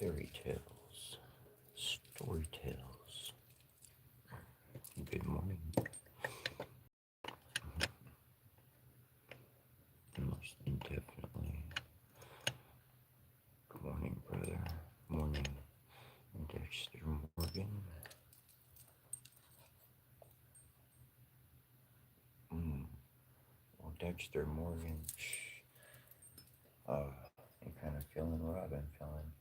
fairy tales, story tales. Good morning. Most indefinitely. Good morning, brother. Morning, Dexter Morgan. Well, Dexter Morgan, I'm kind of feeling what I've been feeling.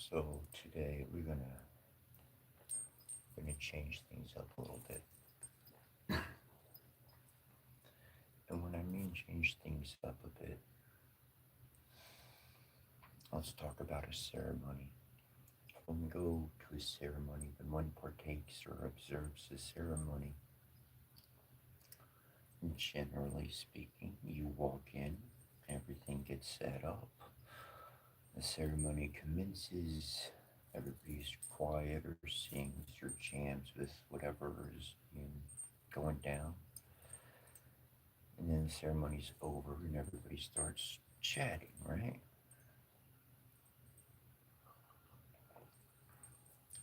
So today we're gonna change things up a little bit. And when I mean change things up a bit, let's talk about a ceremony. When we go to a ceremony, when one partakes or observes a ceremony, generally speaking, you walk in, everything gets set up, the ceremony commences, everybody's quiet or sings or jams with whatever is going down. And then the ceremony's over and everybody starts chatting, right?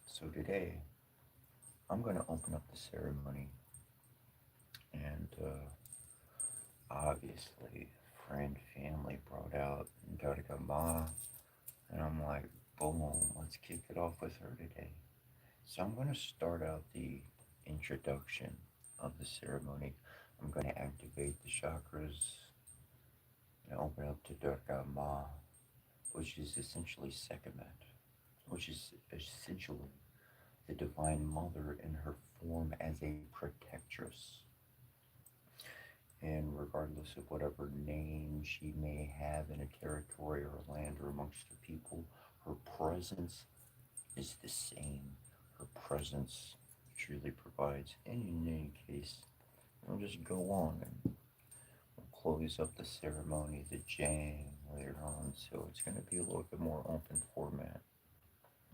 So today, I'm going to open up the ceremony, and obviously, friend, family brought out Deirdre, and I'm like, boom, let's kick it off with her today. So I'm going to start out the introduction of the ceremony. I'm going to activate the chakras and open up to Durga Ma, which is essentially Sekhmet, which is essentially the Divine Mother in her form as a protectress. And regardless of whatever name she may have in a territory or a land or amongst the people, her presence is the same. Her presence truly provides. And in any case, we'll just go on and we'll close up the ceremony, the jam later on. So it's going to be a little bit more open format,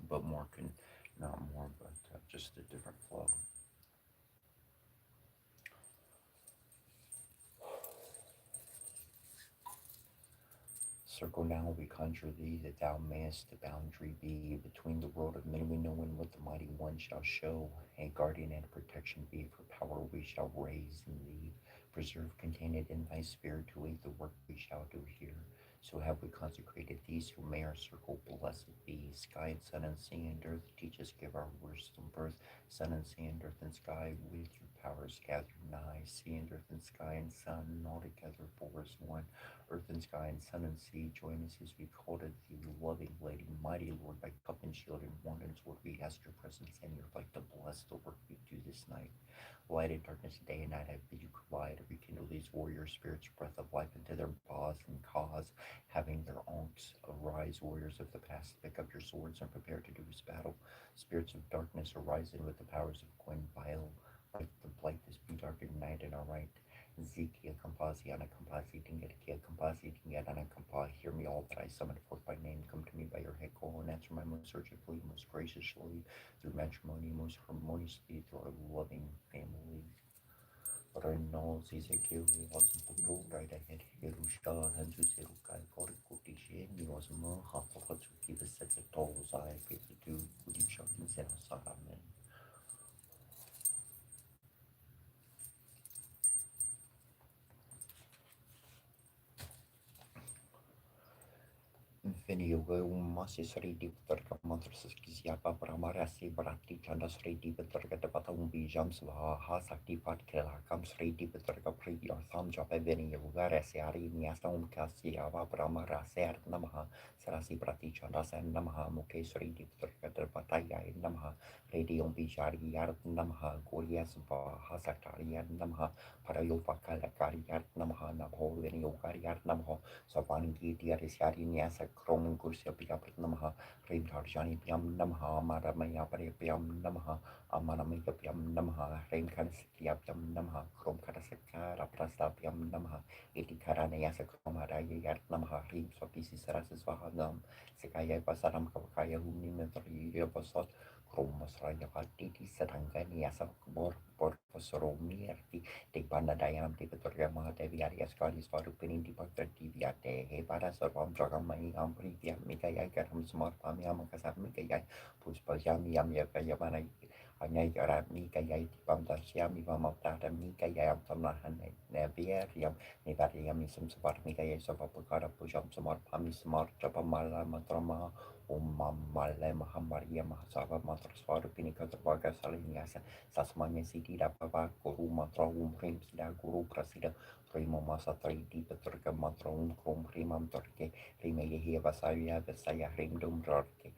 but just a different flow. Circle now, we conjure thee, that thou mayest the boundary be between the world of men we know and what the mighty one shall show. A guardian and protection be, for power we shall raise in thee. Preserve, contain it in thy spirit, to aid the work we shall do here. So have we consecrated thee, so may our circle blessed be. Sky and sun and sea and earth, teach us, give our wisdom birth. Sun and sea and earth and sky, with your powers gather nigh. Sea and earth and sky and sun, all together for us one. Earth and sky and sun and sea, join us as we call to thee, loving lady, mighty Lord, by cup and shield and wand and sword, we ask your presence and your light to bless the work we do this night. Light and darkness, day and night, I bid you collide, rekindle these warrior spirits, breath of life into their paws and cause, having their onks arise, warriors of the past, pick up your swords and prepare to do this battle. Spirits of darkness, arise in with the powers of Gwen Vile, like the blight this be darkened night in our right. Zekia Kampasi, Ana Kampasi, Dingatia Kampasi, Dingatana Kampa, hear me all that I summon forth by name, come to me by your head call, and answer my most surgically, most graciously, through matrimony, most harmoniously, through our loving family. Reynolds Ezekiel was Putu right ahead, Yerusha, Hansu Serukai, Korikutishe, Niosma, Hapatu, keep a set of tolls, I pay the two, Udisha, and Saramen. Video masih seri di putarkan madrasah siapa pramarasi berarti canda seri di putarkan dapat umbi jam sebaha sakti pat kelakam seri di putarkan pridi asam japa video garasi hari ini asam kasih apa pramarasi namaha serasi berarti canda sen namaha muke seri di putarkan dapat ayai namaha radio umbi jari yar namaha golia sebaha sakti namaha para yofa kalakari yar namaha nabho video gari yar namaha Savangi diaris hari ini asa krom Krom Gusia Piapit Namaha, Rim Tarjani Piam Namaha, Maramaya Piam Namaha, Amanamika Piam Namaha, Rim Kanasikia Piam Namaha, Krom Karasaka, Raprasta Piam Namaha, Itikarana Yasa Kromara Yat Namaha, Rim Sopisi Sarasas Vahanam, Sekaya Pasaram Kavakaya Humi Mentari Yavasot, Kromasraya Patiti Sarangani Yasa Bor Posoromirti, Di Pandadayam di Peturia Mahadevi Arias Kadis Varupini di Bakter Diviate, Hevara Sarvam Jagamai Ampri Via Mikaya Garam Smart Pamia Makasar Mikaya, Puspajami Yam Yakayamana Anyay Garab Mikaya Pamda Siami Vamata Mikaya Tamlahan Neviariam, Nevariam Isum Savar Mikaya Savapukara Pujam Smart Pami Smart Japamala Matrama. Male Mahamaria Mahasava Mantras Varupini Katravaga Saliniasa. Sasmanya Siti Dapava Guru Mantra Prim Sida Guru Prasida Primo Masa 3D Peturga Mantra Krom Primam Torke Rime Yehi Vasaya Vesaya Rimdum Rorke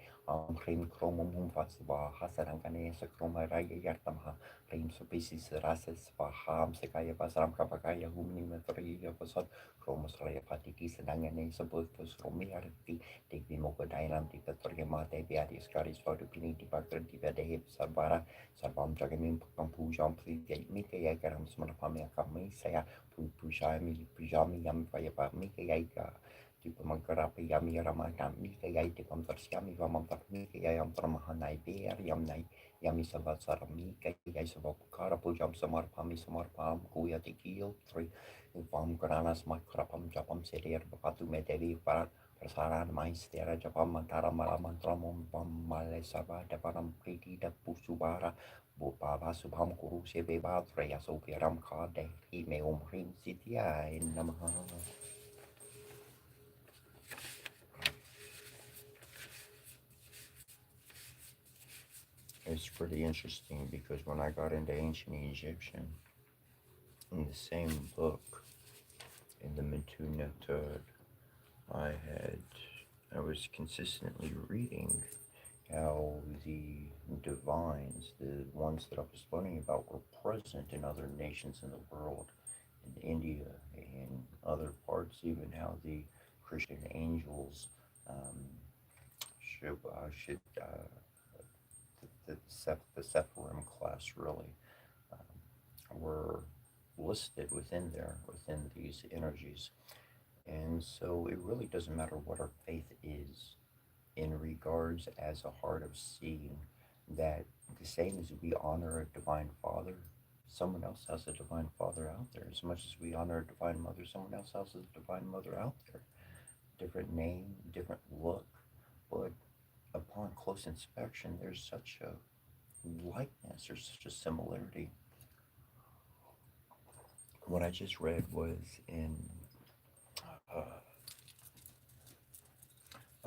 Rim Kromum Vasva Hasarangane Sakroma Raya Yartamha Rim Subisi Rases Vaham Sekaya Vasram Kavakaya Humni Metri Vasot Kromos Raya Patiki Sedangane Sabus Romi Arti Devi Mokodainam di Peturga Mate Viadis Garis Vodupini di Bakter di Vedehi Sarvara Sarvam Jagamin Pujam Pligi Mika Yagaram Smarapamia Kamisaya Pujami Pujami Yam Vayapa Mika Yaga Dipamagarapi Yami Ramaka Mika Yaitikam Tarsiami Vamam Mika Yam Tramahanai Bear Yam Nai Yami Savatsara Mika Yaisavakara Pujam Samarpami Samarpam Kuya Tikil 3 Vam Granas Makrapam Japam Serir Bapatu Medevi Parat Prasaran Maistera Japam Mantara Maramantramum Male Sava Devaram Priti da Pusubara Bupava Subham Kuru Sebeva Treya Sopiram Kade Himeum Hrim Sitya in Namaha. It's pretty interesting because when I got into ancient Egyptian, in the same book, in the Metunetud, I was consistently reading how the divines, the ones that I was learning about, were present in other nations in the world, in India, in other parts, even how the Christian angels um, the Sephirim class really were listed within there, within these energies. And so it really doesn't matter what our faith is in regards as a heart of seeing that the same as we honor a divine father, someone else has a divine father out there. As much as we honor a divine mother, someone else has a divine mother out there. Different name, different look, but upon close inspection, there's such a likeness, there's such a similarity. What I just read was in, I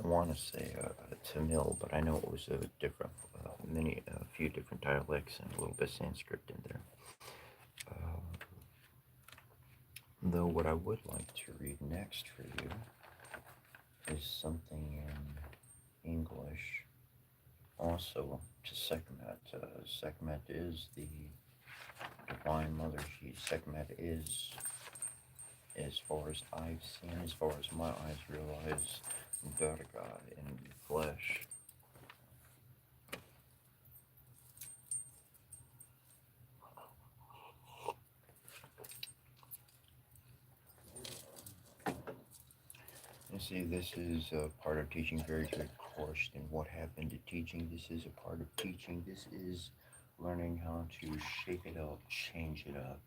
want to say Tamil, but I know it was a different, a few different dialects and a little bit Sanskrit in there. Though what I would like to read next for you is something in English, also to Sekhmet. Sekhmet is the Divine Mother. Sekhmet is, as far as I've seen, as far as my eyes realize, Durga in flesh. You see, this is a part of teaching. Very good question. What happened to teaching? This is a part of teaching. This is learning how to shake it up, change it up.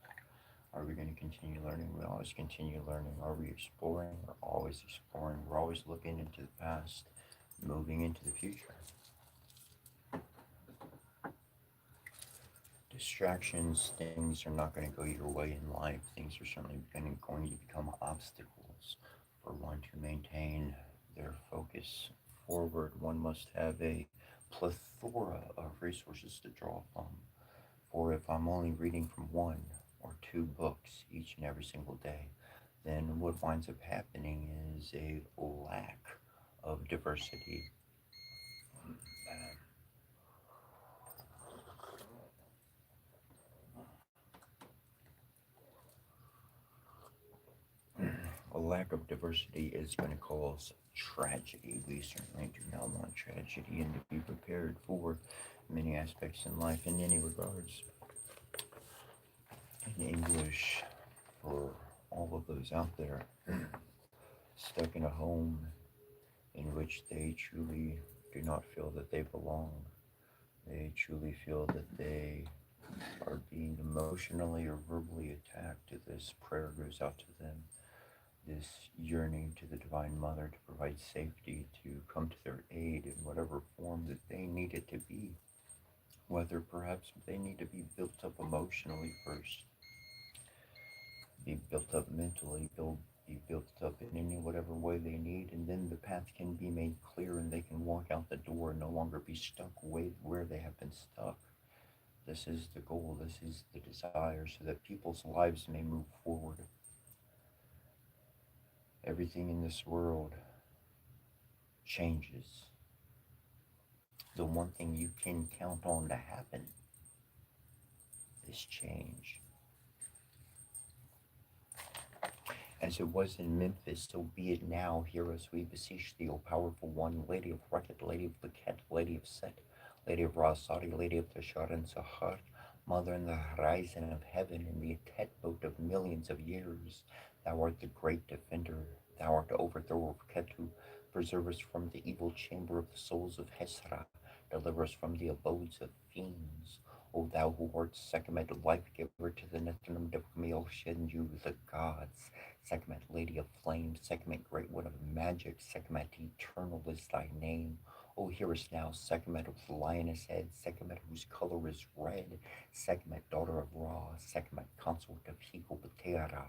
Are we going to continue learning? We always continue learning. Are we exploring? We're always exploring. We're always looking into the past, moving into the future. Distractions, things are not going to go your way in life. Things are certainly going to become obstacles. For one to maintain their focus forward, one must have a plethora of resources to draw from. For if I'm only reading from one or two books each and every single day, then what winds up happening is a lack of diversity. A lack of diversity is going to cause tragedy. We certainly do not want tragedy, and to be prepared for many aspects in life in any regards. In English, for all of those out there stuck in a home in which they truly do not feel that they belong, they truly feel that they are being emotionally or verbally attacked, this prayer goes out to them. This yearning to the Divine Mother to provide safety, to come to their aid in whatever form that they need it to be. Whether perhaps they need to be built up emotionally first, be built up mentally, be built up in any whatever way they need, and then the path can be made clear and they can walk out the door and no longer be stuck with where they have been stuck. This is the goal, this is the desire, so that people's lives may move forward. Everything in this world changes. The one thing you can count on to happen is change. As it was in Memphis, so be it now. Hear us, we beseech thee, O powerful one, Lady of Rekhet, Lady of Beket, Lady of Set, Lady of Rasari, Lady of Tashar and Sahar, Mother in the horizon of heaven, in the Atet boat of millions of years. Thou art the great defender, thou art the overthrower of Ketu. Preserve us from the evil chamber of the souls of Hesra, deliver us from the abodes of fiends. O thou who art Sekhmet, life giver to the Nethanum of Ocean, you the gods. Sekhmet, Lady of Flame, Sekhmet, Great One of Magic, Sekhmet, Eternal is thy name. O hear us now, Sekhmet of the lioness head, Sekhmet whose color is red, Sekhmet, daughter of Ra, Sekhmet, consort of Hikopateara,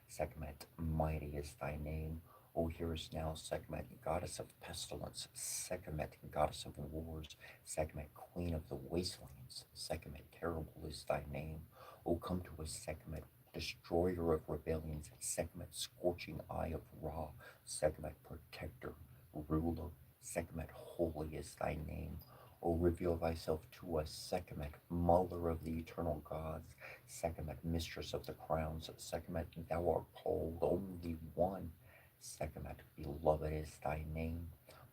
Sekhmet, mighty is thy name. O hear us now, Sekhmet, goddess of pestilence, Sekhmet, goddess of wars, Sekhmet, queen of the wastelands, Sekhmet, terrible is thy name. O come to us, Sekhmet, destroyer of rebellions, Sekhmet, scorching eye of Ra, Sekhmet, protector, ruler, Sekhmet, holy is thy name. O reveal thyself to us, Sekhmet, mother of the eternal gods, Sekhmet, mistress of the crowns, Sekhmet, thou art called only one, Sekhmet, beloved is thy name.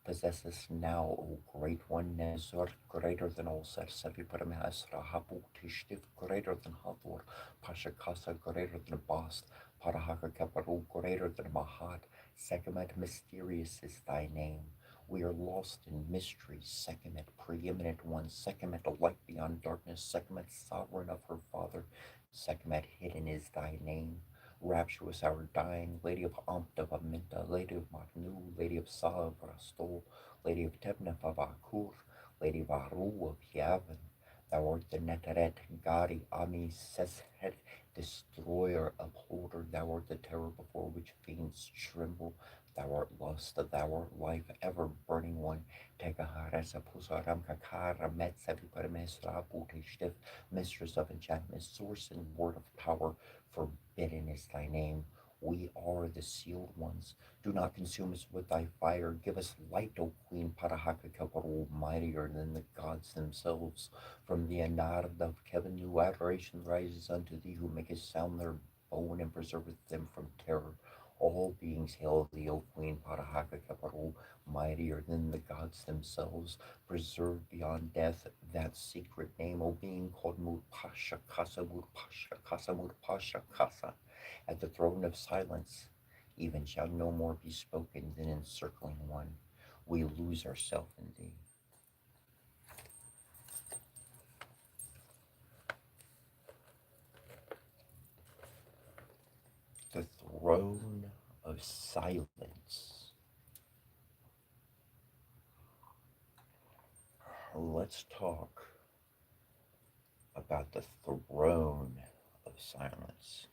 Possess us now, O great one, Nezor, greater than all Sersevi Paramahasra, Habu Tishtif, greater than Hathor, Pashakasa, greater than Bast, Parahaka Kaparu, greater than Mahat, Sekhmet, mysterious is thy name. We are lost in mystery, Sekhmet, preeminent one, Sekhmet, a light beyond darkness, Sekhmet, sovereign of her father, Sekhmet, hidden is thy name. Rapturous our dying, Lady of Amt of Aminta, Lady of Magnu, Lady of Sa of Rastol, Lady of Tebnef of Akur, Lady of Aru of Yavin. Thou art the Neteret, Gari, Ami, Seshet, destroyer, upholder. Thou art the terror before which fiends tremble. Thou art lust, thou art life, ever burning one. Tegaharesa Pusaram Kakara, Metsevi Paramesra, Putishtif, mistress of enchantment, source and word of power. Forbidden is thy name. We are the sealed ones. Do not consume us with thy fire. Give us light, O Queen Parahaka Kaparu, mightier than the gods themselves. From the Anard of heaven, new adoration rises unto thee, who makest sound their bone and preserveth them from terror. All beings hail thee, O Queen Parahaka Kaparu, mightier than the gods themselves, preserved beyond death, that secret name, O being called Murpasha Kasa, Murpasha Kasa, Murpasha Kasa, at the throne of silence, even shall no more be spoken than encircling one. We lose ourselves in thee. The throne of silence. Let's talk about the throne of silence.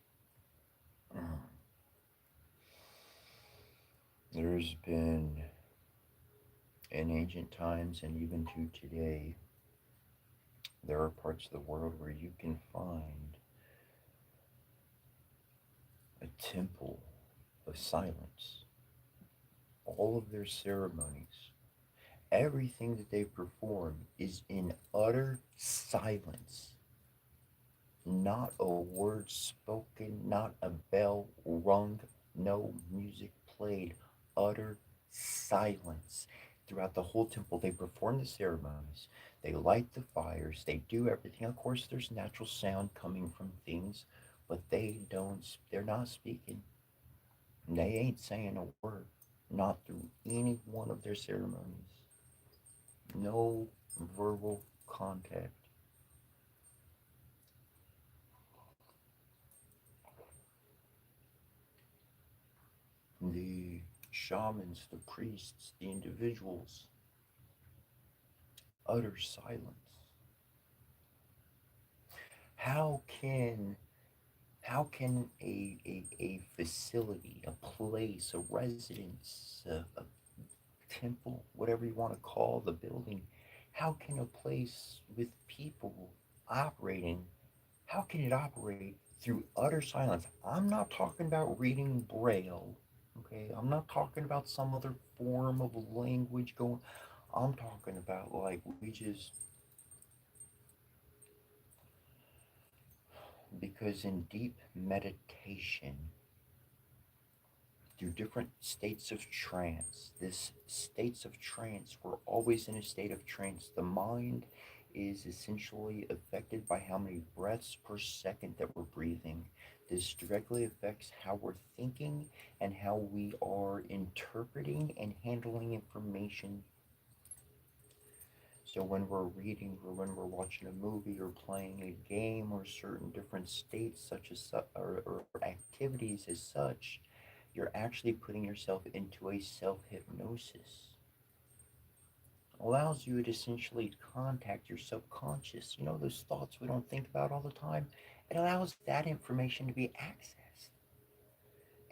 There's been, in ancient times and even to today, there are parts of the world where you can find a temple of silence. All of their ceremonies, everything that they perform is in utter silence. Not a word spoken, not a bell rung, no music played, utter silence throughout the whole temple. They perform the ceremonies, they light the fires, they do everything. Of course, there's natural sound coming from things, but they're not speaking. They ain't saying a word, not through any one of their ceremonies. No verbal contact. The shamans, the priests, the individuals, utter silence. How can a facility, a place, a residence, a temple, whatever you want to call the building, how can a place with people operating, how can it operate through utter silence? I'm not talking about reading Braille, okay? I'm not talking about some other form of language going. I'm talking about like we just, because in deep meditation, through different states of trance. This states of trance, we're always in a state of trance. The mind is essentially affected by how many breaths per second that we're breathing. This directly affects how we're thinking and how we are interpreting and handling information. So when we're reading or when we're watching a movie or playing a game or certain different states such as or activities as such, you're actually putting yourself into a self-hypnosis. Allows you to essentially contact your subconscious. You know those thoughts we don't think about all the time? It allows that information to be accessed.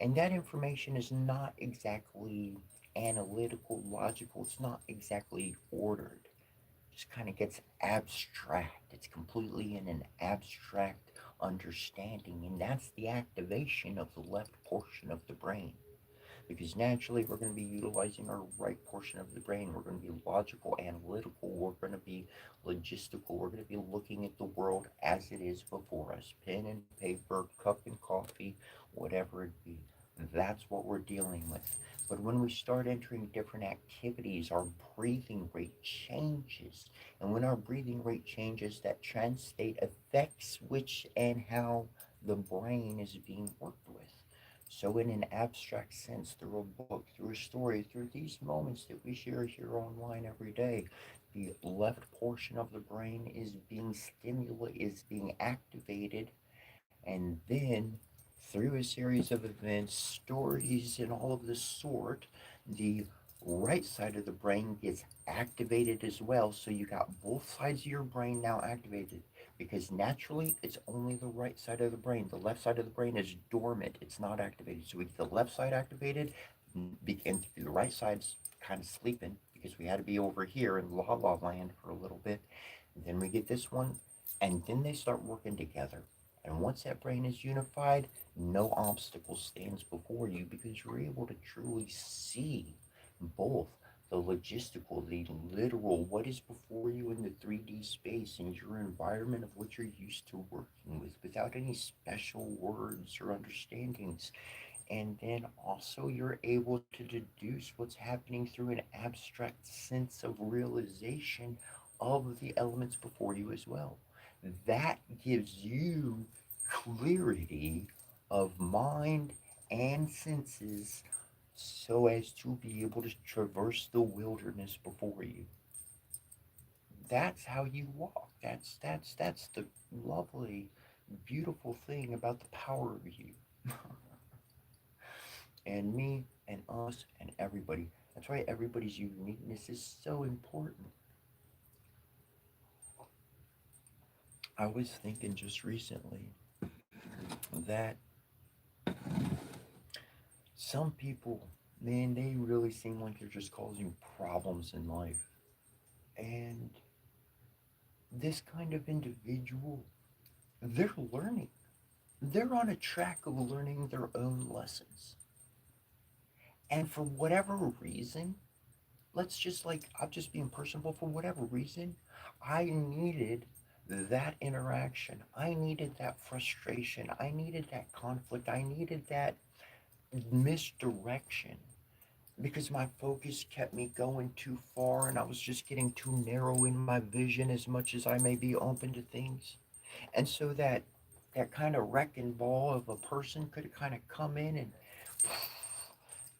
And that information is not exactly analytical, logical. It's not exactly ordered. Just kind of gets abstract. It's completely in an abstract understanding, and that's the activation of the left portion of the brain. Because naturally, we're going to be utilizing our right portion of the brain. We're going to be logical, analytical, we're going to be logistical, we're going to be looking at the world as it is before us, pen and paper, cup and coffee, whatever it be. That's what we're dealing with. But when we start entering different activities, our breathing rate changes. And when our breathing rate changes, that trance state affects which and how the brain is being worked with. So, in an abstract sense, through a book, through a story, through these moments that we share here online every day, the left portion of the brain is being stimulated, is being activated, and then through a series of events, stories, and all of this sort, the right side of the brain gets activated as well. So you got both sides of your brain now activated because naturally it's only the right side of the brain. The left side of the brain is dormant, it's not activated. So we get the left side activated, and the right side's kind of sleeping because we had to be over here in La La Land for a little bit. Then we get this one, and then they start working together. And once that brain is unified, no obstacle stands before you because you're able to truly see both the logistical, the literal, what is before you in the 3D space and your environment of what you're used to working with without any special words or understandings. And then also you're able to deduce what's happening through an abstract sense of realization of the elements before you as well. That gives you clarity of mind and senses so as to be able to traverse the wilderness before you. That's how you walk. That's the lovely, beautiful thing about the power of you. And me and us and everybody. That's why everybody's uniqueness is so important. I was thinking just recently that some people, man, they really seem like they're just causing problems in life. And this kind of individual, they're learning. They're on a track of learning their own lessons. And for whatever reason, let's just like, I'm just being personable, for whatever reason, I needed that interaction. I needed that frustration. I needed that conflict. I needed that misdirection because my focus kept me going too far and I was just getting too narrow in my vision as much as I may be open to things. And so that kind of wrecking ball of a person could kind of come in and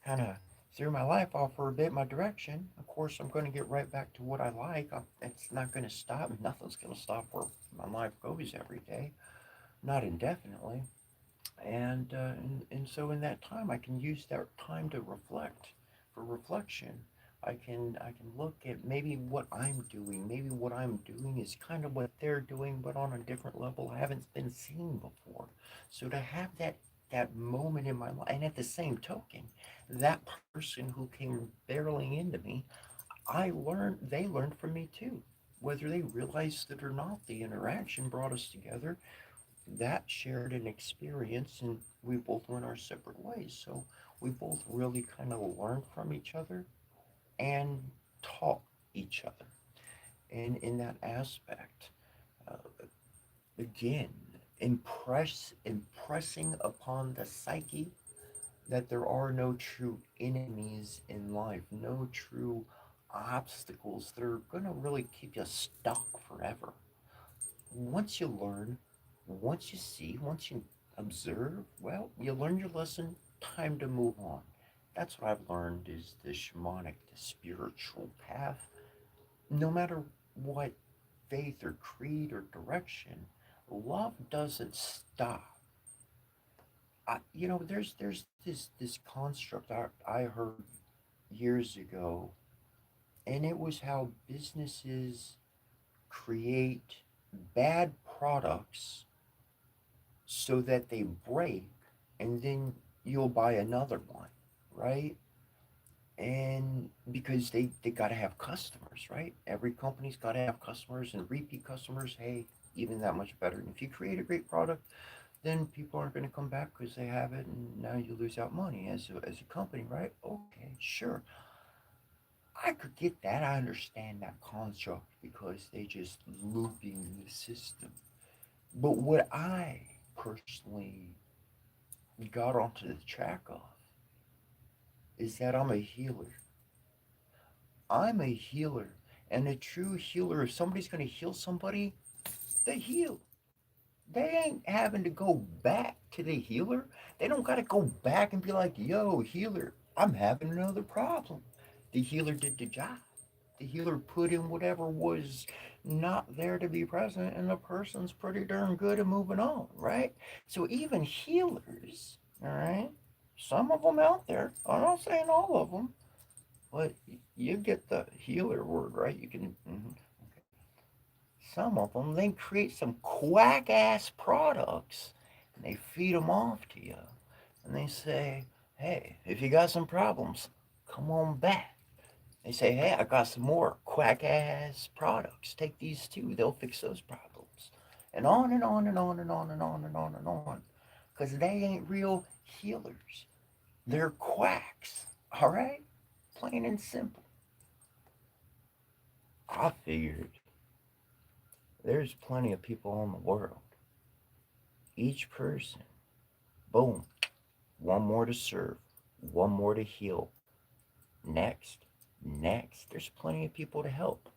kind of threw my life off for a bit, my direction. Of course, I'm going to get right back to what I like. It's not going to stop. Nothing's going to stop where my life goes every day, not indefinitely. And so in that time, I can use that time to reflect, for reflection. I can look at maybe what I'm doing. Maybe what I'm doing is kind of what they're doing, but on a different level I haven't been seen before. So to have that moment in my life, and at the same token, that person who came barreling into me, they learned from me too. Whether they realized it or not, the interaction brought us together. That shared an experience, and we both went our separate ways. So we both really kind of learned from each other and taught each other. And in that aspect, uh, again, impressing upon the psyche that there are no true enemies in life, no true obstacles that are going to really keep you stuck forever. Once you learn, once you see, once you observe, well, you learn your lesson, time to move on. That's what I've learned is the shamanic, the spiritual path. No matter what faith or creed or direction, love doesn't stop. There's this construct I heard years ago, and it was how businesses create bad products so that they break, and then you'll buy another one, right? And because they got to have customers, right? Every company's got to have customers and repeat customers. Hey, even that much better. And if you create a great product, then people aren't going to come back because they have it, and now you lose out money as a company, right? Okay, sure. I could get that. I understand that construct because they just looping the system. But what I personally got onto the track of is that I'm a healer. I'm a healer. And a true healer, if somebody's going to heal somebody, they heal. They ain't having to go back to the healer. They don't got to go back and be like, yo, healer, I'm having another problem. The healer did the job. The healer put in whatever was not there to be present, and the person's pretty darn good at moving on, right? So even healers, all right, some of them out there, I'm not saying all of them, but you get the healer word, right? You can, okay. Some of them, they create some quack ass products and they feed them off to you. And they say, hey, if you got some problems, come on back. They say, hey, I got some more quack ass products. Take these too. They'll fix those problems. And on and on and on and on and on and on and on. Because they ain't real healers. They're quacks. All right? Plain and simple. I figured there's plenty of people in the world. Each person, boom, one more to serve, one more to heal. Next, next. There's plenty of people to help.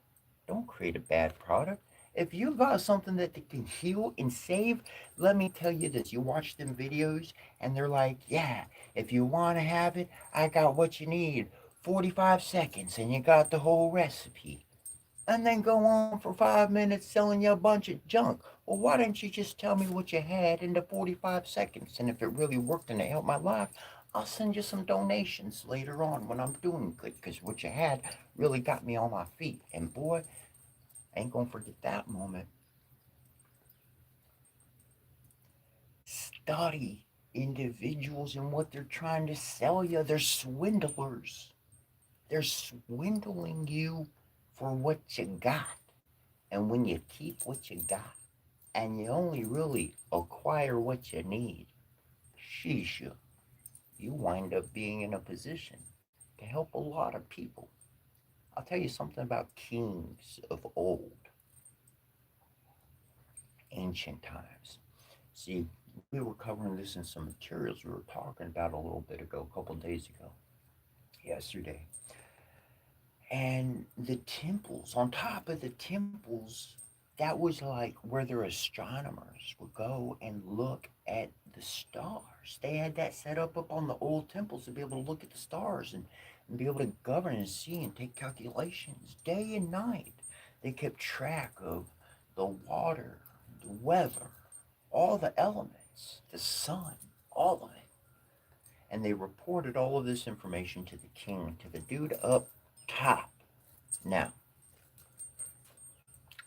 Don't create a bad product. If you got something that can heal and save, let me tell you this. You watch them videos and they're like, yeah, if you want to have it, I got what you need. 45 seconds and you got the whole recipe. And then go on for 5 minutes selling you a bunch of junk. Well, why didn't you just tell me what you had in the 45 seconds? And if it really worked and it helped my life, I'll send you some donations later on when I'm doing good because what you had really got me on my feet. And boy, I ain't gonna forget that moment. Study individuals and what they're trying to sell you. They're swindlers. They're swindling you for what you got. And when you keep what you got and you only really acquire what you need, sheesh, you wind up being in a position to help a lot of people. I'll tell you something about kings of old, ancient times. See, we were covering this in some materials we were talking about a little bit ago, a couple days ago. yesterday. And the temples, on top of the temples, that was like where their astronomers would go and look at the stars. They had that set up on the old temples to be able to look at the stars and be able to govern and see and take calculations day and night. They kept track of the water, the weather, all the elements, the sun, all of it. And they reported all of this information to the king, to the dude up top. Now,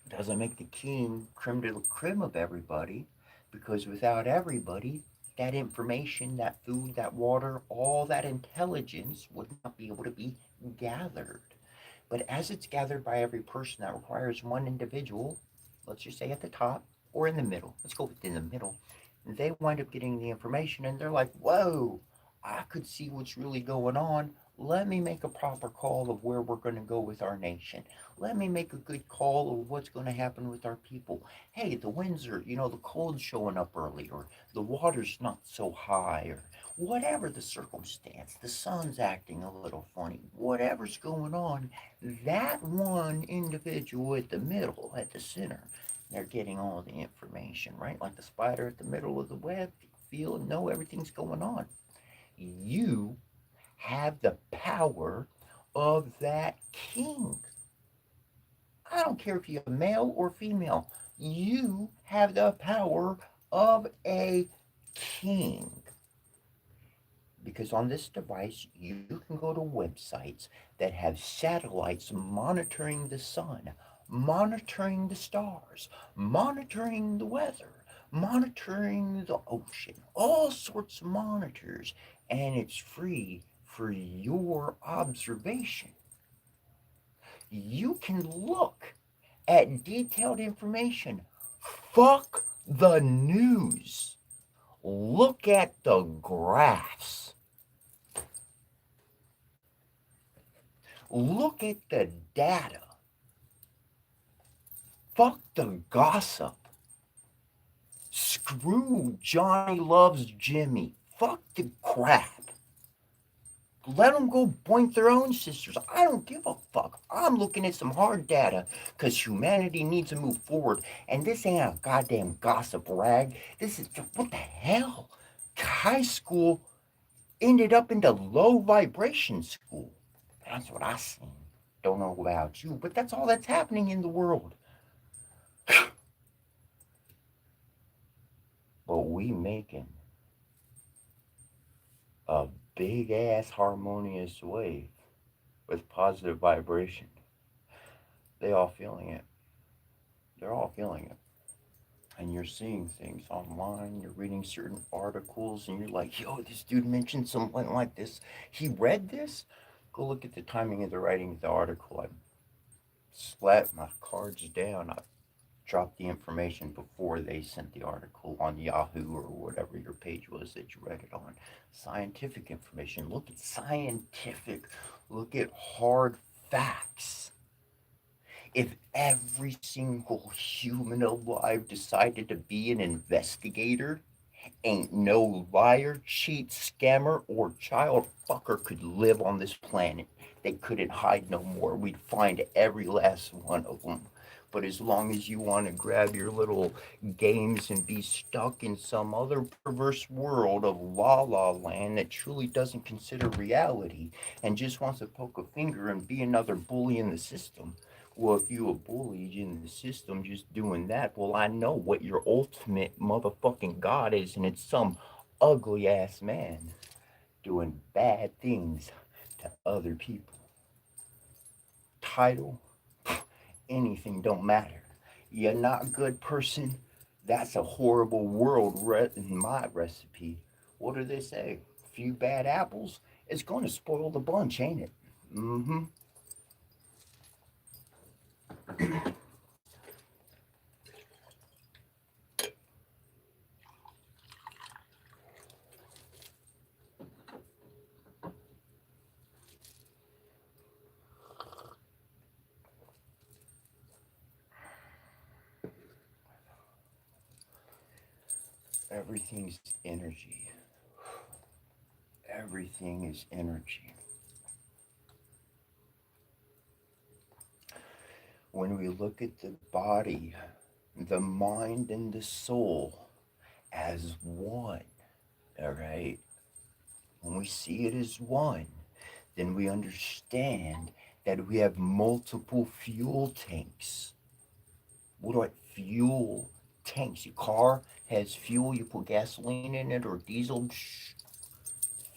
doesn't make the king creme de la creme of everybody, because without everybody, that information, that food, that water, all that intelligence would not be able to be gathered. But as it's gathered by every person, that requires one individual, let's just say at the top or in the middle. Let's go within the middle. They wind up getting the information and they're like, whoa, I could see what's really going on. Let me make a proper call of where we're going to go with our nation. Let me make a good call of what's going to happen with our people. Hey, the winds are, the cold's showing up early, or the water's not so high, or whatever the circumstance, the sun's acting a little funny, whatever's going on, that one individual at the middle, at the center, they're getting all the information, right? Like the spider at the middle of the web, feel and know everything's going on. You have the power of that king. I don't care if you're male or female. You have the power of a king. Because on this device, you can go to websites that have satellites monitoring the sun, monitoring the stars, monitoring the weather, monitoring the ocean, all sorts of monitors, and it's free for your observation. You can look at detailed information. Fuck the news. Look at the graphs. Look at the data. Fuck the gossip. Screw Johnny loves Jimmy. Fuck the crap. Let them go boink their own sisters. I don't give a fuck. I'm looking at some hard data because humanity needs to move forward. And this ain't a goddamn gossip rag. This is, what the hell? High school ended up into low vibration school. That's what I seen. Don't know about you, but that's all that's happening in the world. But we making a big ass harmonious wave with positive vibration. They all feeling it. They're all feeling it. And you're seeing things online, you're reading certain articles, and you're like, yo, this dude mentioned something like this. He read this? Go look at the timing of the writing of the article. I slapped my cards down. I dropped the information before they sent the article on Yahoo or whatever your page was that you read it on. Scientific information. Look at scientific. Look at hard facts. If every single human alive decided to be an investigator, ain't no liar, cheat, scammer, or child fucker could live on this planet. They couldn't hide no more. We'd find every last one of them. But as long as you want to grab your little games and be stuck in some other perverse world of la la land that truly doesn't consider reality and just wants to poke a finger and be another bully in the system, well, if you a bully in the system just doing that, well, I know what your ultimate motherfucking god is, and it's some ugly ass man doing bad things to other people. Title, anything don't matter. You're not a good person. That's a horrible world in my recipe. What do they say? A few bad apples? It's going to spoil the bunch, ain't it? Mm-hmm. Everything's energy. Everything is energy. when we look at the body, the mind, and the soul as one, all right, when we see it as one, then we understand that we have multiple fuel tanks. What do I fuel tanks? Your car has fuel, you put gasoline in it or diesel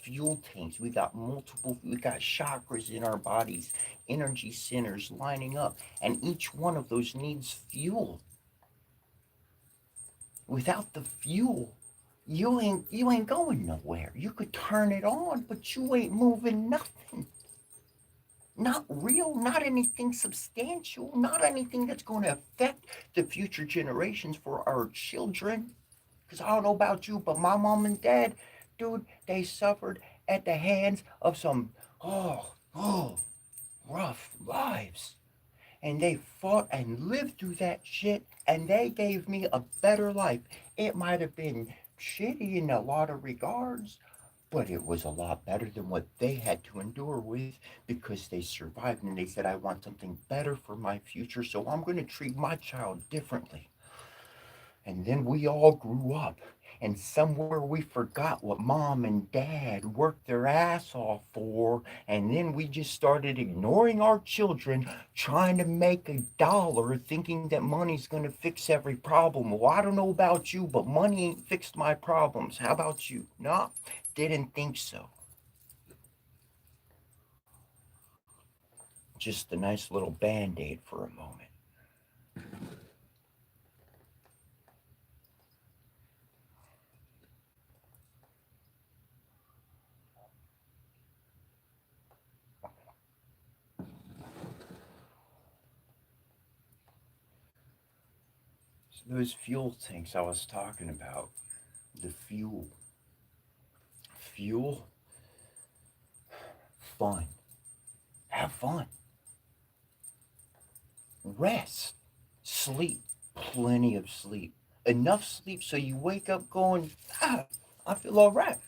fuel tanks. We got chakras in our bodies, energy centers lining up, and each one of those needs fuel. Without the fuel, you ain't going nowhere. You could turn it on, but you ain't moving nothing. Not real, not anything substantial, not anything that's going to affect the future generations for our children. Because I don't know about you, but my mom and dad, dude, they suffered at the hands of some, rough lives. And they fought and lived through that shit, and they gave me a better life. It might have been shitty in a lot of regards, but it was a lot better than what they had to endure with because they survived and they said, I want something better for my future, so I'm going to treat my child differently. And then we all grew up, and somewhere we forgot what mom and dad worked their ass off for, and then we just started ignoring our children, trying to make a dollar, thinking that money's going to fix every problem. Well, I don't know about you, but money ain't fixed my problems. How about you? No, didn't think so. Just a nice little band-aid for a moment. So those fuel tanks I was talking about, the fuel, fun. Have fun. Rest. Sleep. Plenty of sleep. Enough sleep so you wake up going, I feel all right.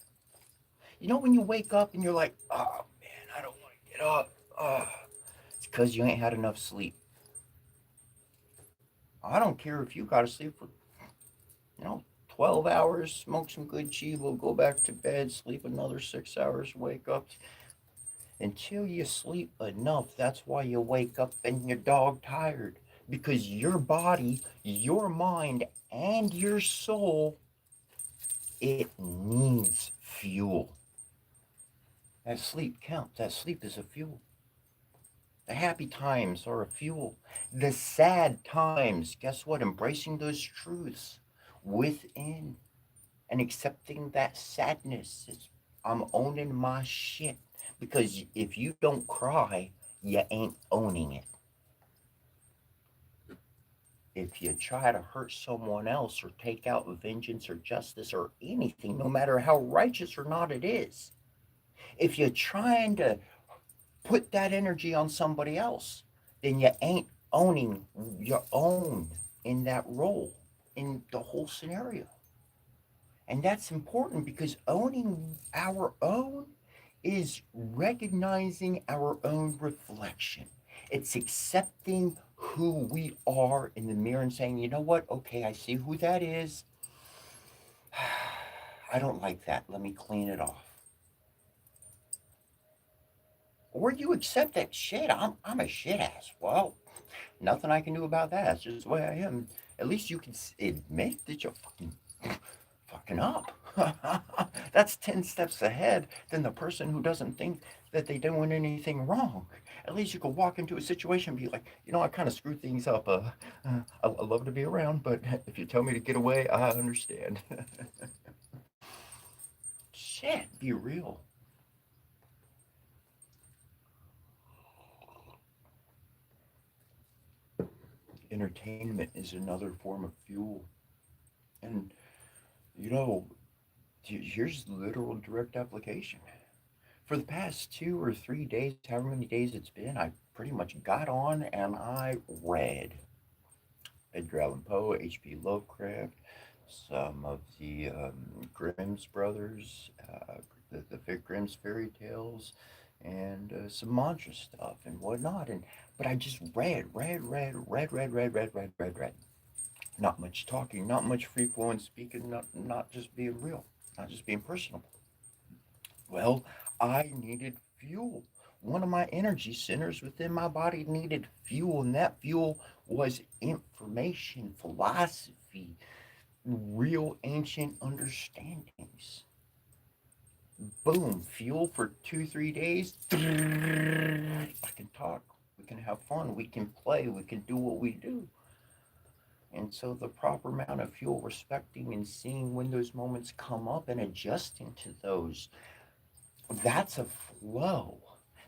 You know when you wake up and you're like, oh man, I don't want to get up. It's because you ain't had enough sleep. I don't care if you got to sleep for, you know, 12 hours, smoke some good chivo, go back to bed, sleep another 6 hours, wake up. Until you sleep enough, that's why you wake up and you're dog tired. Because your body, your mind, and your soul, it needs fuel. That sleep counts. That sleep is a fuel. The happy times are a fuel. The sad times, guess what? Embracing those truths within and accepting that sadness. I'm owning my shit. Because if you don't cry, you ain't owning it. If you try to hurt someone else or take out vengeance or justice or anything, no matter how righteous or not it is, if you're trying to put that energy on somebody else, then you ain't owning your own in that role, in the whole scenario. And that's important because owning our own is recognizing our own reflection. It's accepting who we are in the mirror and saying, you know what? Okay, I see who that is. I don't like that. Let me clean it off. Or you accept that shit. I'm a shit ass. Well, nothing I can do about that. It's just the way I am. At least you can admit that you're fucking up. That's 10 steps ahead than the person who doesn't think that they're doing anything wrong. At least you could walk into a situation and be like, you know, I kind of screwed things up. I love to be around, but if you tell me to get away, I understand. Shit, be real. Entertainment is another form of fuel. And, you know, here's literal direct application. For the past 2 or 3 days, however many days it's been, I pretty much got on and I read Edgar Allan Poe, H.P. Lovecraft, some of the Grimm's brothers, the Grimm's fairy tales, and some mantra stuff and whatnot. And But I just read. Not much talking, not much free flowing speaking, not just being real, not just being personable. Well, I needed fuel. One of my energy centers within my body needed fuel, and that fuel was information, philosophy, real ancient understandings. Boom, fuel for 2, 3 days. I can talk, we can have fun, we can play, we can do what we do. And so the proper amount of fuel, respecting and seeing when those moments come up and adjusting to those, that's a flow.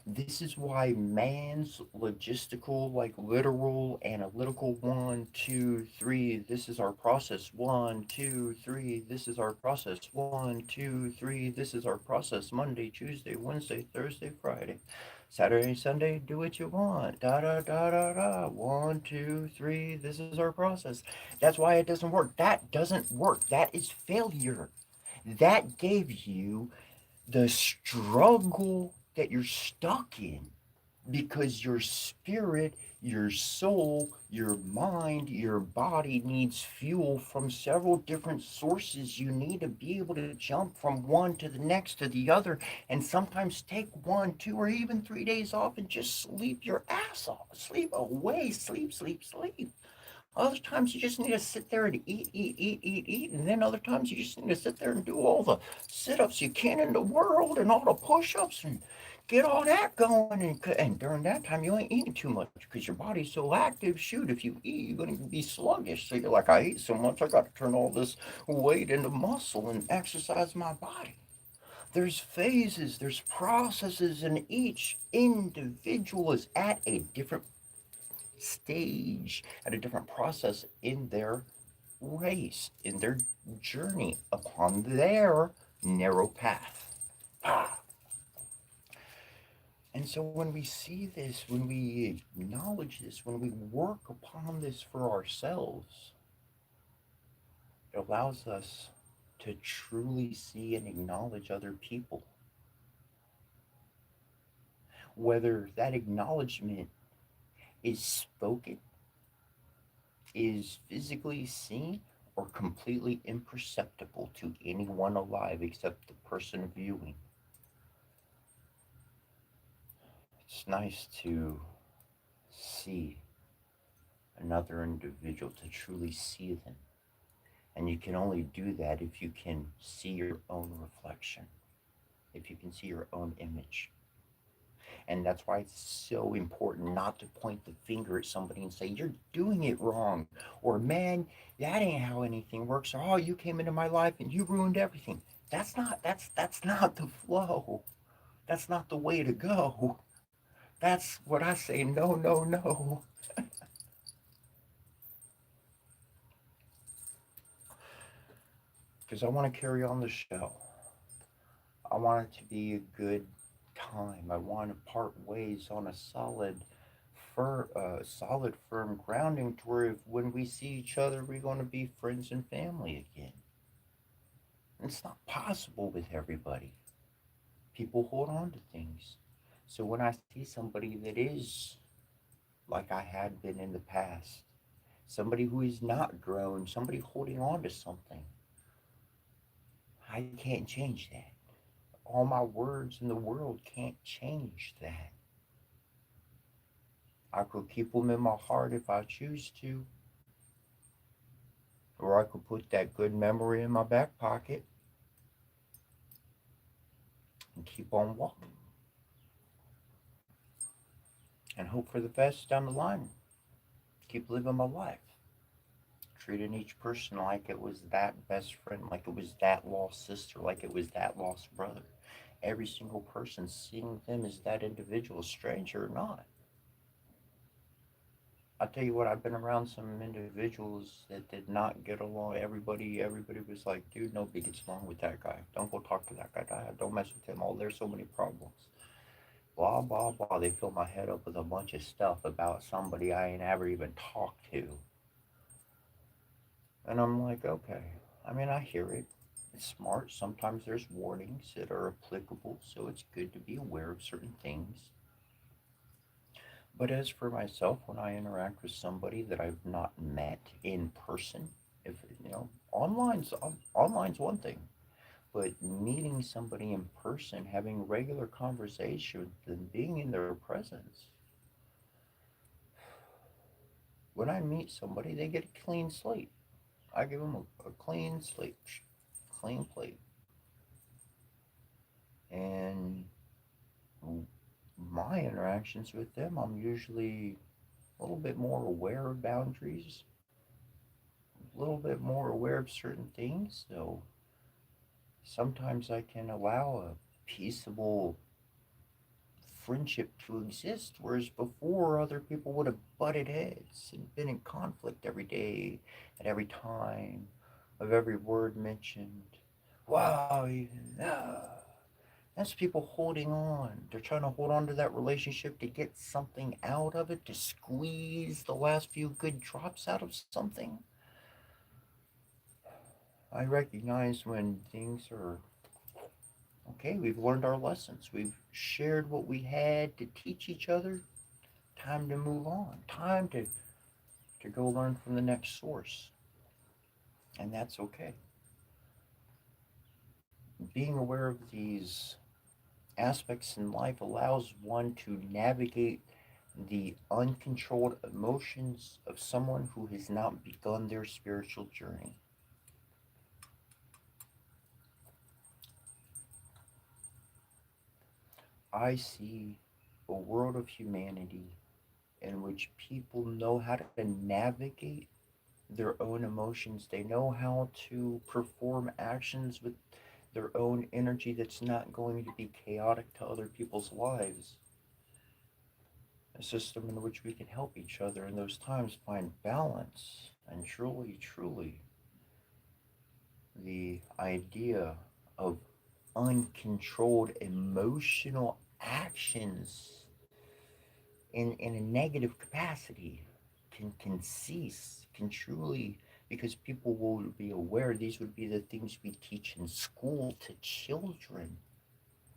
This is why man's logistical, like literal, analytical 1, 2, 3, this is our process. 1, 2, 3, this is our process. 1, 2, 3, this is our process. Monday, Tuesday, Wednesday, Thursday, Friday. Saturday, Sunday, do what you want. Da da da da da. 1, 2, 3, this is our process. That's why it doesn't work. That doesn't work. That is failure. That gave you the struggle that you're stuck in because your spirit, your soul, your mind, your body needs fuel from several different sources. You need to be able to jump from one to the next to the other, and sometimes take 1, 2, or even 3 days off and just sleep your ass off. Sleep away, sleep. Other times you just need to sit there and eat. And then other times you just need to sit there and do all the sit ups you can in the world and all the push ups and get all that going. And during that time, you ain't eating too much because your body's so active. Shoot, if you eat, you're going to be sluggish. So you're like, I eat so much, I got to turn all this weight into muscle and exercise my body. There's phases, there's processes, and each individual is at a different stage, at a different process in their race, in their journey upon their narrow path. Ah. And so when we see this, when we acknowledge this, when we work upon this for ourselves, it allows us to truly see and acknowledge other people. Whether that acknowledgement is spoken, is physically seen, or completely imperceptible to anyone alive except the person viewing. It's nice to see another individual, to truly see them. And you can only do that if you can see your own reflection, if you can see your own image. And that's why it's so important not to point the finger at somebody and say, you're doing it wrong. Or, man, that ain't how anything works. Or, oh, you came into my life and you ruined everything. That's not the flow. That's not the way to go. That's what I say, no, no, no. Because I want to carry on the show. I want it to be a good time. I want to part ways on a solid, firm grounding to where if, when we see each other, we're going to be friends and family again. It's not possible with everybody. People hold on to things. So when I see somebody that is like I had been in the past, somebody who is not grown, somebody holding on to something, I can't change that. All my words in the world can't change that. I could keep them in my heart if I choose to, or I could put that good memory in my back pocket and keep on walking and hope for the best down the line. Keep living my life, treating each person like it was that best friend, like it was that lost sister, like it was that lost brother. Every single person, seeing them as that individual, stranger or not. I'll tell you what, I've been around some individuals that did not get along. Everybody was like, dude, nobody gets along with that guy. Don't go talk to that guy. Don't mess with him. Oh, there's so many problems. Blah, blah, blah. They fill my head up with a bunch of stuff about somebody I ain't ever even talked to. And I'm like, okay. I mean, I hear it. It's smart. Sometimes there's warnings that are applicable, so it's good to be aware of certain things. But as for myself, when I interact with somebody that I've not met in person, if online's one thing, but meeting somebody in person, having regular conversation with them, being in their presence, when I meet somebody, they get a clean slate. I give them a clean slate, clean plate, and my interactions with them, I'm usually a little bit more aware of boundaries, a little bit more aware of certain things. So sometimes I can allow a peaceable friendship to exist, whereas before other people would have butted heads and been in conflict every day, at every time, of every word mentioned. Wow, that's people holding on. They're trying to hold on to that relationship to get something out of it, to squeeze the last few good drops out of something. I recognize when things are okay, we've learned our lessons. We've shared what we had to teach each other. Time to move on. Time to go learn from the next source. And that's okay. Being aware of these aspects in life allows one to navigate the uncontrolled emotions of someone who has not begun their spiritual journey. I see a world of humanity in which people know how to navigate their own emotions. They know how to perform actions with their own energy that's not going to be chaotic to other people's lives. A system in which we can help each other in those times find balance. And truly, truly, the idea of uncontrolled emotional actions in a negative capacity can cease, can truly, because people will be aware these would be the things we teach in school to children.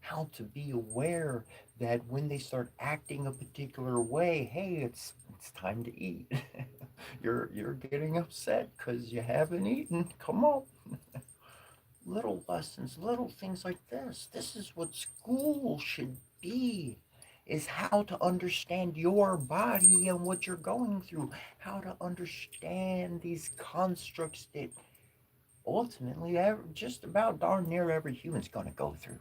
How to be aware that when they start acting a particular way, hey, it's time to eat. You're getting upset because you haven't eaten. Come on. Little lessons, little things like this. This is what school should be, is how to understand your body and what you're going through, how to understand these constructs that ultimately just about darn near every human's going to go through.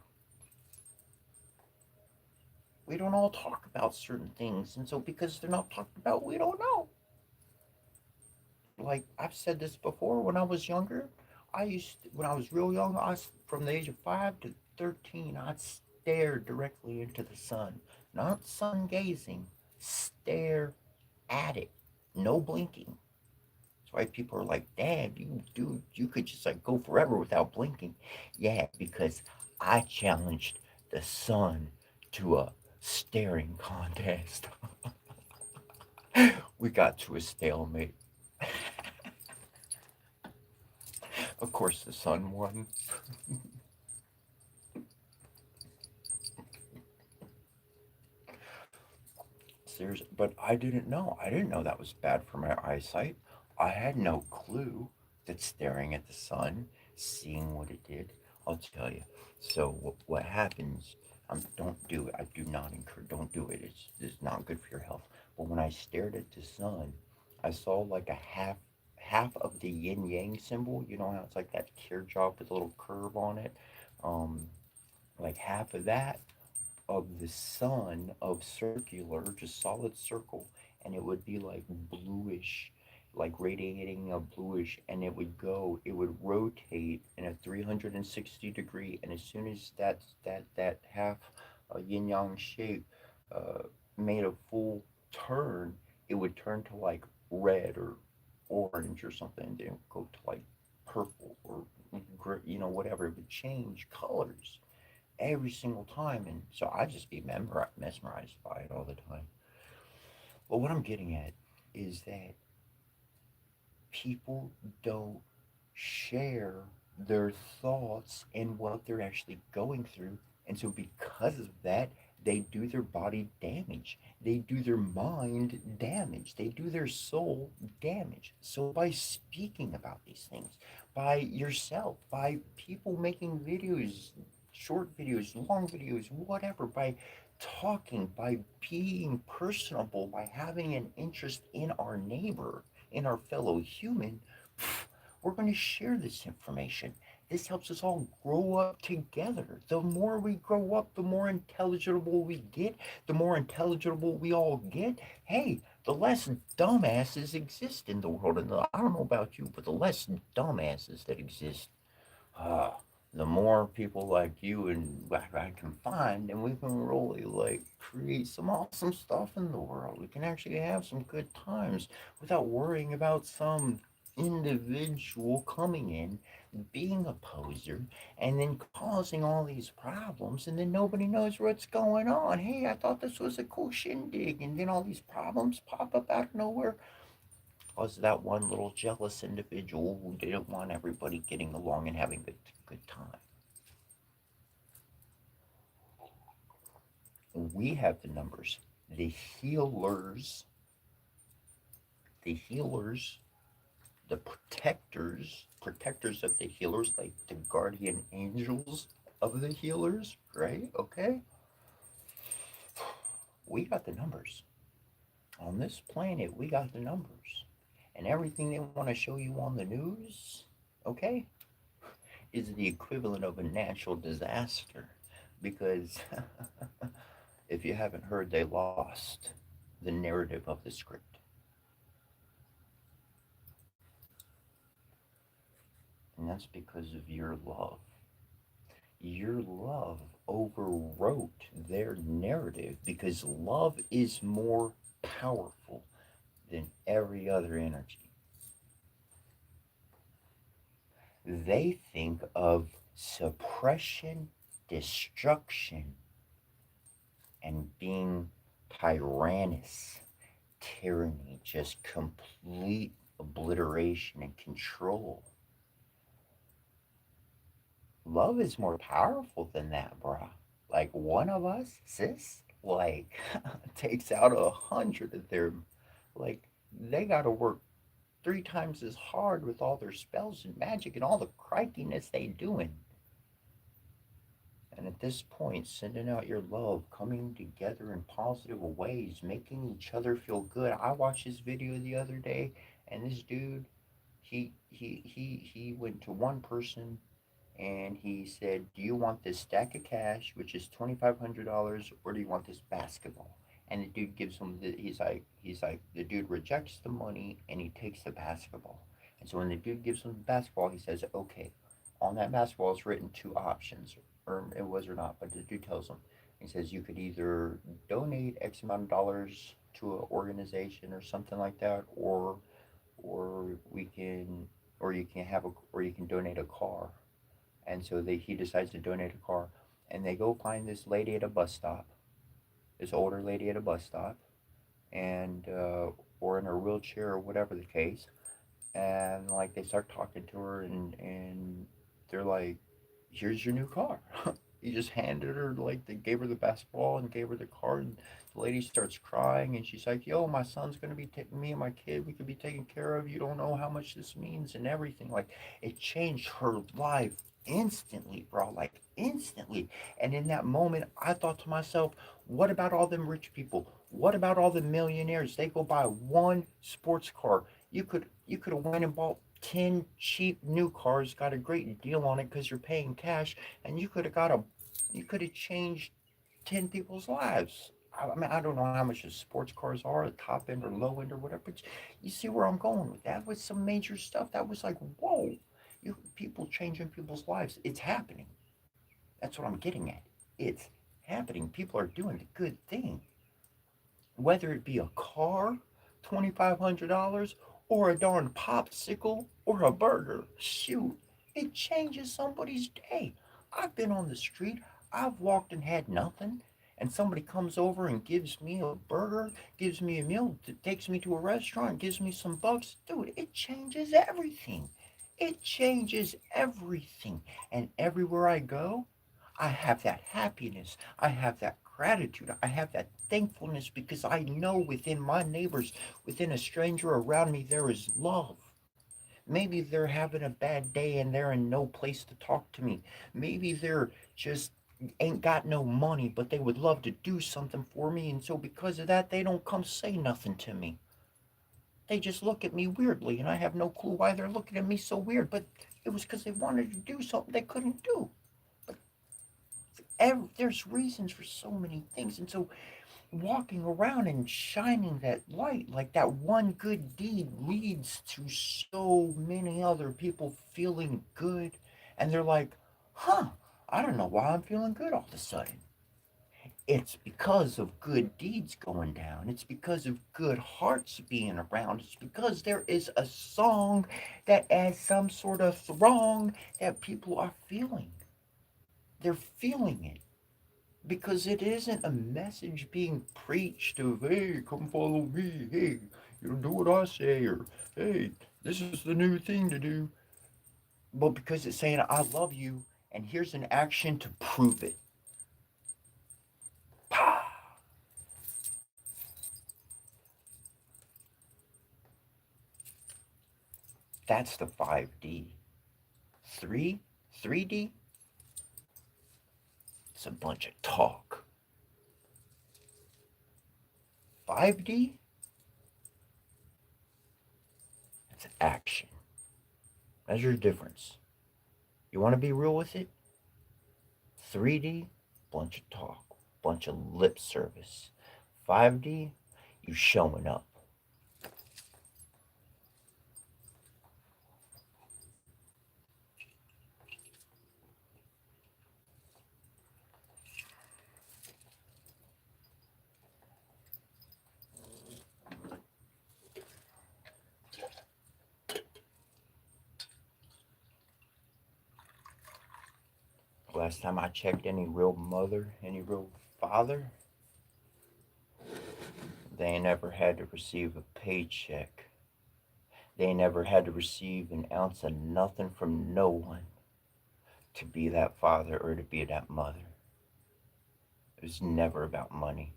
We don't all talk about certain things, and so because they're not talked about, we don't know. Like I've said this before, when I was younger, when I was real young, from the age of 5 to 13, I'd stare directly into the sun, not sun gazing, stare at it, no blinking. That's why people are like, "Dad, you could just like go forever without blinking." Yeah, because I challenged the sun to a staring contest. We got to a stalemate. Of course, the sun won. Seriously, but I didn't know. I didn't know that was bad for my eyesight. I had no clue that staring at the sun, seeing what it did. I'll tell you. So what happens? Don't do it. I do not encourage. Don't do it. It's not good for your health. But when I stared at the sun, I saw like a half of the yin yang symbol. You know how it's like that teardrop with a little curve on it. Um, like half of that of the sun of circular, just solid circle, and it would be like bluish, like radiating a bluish, and it would rotate in a 360 degree, and as soon as that half yin yang shape uh, made a full turn, it would turn to like red or orange or something, then go to like purple or whatever. It would change colors every single time, and so I just be mesmerized by it all the time. But what I'm getting at is that people don't share their thoughts and what they're actually going through, and so because of that, They do their body damage. They do their mind damage. They do their soul damage. So, by speaking about these things, by yourself, by people making videos, short videos, long videos, whatever, by talking, by being personable, by having an interest in our neighbor, in our fellow human, we're going to share this information. This helps us all grow up together. The more we grow up, the more intelligible we get. The more intelligible we all get, hey, the less dumbasses exist in the world. And I don't know about you, but the less dumbasses that exist, uh, the more people like you and I can find, and we can really like create some awesome stuff in the world. We can actually have some good times without worrying about some individual coming in, being a poser, and then causing all these problems, and then nobody knows what's going on. Hey, I thought this was a cool shindig, and then all these problems pop up out of nowhere. Was that one little jealous individual who didn't want everybody getting along and having a good time. We have the numbers. The healers, the healers, the protectors of the healers, like the guardian angels of the healers, right? Okay? We got the numbers. On this planet, we got the numbers. And everything they want to show you on the news, okay, is the equivalent of a natural disaster. Because if you haven't heard, they lost the narrative of the script. And that's because of your love. Your love overwrote their narrative because love is more powerful than every other energy. They think of suppression, destruction, and being tyrannous, tyranny, just complete obliteration and control. Love is more powerful than that, bruh. Like one of us, sis, like takes out 100 of them. Like they gotta work 3 times as hard with all their spells and magic and all the crikiness they doing. And at this point, sending out your love, coming together in positive ways, making each other feel good. I watched this video the other day, and this dude, he went to one person and he said, "Do you want this stack of cash, which is $2,500, or do you want this basketball?" And the dude gives him he's like the dude rejects the money and he takes the basketball. And so when the dude gives him the basketball, he says, "Okay." On that basketball is written 2 options, or it was or not, but the dude tells him. He says you could either donate X amount of dollars to an organization or something like that, or we can, or you can have a, or you can donate a car. And so he decides to donate a car, and they go find this lady at a bus stop, this older lady at a bus stop, and or in her wheelchair or whatever the case, and like they start talking to her, and they're like, "Here's your new car." He just handed her, like, they gave her the basketball and gave her the car, and the lady starts crying, and she's like, "Yo, my son's gonna be taking me and my kid. We could be taken care of. You don't know how much this means and everything." Like, it changed her life instantly, bro. Like instantly. And in that moment, I thought to myself, what about all them rich people? What about all the millionaires? They go buy one sports car. You could have went and bought 10 cheap new cars, got a great deal on it because you're paying cash, and you could have changed 10 people's lives. I mean, I don't know how much the sports cars are, the top end or low end or whatever, but you see where I'm going with that. Was some major stuff that was like, whoa, people changing people's lives. It's happening. That's what I'm getting at. It's happening. People are doing the good thing, whether it be a car, $2,500, or a darn popsicle, or a burger. Shoot, it changes somebody's day. I've been on the street, I've walked and had nothing, and somebody comes over and gives me a burger, gives me a meal, takes me to a restaurant, gives me some bucks. Dude, it changes everything. It changes everything. And everywhere I go, I have that happiness. I have that gratitude. I have that thankfulness because I know within my neighbors, within a stranger around me, there is love. Maybe they're having a bad day and they're in no place to talk to me. Maybe they're just ain't got no money, but they would love to do something for me. And so because of that, they don't come say nothing to me. They just look at me weirdly, and I have no clue why they're looking at me so weird. But it was because they wanted to do something they couldn't do. But there's reasons for so many things. And so walking around and shining that light, like that one good deed leads to so many other people feeling good. And they're like, huh, I don't know why I'm feeling good all of a sudden. It's because of good deeds going down. It's because of good hearts being around. It's because there is a song that has some sort of throng that people are feeling. They're feeling it because it isn't a message being preached of, hey, come follow me, hey, you do what I say, or hey, this is the new thing to do. But because it's saying, I love you, and here's an action to prove it. Pah! That's the 5D. 3, 3D, it's a bunch of talk. 5D, it's action. That's your difference. You want to be real with it? 3D, bunch of talk, bunch of lip service. 5D, you showing up. Last time I checked, any real mother, any real father, they ain't ever had to receive a paycheck. They ain't ever had to receive an ounce of nothing from no one to be that father or to be that mother. It was never about money.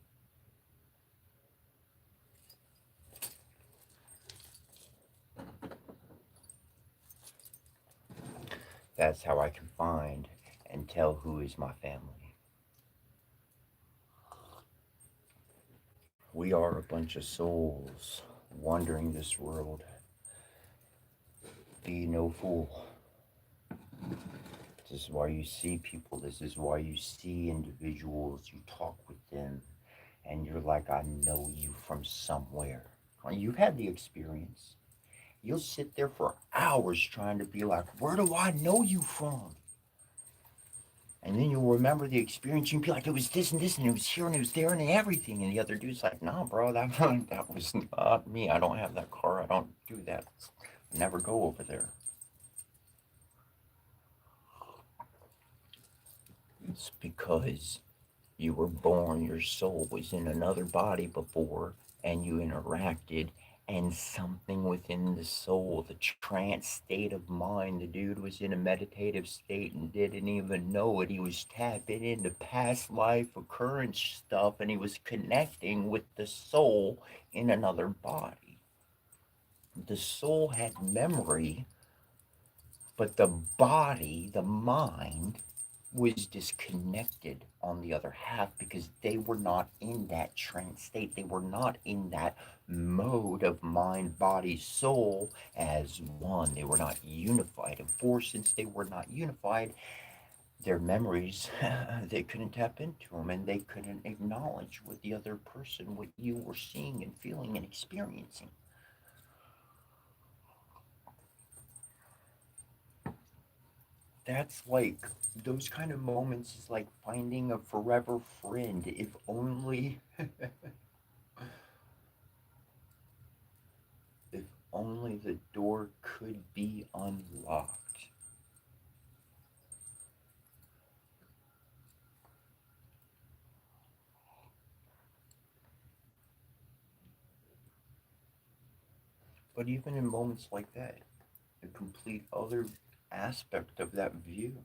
That's how I can find and tell who is my family. We are a bunch of souls wandering this world. Be no fool. This is why you see people. This is why you see individuals. You talk with them, and you're like, I know you from somewhere. You've had the experience. You'll sit there for hours trying to be like, where do I know you from? And then you'll remember the experience. You'll be like, it was this and this, and it was here, and it was there, and everything. And the other dude's like, nah, bro, that was not me. I don't have that car. I don't do that. I never go over there. It's because you were born, your soul was in another body before, and you interacted, and something within the soul, the trance state of mind, the dude was in a meditative state and didn't even know it. He was tapping into past life occurrence stuff, and he was connecting with the soul in another body. The soul had memory, but the body, the mind, was disconnected on the other half because they were not in that trance state. They were not in that mode of mind, body, soul as one. They were not unified. And since they were not unified, their memories, they couldn't tap into them and they couldn't acknowledge with the other person what you were seeing and feeling and experiencing. That's like those kind of moments is like finding a forever friend. If only if only the door could be unlocked. But even in moments like that, the complete other aspect of that view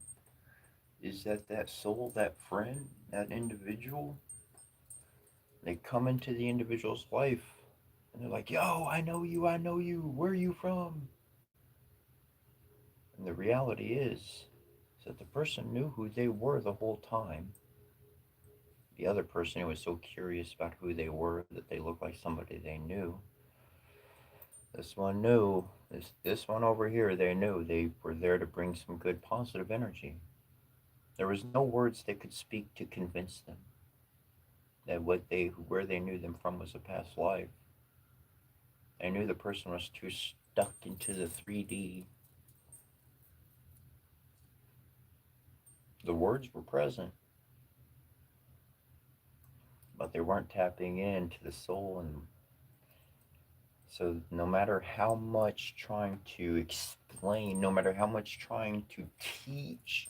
is that that soul, that friend, that individual, They come into the individual's life and they're like, yo, I know you, where are you from? And the reality is that the person knew who they were the whole time. The other person who was so curious about who they were that they looked like somebody they knew. This one knew. This one over here, they knew they were there to bring some good positive energy. There was no words they could speak to convince them that where they knew them from was a past life. They knew the person was too stuck into the 3D. The words were present, but they weren't tapping into the soul. And so no matter how much trying to explain, no matter how much trying to teach,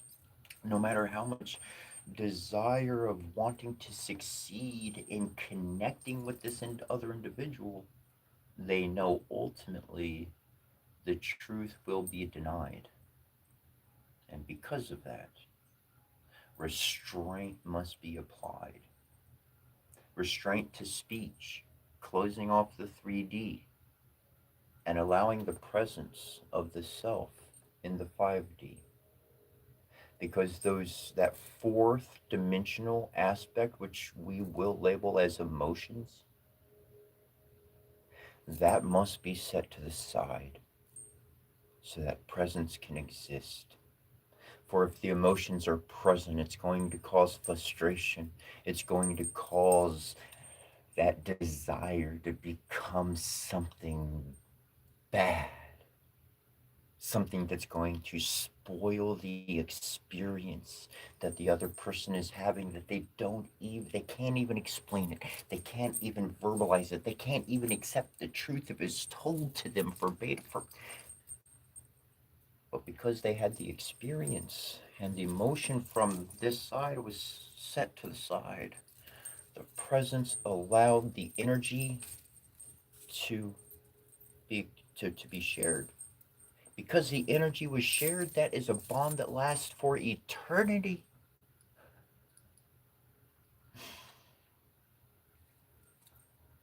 no matter how much desire of wanting to succeed in connecting with this other individual, they know ultimately the truth will be denied. And because of that, restraint must be applied. Restraint to speech, closing off the 3D, and allowing the presence of the self in the 5D. Because that fourth dimensional aspect, which we will label as emotions, that must be set to the side so that presence can exist. For if the emotions are present, it's going to cause frustration. It's going to cause that desire to become something bad, something that's going to spoil the experience that the other person is having, that they can't even explain it, they can't even verbalize it, they can't even accept the truth if it's told to them verbatim. But because they had the experience and the emotion from this side was set to the side, the presence allowed the energy to be to be shared. Because the energy was shared, that is a bond that lasts for eternity.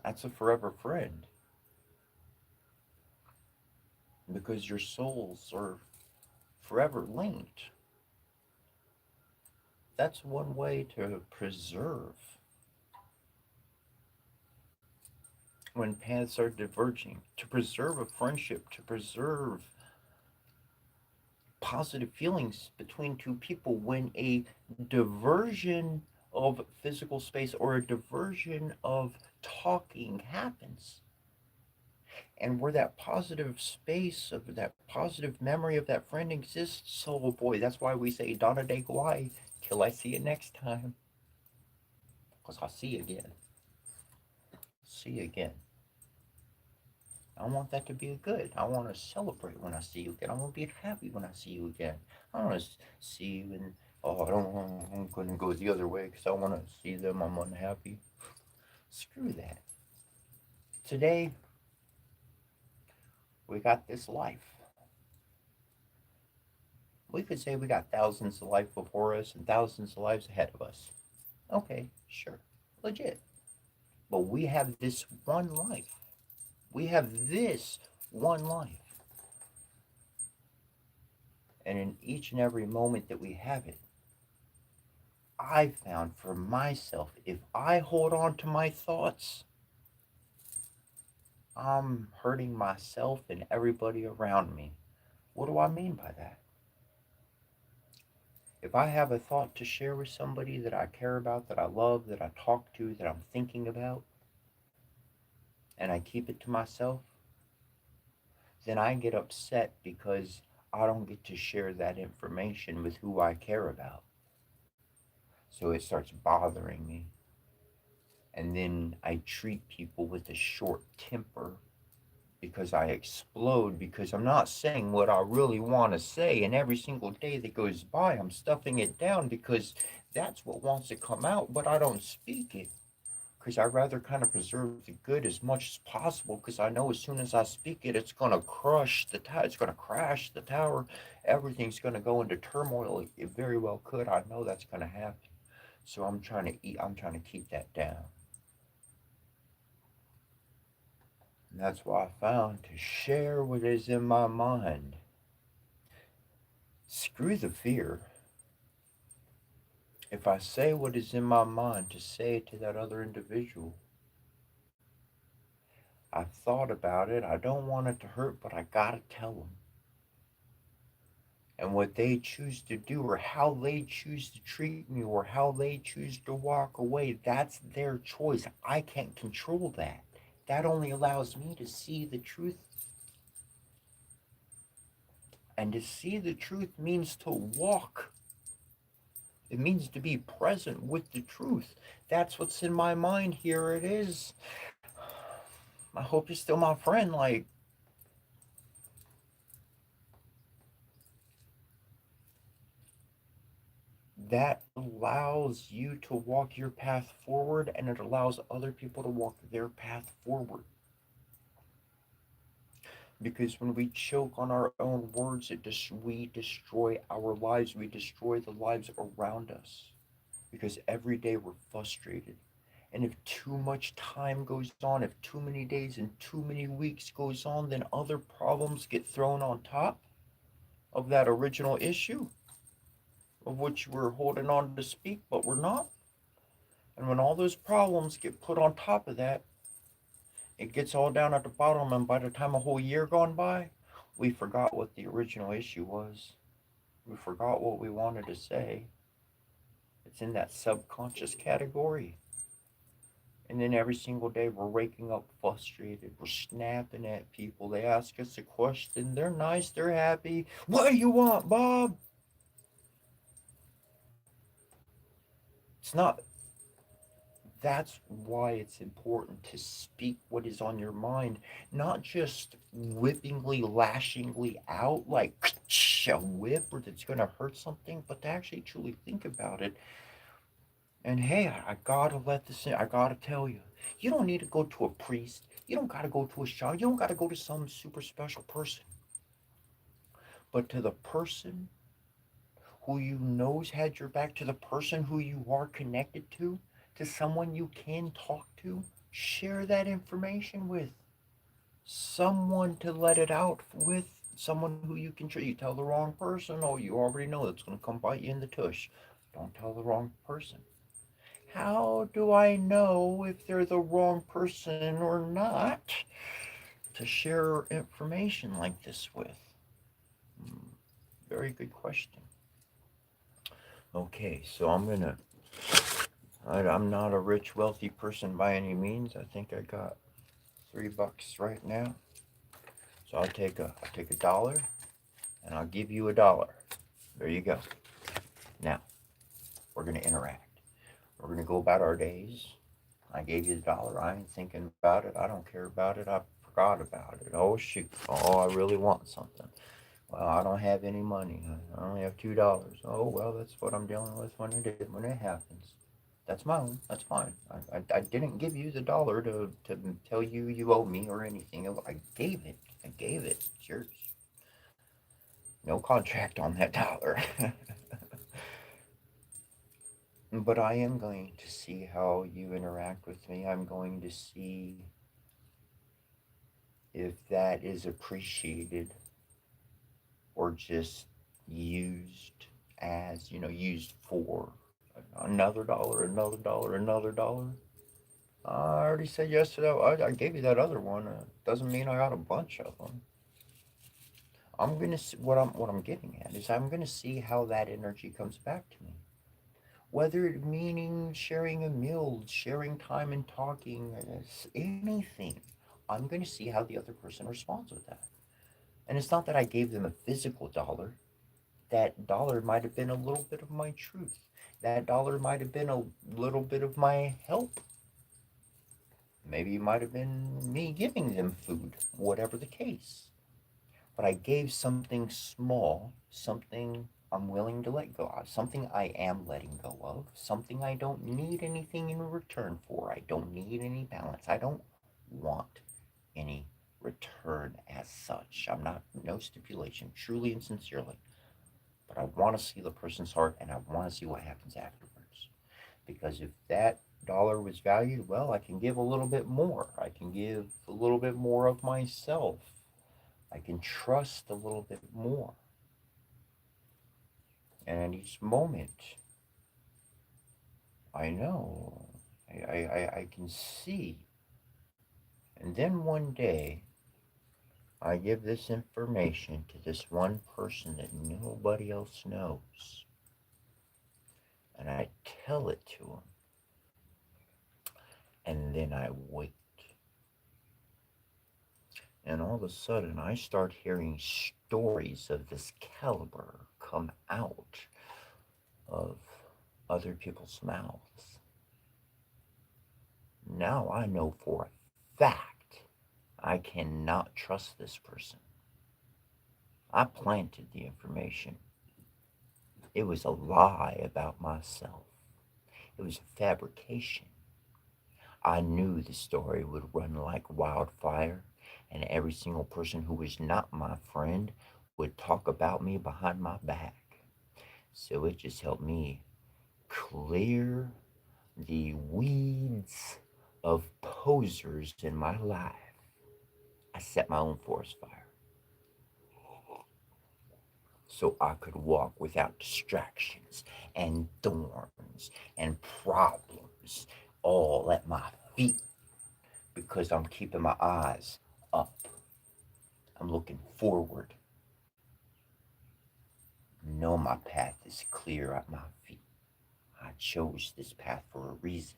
That's a forever friend. Because your souls are forever linked. That's one way to preserve when paths are diverging, to preserve a friendship, to preserve positive feelings between two people when a diversion of physical space or a diversion of talking happens. And where that positive space of that positive memory of that friend exists, oh boy, that's why we say Donna de Guai till I see you next time. Because I'll see you again. See you again. I want that to be a good. I want to celebrate when I see you again. I want to be happy when I see you again. I don't want to see you and, oh, I don't want, I'm going to go the other way because I want to see them. I'm unhappy. Screw that. Today, we got this life. We could say we got thousands of life before us and thousands of lives ahead of us. Okay, sure. Legit. But we have this one life. We have this one life. And in each and every moment that we have it, I found for myself, if I hold on to my thoughts, I'm hurting myself and everybody around me. What do I mean by that? If I have a thought to share with somebody that I care about, that I love, that I talk to, that I'm thinking about, and I keep it to myself, then I get upset because I don't get to share that information with who I care about. So it starts bothering me. And then I treat people with a short temper because I explode because I'm not saying what I really want to say. And every single day that goes by, I'm stuffing it down because that's what wants to come out, but I don't speak it. Because I'd rather kind of preserve the good as much as possible because I know as soon as I speak it, it's going to crush the tower. It's going to crash the tower. Everything's going to go into turmoil. It very well could. I know that's going to happen. So I'm trying to keep that down. And that's why I found to share what is in my mind. Screw the fear. If I say what is in my mind, to say it to that other individual. I've thought about it. I don't want it to hurt, but I gotta tell them. And what they choose to do, or how they choose to treat me, or how they choose to walk away, that's their choice. I can't control that. That only allows me to see the truth. And to see the truth means to walk. It means to be present with the truth. That's what's in my mind. Here it is. I hope you're still my friend. Like, that allows you to walk your path forward, and it allows other people to walk their path forward. Because when we choke on our own words, we destroy our lives. We destroy the lives around us. Because every day we're frustrated. And if too much time goes on, if too many days and too many weeks goes on, then other problems get thrown on top of that original issue of which we're holding on to speak, but we're not. And when all those problems get put on top of that, it gets all down at the bottom, and by the time a whole year gone by, we forgot what the original issue was. We forgot what we wanted to say. It's in that subconscious category. And then every single day we're waking up frustrated. We're snapping at people. They ask us a question. They're nice. They're happy. What do you want, Bob? It's not. That's why it's important to speak what is on your mind, not just whippingly, lashingly out like a whip or that's going to hurt something, but to actually truly think about it. And hey, I gotta let this in. I gotta tell you, you don't need to go to a priest. You don't gotta go to a shaman. You don't gotta go to some super special person. But to the person who you know's had your back, to the person who you are connected to someone you can talk to, share that information with. Someone to let it out with, someone who you can treat. You tell the wrong person, oh, you already know it's going to come bite you in the tush. Don't tell the wrong person. How do I know if they're the wrong person or not to share information like this with? Hmm, very good question. Okay, so I'm not a rich, wealthy person by any means. I think I got $3 right now. So I'll take a dollar, and I'll give you a dollar. There you go. Now we're gonna interact. We're gonna go about our days. I gave you the dollar. I ain't thinking about it. I don't care about it. I forgot about it. Oh shoot. Oh, I really want something. Well, I don't have any money. I only have $2. Oh well, that's what I'm dealing with when it happens. That's my own. That's fine. I didn't give you the dollar to tell you you owe me or anything. I gave it. I gave it. It's yours. No contract on that dollar. But I am going to see how you interact with me. I'm going to see if that is appreciated or just used as, used for another dollar, another dollar, another dollar. I already said yes to that. I gave you that other one. Doesn't mean I got a bunch of them. I'm gonna see, what I'm getting at is I'm gonna see how that energy comes back to me. Whether it meaning sharing a meal, sharing time and talking, anything, I'm gonna see how the other person responds with that. And it's not that I gave them a physical dollar. That dollar might have been a little bit of my truth. That dollar might have been a little bit of my help. Maybe it might have been me giving them food, whatever the case. But I gave something small, something I'm willing to let go of, something I am letting go of, something I don't need anything in return for. I don't need any balance. I don't want any return as such. I'm not, no stipulation, truly and sincerely. But I want to see the person's heart, and I want to see what happens afterwards. Because if that dollar was valued, well, I can give a little bit more. I can give a little bit more of myself. I can trust a little bit more. And each moment, I know, I can see. And then one day, I give this information to this one person that nobody else knows. And I tell it to him. And then I wait. And all of a sudden, I start hearing stories of this caliber come out of other people's mouths. Now I know for a fact I cannot trust this person. I planted the information. It was a lie about myself. It was a fabrication. I knew the story would run like wildfire, and every single person who was not my friend would talk about me behind my back. So it just helped me clear the weeds of posers in my life. I set my own forest fire so I could walk without distractions and thorns and problems all at my feet because I'm keeping my eyes up. I'm looking forward. Know my path is clear at my feet. I chose this path for a reason.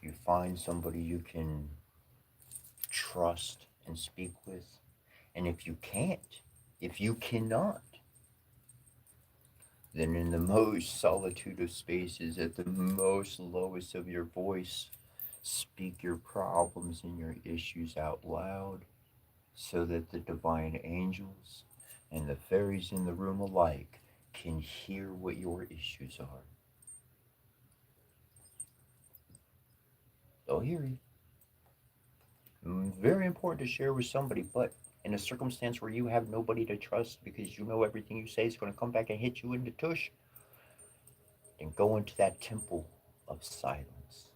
You find somebody you can trust and speak with. And if you can't, if you cannot, then in the most solitude of spaces, at the most lowest of your voice, speak your problems and your issues out loud so that the divine angels and the fairies in the room alike can hear what your issues are. They'll hear you. Very important to share with somebody, but in a circumstance where you have nobody to trust because you know everything you say is going to come back and hit you in the tush, then go into that temple of silence.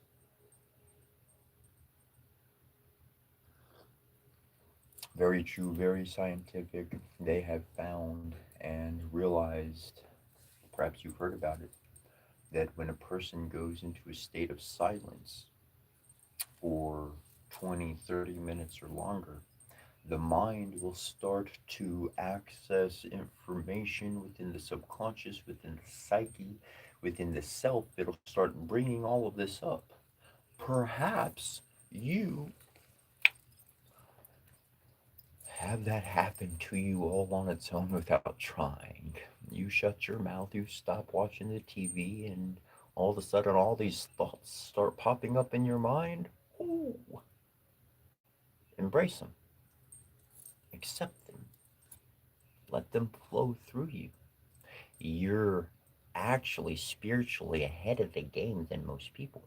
Very true, very scientific. They have found and realized, perhaps you've heard about it, that when a person goes into a state of silence for 20, 30 minutes or longer, the mind will start to access information within the subconscious, within the psyche, within the self. It'll start bringing all of this up. Perhaps you have that happen to you all on its own without trying. You shut your mouth, you stop watching the TV, and all of a sudden all these thoughts start popping up in your mind. Ooh, embrace them, accept them, let them flow through you. You're actually spiritually ahead of the game than most people.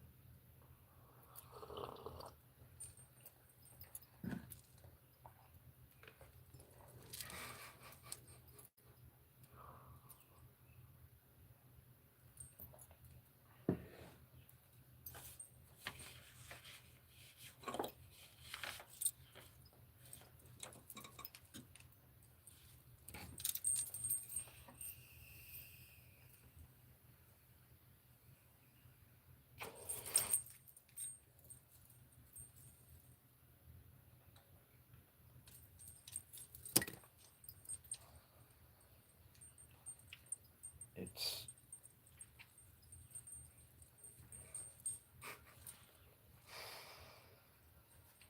It's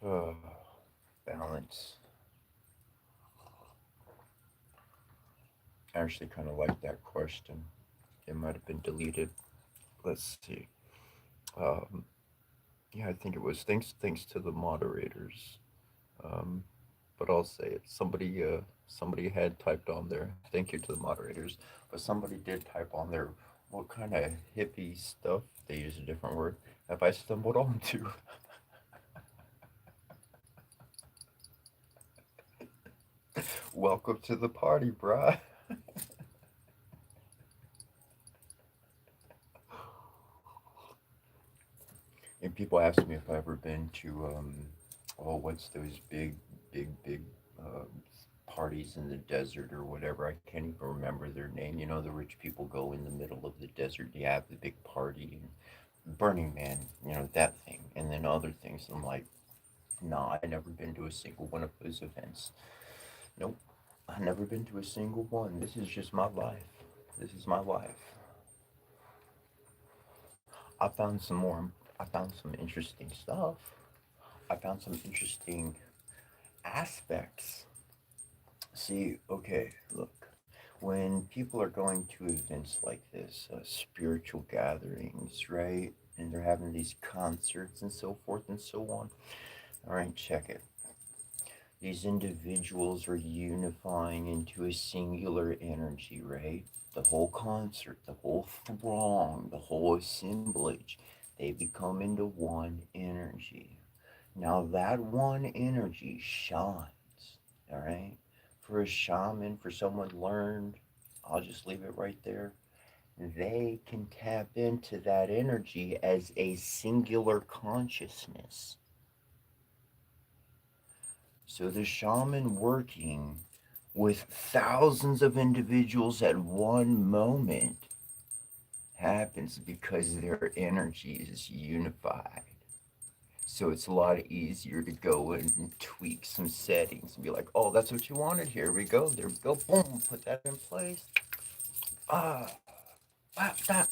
uh, balance. I actually kind of like that question. It might have been deleted. Let's see. Yeah, I think it was. Thanks to the moderators. Um, but I'll say it. Somebody had typed on there. Thank you to the moderators, but somebody did type on there what kind of hippie stuff, they use a different word, have I stumbled onto? Welcome to the party, bruh. And people ask me if I've ever been to oh, what's those big uh, parties in the desert or whatever. I can't even remember their name. You know, the rich people go in the middle of the desert. You have the big party and Burning Man. You know that thing, and then other things. I'm like, nah, I never been to a single one of those events. Nope, I've never been to a single one. This is just my life. This is my life. I found some more. I found some interesting stuff. I found some interesting aspects. See, okay, look. When people are going to events like this, spiritual gatherings, right? And they're having these concerts and so forth and so on. All right, check it. These individuals are unifying into a singular energy, right? The whole concert, the whole throng, the whole assemblage, they become into one energy. Now, that one energy shines, all right? For a shaman, for someone learned, I'll just leave it right there. They can tap into that energy as a singular consciousness. So the shaman working with thousands of individuals at one moment happens because their energy is unified. So it's a lot easier to go and tweak some settings and be like, oh, that's what you wanted. Here we go. There we go. Boom. Put that in place. Ah, that.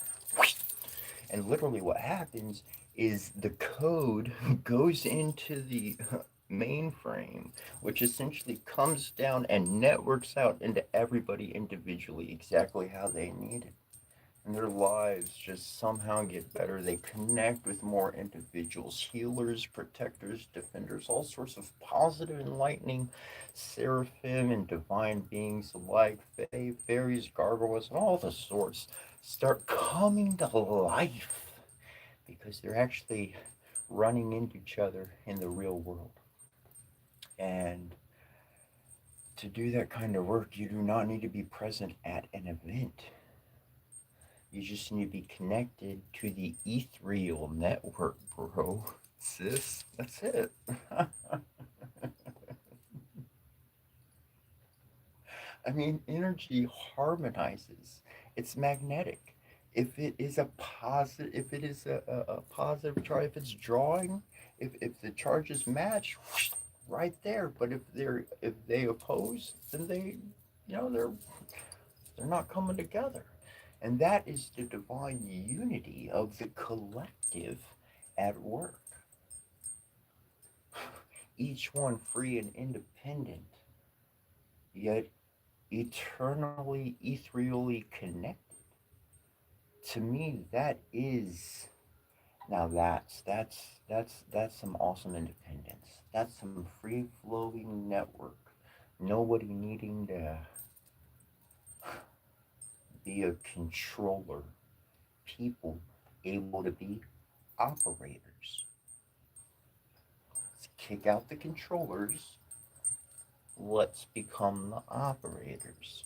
And literally what happens is the code goes into the mainframe, which essentially comes down and networks out into everybody individually exactly how they need it. And their lives just somehow get better. They connect with more individuals, healers, protectors, defenders, all sorts of positive, enlightening seraphim and divine beings alike, fae, fairies, gargoyles, and all the sorts start coming to life because they're actually running into each other in the real world. And to do that kind of work, you do not need to be present at an event. You just need to be connected to the ethereal network, bro. Sis, that's it. I mean, energy harmonizes. It's magnetic. If it is a positive, if it is a positive charge, if it's drawing, if the charges match, whoosh, right there. But if they oppose, then they're not coming together. And that is the divine unity of the collective at work. Each one free and independent, yet eternally, ethereally connected. To me, that is now that's some awesome independence. That's some free flowing network. Nobody needing to be a controller. People able to be operators. Let's kick out the controllers. Let's become the operators.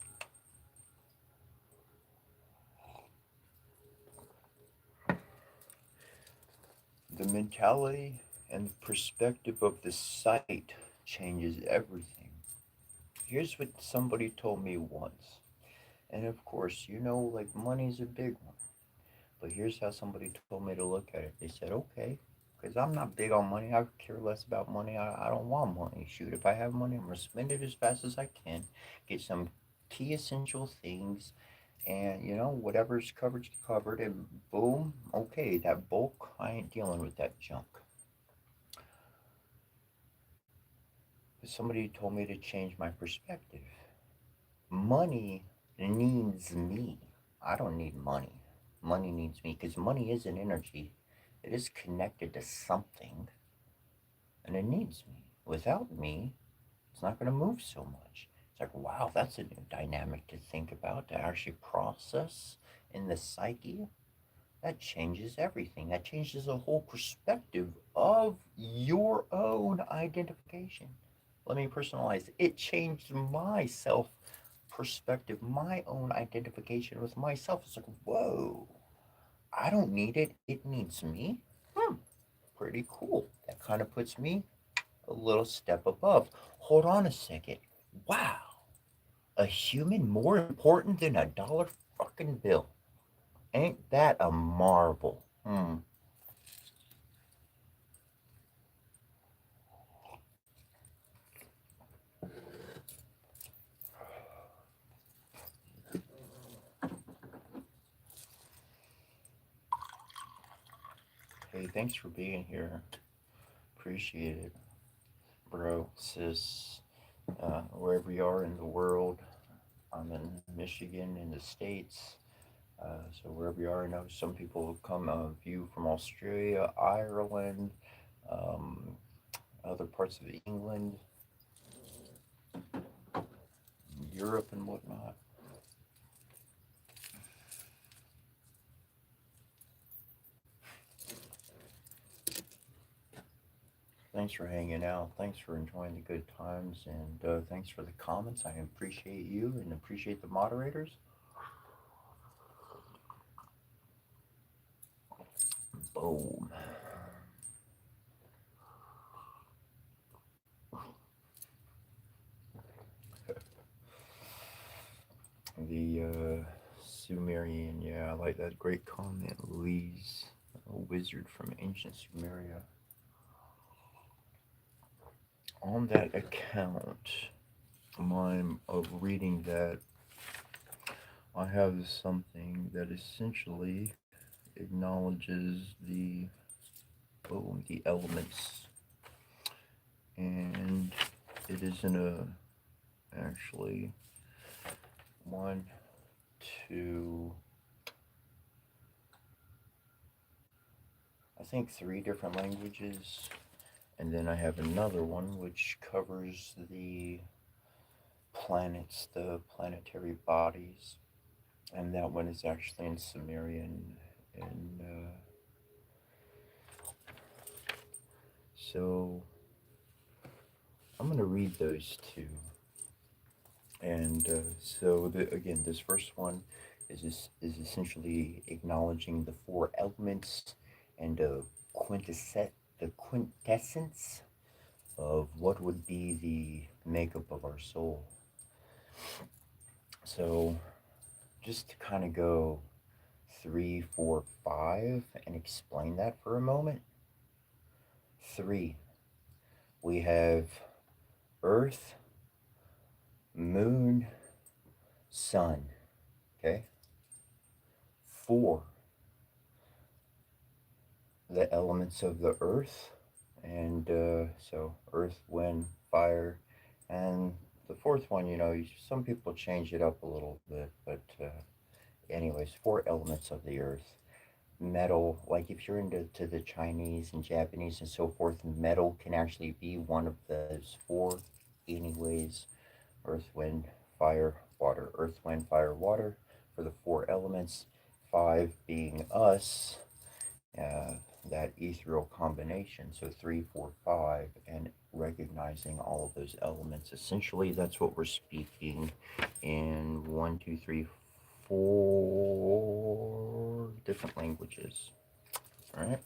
The mentality and the perspective of the sight changes everything. Here's what somebody told me once. And of course, like money's a big one. But here's how somebody told me to look at it. They said, okay, because I'm not big on money. I care less about money. I don't want money. Shoot, if I have money, I'm going to spend it as fast as I can, get some key essential things, and whatever's covered's covered, and boom, okay, that bulk, I ain't dealing with that junk. But somebody told me to change my perspective. Money needs me. I don't need money. Money needs me because money is an energy. It is connected to something and it needs me. Without me, it's not going to move so much. It's like, wow, that's a new dynamic to think about, to actually process in the psyche. That changes everything. That changes the whole perspective of your own identification. Let me personalize. It changed my self perspective, my own identification with myself. It's like, whoa, I don't need it. It needs me. Hmm, pretty cool. That kind of puts me a little step above. Hold on a second. Wow, a human more important than a dollar fucking bill. Ain't that a marvel? Hmm. Hey, thanks for being here. Appreciate it, bro, sis. Wherever you are in the world, I'm in Michigan, in the States. So wherever you are, I know some people come view from Australia, Ireland, um, other parts of England, Europe, and whatnot. Thanks for hanging out. Thanks for enjoying the good times, and thanks for the comments. I appreciate you and appreciate the moderators. Boom. The Sumerian, yeah, I like that great comment, Louise, a wizard from ancient Sumeria. On that account, mine of reading that, I have something that essentially acknowledges the boom, the elements, and it is in a actually one, two, I think three different languages, and then I have another one which covers the planets, the planetary bodies, and that one is actually in Sumerian. And so I'm going to read those two. And again, this first one is essentially acknowledging the four elements and the quintessence of what would be the makeup of our soul. So just to kind of go three, four, five, and explain that for a moment. Three, we have Earth, Moon, Sun. Okay. Four, the elements of the Earth, and so Earth, Wind, Fire, and the fourth one, some people change it up a little bit, but anyways, four elements of the Earth. Metal, like if you're into to the Chinese and Japanese and so forth, metal can actually be one of those four. Anyways, earth, wind, fire, water. Earth, wind, fire, water for the four elements. Five being us, uh, that ethereal combination. So three, four, five, and recognizing all of those elements. Essentially, that's what we're speaking in one, two, three, four different languages. All right.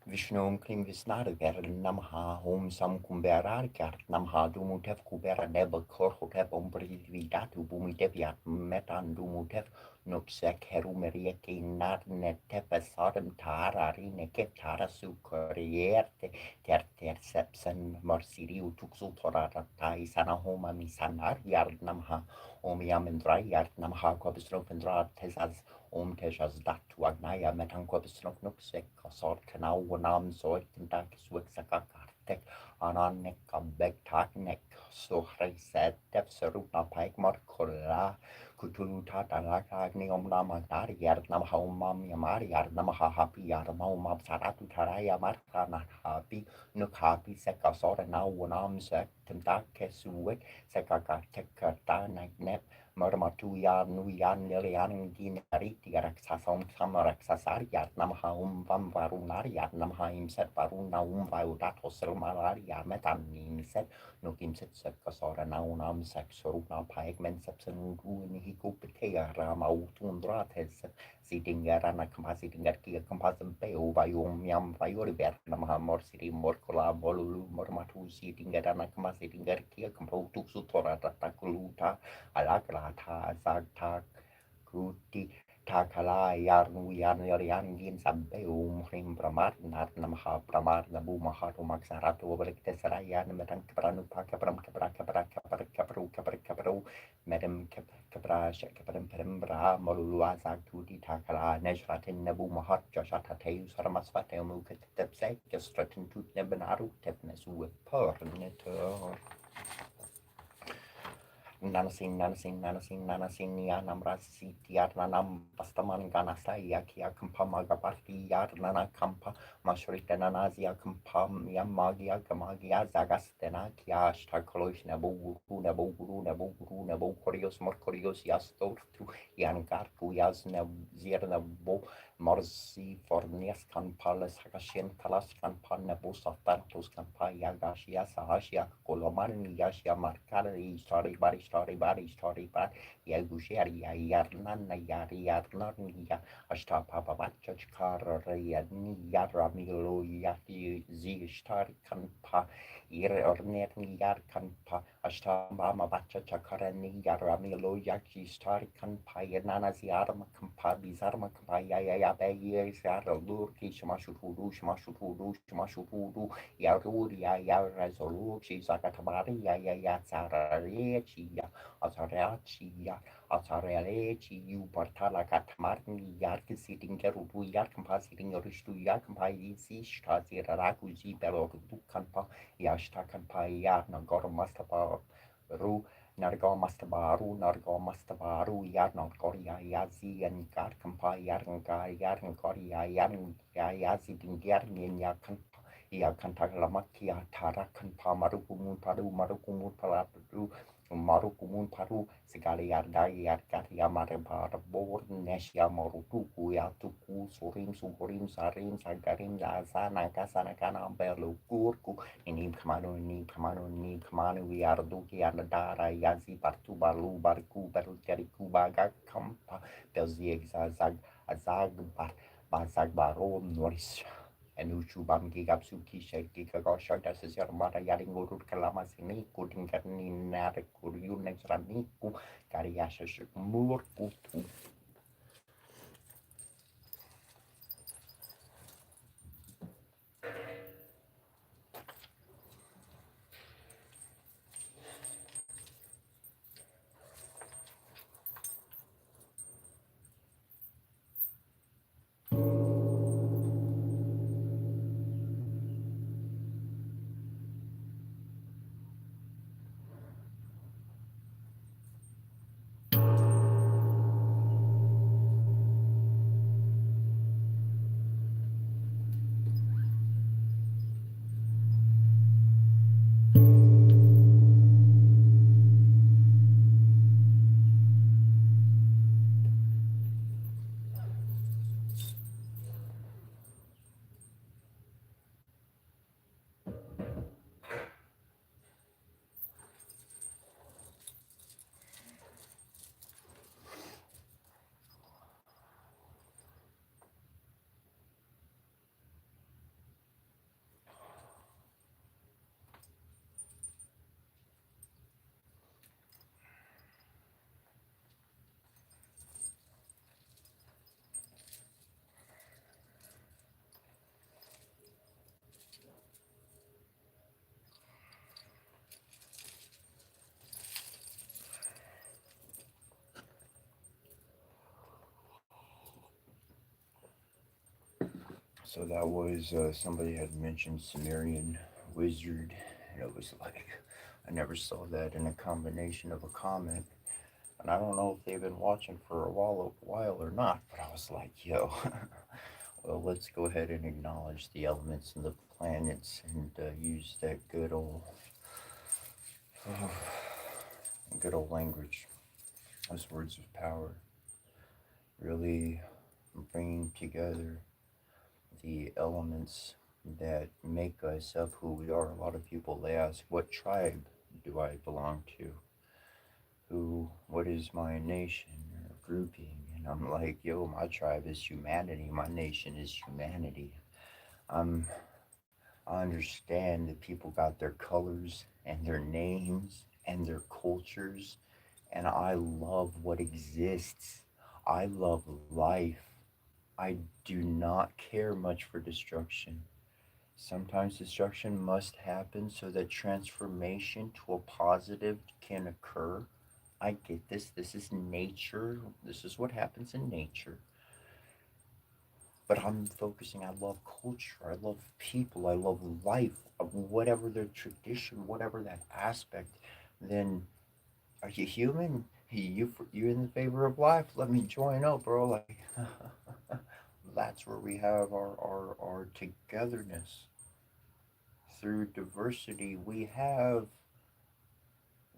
Vishnu Kling Visnadagar Namaha Hom Sam Kumberakar Namaha Dumutef Kubera Neba Korhotep Umbri Vidatu Bumideviat Metan Dumutef Nuksek Herumerieke Narnetep Sodom Tarari Nekep Tarasu Korierte Ter Sepsen Marsiriu Tuxu Torata Sana Homa Misanar Yard Namaha Omiamendra Yard Namaha Kobisrofendra Tesas Teshas Datu Agnaya Metanquabisnok Nuksek Sort Canal Wanam Soy Kentucky Swixakakar tek ananek abek taknek sohre set def serupna paik markola kutulu tata lakagni omnama tari yar nama haumam yamari yar nama happy yar maumam saratu taraya markana happy nuk happy seka sora na wanam sek tentake suwek seka tekata nep Marmatu ya nu ya nilian ginari tiarak sasom samarak sasar yat namha vam varunar yat namha imset varuna vaudat hosel malar ya metan imset no kimset set kasora naunam sek sorupna paek men sepsen ni hiku petea rama utundra tes sitingarana kamasi tingar kia kampasem peo vayum yam vayori ber namha mor siri morkola bolulu mormatu sitingarana kamasi tingar kia kampotuk sutora tatakuluta alagrata zagtag kuti takala yarnu yan gin sabbeum hrim pramar nat namha pramar nabu mahatu maksaratu overikte sarayan metan kepranu pakapram kapru medem kepra kepram perembra molua zagtuti takala nejratin nabu mahat jashata teus sarmasvate muket tepse kestratin tut nebenaru tepnesu pernetor nanasin ya namrasi tiar nanam pastaman ganasa ya kia kampa magaparti yar nana kampa mashrita nanazia kampa yamagia kamagia zagastena kia shtakolosh nebu korios morkorios yastor tu yankarku yas zir nebo morsi fornias kampalas hakashin talas kampa nebu safartus kampa yagashia sahashia kolomarni yashia markari story bad yagushari yarnana yarnan ya ashtapa babacha chkar ni yaramilo yati zi story kanpa ornet yar kanpa ashtamba bacha chakarani yaramilo yaki story kanpa yanana ziarma kanpa bizarma kanpa ya be zarur ki shmashutudu yaruri ya resolu chi zakatabari ya tsarari Atareaci, you Bartala Katamarni, Yark sitting Gerudu, Yarkampa sitting Yorishtu, Yarkampa, Stasi, Rakuzi, Belo, Dukampa, Yashtakampa, Yarnagor Mastaba, Ru, Nargo Mastabaru, Yarnagoria, Yazi, and Garkampa, Yarngoria, Yazi, Yarni, Yakampa. Yakantagamakia, Tarakampa, Marukumu, Palatu, Marukumun Paru, Sigalia Dayat Katia Marabara Bor, Nesia Morutuku, Yatuku, Surim, Sarim, Sagarim, Lazana, Kasanakana, Belu, Gurku, Nim Kamanu, Yarduki, and Dara, Yazi, Bartubalu, Barku, Berukariku, Baga, Kampa, Belzieg, Bazag Baron, Noris. Enuchubam gigapsuki shagigagosha dasisarmata yaringurut kalamasini kudingarni nare kuryun nexraniku kariyasha murku. So that was somebody had mentioned Sumerian wizard, and it was like, I never saw that in a combination of a comment. And I don't know if they've been watching for a while or not, but I was like, yo, well, let's go ahead and acknowledge the elements and the planets and use that good old language, those words of power, really bringing together the elements that make us of who we are. A lot of people, they ask, what tribe do I belong to? What is my nation or grouping? And I'm like, yo, my tribe is humanity. My nation is humanity. I'm, I understand that people got their colors and their names and their cultures, and I love what exists. I love life. I do not care much for destruction. Sometimes destruction must happen so that transformation to a positive can occur. I get this. This is nature. This is what happens in nature. But I'm focusing, I love culture. I love people. I love life. Whatever their tradition, whatever that aspect, then are you human? You in the favor of life? Let me join up, bro. Like, that's where we have our togetherness. Through diversity, we have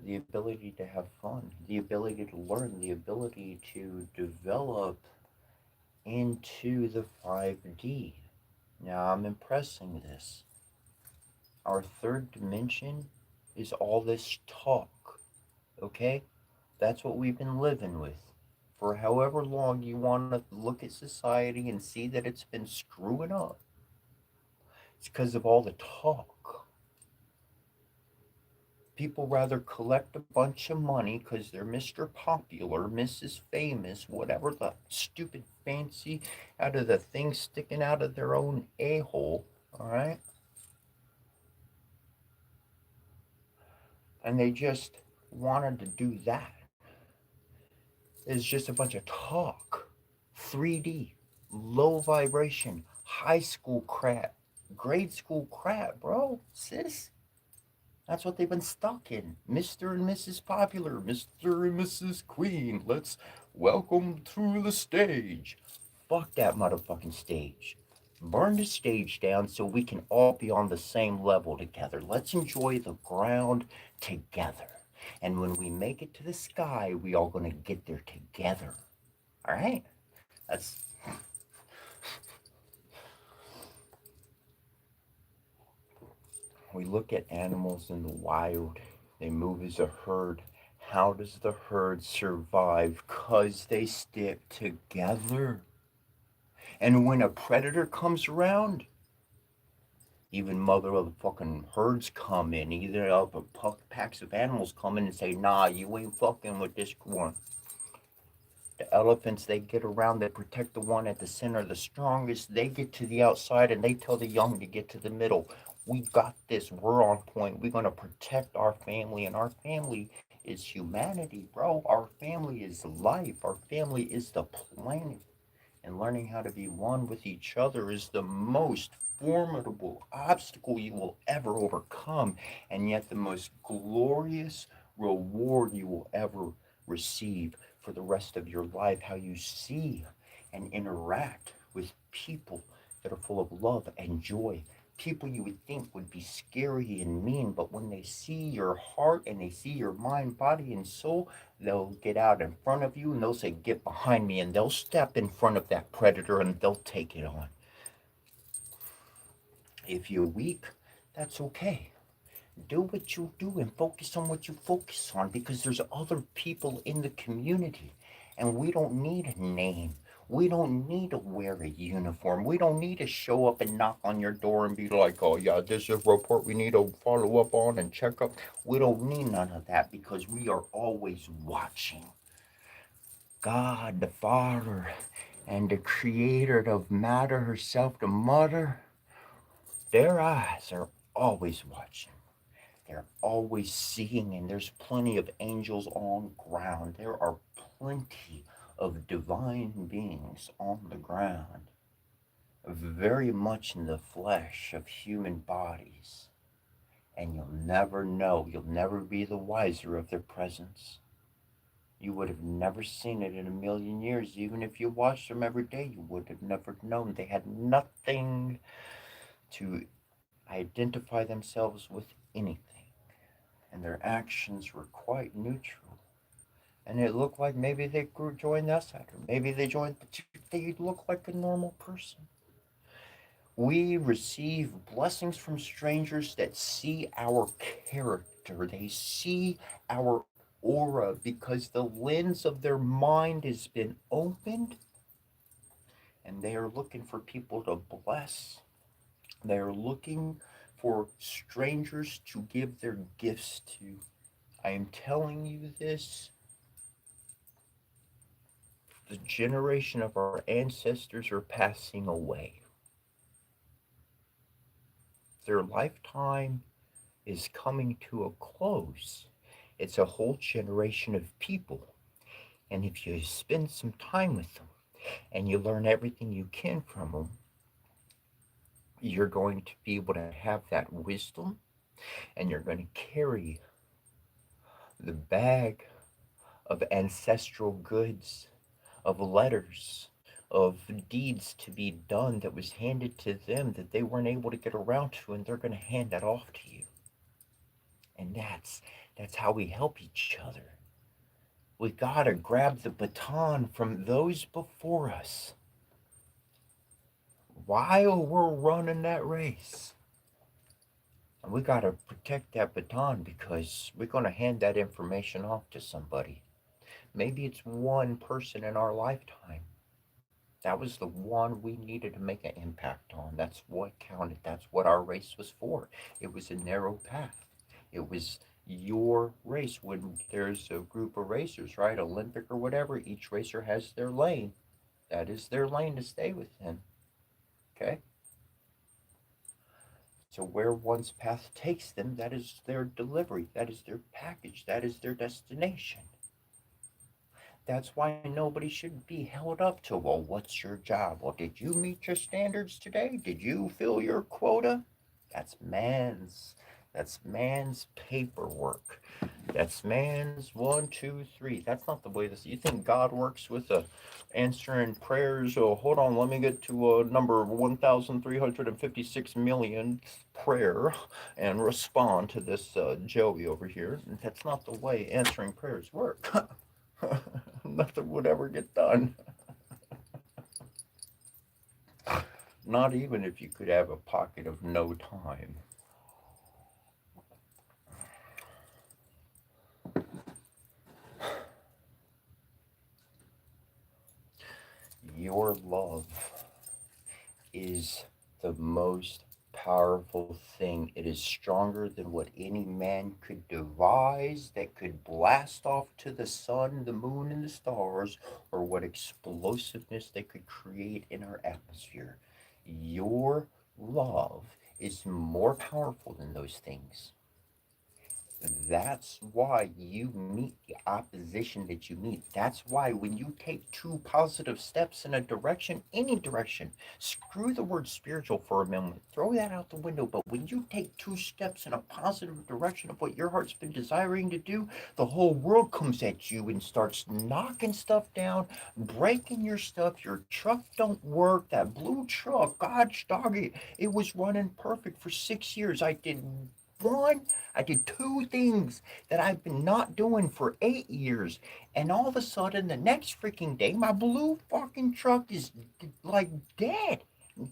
the ability to have fun, the ability to learn, the ability to develop into the 5D. Now I'm impressing this. Our third dimension is all this talk, okay? That's what we've been living with. For however long you want to look at society and see that it's been screwing up, it's because of all the talk. People rather collect a bunch of money because they're Mr. Popular, Mrs. Famous, whatever the stupid fancy out of the thing sticking out of their own a hole, all right? And they just wanted to do that. It's just a bunch of talk, 3D, low vibration, high school crap, grade school crap, bro, sis. That's what they've been stuck in. Mr. and Mrs. Popular, Mr. and Mrs. Queen. Let's welcome to the stage. Fuck that motherfucking stage. Burn the stage down so we can all be on the same level together. Let's enjoy the ground together. And when we make it to the sky, we all gonna get there together. All right? That's we look at animals in the wild. They move as a herd. How does the herd survive? Because they stick together. And when a predator comes around, even mother of the fucking herds come in, either of a packs of animals come in and say, nah, you ain't fucking with this one. The elephants, they get around, they protect the one at the center, the strongest. They get to the outside and they tell the young to get to the middle. We got this. We're on point. We're going to protect our family, and our family is humanity, bro. Our family is life. Our family is the planet. And learning how to be one with each other is the most formidable obstacle you will ever overcome, and yet the most glorious reward you will ever receive for the rest of your life. How you see and interact with people that are full of love and joy. People you would think would be scary and mean, but when they see your heart and they see your mind, body, and soul, they'll get out in front of you and they'll say, get behind me, and they'll step in front of that predator and they'll take it on. If you're weak, that's okay. Do what you do and focus on what you focus on, because there's other people in the community and we don't need a name. We don't need to wear a uniform. We don't need to show up and knock on your door and be like, oh, yeah, this is a report we need to follow up on and check up. We don't need none of that because we are always watching. God, the Father, and the Creator of matter herself, the Mother, their eyes are always watching. They're always seeing, and there's plenty of angels on ground. There are plenty of divine beings on the ground, very much in the flesh of human bodies. And you'll never know, you'll never be the wiser of their presence. You would have never seen it in a million years. Even if you watched them every day, you would have never known. They had nothing to identify themselves with anything. And their actions were quite neutral. And it looked like maybe they joined us, or maybe they joined, but they look like a normal person. We receive blessings from strangers that see our character. They see our aura because the lens of their mind has been opened, and they are looking for people to bless. They are looking for strangers to give their gifts to. I am telling you this. The generation of our ancestors are passing away. Their lifetime is coming to a close. It's a whole generation of people. And if you spend some time with them and you learn everything you can from them, you're going to be able to have that wisdom, and you're going to carry the bag of ancestral goods, of letters, of deeds to be done that was handed to them that they weren't able to get around to, and they're going to hand that off to you. And that's how we help each other. We got to grab the baton from those before us while we're running that race. And we got to protect that baton because we're going to hand that information off to somebody. Maybe it's one person in our lifetime. That was the one we needed to make an impact on. That's what counted. That's what our race was for. It was a narrow path. It was your race. When there's a group of racers, right, Olympic or whatever, each racer has their lane. That is their lane to stay within. Okay? So where one's path takes them, that is their delivery. That is their package. That is their destination. That's why nobody should be held up to, well, what's your job? Well, did you meet your standards today? Did you fill your quota? That's man's. That's man's paperwork. That's man's one, two, three. That's not the way this. You think God works with answering prayers? Oh, hold on. Let me get to number 1,356 million prayer and respond to this Joey over here. That's not the way answering prayers work. Nothing would ever get done. Not even if you could have a pocket of no time. Your love is the most powerful thing. It is stronger than what any man could devise, that could blast off to the sun, the moon, and the stars, or what explosiveness they could create in our atmosphere. Your love is more powerful than those things. That's why you meet the opposition that you meet. That's why when you take two positive steps in a direction, any direction, screw the word spiritual for a moment, throw that out the window. But when you take two steps in a positive direction of what your heart's been desiring to do, the whole world comes at you and starts knocking stuff down, breaking your stuff. Your truck don't work. That blue truck, gosh dog it was running perfect for 6 years. I did two things that I've been not doing for 8 years. And all of a sudden, the next freaking day, my blue fucking truck is like dead.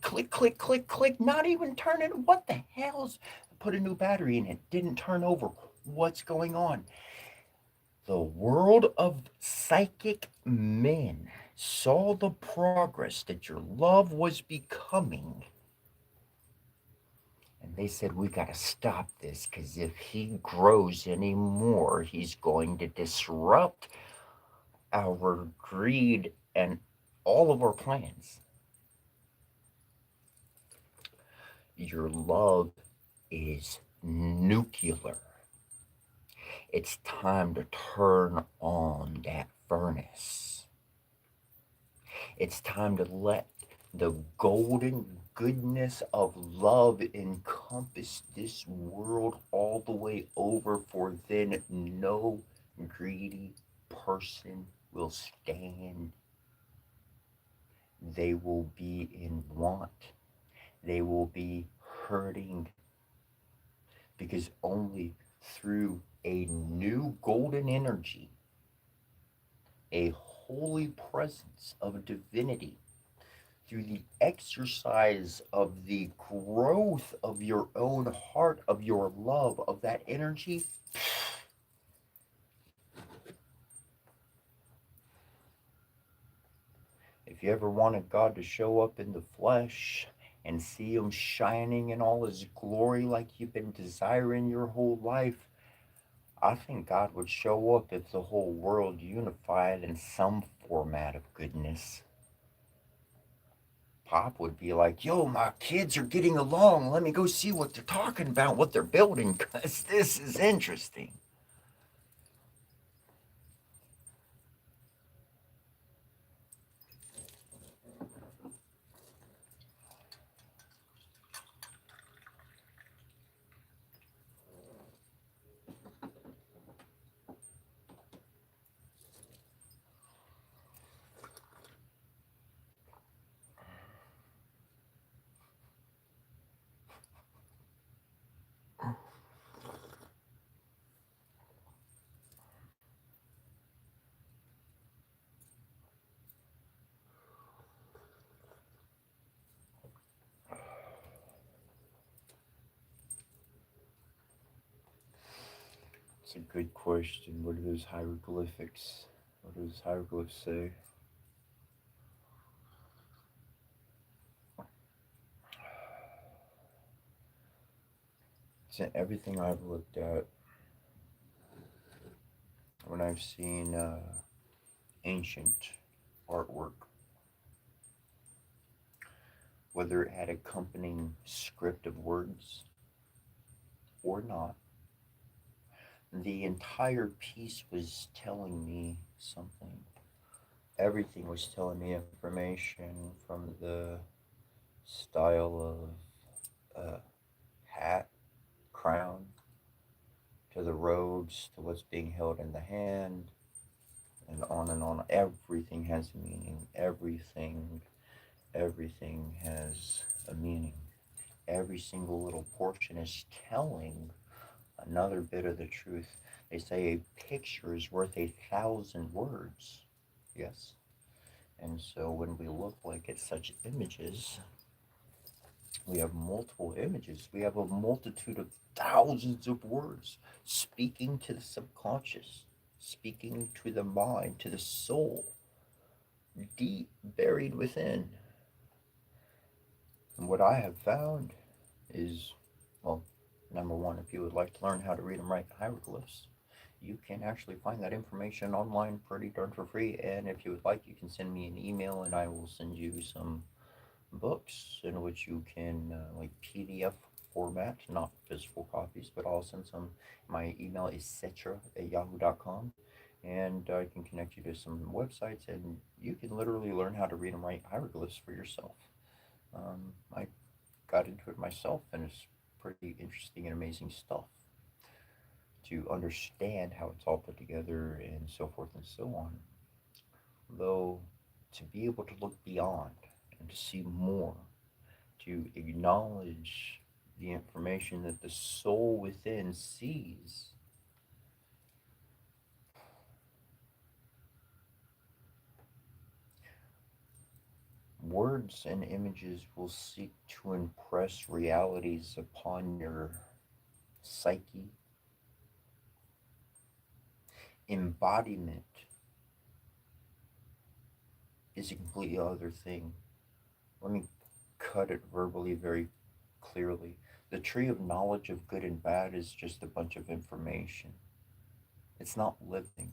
Click, click, click, click, not even turning. What the hell's. Put a new battery in it, didn't turn over. What's going on? The world of psychic men saw the progress that your love was becoming, and they said, we got to stop this because if he grows anymore, he's going to disrupt our greed and all of our plans. Your love is nuclear. It's time to turn on that furnace. It's time to let the golden goodness of love encompass encompass this world all the way over, for then no greedy person will stand. They will be in want. They will be hurting, because only through a new golden energy, a holy presence of divinity, through the exercise of the growth of your own heart, of your love, of that energy. If you ever wanted God to show up in the flesh and see Him shining in all His glory like you've been desiring your whole life, I think God would show up if the whole world unified in some format of goodness. Pop would be like, yo, my kids are getting along. Let me go see what they're talking about, what they're building, because this is interesting. It's a good question. What do those hieroglyphics? What do those hieroglyphs say? It's in everything I've looked at. When I've seen ancient artwork, whether it had accompanying script of words or not, the entire piece was telling me something. Everything was telling me information, from the style of hat, crown, to the robes, to what's being held in the hand, and on and on. Everything has a meaning. Everything has a meaning. Every single little portion is telling another bit of the truth. They say a picture is worth 1,000 words. Yes. And so when we look like at such images, we have multiple images. We have a multitude of thousands of words speaking to the subconscious, speaking to the mind, to the soul, deep buried within. And what I have found is, well, number one, if you would like to learn how to read and write hieroglyphs, you can actually find that information online pretty darn for free. And if you would like, you can send me an email and I will send you some books in which you can, like PDF format, not physical copies, but I'll send some. My email is cetra@yahoo.com, and I can connect you to some websites, and you can literally learn how to read and write hieroglyphs for yourself. I got into it myself, and it's pretty interesting and amazing stuff to understand how it's all put together and so forth and so on. Though, to be able to look beyond and to see more, to acknowledge the information that the soul within sees, words and images will seek to impress realities upon your psyche. Embodiment is a completely other thing. Let me cut it verbally very clearly. The tree of knowledge of good and bad is just a bunch of information. It's not living.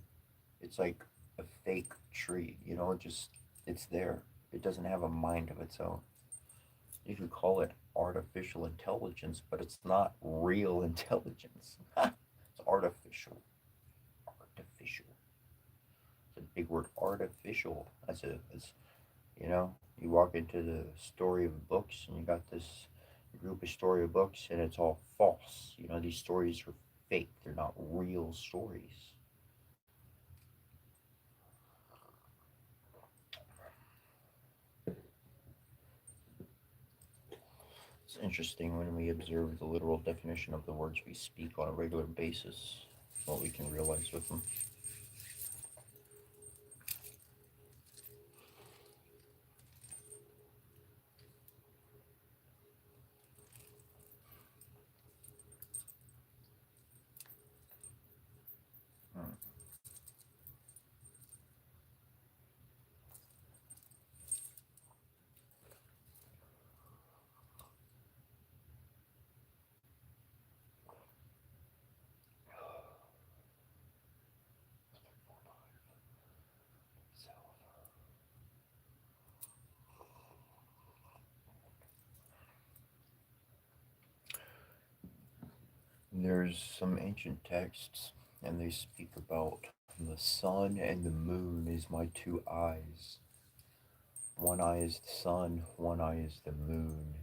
It's like a fake tree, it's there. It doesn't have a mind of its own. You could call it artificial intelligence, but it's not real intelligence. It's artificial. Artificial. It's a big word, artificial. You walk into the story of books and you got this group of storybooks and it's all false. You know, these stories are fake, they're not real stories. It's interesting when we observe the literal definition of the words we speak on a regular basis, what we can realize with them. Hmm. There's some ancient texts, and they speak about the sun and the moon is my two eyes. One eye is the sun, one eye is the moon.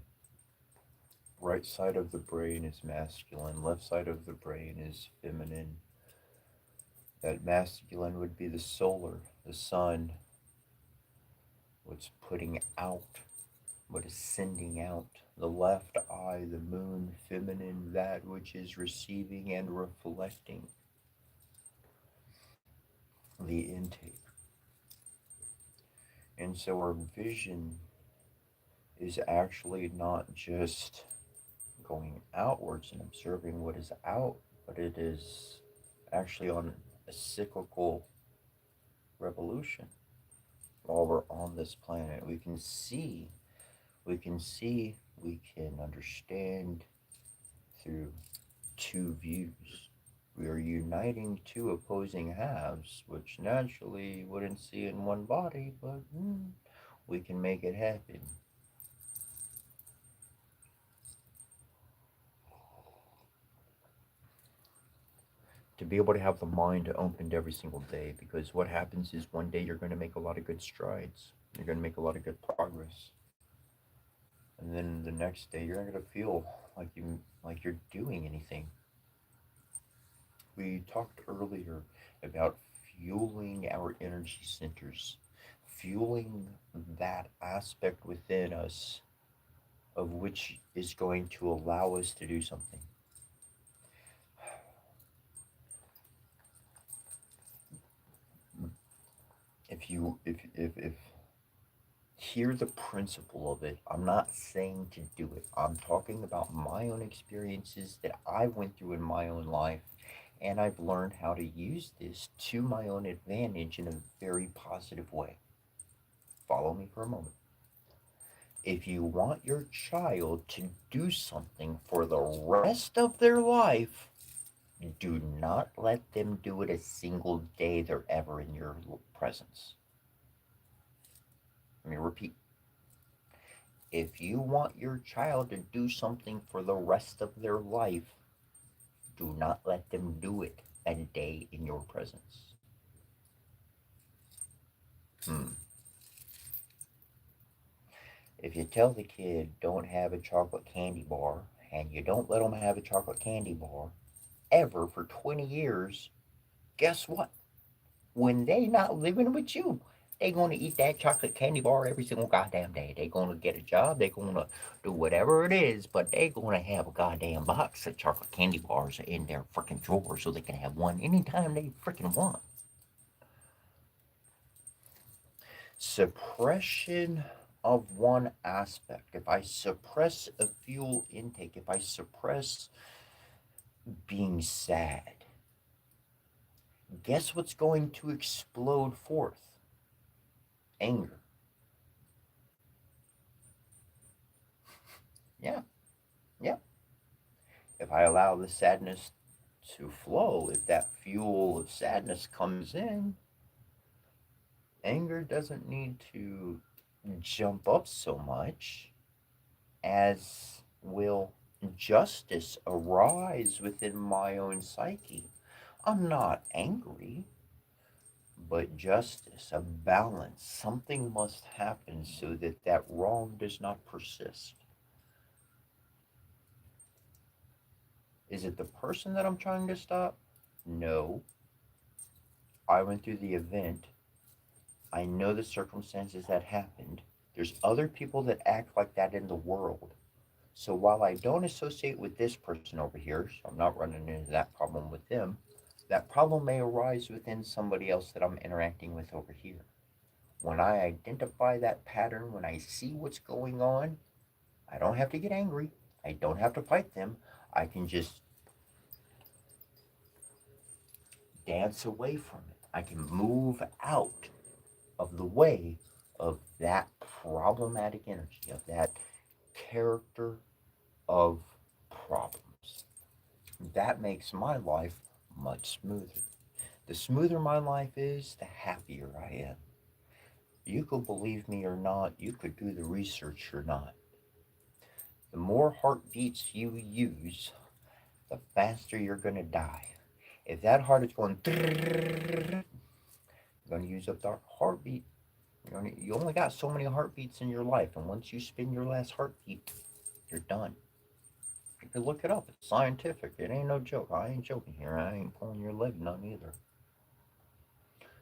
Right side of the brain is masculine, left side of the brain is feminine. That masculine would be the solar, the sun, what's putting out, what is sending out. The left eye, the moon, feminine, that which is receiving and reflecting the intake. And so our vision is actually not just going outwards and observing what is out, but it is actually on a cyclical revolution while we're on this planet. We can understand through two views. We are uniting two opposing halves, which naturally wouldn't see in one body, but we can make it happen. To be able to have the mind opened every single day, because what happens is one day you're going to make a lot of good strides, you're going to make a lot of good progress, and then the next day you're not going to feel like you're doing anything. We talked earlier about fueling our energy centers, fueling that aspect within us of which is going to allow us to do something. If hear the principle of it. I'm not saying to do it. I'm talking about my own experiences that I went through in my own life, and I've learned how to use this to my own advantage in a very positive way. Follow me for a moment. If you want your child to do something for the rest of their life, do not let them do it a single day they're ever in your presence. Let me repeat. If you want your child to do something for the rest of their life, do not let them do it a day in your presence. Hmm. If you tell the kid don't have a chocolate candy bar and you don't let them have a chocolate candy bar ever for 20 years, guess what? When they not living with you, they gonna eat that chocolate candy bar every single goddamn day. They gonna get a job. They gonna do whatever it is, but they gonna have a goddamn box of chocolate candy bars in their freaking drawer so they can have one anytime they freaking want. Suppression of one aspect. If I suppress a fuel intake, if I suppress being sad, guess what's going to explode forth? Anger. Yeah, yeah. If I allow the sadness to flow, if that fuel of sadness comes in, anger doesn't need to jump up so much as will justice arise within my own psyche. I'm not angry, but justice, a balance, something must happen so that that wrong does not persist. Is it the person that I'm trying to stop? No. I went through the event. I know the circumstances that happened. There's other people that act like that in the world. So while I don't associate with this person over here, so I'm not running into that problem with them, that problem may arise within somebody else that I'm interacting with over here. When I identify that pattern, when I see what's going on, I don't have to get angry. I don't have to fight them. I can just dance away from it. I can move out of the way of that problematic energy, of that character of problems. That makes my life much smoother. The smoother my life is, the happier I am. You could believe me or not, you could do the research or not. The more heartbeats you use, the faster you're going to die. If that heart is going, you're going to use up that heartbeat. You only got so many heartbeats in your life, and once you spin your last heartbeat, you're done. You can look it up. It's scientific. It ain't no joke. I ain't joking here. I ain't pulling your leg none either.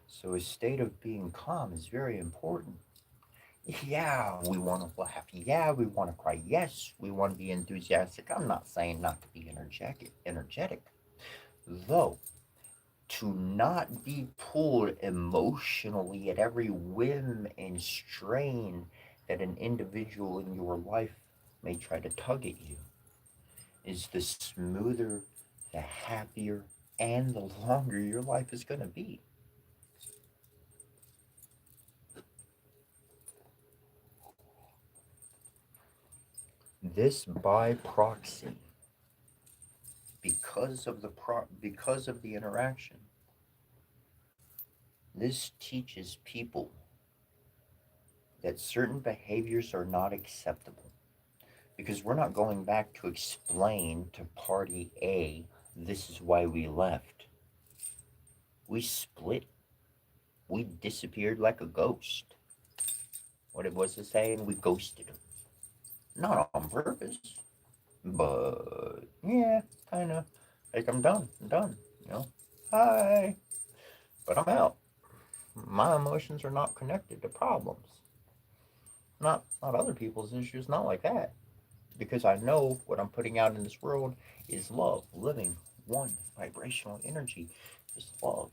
So a state of being calm is very important. Yeah, we want to laugh. Yeah, we want to cry. Yes, we want to be enthusiastic. I'm not saying not to be energetic. Though, to not be pulled emotionally at every whim and strain that an individual in your life may try to tug at you is the smoother, the happier, and the longer your life is going to be. This by proxy, because of the interaction, this teaches people that certain behaviors are not acceptable, because we're not going back to explain to party A this is why we left. We split. We disappeared like a ghost. What it was the saying? We ghosted them. Not on purpose, but yeah, kind of. Like I'm done. I'm done. You know, hi, but I'm out. My emotions are not connected to problems. Not other people's issues. Not like that. Because I know what I'm putting out in this world is love, living, one vibrational energy. There's love.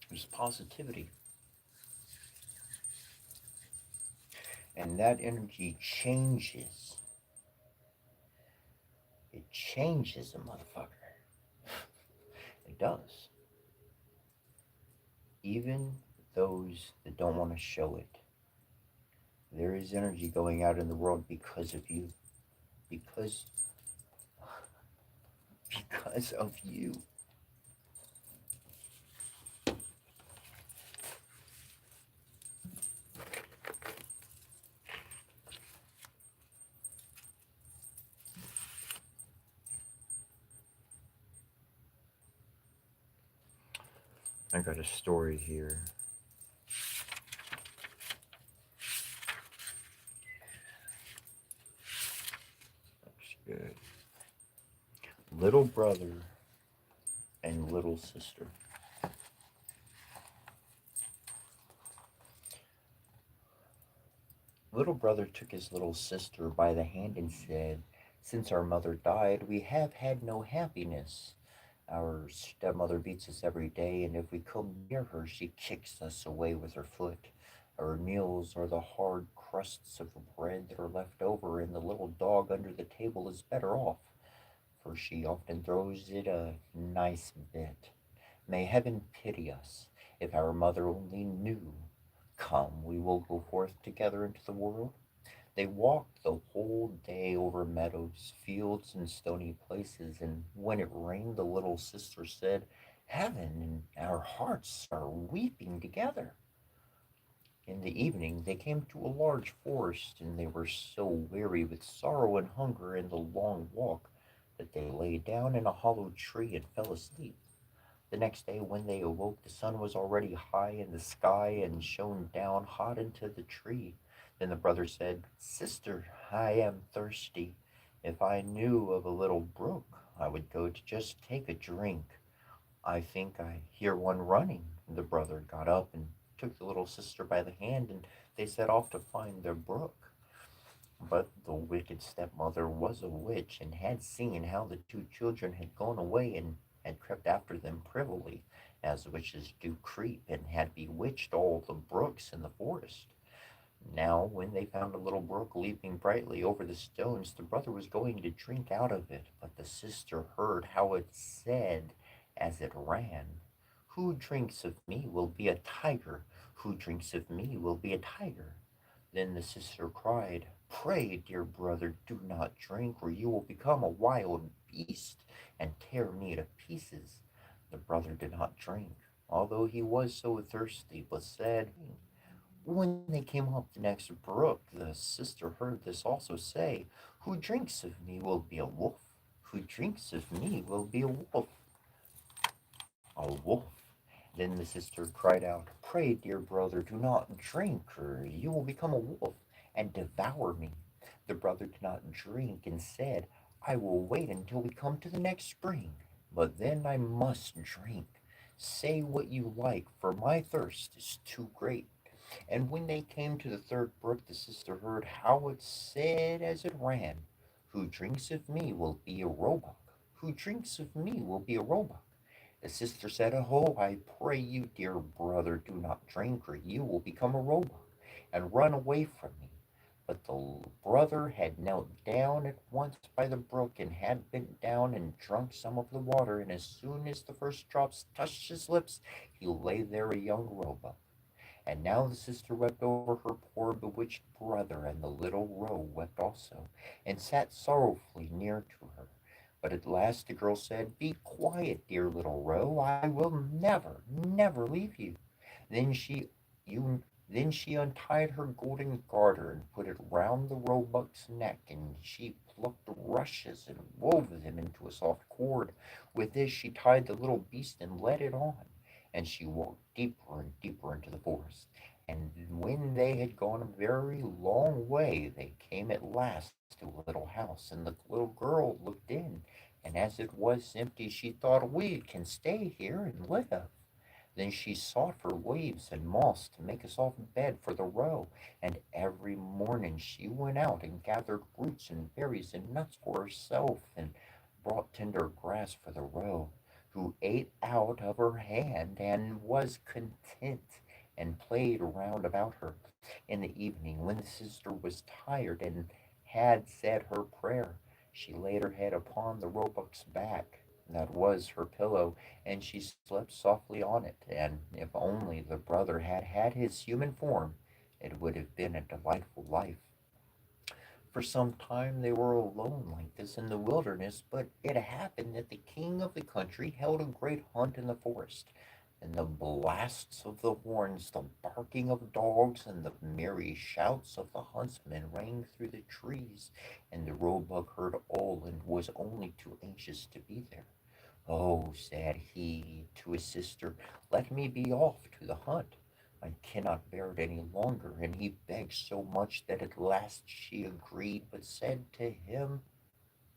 There's positivity. And that energy changes. It changes a motherfucker. It does. Even those that don't want to show it. There is energy going out in the world because of you. Because because of you. I got a story here. Looks good. Little brother and little sister. Little brother took his little sister by the hand and said, "Since our mother died, we have had no happiness. Our stepmother beats us every day, and if we come near her, she kicks us away with her foot. Our meals are the hard crusts of bread that are left over, and the little dog under the table is better off, for she often throws it a nice bit. May heaven pity us, if our mother only knew. Come, we will go forth together into the world." They walked the whole day over meadows, fields, and stony places, and when it rained, the little sister said, "Heaven and our hearts are weeping together." In the evening, they came to a large forest, and they were so weary with sorrow and hunger and the long walk that they lay down in a hollow tree and fell asleep. The next day, when they awoke, the sun was already high in the sky and shone down hot into the tree. Then the brother said, "Sister, I am thirsty. If I knew of a little brook, I would go to just take a drink. I think I hear one running. The brother got up and took the little sister by the hand, and they set off to find their brook. But the wicked stepmother was a witch, and had seen how the two children had gone away, and had crept after them privily, as witches do creep, and had bewitched all the brooks in the forest. Now, when they found a little brook leaping brightly over the stones, the brother was going to drink out of it, but the sister heard how it said as it ran, "Who drinks of me will be a tiger. Who drinks of me will be a tiger." Then the sister cried, "Pray, dear brother, do not drink, or you will become a wild beast and tear me to pieces." The brother did not drink, although he was so thirsty, but said, when they came up the next brook, the sister heard this also say, "Who drinks of me will be a wolf. Who drinks of me will be a wolf. A wolf." Then the sister cried out, "Pray, dear brother, do not drink, or you will become a wolf and devour me." The brother did not drink, and said, "I will wait until we come to the next spring, but then I must drink. Say what you like, for my thirst is too great." And when they came to the third brook, the sister heard how it said as it ran, "Who drinks of me will be a roebuck. Who drinks of me will be a roebuck." The sister said, "Oh, I pray you, dear brother, do not drink, or you will become a roebuck and run away from me." But the brother had knelt down at once by the brook, and had bent down and drunk some of the water, and as soon as the first drops touched his lips, he lay there a young roebuck. And now the sister wept over her poor bewitched brother, and the little roe wept also, and sat sorrowfully near to her. But at last the girl said, "Be quiet, dear little roe, I will never, never leave you." Then you then she untied her golden garter and put it round the roebuck's neck, and she plucked rushes and wove them into a soft cord. With this she tied the little beast and led it on, and she walked deeper and deeper into the forest. And when they had gone a very long way, they came at last to a little house, and the little girl looked in, and as it was empty, she thought, "We can stay here and live." Then she sought for leaves and moss to make a soft bed for the roe, and every morning she went out and gathered roots and berries and nuts for herself, and brought tender grass for the roe, who ate out of her hand and was content, and played around about her. In the evening, when the sister was tired and had said her prayer, she laid her head upon the roebuck's back. That was her pillow, and she slept softly on it, and if only the brother had had his human form, it would have been a delightful life. For some time they were alone like this in the wilderness, but it happened that the king of the country held a great hunt in the forest, and the blasts of the horns, the barking of dogs, and the merry shouts of the huntsmen rang through the trees, and the roebuck heard all and was only too anxious to be there. "Oh," said he to his sister, "let me be off to the hunt. I cannot bear it any longer." And he begged so much that at last she agreed, but said to him,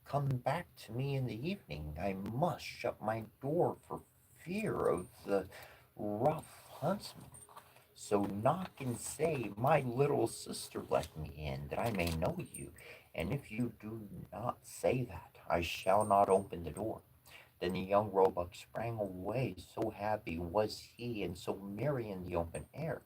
"Come back to me in the evening. I must shut my door for fear of the rough huntsman. So knock and say, 'My little sister, let me in, that I may know you.' And if you do not say that, I shall not open the door." Then the young roebuck sprang away, so happy was he and so merry in the open air.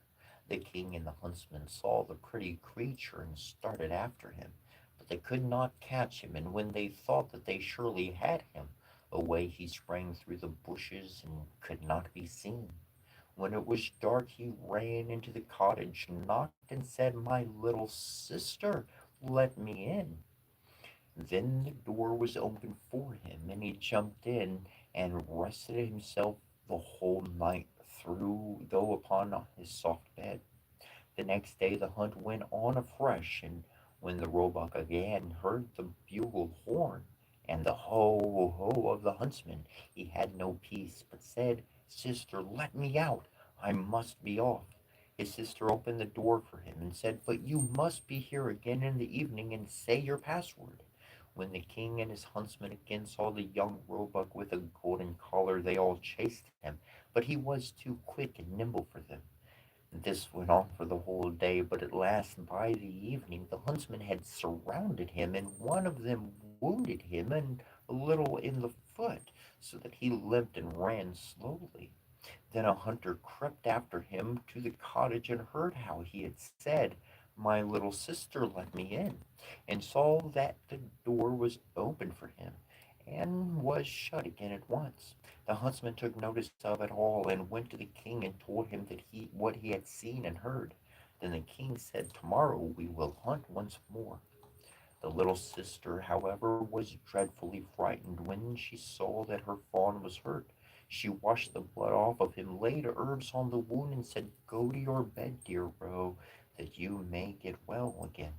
The king and the huntsmen saw the pretty creature and started after him, but they could not catch him, and when they thought that they surely had him, away he sprang through the bushes and could not be seen. When it was dark, he ran into the cottage, knocked, and said, "My little sister, let me in." Then the door was opened for him, and he jumped in and rested himself the whole night through, though upon his soft bed. The next day the hunt went on afresh, and when the roebuck again heard the bugle horn and the ho ho of the huntsman, he had no peace, but said, "Sister, let me out. I must be off." His sister opened the door for him and said, "But you must be here again in the evening and say your password." When the king and his huntsmen again saw the young roebuck with a golden collar, they all chased him, but he was too quick and nimble for them. This went on for the whole day, but at last by the evening the huntsmen had surrounded him, and one of them wounded him and a little in the foot, so that he limped and ran slowly. Then a hunter crept after him to the cottage and heard how he had said, "My little sister, let me in," and saw that the door was open for him, and was shut again at once. The huntsman took notice of it all, and went to the king and told him that what he had seen and heard. Then the king said, "Tomorrow we will hunt once more." The little sister, however, was dreadfully frightened when she saw that her fawn was hurt. She washed the blood off of him, laid herbs on the wound, and said, "Go to your bed, dear Roe, that you may get well again."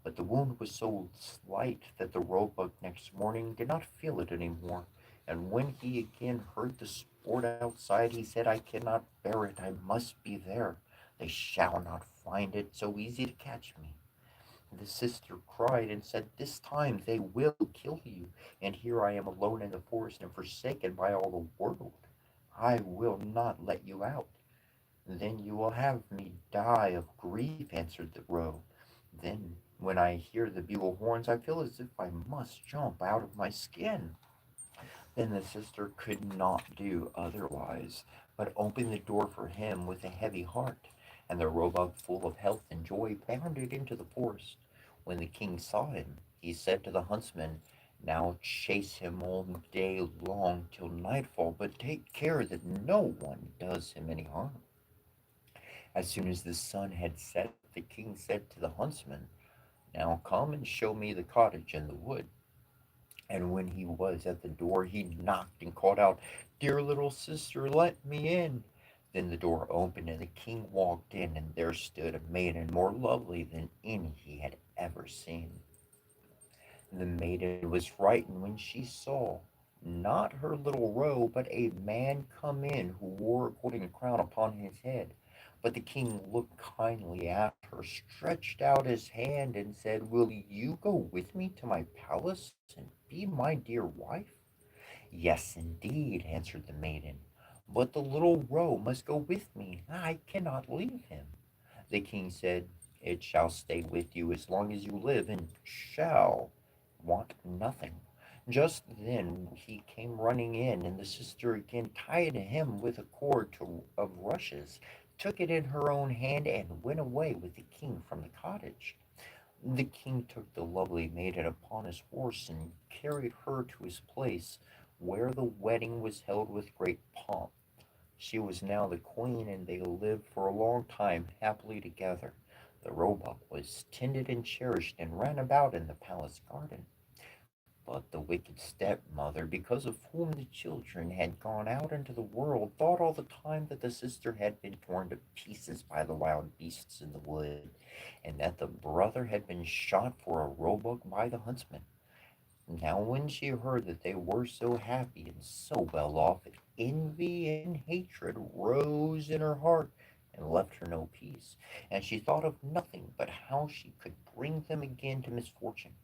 But the wound was so slight that the roebuck next morning did not feel it any more, and when he again heard the sport outside, he said, "I cannot bear it, I must be there. They shall not find it so easy to catch me." The sister cried and said, "This time they will kill you, and here I am alone in the forest and forsaken by all the world. I will not let you out." "Then you will have me die of grief," answered the roe. "Then, when I hear the bugle horns, I feel as if I must jump out of my skin." Then the sister could not do otherwise, but open the door for him with a heavy heart, and the roebuck, full of health and joy, bounded into the forest. When the king saw him, he said to the huntsman, "Now chase him all day long till nightfall, but take care that no one does him any harm." As soon as the sun had set, the king said to the huntsman, "Now come and show me the cottage in the wood." And when he was at the door, he knocked and called out, "Dear little sister, let me in." Then the door opened, and the king walked in, and there stood a maiden more lovely than any he had ever seen. The maiden was frightened when she saw, not her little roe, but a man come in who wore a golden crown upon his head. But the king looked kindly at her, stretched out his hand, and said, "Will you go with me to my palace and be my dear wife?" "Yes, indeed," answered the maiden, "but the little roe must go with me. I cannot leave him." The king said, "It shall stay with you as long as you live, and shall want nothing." Just then he came running in, and the sister again tied him with a of rushes, took it in her own hand, and went away with the king from the cottage. The king took the lovely maiden upon his horse and carried her to his place, where the wedding was held with great pomp. She was now the queen, and they lived for a long time happily together. The roebuck was tended and cherished, and ran about in the palace garden. But the wicked stepmother, because of whom the children had gone out into the world, thought all the time that the sister had been torn to pieces by the wild beasts in the wood, and that the brother had been shot for a roebuck by the huntsman. Now, when she heard that they were so happy and so well off, envy and hatred rose in her heart and left her no peace, and she thought of nothing but how she could bring them again to misfortune.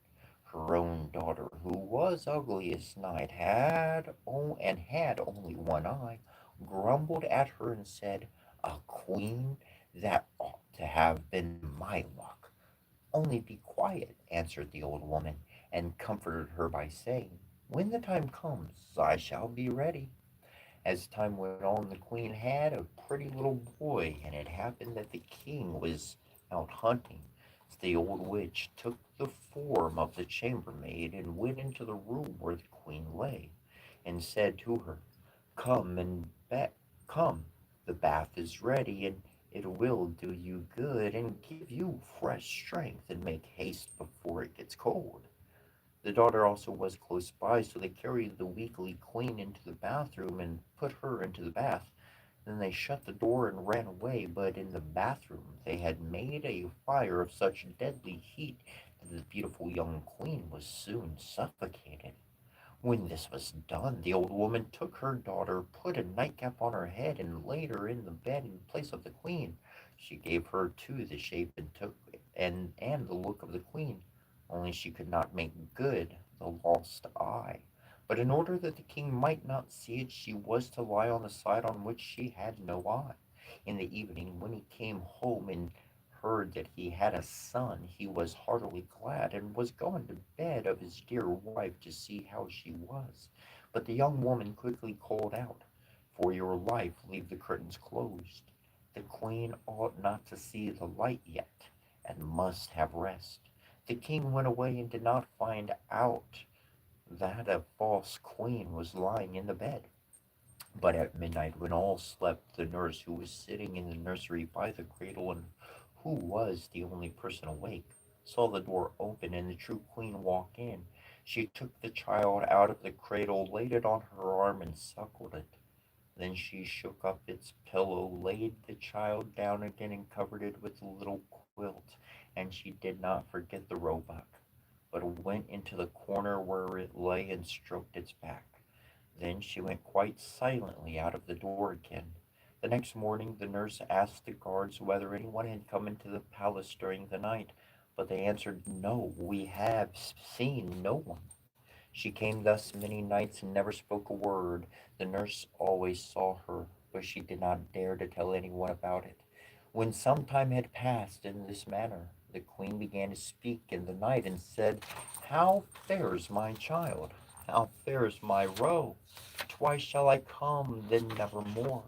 Her own daughter, who was ugly as night, had only one eye, grumbled at her and said, "A queen? That ought to have been my luck." "Only be quiet," answered the old woman, and comforted her by saying, "When the time comes, I shall be ready." As time went on, the queen had a pretty little boy, and it happened that the king was out hunting. So the old witch took the form of the chambermaid and went into the room where the queen lay, and said to her, Come, the bath is ready, and it will do you good and give you fresh strength and make haste before it gets cold." The daughter also was close by, so they carried the weakly queen into the bathroom and put her into the bath. Then they shut the door and ran away, but in the bathroom they had made a fire of such deadly heat that the beautiful young queen was soon suffocated. When this was done, the old woman took her daughter, put a nightcap on her head, and laid her in the bed in place of the queen. She gave her too the shape and the look of the queen. only she could not make good the lost eye. But in order that the king might not see it, she was to lie on the side on which she had no eye. In the evening, when he came home and heard that he had a son, he was heartily glad, and was gone to bed of his dear wife to see how she was. But the young woman quickly called out, "For your life, leave the curtains closed. The queen ought not to see the light yet, and must have rest." The king went away and did not find out that a false queen was lying in the bed. But at midnight, when all slept, the nurse, who was sitting in the nursery by the cradle, and who was the only person awake, saw the door open and the true queen walk in. She took the child out of the cradle, laid it on her arm, and suckled it. Then she shook up its pillow, laid the child down again, and covered it with a little quilt. And she did not forget the roebuck, but went into the corner where it lay and stroked its back. Then she went quite silently out of the door again. The next morning the nurse asked the guards whether anyone had come into the palace during the night, but they answered, "No, we have seen no one." She came thus many nights and never spoke a word. The nurse always saw her, but she did not dare to tell anyone about it. When some time had passed in this manner, the queen began to speak in the night and said, "How fares my child? How fares my roe? Twice shall I come, then never more."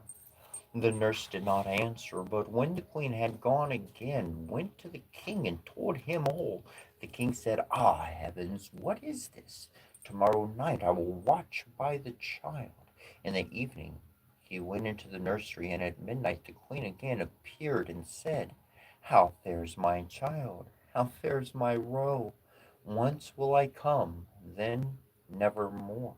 The nurse did not answer, but when the queen had gone again, went to the king and told him all. The king said, "Ah, heavens, what is this? Tomorrow night I will watch by the child." In the evening he went into the nursery, and at midnight the queen again appeared and said, "How fares my child? How fares my roe? Once will I come, then never more."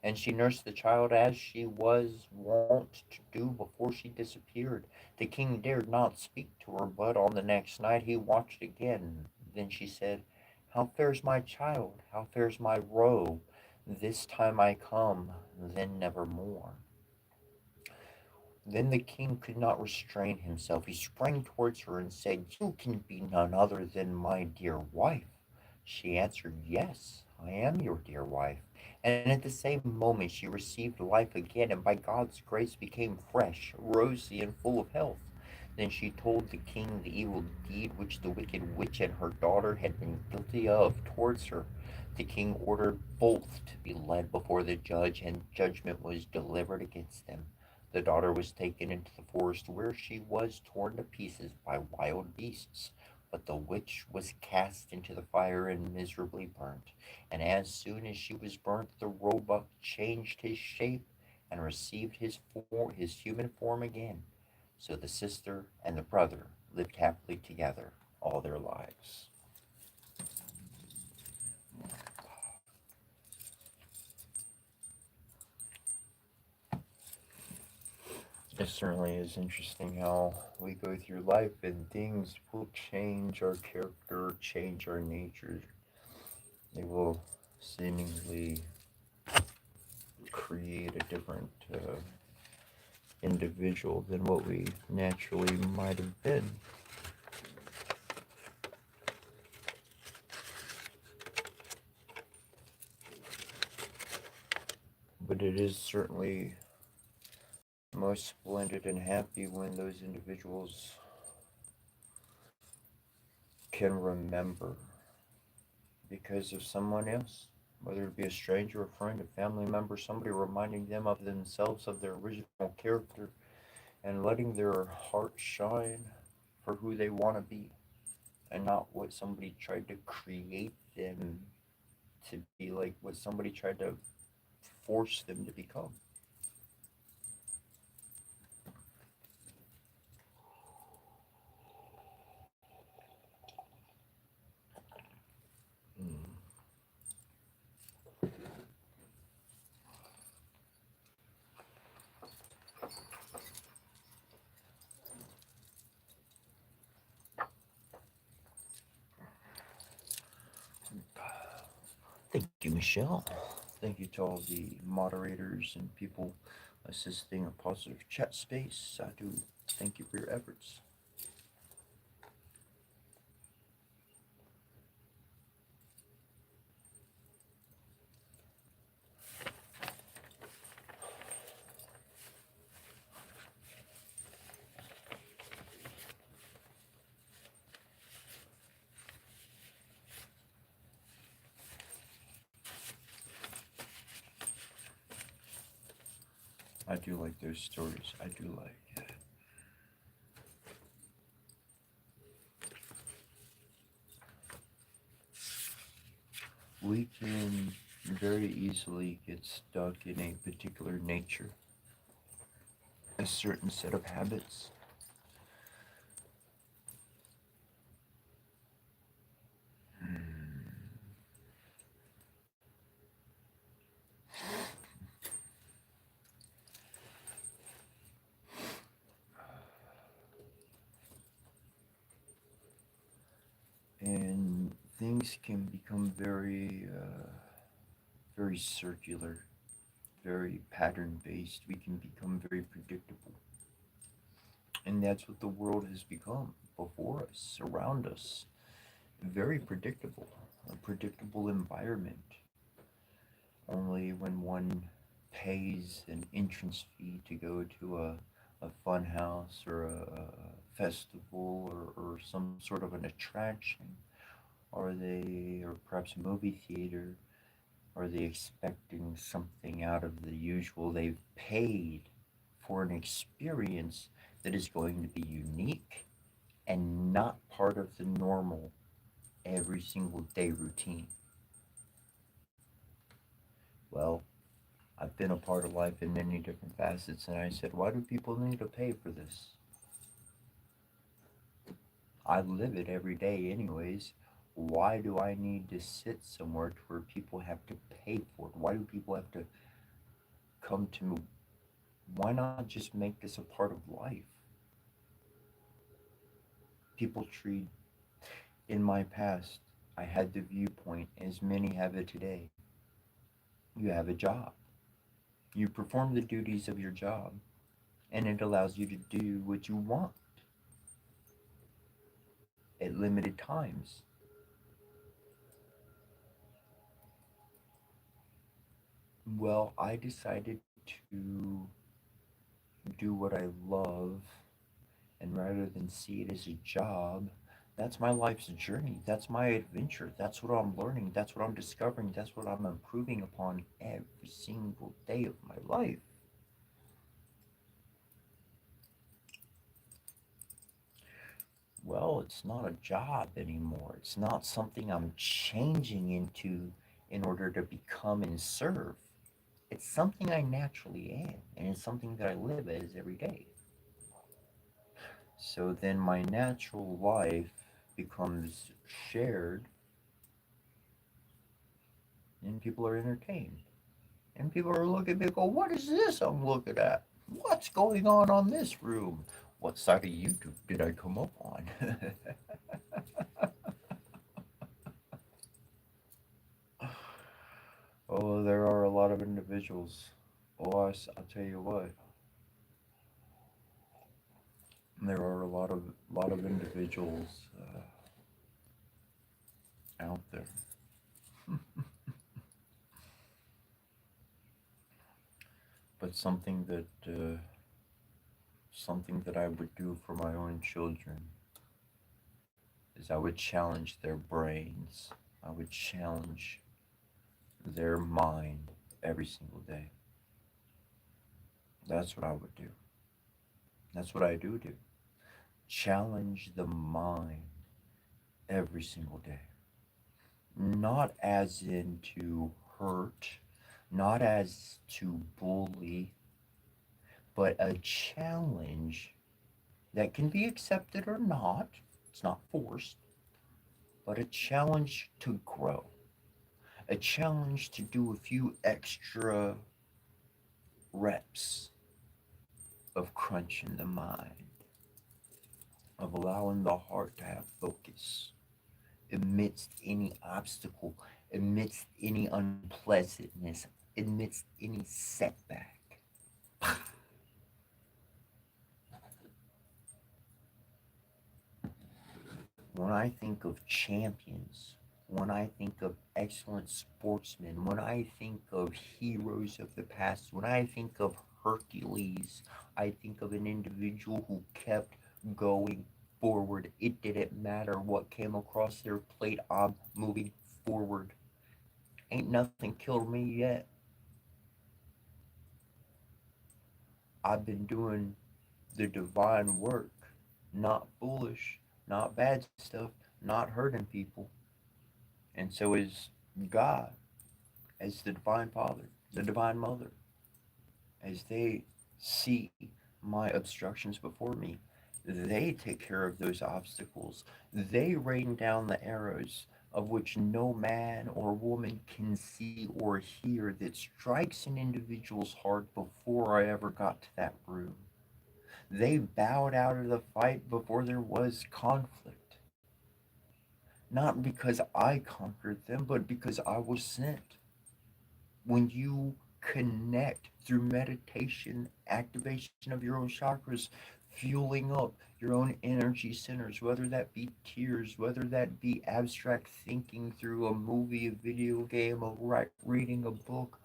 And she nursed the child as she was wont to do before she disappeared. The king dared not speak to her, but on the next night he watched again. Then she said, "How fares my child? How fares my roe? This time I come, then never more." Then the king could not restrain himself. He sprang towards her and said, "You can be none other than my dear wife." She answered, "Yes, I am your dear wife." And at the same moment she received life again, and by God's grace became fresh, rosy, and full of health. Then she told the king the evil deed which the wicked witch and her daughter had been guilty of towards her. The king ordered both to be led before the judge, and judgment was delivered against them. The daughter was taken into the forest, where she was torn to pieces by wild beasts. But the witch was cast into the fire and miserably burnt. And as soon as she was burnt, the roebuck changed his shape and received his human form again. So the sister and the brother lived happily together all their lives. It certainly is interesting how we go through life and things will change our character, change our nature. They will seemingly create a different individual than what we naturally might have been. But it is certainly most splendid and happy when those individuals can remember because of someone else, whether it be a stranger, a friend, a family member, somebody reminding them of themselves, of their original character, and letting their heart shine for who they want to be and not what somebody tried to create them to be, like what somebody tried to force them to become. Mm. Thank you, Michelle. Thank you to all the moderators and people assisting a positive chat space. I do thank you for your efforts. I do like those stories. I do like. We can very easily get stuck in a particular nature, a certain set of habits. And things can become very circular, very pattern based. We can become very predictable. And that's what the world has become before us, around us. Very predictable, a predictable environment. Only when one pays an entrance fee to go to a fun house or a festival or some sort of an attraction, or perhaps a movie theater, are they expecting something out of the usual? They've paid for an experience that is going to be unique and not part of the normal every single day routine. Well, I've been a part of life in many different facets, and I said, why do people need to pay for this? I live it every day, anyways. Why do I need to sit somewhere to where people have to pay for it? Why do people have to come to me? Why not just make this a part of life? People treat, in my past, I had the viewpoint, as many have it today. You have a job. You perform the duties of your job, and it allows you to do what you want at limited times. Well, I decided to do what I love, and rather than see it as a job, that's my life's journey. That's my adventure. That's what I'm learning. That's what I'm discovering. That's what I'm improving upon every single day of my life. Well, it's not a job anymore. It's not something I'm changing into in order to become and serve. It's something I naturally am, and it's something that I live as every day. So then my natural life becomes shared, and people are entertained. And people are looking at me and go, what is this I'm looking at? What's going on this room? What side of YouTube did I come up on? Oh, there are a lot of individuals. Oh, I'll tell you what, there are a lot of individuals out there. But something that I would do for my own children is I would challenge their brains. I would challenge their mind every single day. That's what I would do. That's what I do. Challenge the mind every single day. Not as in to hurt, not as to bully, but a challenge that can be accepted or not. It's not forced, but a challenge to grow, a challenge to do a few extra reps of crunching the mind, of allowing the heart to have focus amidst any obstacle, amidst any unpleasantness, amidst any setback. When I think of champions, when I think of excellent sportsmen, when I think of heroes of the past, when I think of Hercules, I think of an individual who kept going forward. It didn't matter what came across their plate, I'm moving forward. Ain't nothing killed me yet. I've been doing the divine work, not foolish, not bad stuff, not hurting people. And so is God, as the divine Father, the divine Mother, as they see my obstructions before me, they take care of those obstacles. They rain down the arrows of which no man or woman can see or hear that strikes an individual's heart before I ever got to that room. They bowed out of the fight before there was conflict. Not because I conquered them, but because I was sent. When you connect through meditation, activation of your own chakras, fueling up your own energy centers, whether that be tears, whether that be abstract thinking through a movie, a video game, reading a book,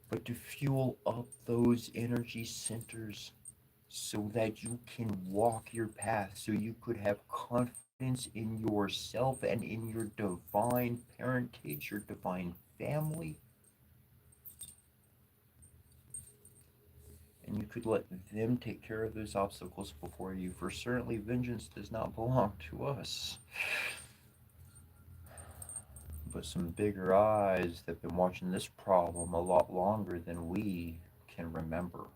but to fuel up those energy centers so that you can walk your path, so you could have confidence in yourself and in your divine parentage, your divine family, and you could let them take care of those obstacles before you, for certainly vengeance does not belong to us. But some bigger eyes that have been watching this problem a lot longer than we can remember.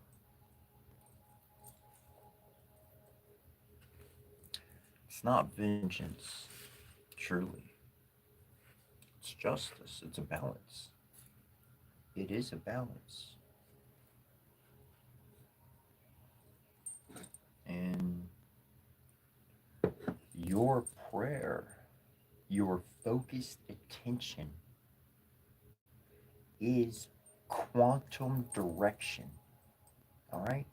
It's not vengeance, truly. It's justice, it's a balance. It is a balance. And your prayer, your focused attention is quantum direction. All right?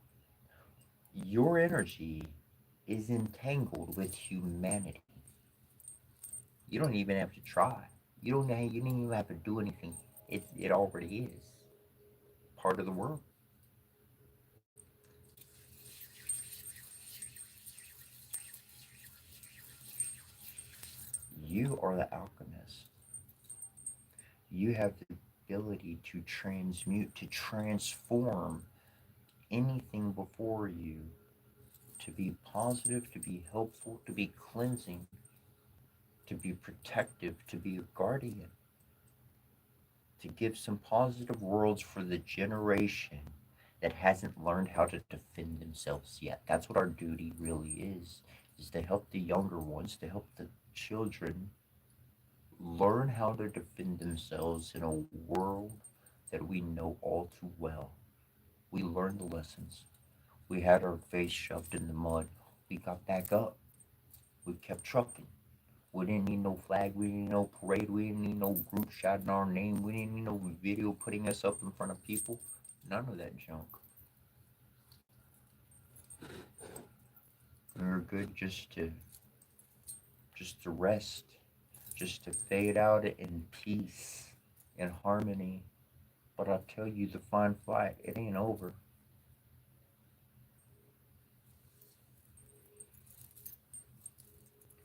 Your energy is entangled with humanity. You don't even have to try. You don't even have to do anything. It already is part of the world. You are the alchemist. You have the ability to transmute, to transform anything before you to be positive, to be helpful, to be cleansing, to be protective, to be a guardian, to give some positive worlds for the generation that hasn't learned how to defend themselves yet. That's what our duty really is to help the younger ones, to help the children learn how to defend themselves in a world that we know all too well. We learned the lessons. We had our face shoved in the mud. We got back up. We kept trucking. We didn't need no flag. We didn't need no parade. We didn't need no group shouting our name. We didn't need no video putting us up in front of people. None of that junk. We were good just to rest, just to fade out in peace, in harmony. But I'll tell you, the fine fight, it ain't over.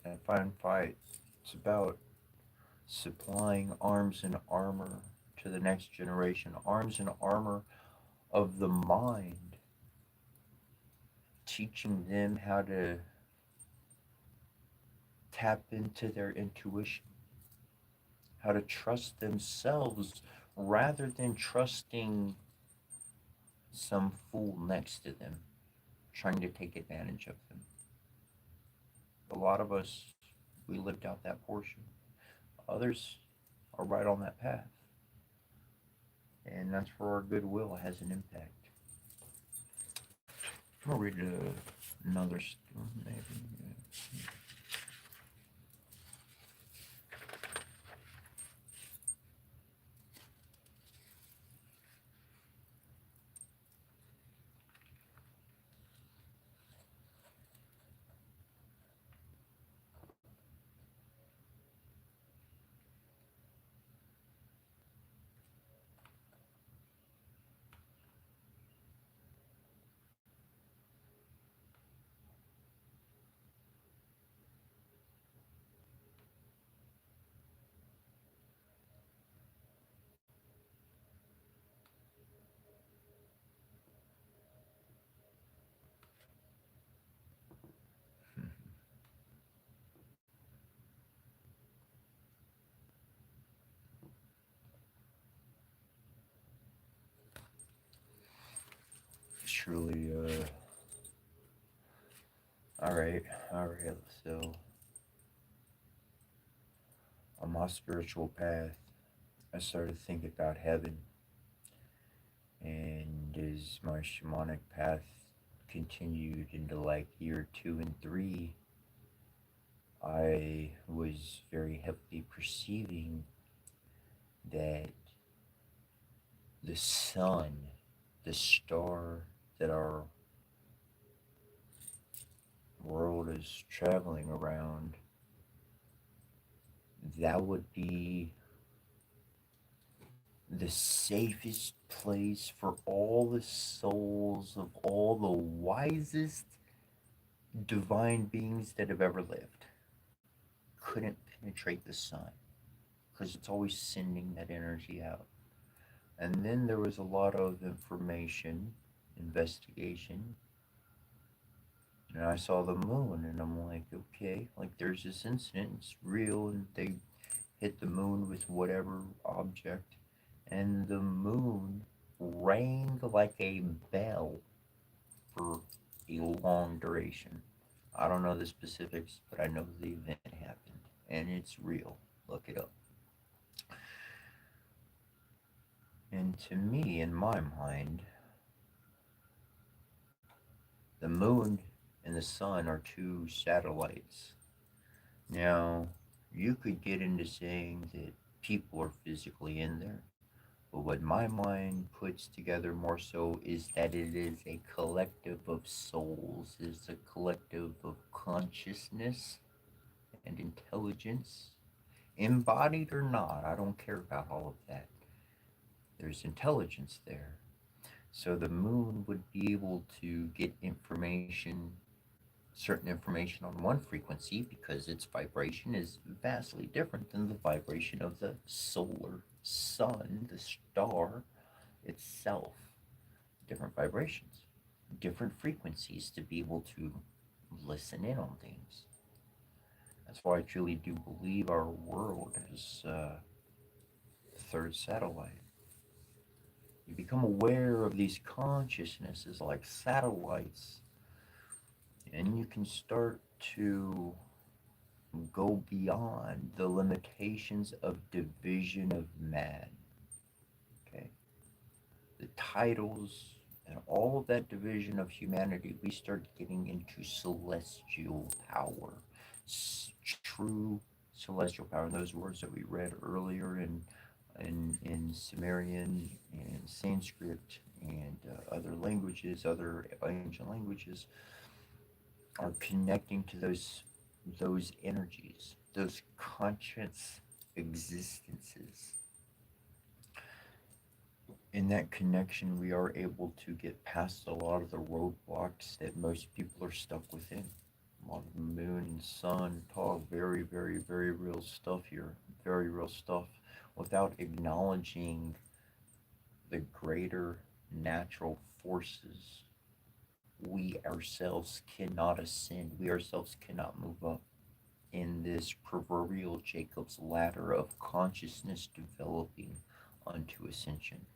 That fine fight, it's about supplying arms and armor to the next generation, arms and armor of the mind, teaching them how to tap into their intuition, how to trust themselves rather than trusting some fool next to them trying to take advantage of them. A lot of us, we lived out that portion. Others are right on that path. And that's where our goodwill has an impact. I'm going to read another story, maybe. truly, all right, all right. So, on my spiritual path, I started thinking about heaven, and as my shamanic path continued into like year 2 and 3, I was very heavily perceiving that the sun, the star that our world is traveling around, that would be the safest place for all the souls of all the wisest divine beings that have ever lived. Couldn't penetrate the sun because it's always sending that energy out. And then there was a lot of information, investigation, and I saw the moon, and I'm like, okay, like there's this incident, it's real, and they hit the moon with whatever object, and the moon rang like a bell for a long duration. I don't know the specifics, but I know the event happened, and it's real. Look it up. And to me, in my mind, the moon and the sun are two satellites. Now, you could get into saying that people are physically in there, but what my mind puts together more so is that it is a collective of souls, it's a collective of consciousness and intelligence, embodied or not. I don't care about all of that. There's intelligence there. So the moon would be able to get information, certain information on one frequency because its vibration is vastly different than the vibration of the solar sun, the star itself. Different vibrations, different frequencies to be able to listen in on things. That's why I truly do believe our world is the third satellite. You become aware of these consciousnesses like satellites, and you can start to go beyond the limitations of division of man. Okay, the titles and all of that division of humanity, we start getting into celestial power, true celestial power. And those words that we read earlier in Sumerian and Sanskrit and other languages, other ancient languages, are connecting to those energies, those conscious existences. In that connection, we are able to get past a lot of the roadblocks that most people are stuck within. A lot of the moon and sun talk very, very, very real stuff here, very real stuff, without acknowledging the greater natural forces. We ourselves cannot ascend, we ourselves cannot move up in this proverbial Jacob's ladder of consciousness developing unto ascension.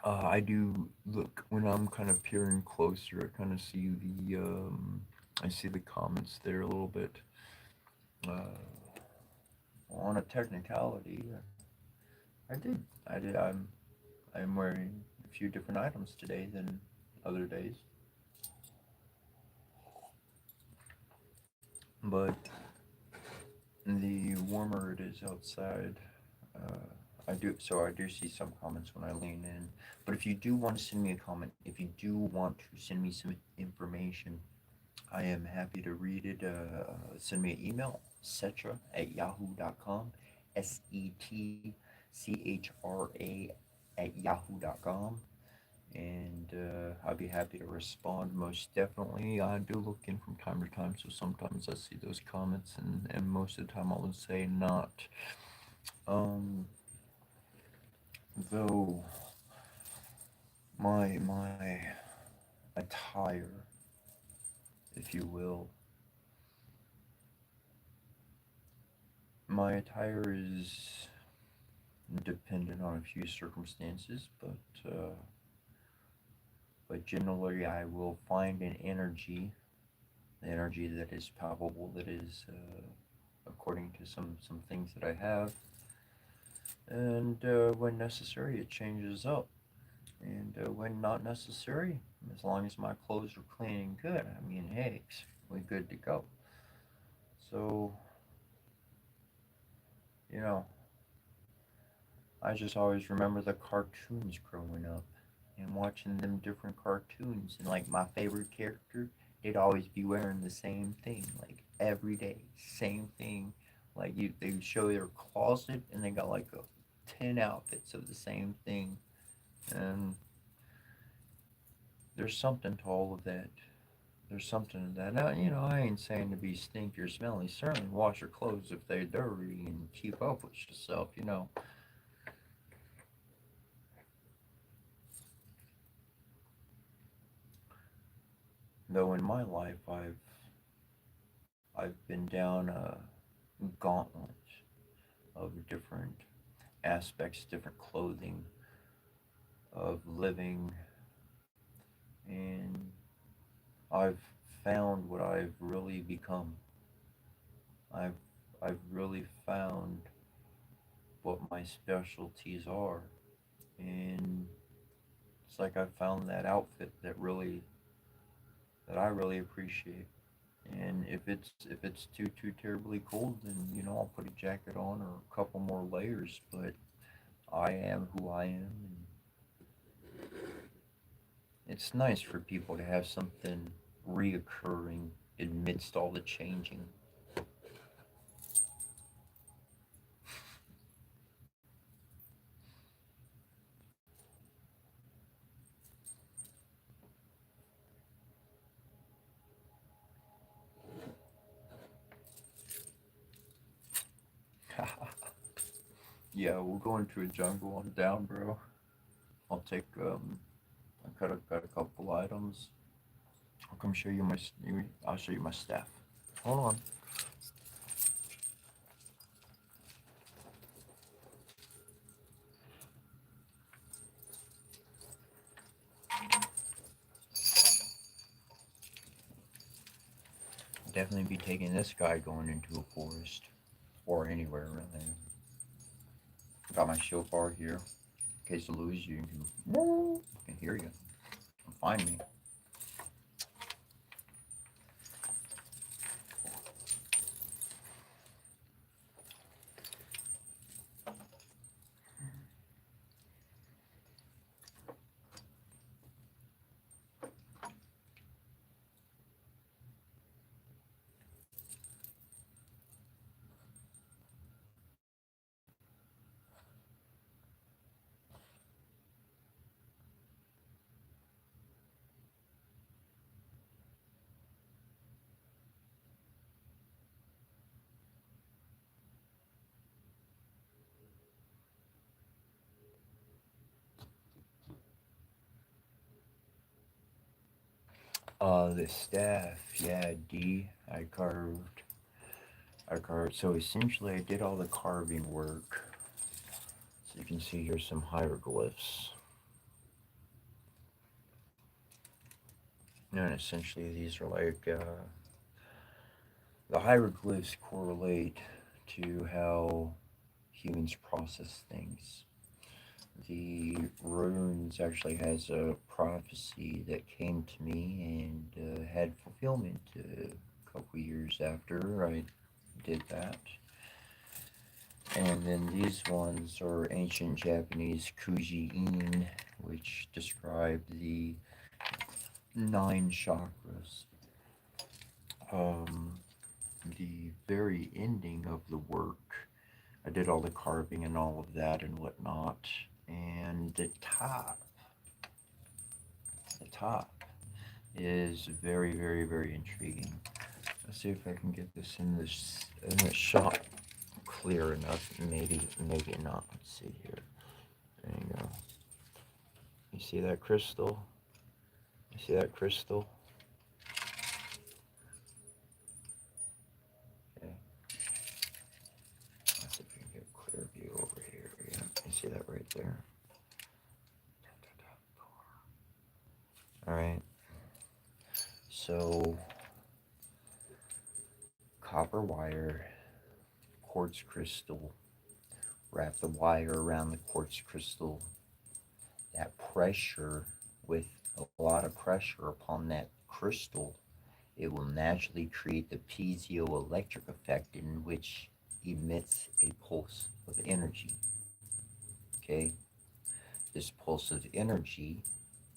I do look when I'm kind of peering closer. I kind of see I see the comments there a little bit. Uh, on a technicality, I did. I'm wearing a few different items today than other days, but the warmer it is outside, I do see some comments when I lean in. But if you do want to send me a comment, if you do want to send me some information, I am happy to read it. Send me an email, setra@yahoo.com, SETCHRA@yahoo.com, and I'll be happy to respond most definitely. I do look in from time to time, so sometimes I see those comments, and most of the time I would say not. Um, though my attire, if you will, my attire is dependent on a few circumstances, but generally I will find an energy, the energy that is palpable, that is according to some things that I have, and when necessary, it changes up. And when not necessary, as long as my clothes are clean and good, I mean, hey, we're good to go. So, you know, I just always remember the cartoons growing up and watching them different cartoons. And like my favorite character, they'd always be wearing the same thing, like every day, same thing. Like they would show their closet and they got like 10 outfits of the same thing. And there's something to all of that. There's something to that. Now, I ain't saying to be stinky or smelly. Certainly wash your clothes if they're dirty and keep up with yourself. Though in my life, I've been down a gauntlet of different aspects, different clothing, of living, and I've found what I've really become. I've I've really found what my specialties are, and it's like I found that outfit that I really appreciate. And if it's too terribly cold, then I'll put a jacket on or a couple more layers. But I am who I am, and it's nice for people to have something reoccurring amidst all the changing. Yeah, we'll go into a jungle on down, bro. I'll take I got a couple items. I'll come show you I'll show you my staff. Hold on. Definitely be taking this guy going into a forest or anywhere really. Got my shield bar here. In case I lose you, can hear you. Find me. The staff, yeah, D. I carved. So essentially, I did all the carving work. So you can see here some hieroglyphs. And essentially, these are like the hieroglyphs correlate to how humans process things. The runes actually has a prophecy that came to me and had fulfillment a couple years after I did that. And then these ones are ancient Japanese kuji-in, which describe the 9 chakras. Um, the very ending of the work, I did all the carving and all of that and whatnot. And the top is very, very, very intriguing. Let's see if I can get this in the shot clear enough. Maybe not. Let's see here. There you go. You see that crystal? You see that crystal? Okay. there. All right. So copper wire, quartz crystal. Wrap the wire around the quartz crystal. That pressure, with a lot of pressure upon that crystal, it will naturally create the piezoelectric effect in which emits a pulse of energy. Okay? This pulse of energy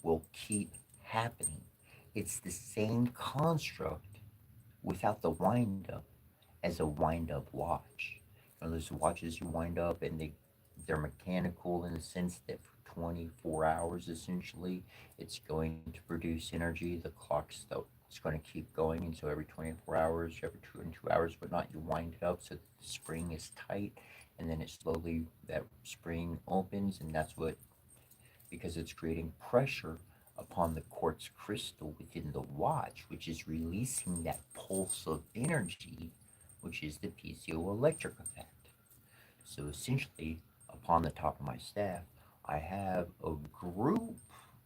will keep happening. It's the same construct without the wind up as a wind up watch. You know, those watches you wind up and they're mechanical in the sense that for 24 hours essentially it's going to produce energy. The clock's still it's going to keep going, and so every 24 hours, every 2 whatnot, you wind it up so that the spring is tight, and then it slowly that spring opens, and that's what, because it's creating pressure upon the quartz crystal within the watch, which is releasing that pulse of energy, which is the piezoelectric effect. So essentially, upon the top of my staff, I have a group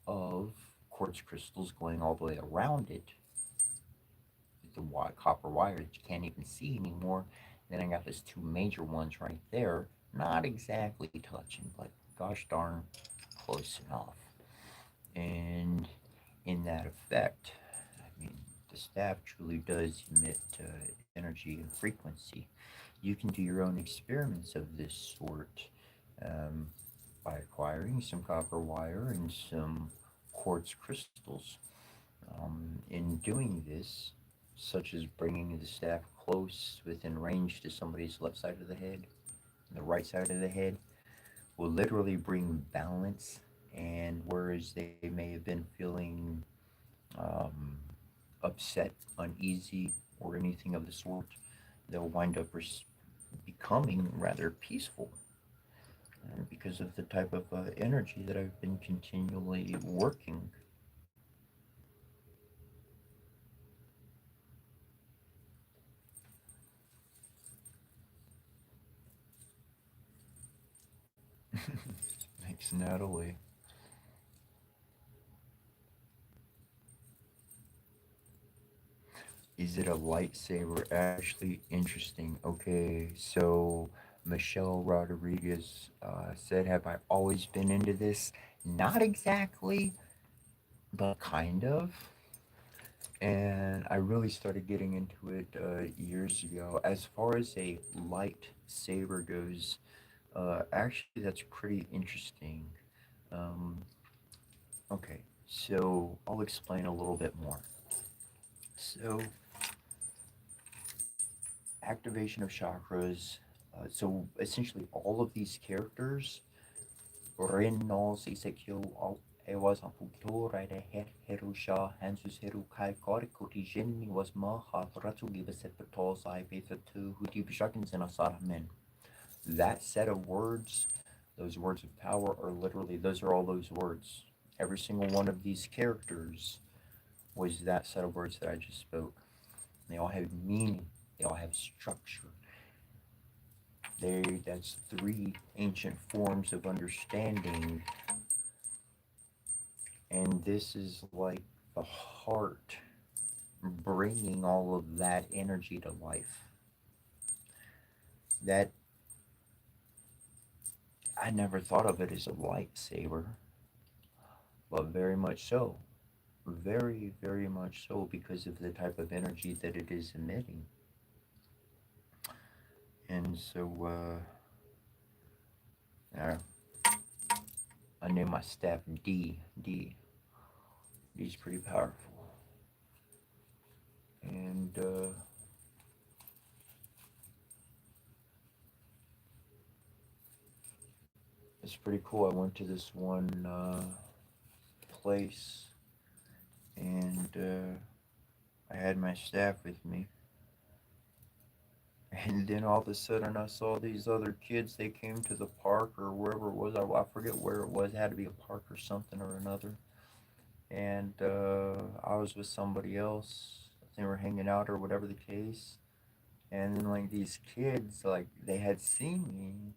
of quartz crystals going all the way around it with the copper wire that you can't even see anymore. Then I got those two major ones right there, not exactly touching, but gosh darn close enough. And in that effect, I mean, the staff truly does emit energy and frequency. You can do your own experiments of this sort um, by acquiring some copper wire and some quartz crystals. In doing this, such as bringing the staff close within range to somebody's left side of the head, the right side of the head, will literally bring balance. And whereas they may have been feeling um, upset, uneasy, or anything of the sort, they'll wind up becoming rather peaceful because of the type of energy that I've been continually working. Thanks, Natalie. Is it a lightsaber? Actually, interesting. Okay, so Michelle Rodriguez said, "Have I always been into this?" Not exactly, but kind of. And I really started getting into it years ago. As far as a lightsaber goes, actually, that's pretty interesting. Um, okay, so I'll explain a little bit more. So, activation of chakras. So essentially, all of these characters, Rennos, Ezekiel, Ewas an Futura, Herusha, Hansus Heru Kai Korikoti Jenni was Maha, Ratugi Vesepatos, I Bethatu, Hudi Bishakins and Asarmen. That set of words, those words of power, are literally, those are all those words. Every single one of these characters was that set of words that I just spoke. They all have meaning, they all have structure. That's three ancient forms of understanding, and this is like the heart bringing all of that energy to life. That I never thought of it as a lightsaber, but very much so. Very, very much so because of the type of energy that it is emitting. And so, I named my staff D. D. D's pretty powerful. And, it's pretty cool. I went to this one place, and I had my staff with me. And then all of a sudden, I saw these other kids. They came to the park or wherever it was. I forget where it was. It had to be a park or something or another. And I was with somebody else. They were hanging out or whatever the case. And then, like, these kids, like, they had seen me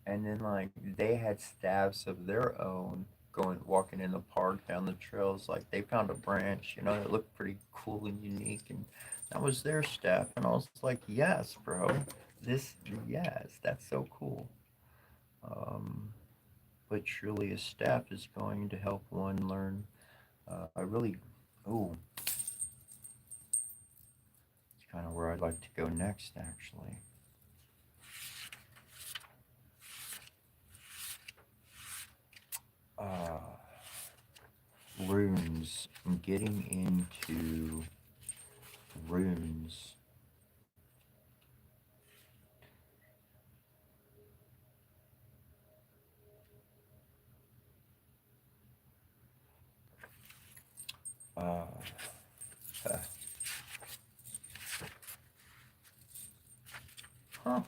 And then like they had staffs of their own going walking in the park down the trails. Like they found a branch, that looked pretty cool and unique, and that was their staff. And I was like, yes, bro, this, yes, that's so cool. Um, but truly, a staff is going to help one learn. I really, oh, it's kind of where I'd like to go next, actually. Uh, runes. Getting into runes. Uh, uh, huh.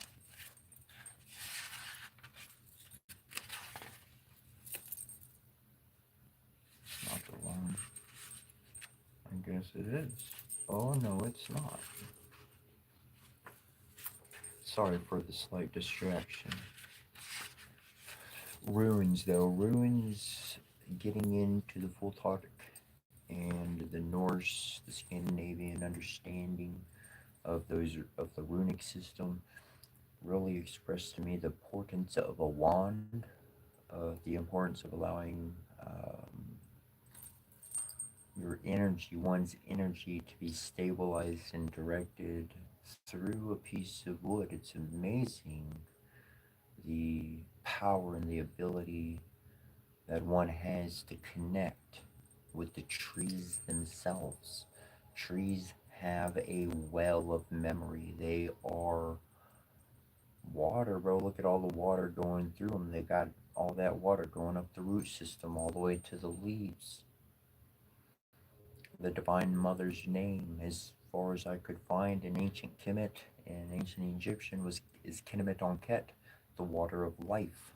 Not the one. I guess it is. Oh no, it's not. Sorry for the slight distraction. Runes, though. Runes, getting into the full Celtic and the Norse, the Scandinavian understanding of the runic system really expressed to me the importance of a wand, the importance of allowing your energy, one's energy, to be stabilized and directed through a piece of wood. It's amazing the power and the ability that one has to connect with the trees themselves. Trees have a well of memory. They are water, bro. Look at all the water going through them. They got all that water going up the root system all the way to the leaves. The Divine Mother's name, as far as I could find in ancient Kemet and ancient Egyptian, was is Kenemet Onket, the water of life.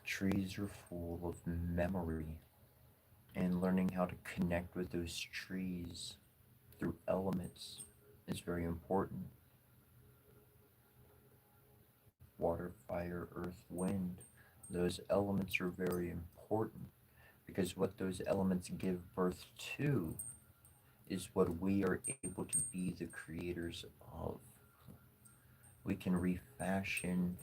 Trees are full of memory, and learning how to connect with those trees through elements is very important. Water, fire, earth, wind, those elements are very important because what those elements give birth to is what we are able to be the creators of. We can refashion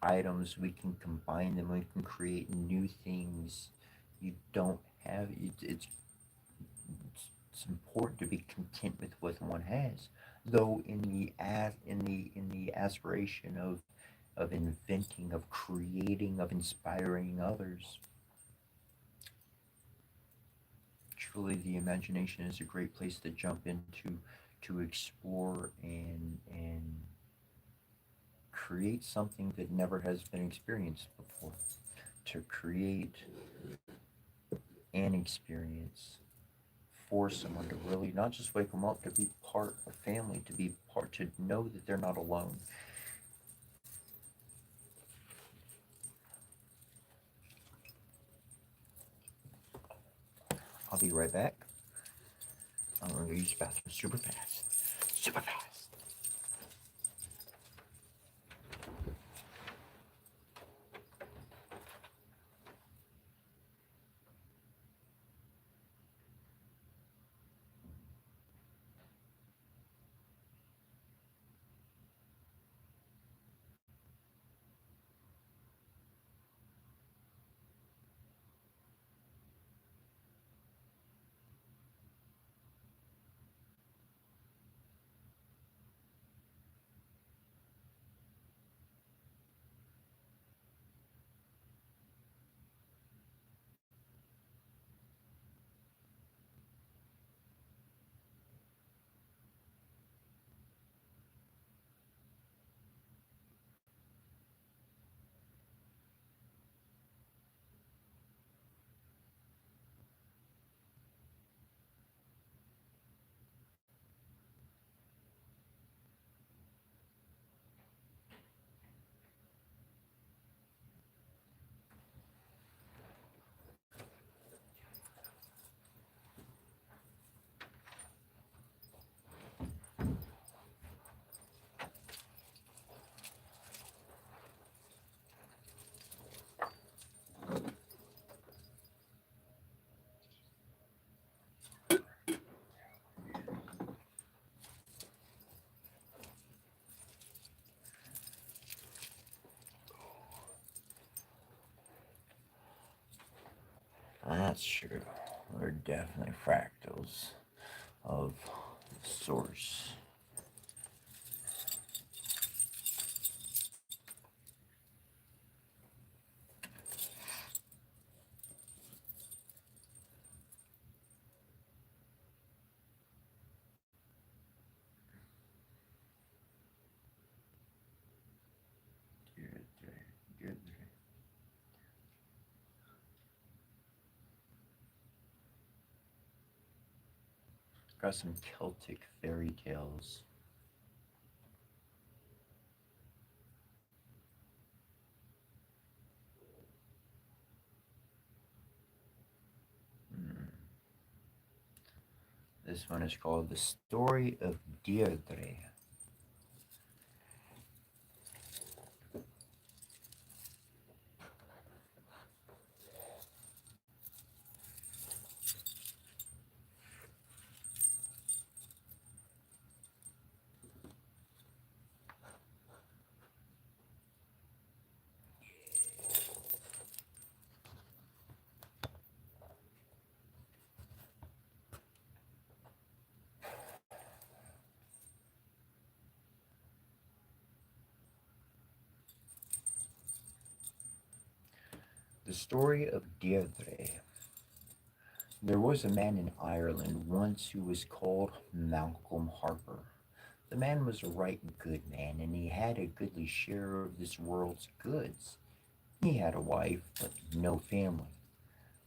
items, we can combine them, we can create new things. You don't have it's important to be content with what one has, though in the aspiration of inventing, of creating, of inspiring others. Truly, the imagination is a great place to jump into, to explore and create something that never has been experienced before, to create an experience for someone, to really not just wake them up, to be part of family, to be part, to know that they're not alone. I'll be right back. I'm gonna use the bathroom super fast. Super fast. That's true. We're definitely fractals of the source. Deirdre, Deirdre. Got some Celtic fairy tales. Hmm. This one is called The Story of Deirdre. The Story of Deirdre. There was a man in Ireland once who was called Malcolm Harper. The man was a right good man, and he had a goodly share of this world's goods. He had a wife, but no family.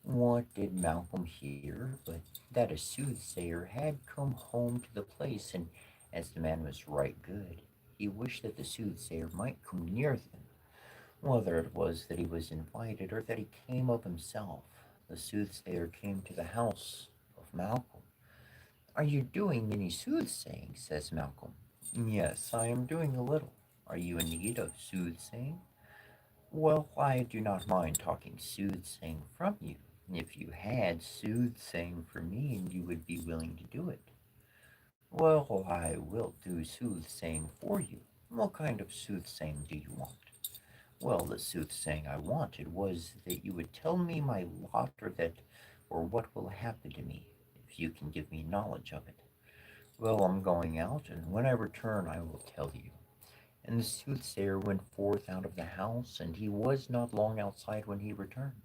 What did Malcolm hear but that a soothsayer had come home to the place, and as the man was right good, he wished that the soothsayer might come near them. Whether it was that he was invited or that he came of himself, the soothsayer came to the house of Malcolm. Are you doing any soothsaying? Says Malcolm. Yes, I am doing a little. Are you in need of soothsaying? Well, I do not mind talking soothsaying from you. If you had soothsaying for me and you would be willing to do it. Well, I will do soothsaying for you. What kind of soothsaying do you want? Well, the soothsaying I wanted was that you would tell me my lot or what will happen to me if you can give me knowledge of it. Well, I'm going out, and when I return I will tell you. And the soothsayer went forth out of the house, and he was not long outside when he returned.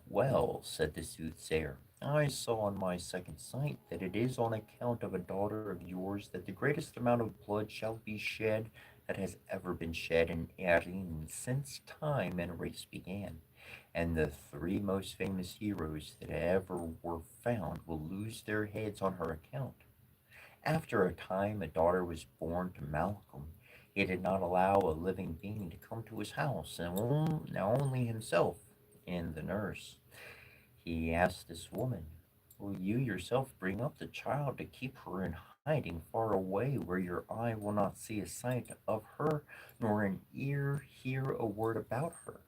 Well, said the soothsayer, I saw on my second sight that it is on account of a daughter of yours that the greatest amount of blood shall be shed that has ever been shed in Erin since time and race began. And the three most famous heroes that ever were found will lose their heads on her account. After a time, a daughter was born to Malcolm. He did not allow a living being to come to his house, and now only himself and the nurse. He asked this woman, will you yourself bring up the child to keep her in hiding far away where your eye will not see a sight of her, nor an ear hear a word about her?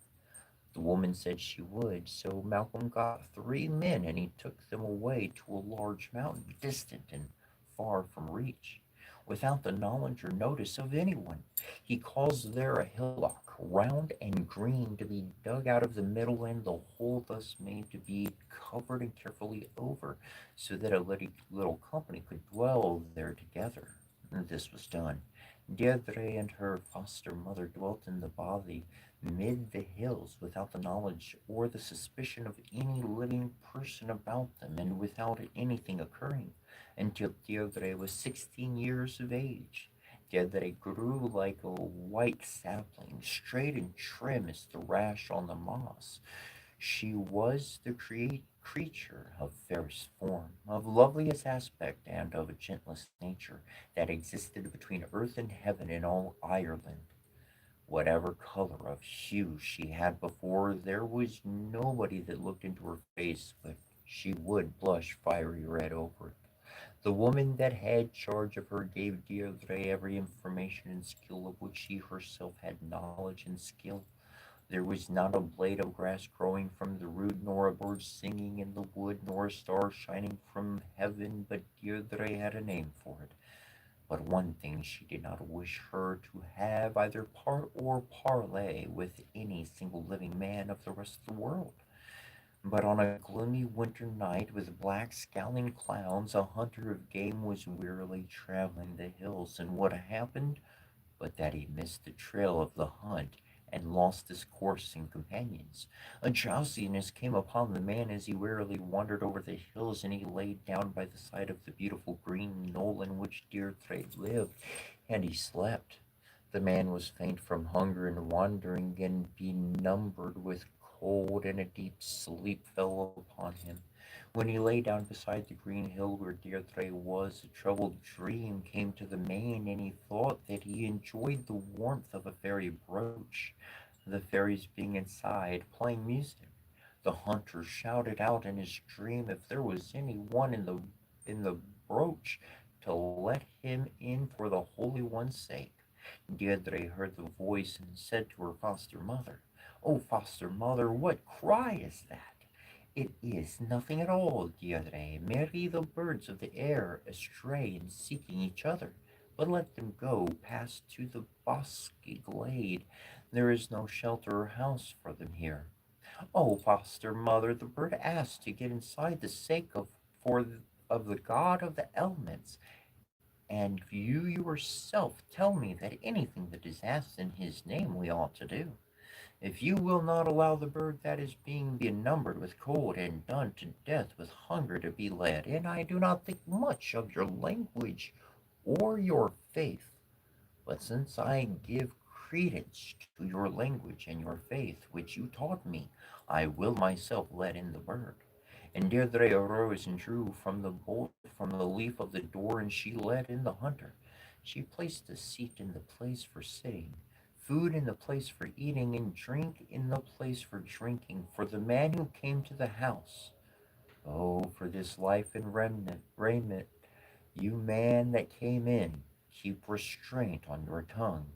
The woman said she would, so Malcolm got three men and he took them away to a large mountain, distant and far from reach, without the knowledge or notice of anyone. He caused there a hillock, round and green, to be dug out of the middle, and the whole thus made to be covered and carefully over, so that a little company could dwell there together. This was done. Deirdre and her foster mother dwelt in the bothy mid the hills without the knowledge or the suspicion of any living person about them, and without anything occurring, until Deirdre was 16 years of age. Deirdre grew like a white sapling, straight and trim as the rash on the moss. She was the creature of fairest form, of loveliest aspect, and of gentlest nature, that existed between earth and heaven in all Ireland. Whatever color of hue she had before, there was nobody that looked into her face but she would blush fiery red over it. The woman that had charge of her gave Deirdre every information and skill of which she herself had knowledge and skill. There was not a blade of grass growing from the root, nor a bird singing in the wood, nor a star shining from heaven, but Deirdre had a name for it. But one thing she did not wish her to have either part or parley with any single living man of the rest of the world. But on a gloomy winter night with black scowling clouds, a hunter of game was wearily traveling the hills, and what happened but that he missed the trail of the hunt and lost his course and companions. A drowsiness came upon the man as he wearily wandered over the hills, and he lay down by the side of the beautiful green knoll in which Deirdre lived, and he slept. The man was faint from hunger and wandering, and benumbed with cold, and a deep sleep fell upon him. When he lay down beside the green hill where Deirdre was, a troubled dream came to the man, and he thought that he enjoyed the warmth of a fairy brooch, the fairies being inside, playing music. The hunter shouted out in his dream if there was any one in the brooch to let him in for the Holy One's sake. Deirdre heard the voice and said to her foster mother, "Oh, foster mother, what cry is that?" "It is nothing at all, Deirdre, merely the birds of the air astray and seeking each other. But let them go past to the bosky glade. There is no shelter or house for them here." "Oh, foster mother, the bird asked to get inside the sake of the god of the elements, and you yourself tell me that anything that is asked in his name we ought to do. If you will not allow the bird that is being benumbed with cold and done to death with hunger to be let in, I do not think much of your language or your faith. But since I give credence to your language and your faith, which you taught me, I will myself let in the bird." And Deirdre arose and drew from the bolt from the leaf of the door, and she let in the hunter. She placed a seat in the place for sitting, food in the place for eating, and drink in the place for drinking, for the man who came to the house. Oh, for this life and raiment, you man that came in, keep restraint on your tongue,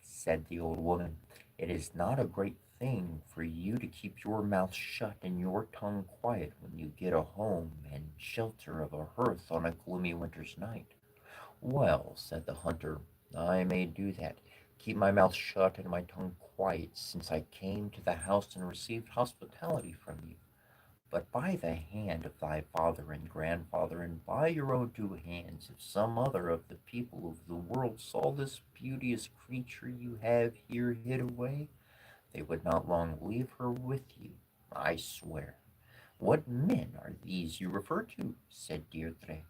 said the old woman. "It is not a great thing for you to keep your mouth shut and your tongue quiet when you get a home and shelter of a hearth on a gloomy winter's night." "Well," said the hunter, "I may do that, keep my mouth shut and my tongue quiet, since I came to the house and received hospitality from you. But by the hand of thy father and grandfather, and by your own two hands, if some other of the people of the world saw this beauteous creature you have here hid away, they would not long leave her with you, I swear." "What men are these you refer to?" said Deirdre.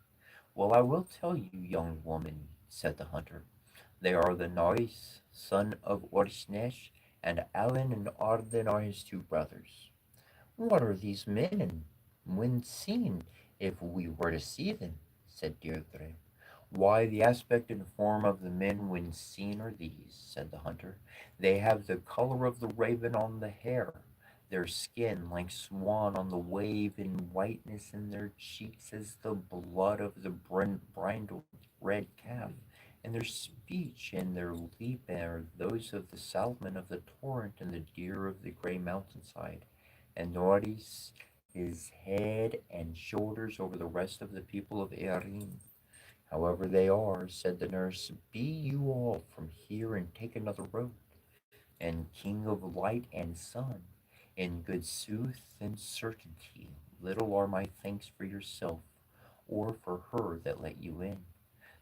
"Well, I will tell you, young woman," said the hunter. "They are the Nois, son of Orsnesh, and Allen and Arden are his two brothers." "What are these men, and when seen, if we were to see them?" said Deirdre. "Why, the aspect and form of the men when seen are these," said the hunter. "They have the color of the raven on the hair, their skin like swan on the wave, in whiteness in their cheeks as the blood of the brindled red calf, and their speech and their leap are those of the salmon of the torrent and the deer of the gray mountainside, and Norris is head and shoulders over the rest of the people of Erin. However they are," said the nurse, "be you all from here and take another road. And King of light and sun, in good sooth and certainty, little are my thanks for yourself, or for her that let you in."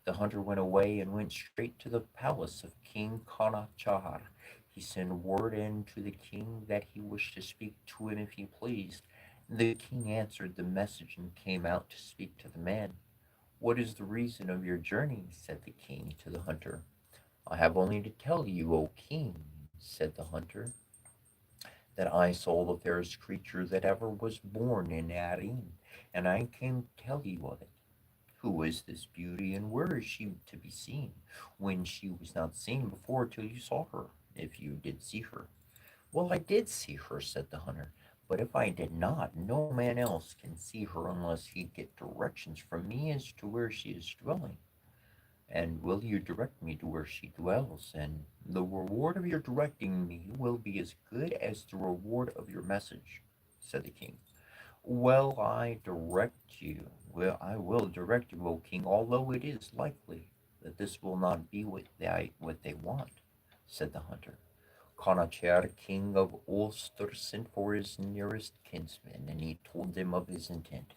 The hunter went away and went straight to the palace of King Conachar. He sent word in to the king that he wished to speak to him if he pleased. The king answered the message and came out to speak to the man. "What is the reason of your journey?" said the king to the hunter. "I have only to tell you, O king," said the hunter, "that I saw the fairest creature that ever was born in Arin, and I came to tell you of it. Who is this beauty, and where is she to be seen, when she was not seen before till you saw her, if you did see her?" "Well, I did see her," said the hunter, "but if I did not, no man else can see her unless he get directions from me as to where she is dwelling." "And will you direct me to where she dwells? And the reward of your directing me will be as good as the reward of your message," said the king. "Well, I will direct you, O king, although it is likely that this will not be what they want," said the hunter. Conachar, king of Ulster, sent for his nearest kinsmen, and he told them of his intent.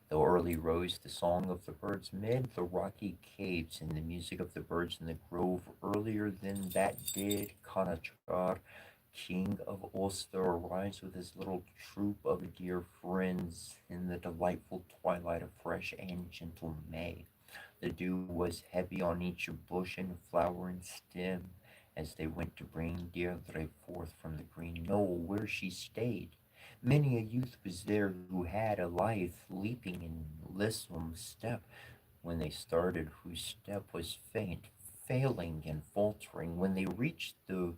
Though early rose the song of the birds mid the rocky caves, and the music of the birds in the grove, earlier than that did Conachar, king of Ulster, arise with his little troop of dear friends in the delightful twilight of fresh and gentle May. The dew was heavy on each bush and flower and stem as they went to bring Deirdre forth from the green knoll where she stayed. Many a youth was there who had a lithe, leaping and lissom step when they started, whose step was faint, failing and faltering when they reached the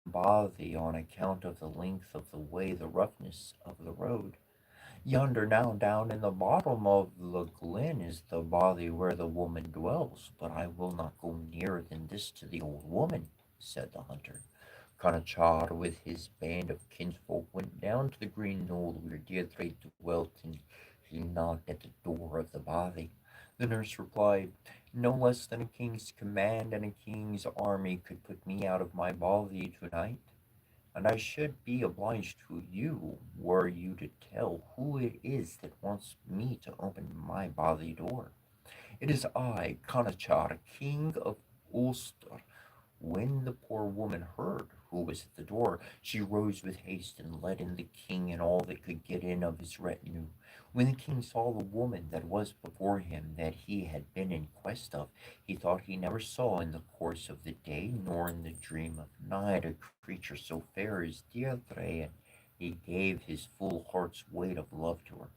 bothy on account of the length of the way, the roughness of the road. Yonder now down in the bottom of the glen is the bothy where the woman dwells, but I will not go nearer than this to the old woman, said the hunter. Conachar with his band of kinsfolk went down to the green knoll where Deirdre dwelt, and he knocked at the door of the bothy. The nurse replied, no less than a king's command and a king's army could put me out of my bothy tonight, and I should be obliged to you were you to tell who it is that wants me to open my bothy door. It is I, Conachar, king of Ulster. When the poor woman heard who was at the door, she rose with haste and let in the king and all that could get in of his retinue. When the king saw the woman that was before him that he had been in quest of, he thought he never saw in the course of the day nor in the dream of night a creature so fair as Deirdre, and he gave his full heart's weight of love to her.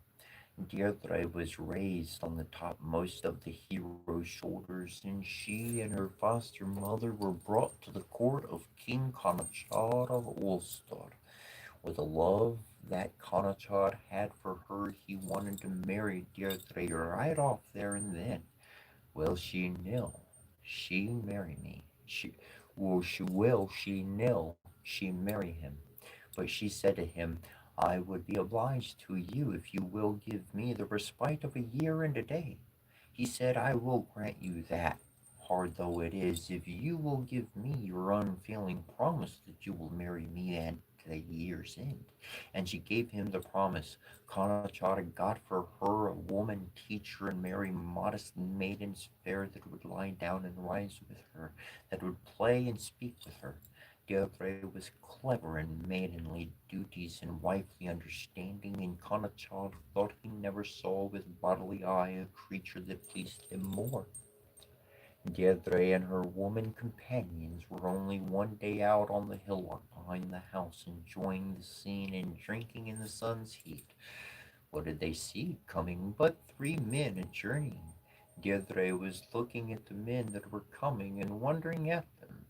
Deirdre was raised on the topmost of the hero's shoulders, and she and her foster mother were brought to the court of King Conachar of Ulster. With a love that Conachar had for her, he wanted to marry Deirdre right off there and then. Will she nil? She marry me. She nil? She marry him? But she said to him, I would be obliged to you if you will give me the respite of a year and a day. He said, I will grant you that, hard though it is, if you will give me your unfailing promise that you will marry me at the year's end. And she gave him the promise. Conachar got for her a woman teacher and merry modest maidens fair that would lie down and rise with her, that would play and speak with her. Deirdre was clever in maidenly duties and wifely understanding, and Conachar thought he never saw with bodily eye a creature that pleased him more. Deirdre and her woman companions were only one day out on the hillock behind the house, enjoying the scene and drinking in the sun's heat. What did they see coming but three men a journeying? Deirdre was looking at the men that were coming and wondering at them.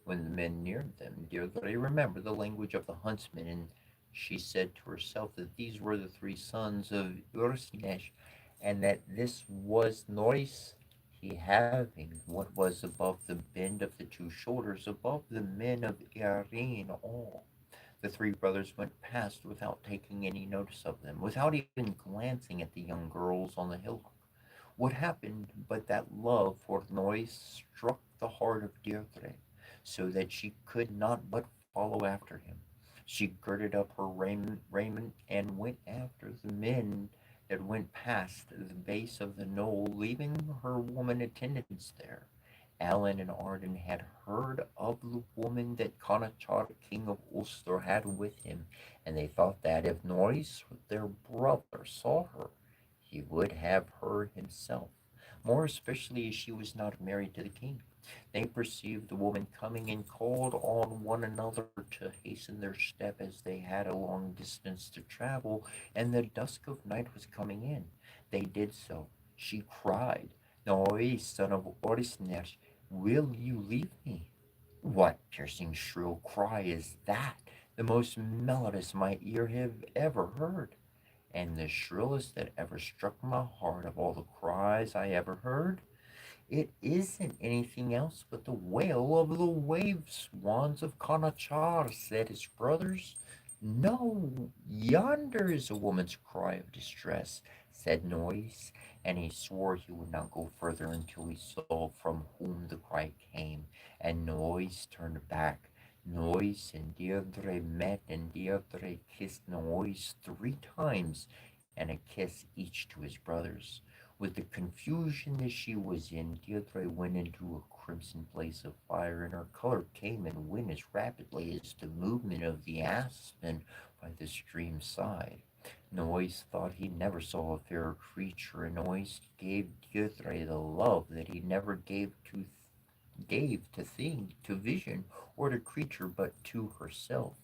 When the men neared them, Deirdre remembered the language of the huntsmen, and she said to herself that these were the three sons of Ursnesh, and that this was Norris, he having what was above the bend of the two shoulders above the men of Erin all. The three brothers went past without taking any notice of them, without even glancing at the young girls on the hillock. What happened but that love for Noise struck the heart of Deirdre, so that she could not but follow after him. She girded up her raiment and went after the men that went past the base of the knoll, leaving her woman attendants there. Allen and Arden had heard of the woman that Conachar, king of Ulster, had with him, and they thought that if Norris, their brother, saw her, he would have her himself, more especially as she was not married to the king. They perceived the woman coming and called on one another to hasten their step as they had a long distance to travel, and the dusk of night was coming in. They did so. She cried, Noi, son of Orisner, will you leave me? What piercing shrill cry is that? The most melodious my ear have ever heard, and the shrillest that ever struck my heart of all the cries I ever heard. It isn't anything else but the wail of the wave swans of Conachar, said his brothers. No, yonder is a woman's cry of distress, said Noise, and he swore he would not go further until he saw from whom the cry came, and Noise turned back. Noise and Deirdre met, and Deirdre kissed Noise 3 times, and a kiss each to his brothers. With the confusion that she was in, Deirdre went into a crimson blaze of fire, and her color came and went as rapidly as the movement of the aspen by the stream's side. Noise thought he never saw a fairer creature, and Noise gave Deirdre the love that he never gave to thing, to vision, or to creature, but to herself.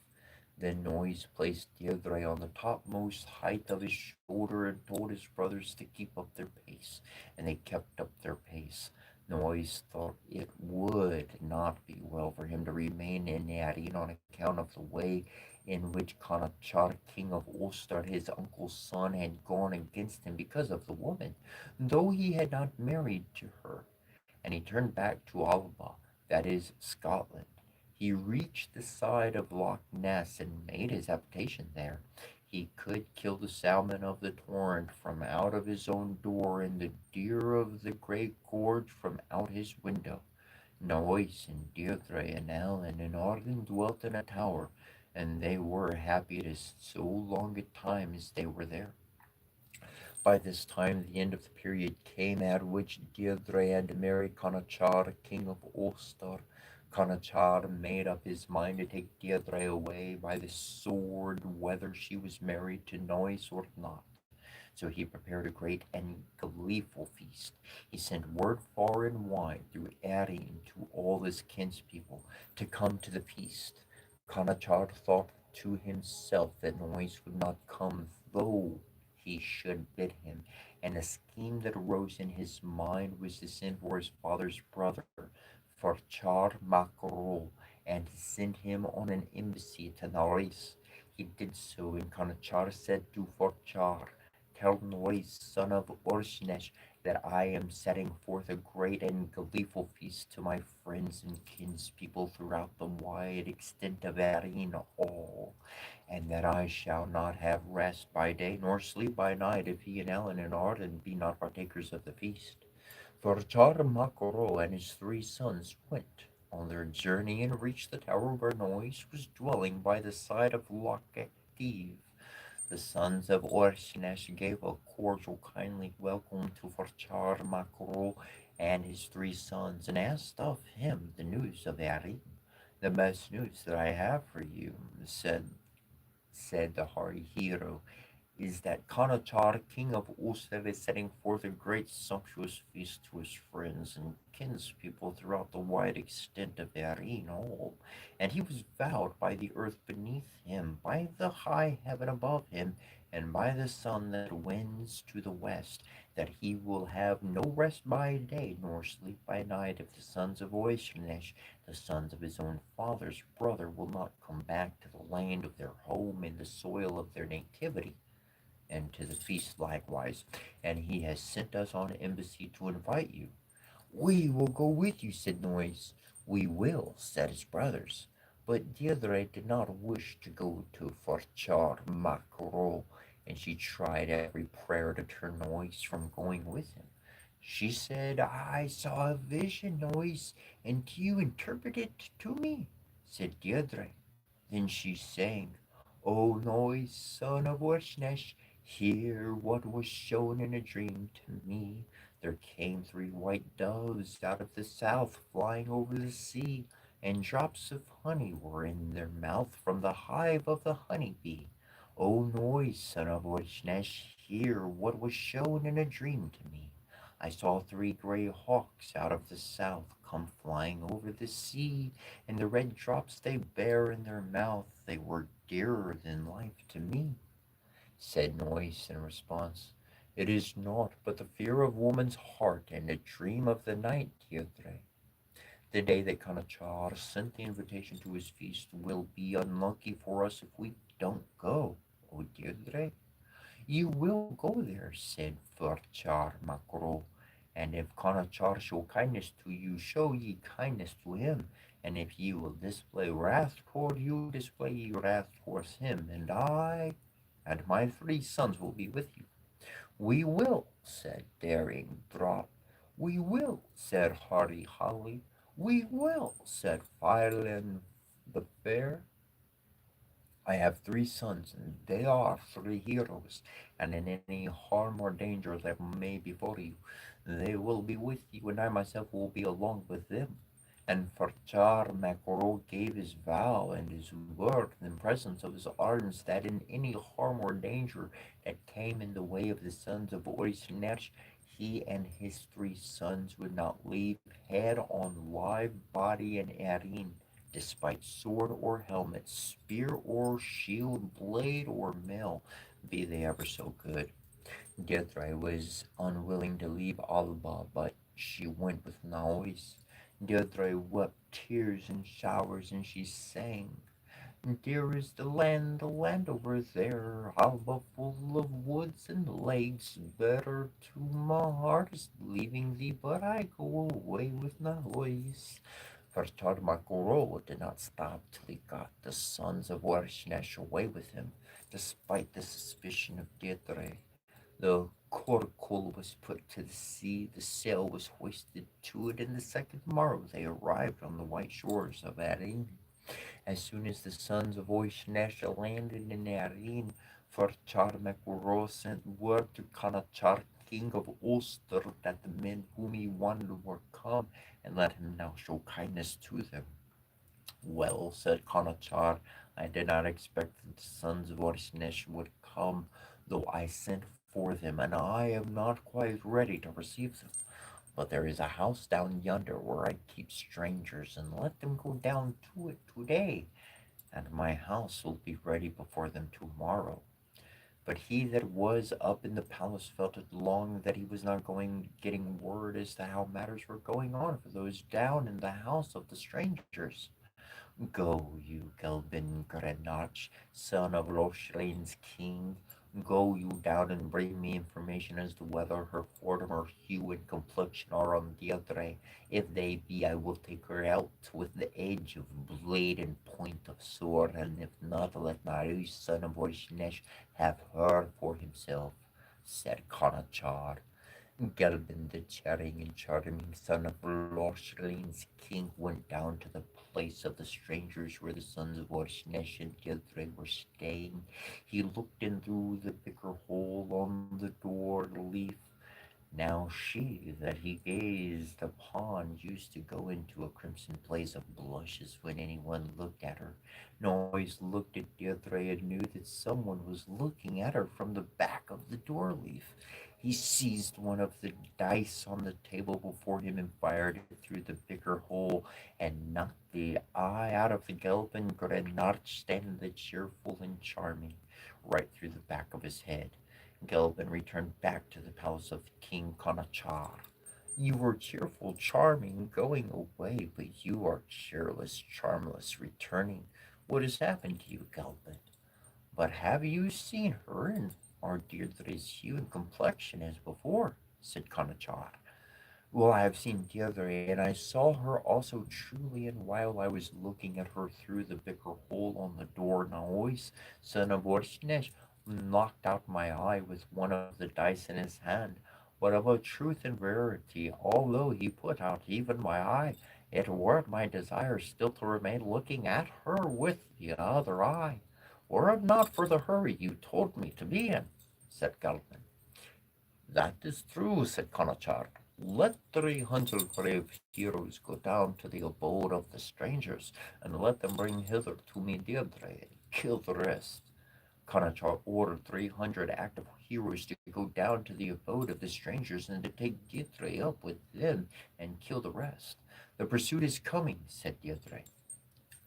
Then Noise placed Deirdre on the topmost height of his shoulder and told his brothers to keep up their pace, and they kept up their pace. Noise thought it would not be well for him to remain in Nadine on account of the way in which Conachar, king of Ulster, his uncle's son, had gone against him because of the woman, though he had not married to her, and he turned back to Alba, that is, Scotland. He reached the side of Loch Ness and made his habitation there. He could kill the salmon of the torrent from out of his own door, and the deer of the great gorge from out his window. Noise and Deirdre and Ellen and Arden dwelt in a tower, and they were happy at so long a time as they were there. By this time the end of the period came at which Deirdre had to marry Conachar, king of Ulster. Conachar made up his mind to take Deirdre away by the sword, whether she was married to Noise or not. So he prepared a great and gleeful feast. He sent word far and wide through Erin to all his kinspeople to come to the feast. Conachar thought to himself that Noise would not come, though he should bid him, and a scheme that arose in his mind was to send for his father's brother, Forchar Macrol, and to send him on an embassy to Norris. He did so, and Conachar said to Forchar, "Tell Norris, son of Orsnesh, that I am setting forth a great and gleeful feast to my friends and kinspeople throughout the wide extent of Erin all, and that I shall not have rest by day nor sleep by night if he and Ellen and Arden be not partakers of the feast." For Char Macoro and his 3 sons went on their journey and reached the tower where Noise was dwelling by the side of Loch Active. The sons of Orsnesh gave a cordial, kindly welcome to Forchar Macro and his 3 sons, and asked of him the news of Erin. "The best news that I have for you," said the hardy hero, "is that Kanachar, king of Ulster, is setting forth a great sumptuous feast to his friends and kinspeople throughout the wide extent of Erin all, and he was vowed by the earth beneath him, by the high heaven above him, and by the sun that wends to the west, that he will have no rest by day nor sleep by night if the sons of Oisnesh, the sons of his own father's brother, will not come back to the land of their home and the soil of their nativity, and to the feast likewise, and he has sent us on embassy to invite you." "We will go with you," said Noise. "We will," said his brothers. But Deirdre did not wish to go to Forchar Macro, and she tried every prayer to turn Noise from going with him. She said, "I saw a vision, Noise, and do you interpret it to me?" said Deirdre. Then she sang, "O Noise, son of Ushnesh, hear what was shown in a dream to me. There came 3 white doves out of the south, flying over the sea, and drops of honey were in their mouth from the hive of the honey bee. O Noise, son of Ushnesh, hear what was shown in a dream to me. I saw 3 gray hawks out of the south come flying over the sea, and the red drops they bear in their mouth, they were dearer than life to me." Said Noise in response, "It is naught but the fear of woman's heart and a dream of the night, Deirdre. The day that Kanachar sent the invitation to his feast will be unlucky for us if we don't go, O Deirdre." "You will go there," said Furchar Macro, "and if Conachar show kindness to you, show ye kindness to him, and if ye will display wrath toward you, display ye wrath towards him, and I and my 3 sons will be with you." "We will," said Daring Drop. "We will," said Hardy Holly. "We will," said Violin The fair I have three sons, and they are three heroes, and in any harm or danger that may befall you, they will be with you, and I myself will be along with them. And Farchar Macro gave his vow and his word in presence of his arms that in any harm or danger that came in the way of the sons of Orisnesh, he and his three sons would not leave head on live body in Erin, despite sword or helmet, spear or shield, blade or mail, be they ever so good. Deirdre was unwilling to leave Alba, but she went with Naois. Deirdre wept tears in showers, and she sang, "Dear is the land over there, Alba full of woods and lakes. Better to my heart is leaving thee, but I go away with Naois." Ferchar Makuro did not stop till he got the sons of Warshnesh away with him, despite the suspicion of Deirdre. The coracul was put to the sea, the sail was hoisted to it, and the second morrow they arrived on the white shores of Erin. As soon as the sons of Oishnesh landed in Erin, Ferchar Makuro sent word to Kanachar, king of Ulster, that the men whom he wanted were come, and let him now show kindness to them. "Well," said Conachar, "I did not expect that the sons of Orsnesh would come, though I sent for them, and I am not quite ready to receive them. But there is a house down yonder where I keep strangers, and let them go down to it today, and my house will be ready before them tomorrow." But he that was up in the palace felt it long that he was not getting word as to how matters were going on for those down in the house of the strangers. "Go, you Gelbin Grenach, son of Rochelain's king, go you down and bring me information as to whether her former hue and complexion are on the other. If they be, I will take her out with the edge of blade and point of sword, and if not, let Marius, son of Oishnesh, have her for himself," said Conachar. Gelbin, the charming and charming son of Lorshlin's king, went down to the place of the strangers where the sons of Orsnesh and Deirdre were staying. He looked in through the bicker hole on the door leaf. Now she that he gazed upon used to go into a crimson blaze of blushes when anyone looked at her. Noise looked at Deirdre and knew that someone was looking at her from the back of the door leaf. He seized one of the dice on the table before him and fired it through the bicker hole and knocked the eye out of the Gelban Grenard, standing the cheerful and charming, right through the back of his head. Gelban returned back to the palace of King Conachar. "You were cheerful, charming, going away, but you are cheerless, charmless, returning. What has happened to you, Gelban? But have you seen her, and are Deirdre's hue and complexion as before?" said Conachar. "Well, I have seen Deirdre, and I saw her also truly, and while I was looking at her through the bicker hole on the door, Naois, son of Orsnesh, knocked out my eye with one of the dice in his hand. But of a truth and verity, although he put out even my eye, it were my desire still to remain looking at her with the other eye, were it not for the hurry you told me to be in," said Gelman. "That is true," said Conachar. "Let 300 brave heroes go down to the abode of the strangers, and let them bring hither to me Deirdre, and kill the rest." Conachar ordered 300 active heroes to go down to the abode of the strangers and to take Deirdre up with them and kill the rest. "The pursuit is coming," said Deirdre.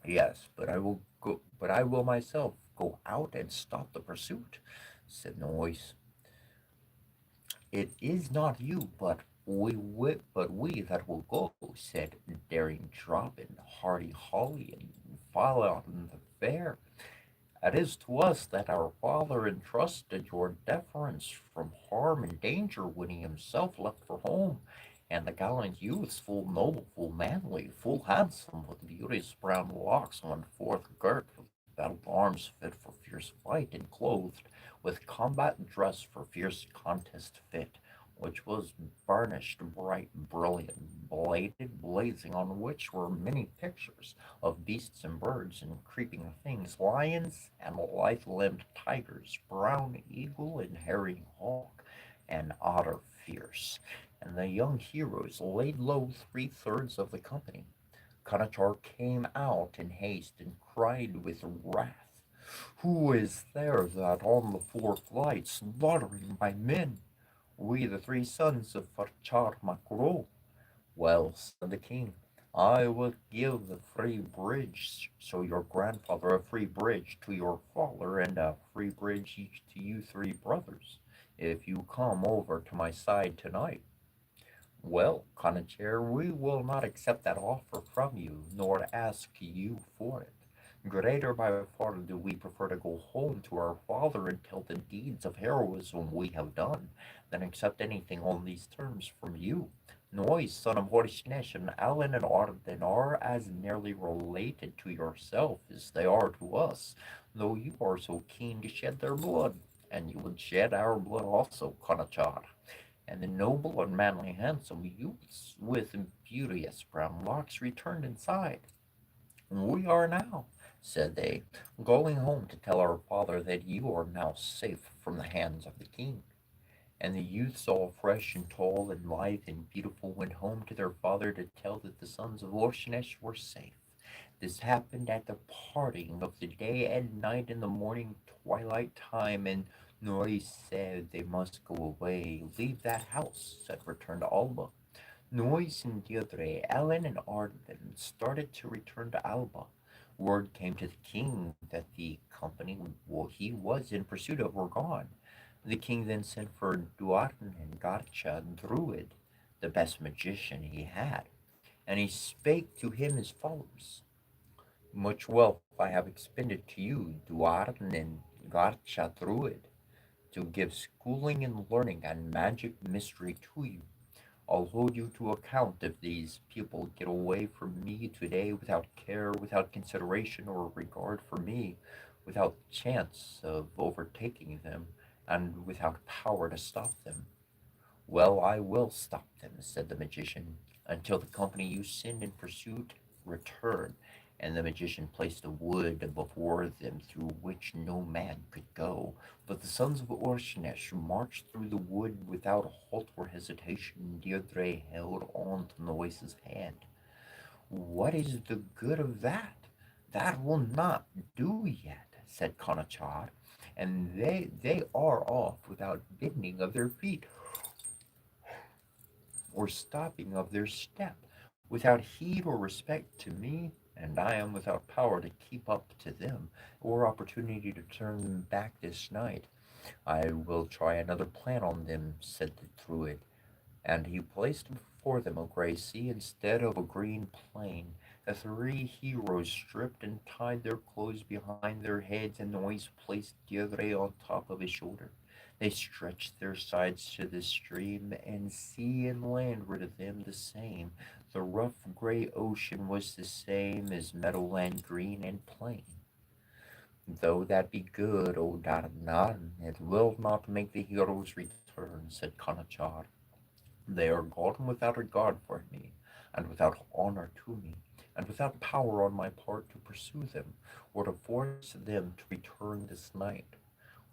"Yes, but I will myself go out and stop the pursuit," said Noise. "It is not you, but we that will go," said Daring Drop and Hardy Holly and File in the Fair. "It is to us that our father entrusted your deference from harm and danger when he himself left for home, and the gallant youths, full noble, full manly, full handsome, with beauteous brown locks, went forth girt with battle arms fit for fierce fight, and clothed with combat dress for fierce contest fit. which was burnished bright, brilliant, bladed, blazing, on which were many pictures of beasts and birds and creeping things, lions and lithe-limbed tigers, brown eagle and hairy hawk, and otter fierce. And the young heroes laid low 3/3 of the company. Conachar came out in haste and cried with wrath, "Who is there that on the fourth light slaughtering my men? We, the three sons of Farchar Makro." "Well," said the king, "I will give the free bridge so your grandfather, a free bridge to your father, and a free bridge each to you three brothers, if you come over to my side tonight." "Well, Conacher, we will not accept that offer from you, nor ask you for it. Greater by far do we prefer to go home to our father and tell the deeds of heroism we have done, than accept anything on these terms from you. Noise, son of Horishnesh, and Allen and Arden are as nearly related to yourself as they are to us, though you are so keen to shed their blood, and you would shed our blood also, Conachar." And the noble and manly handsome youths with beauteous brown locks returned inside. "We are now," said they, "going home to tell our father that you are now safe from the hands of the king." And the youths, all fresh and tall and lithe and beautiful, went home to their father to tell that the sons of Orshenesh were safe. This happened at the parting of the day and night in the morning twilight time, and Noise said they must go away, leave that house, said return to Alba. Noise and Deirdre, Ellen and Arden started to return to Alba. Word came to the king that the company he was in pursuit of were gone. The king then sent for Duarn and Garcha Druid, the best magician he had, and he spake to him as follows: "Much wealth I have expended to you, Duarn and Garcha Druid, to give schooling and learning and magic mystery to you. I'll hold you to account if these people get away from me today without care, without consideration or regard for me, without chance of overtaking them, and without power to stop them." "Well, I will stop them," said the magician, "until the company you send in pursuit return." And the magician placed a wood before them through which no man could go. But the sons of Orshenesh marched through the wood without halt or hesitation. Deirdre held on to Noise's hand. "What is the good of that? That will not do yet," said Conachar, and they are off without bending of their feet or stopping of their step, without heed or respect to me, and I am without power to keep up to them, or opportunity to turn them back this night. I will try another plan on them, said the druid, and he placed before them a gray sea instead of a green plain. The three heroes stripped and tied their clothes behind their heads, and Noise placed Deirdre on top of his shoulder. They stretched their sides to the stream, and sea and land were to them the same. The rough gray ocean was the same as meadowland green and plain. "Though that be good, O Darnan, it will not make the heroes return," said Conachar. "They are gone without regard for me, and without honor to me, and without power on my part to pursue them, or to force them to return this night.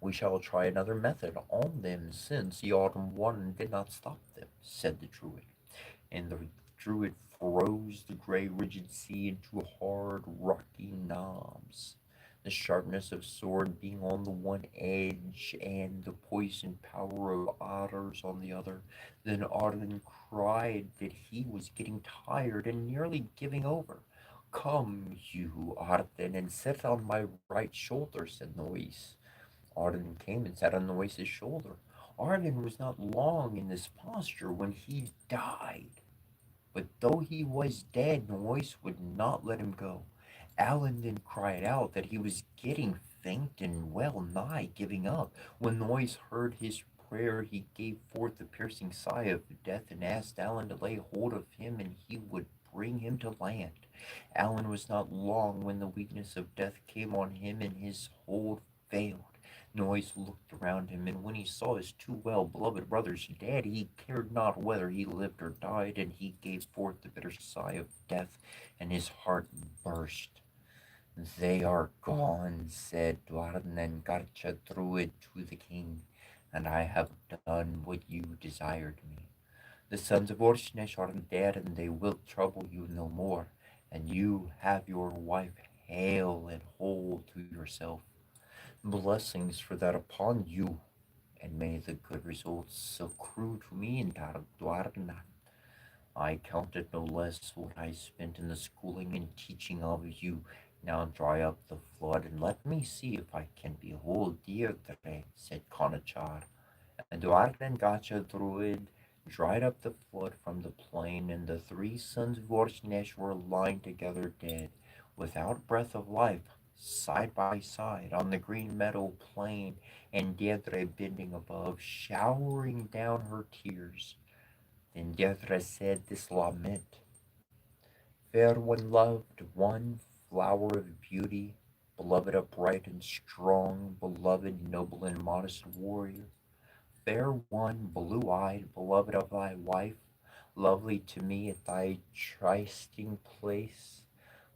We shall try another method on them, since the autumn one did not stop them," said the druid. And the druid froze the gray rigid sea into hard rocky knobs, the sharpness of sword being on the one edge and the poison power of otters on the other. Then Arden cried that he was getting tired and nearly giving over. "Come, you, Arden, and sit on my right shoulder," said Noise. Arden came and sat on Noise's shoulder. Arden was not long in this posture when he died. But though he was dead, Noise would not let him go. Alan then cried out that he was getting faint and well nigh giving up. When Noise heard his prayer, he gave forth a piercing sigh of death and asked Alan to lay hold of him and he would bring him to land. Alan was not long when the weakness of death came on him and his hold failed. Noise looked around him, and when he saw his two well beloved brothers dead, he cared not whether he lived or died, and he gave forth the bitter sigh of death, and his heart burst. They are gone, said Dwarden Garcha Druid to the king, and I have done what you desired me. The sons of Orsnesh are dead, and they will trouble you no more, and you have your wife hale and whole to yourself. Blessings for that upon you, and may the good results accrue to me in Dwarden. I counted no less what I spent in the schooling and teaching of you. Now dry up the flood, and let me see if I can behold Deirdre, said Conachar. And Duarden Gacha Druid dried up the flood from the plain, and the three sons of Orsnesh were lying together dead, without breath of life, side by side, on the green meadow plain, and Deirdre bending above, showering down her tears. Then Deirdre said this lament: Fair one loved, one flower of beauty, beloved upright and strong, beloved noble and modest warrior, fair one, blue-eyed, beloved of thy wife, lovely to me at thy trysting place,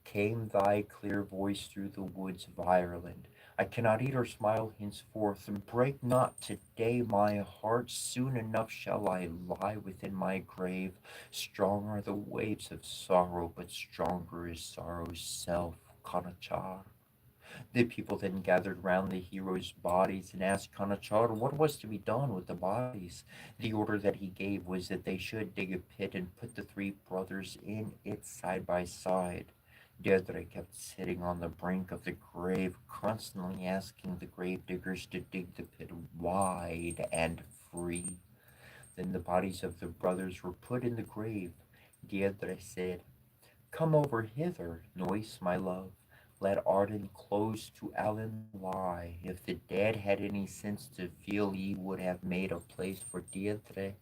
came thy clear voice through the woods of Ireland. I cannot eat or smile henceforth, and break not today my heart. Soon enough shall I lie within my grave. Strong are the waves of sorrow, but stronger is sorrow's self. Conachar. The people then gathered round the heroes' bodies and asked Kanachar what was to be done with the bodies. The order that he gave was that they should dig a pit and put the three brothers in it side by side. Deirdre kept sitting on the brink of the grave, constantly asking the grave diggers to dig the pit wide and free. Then the bodies of the brothers were put in the grave. Deirdre said, Come over hither, Noise, my love. Let Arden close to Allen lie. If the dead had any sense to feel, ye would have made a place for Deirdre.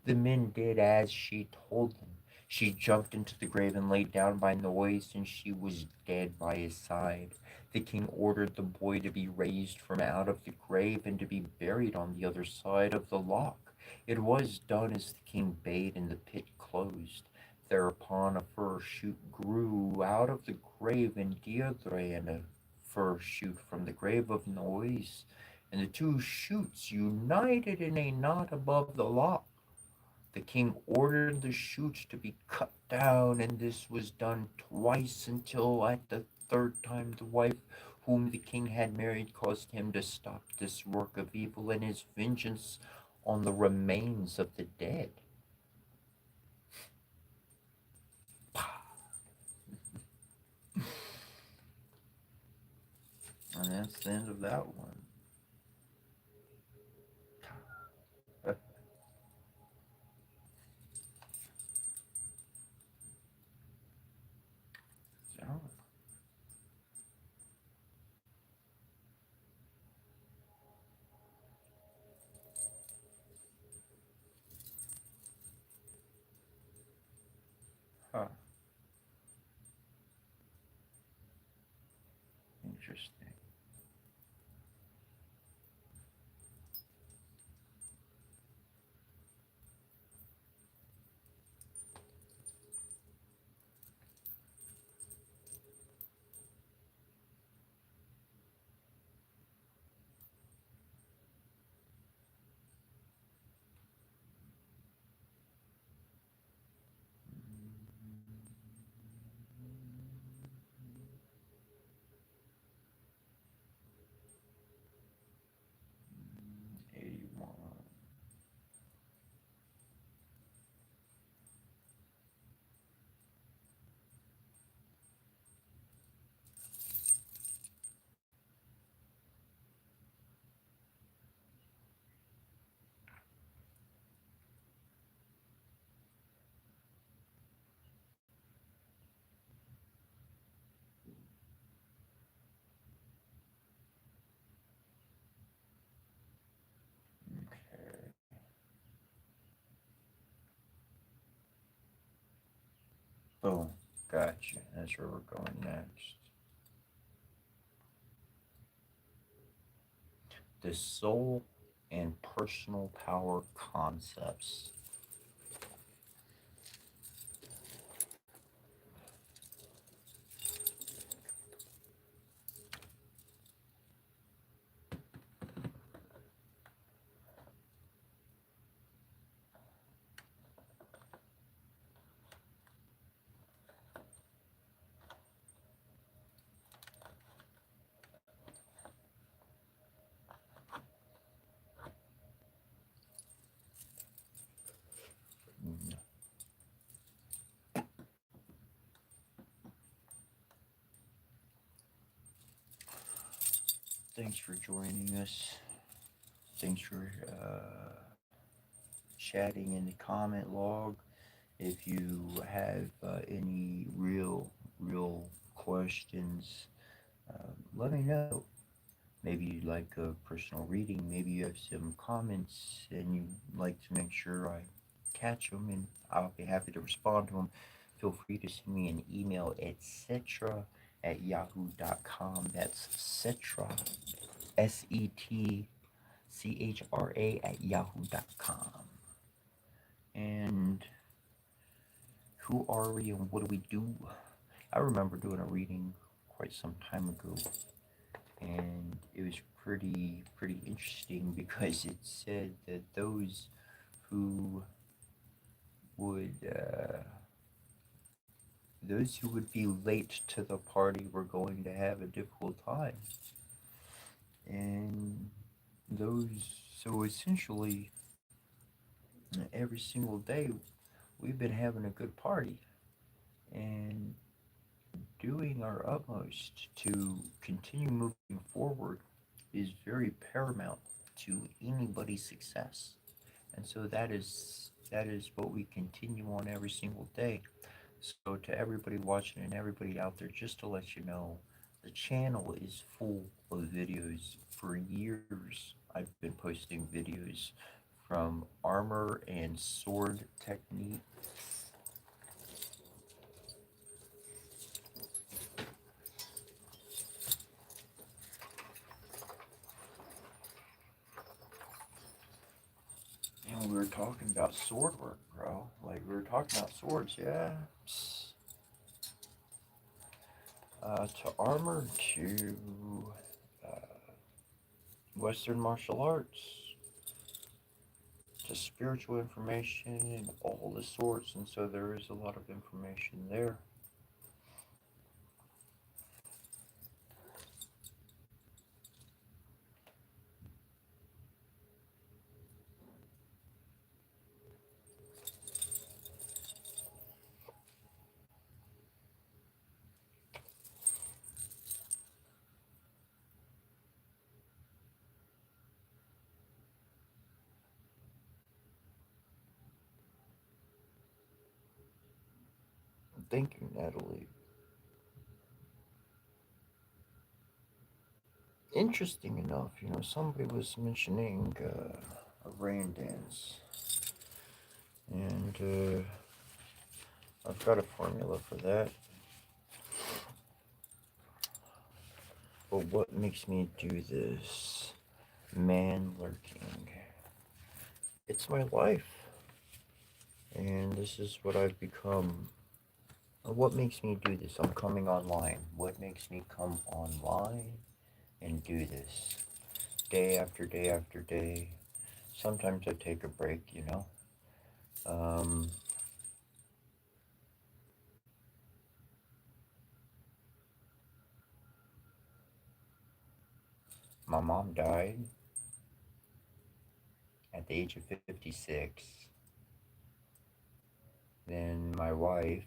The men did as she told them. She jumped into the grave and lay down by Noise, and she was dead by his side. The king ordered the boy to be raised from out of the grave and to be buried on the other side of the loch. It was done as the king bade, and the pit closed. Thereupon a fir shoot grew out of the grave in Deirdre, and a fir shoot from the grave of Noise, and the two shoots united in a knot above the loch. The king ordered the shoots to be cut down, and this was done twice, until at the third time the wife whom the king had married caused him to stop this work of evil and his vengeance on the remains of the dead. And that's the end of that one. So, huh, interesting. Mm, 81. Okay. Boom. Gotcha. That's where we're going next. the soul and personal power concepts. Mm, Thanks for joining us. Thanks for chatting in the comment log. If you have any real questions, let me know. Maybe you'd like a personal reading. Maybe you have some comments and you'd like to make sure I catch them, and I'll be happy to respond to them. Feel free to send me an email at cetra@yahoo.com. That's cetra, SETCHRA at yahoo.com. And who are we and what do we do? I remember doing a reading quite some time ago, and it was pretty interesting because it said that who would those who would be late to the party were going to have a difficult time, and those so essentially every single day we've been having a good party and doing our utmost to continue moving forward is very paramount to anybody's success. And so that is what we continue on every single day. So to everybody watching and everybody out there, just to let you know, the channel is full of videos. For years I've been posting videos from armor and sword technique. And we were talking about sword work, bro. Like we were talking about swords, yeah. To armor, to uh, Western martial arts, to spiritual information, and all the sorts. And so there is a lot of information there. Thank you, Natalie. Interesting enough, somebody was mentioning a rain dance, and I've got a formula for that. But what makes me do this? Man lurking. It's my life, and this is what I've become. What makes me do this? I'm coming online. What makes me come online and do this? Day after day after day. Sometimes I take a break. Um, my mom died at the age of 56. Then my wife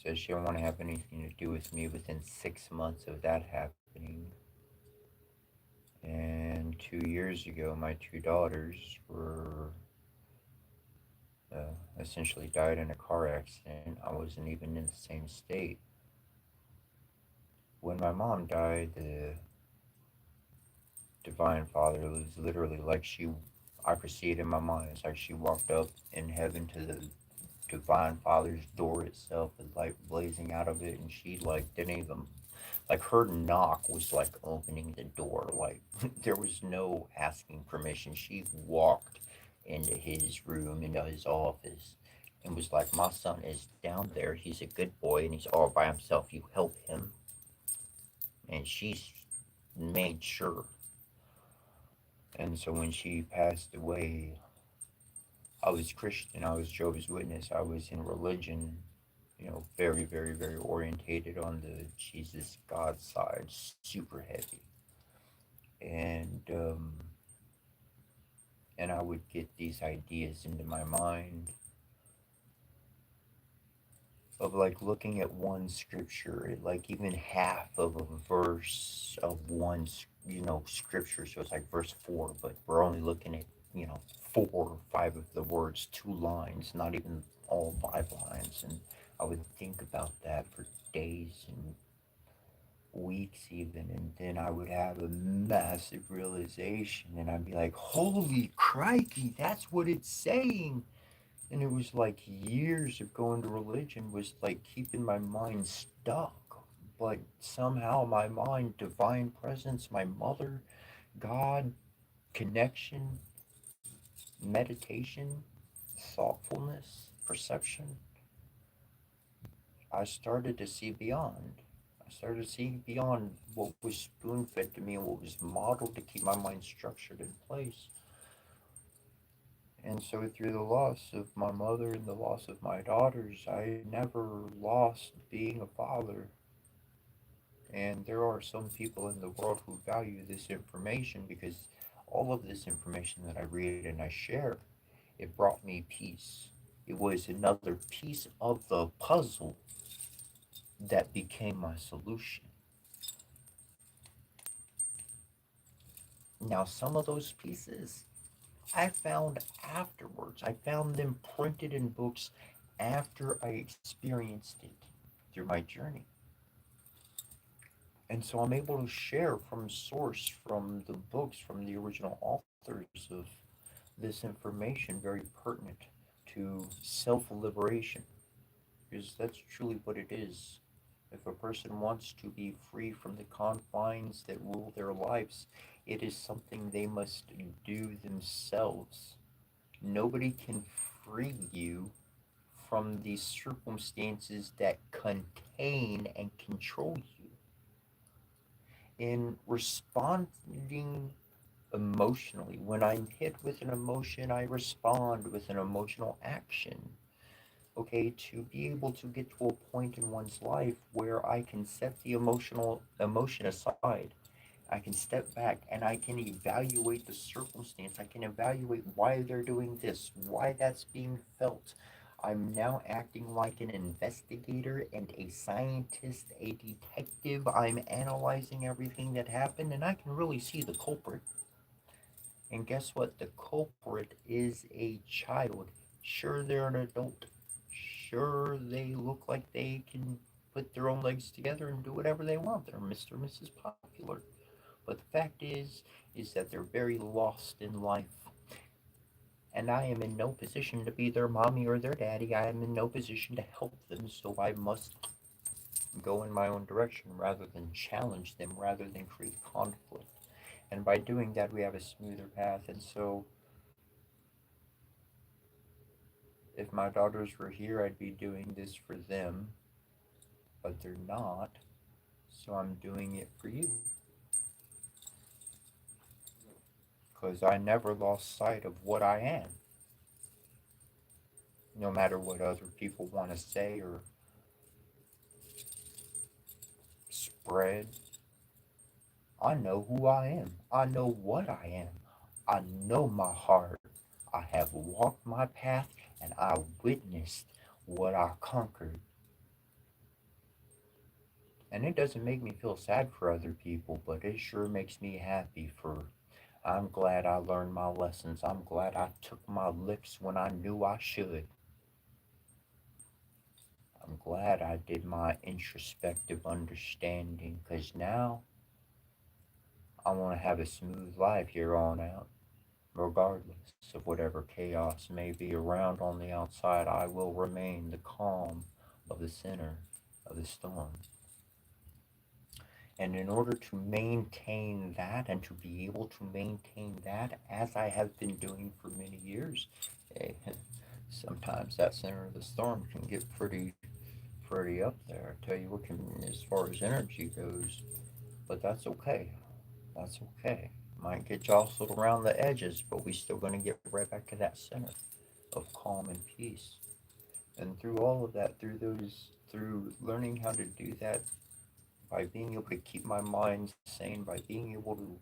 says she don't want to have anything to do with me within 6 months of that happening. And 2 years ago, my two daughters were essentially died in a car accident. I wasn't even in the same state. When my mom died, the Divine Father was literally like I could see it in my mind. It's like she walked up in heaven to the Divine Father's door itself with light blazing out of it, and she like didn't even Like her knock was like opening the door. Like there was no asking permission. She walked into his room, into his office, and was like, "My son is down there. He's a good boy, and he's all by himself. You help him." And she's made sure. And so when she passed away, I was Christian. I was Jehovah's Witness. I was in religion, very, very, very orientated on the Jesus God side, super heavy. And and I would get these ideas into my mind of like looking at one scripture, like even half of a verse of one, scripture. So it's like verse 4, but we're only looking at, 4 or 5 of the words, 2 lines, not even all 5 lines. And I would think about that for days and weeks even, and then I would have a massive realization, and I'd be like, holy crikey, that's what it's saying. And it was like years of going to religion was like keeping my mind stuck. But somehow my mind, divine presence, my mother, God, connection, meditation, thoughtfulness, perception, I started to see beyond. I started to see beyond what was spoon fed to me and what was modeled to keep my mind structured in place. And so, through the loss of my mother and the loss of my daughters, I never lost being a father. And there are some people in the world who value this information because all of this information that I read and I share, it brought me peace. It was another piece of the puzzle that became my solution. Now, some of those pieces I found afterwards. I found them printed in books after I experienced it through my journey. And so I'm able to share from source, from the books, from the original authors of this information, very pertinent to self liberation, because that's truly what it is. If a person wants to be free from the confines that rule their lives, it is something they must do themselves. Nobody can free you from these circumstances that contain and control you. In responding emotionally, when I'm hit with an emotion, I respond with an emotional action. Okay, to be able to get to a point in one's life where I can set the emotion aside. I can step back and I can evaluate the circumstance. I can evaluate why they're doing this, why that's being felt. I'm now acting like an investigator and a scientist, a detective. I'm analyzing everything that happened and I can really see the culprit. And guess what? The culprit is a child. Sure, they're an adult. Sure, they look like they can put their own legs together and do whatever they want. They're Mr. and Mrs. Popular. But the fact is that they're very lost in life. And I am in no position to be their mommy or their daddy. I am in no position to help them, so I must go in my own direction rather than challenge them, rather than create conflict. And by doing that, we have a smoother path. And so, if my daughters were here, I'd be doing this for them, but they're not. So I'm doing it for you. Because I never lost sight of what I am, no matter what other people want to say or spread. I know who I am. I know what I am. I know my heart. I have walked my path and I witnessed what I conquered. And it doesn't make me feel sad for other people, but it sure makes me happy for. I'm glad I learned my lessons. I'm glad I took my licks when I knew I should. I'm glad I did my introspective understanding because now I want to have a smooth life here on out. Regardless of whatever chaos may be around on the outside, I will remain the calm of the center of the storm. And in order to maintain that and to be able to maintain that, as I have been doing for many years, eh, sometimes that center of the storm can get pretty up there. I tell you what, can as far as energy goes, but that's okay. That's okay. Might get jostled around the edges, but we still going to get right back to that center of calm and peace. And through all of that, through learning how to do that, by being able to keep my mind sane, by being able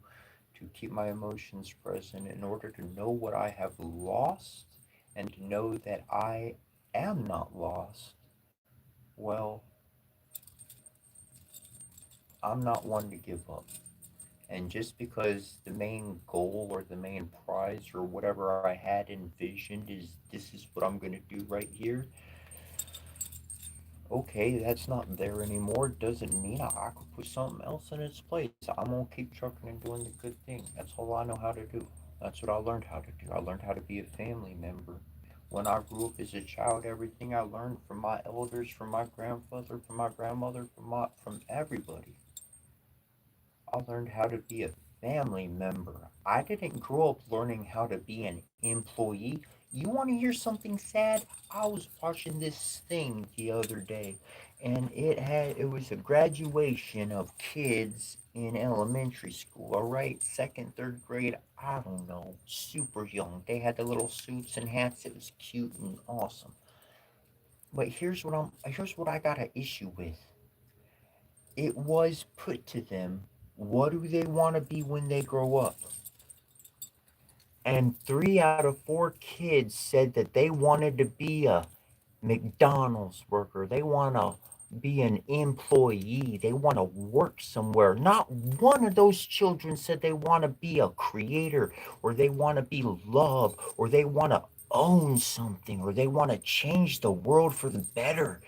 to keep my emotions present, in order to know what I have lost, and to know that I am not lost, well, I'm not one to give up. And just because the main goal or the main prize or whatever I had envisioned is this is what I'm going to do right here, okay, that's not there anymore. Doesn't mean I could put something else in its place. I'm going to keep trucking and doing the good thing. That's all I know how to do. That's what I learned how to do. I learned how to be a family member. When I grew up as a child, everything I learned from my elders, from my grandfather, from my grandmother, from everybody, I learned how to be a family member. I didn't grow up learning how to be an employee. You want to hear something sad? I was watching this thing the other day, and it was a graduation of kids in elementary school, all right? Second, third grade, I don't know, super young. They had the little suits and hats. It was cute and awesome. But here's what I got an issue with. It was put to them, what do they want to be when they grow up? And 3 out of 4 kids said that they wanted to be a McDonald's worker. They want to be an employee. They want to work somewhere. Not one of those children said they want to be a creator, or they want to be loved, or they want to own something, or they want to change the world for the better.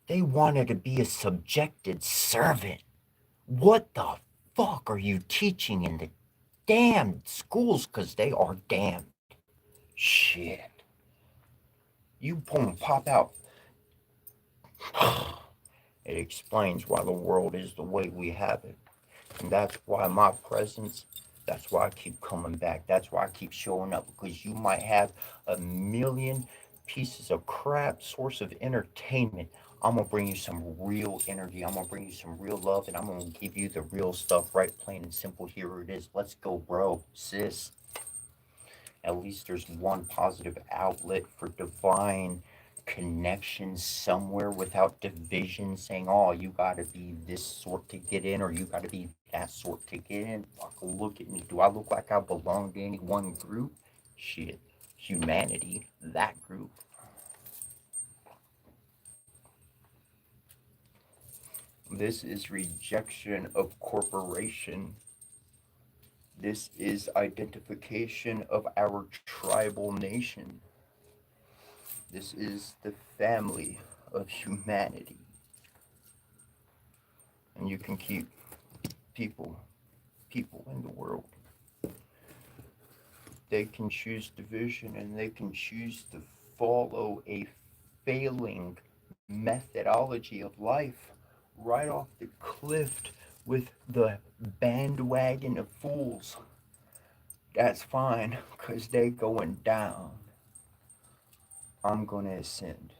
They wanted to be a subjected servant. What the fuck are you teaching in the damn schools? Because they are damned. Shit. You pop out. It explains why the world is the way we have it. And that's why my presence, that's why I keep coming back. That's why I keep showing up. Because you might have a million pieces of crap source of entertainment. I'm going to bring you some real energy. I'm going to bring you some real love. And I'm going to give you the real stuff, right? Plain and simple. Here it is. Let's go, bro, sis. At least there's one positive outlet for divine connection somewhere without division saying, oh, you got to be this sort to get in or you got to be that sort to get in. Fuck, look at me. Do I look like I belong to any one group? Shit. Humanity, that group. This is rejection of corporation. This is identification of our tribal nation. This is the family of humanity. And you can keep people, people in the world. They can choose division and they can choose to follow a failing methodology of life right off the cliff with the bandwagon of fools. That's fine, because they going down. I'm going to ascend.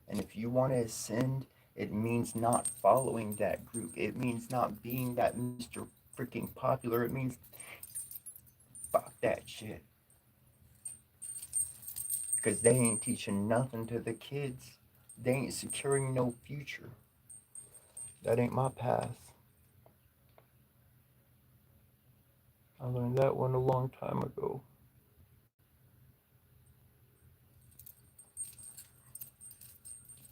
And if you want to ascend, it means not following that group. It means not being that Mr. Freaking popular. It means fuck that shit. Because they ain't teaching nothing to the kids. They ain't securing no future. That ain't my path. I learned that one a long time ago.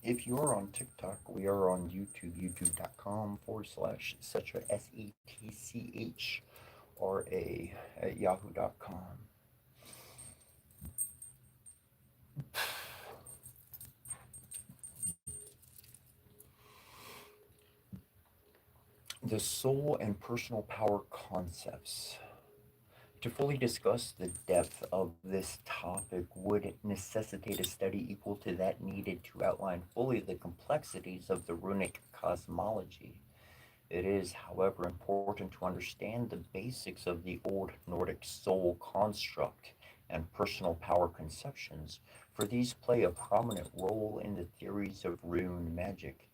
If you are on TikTok, we are on YouTube, youtube.com/Setchra, SETCHRA at yahoo.com. The soul and personal power concepts. To fully discuss the depth of this topic would necessitate a study equal to that needed to outline fully the complexities of the runic cosmology. It is, however, important to understand the basics of the old Nordic soul construct and personal power conceptions, for these play a prominent role in the theories of rune magic.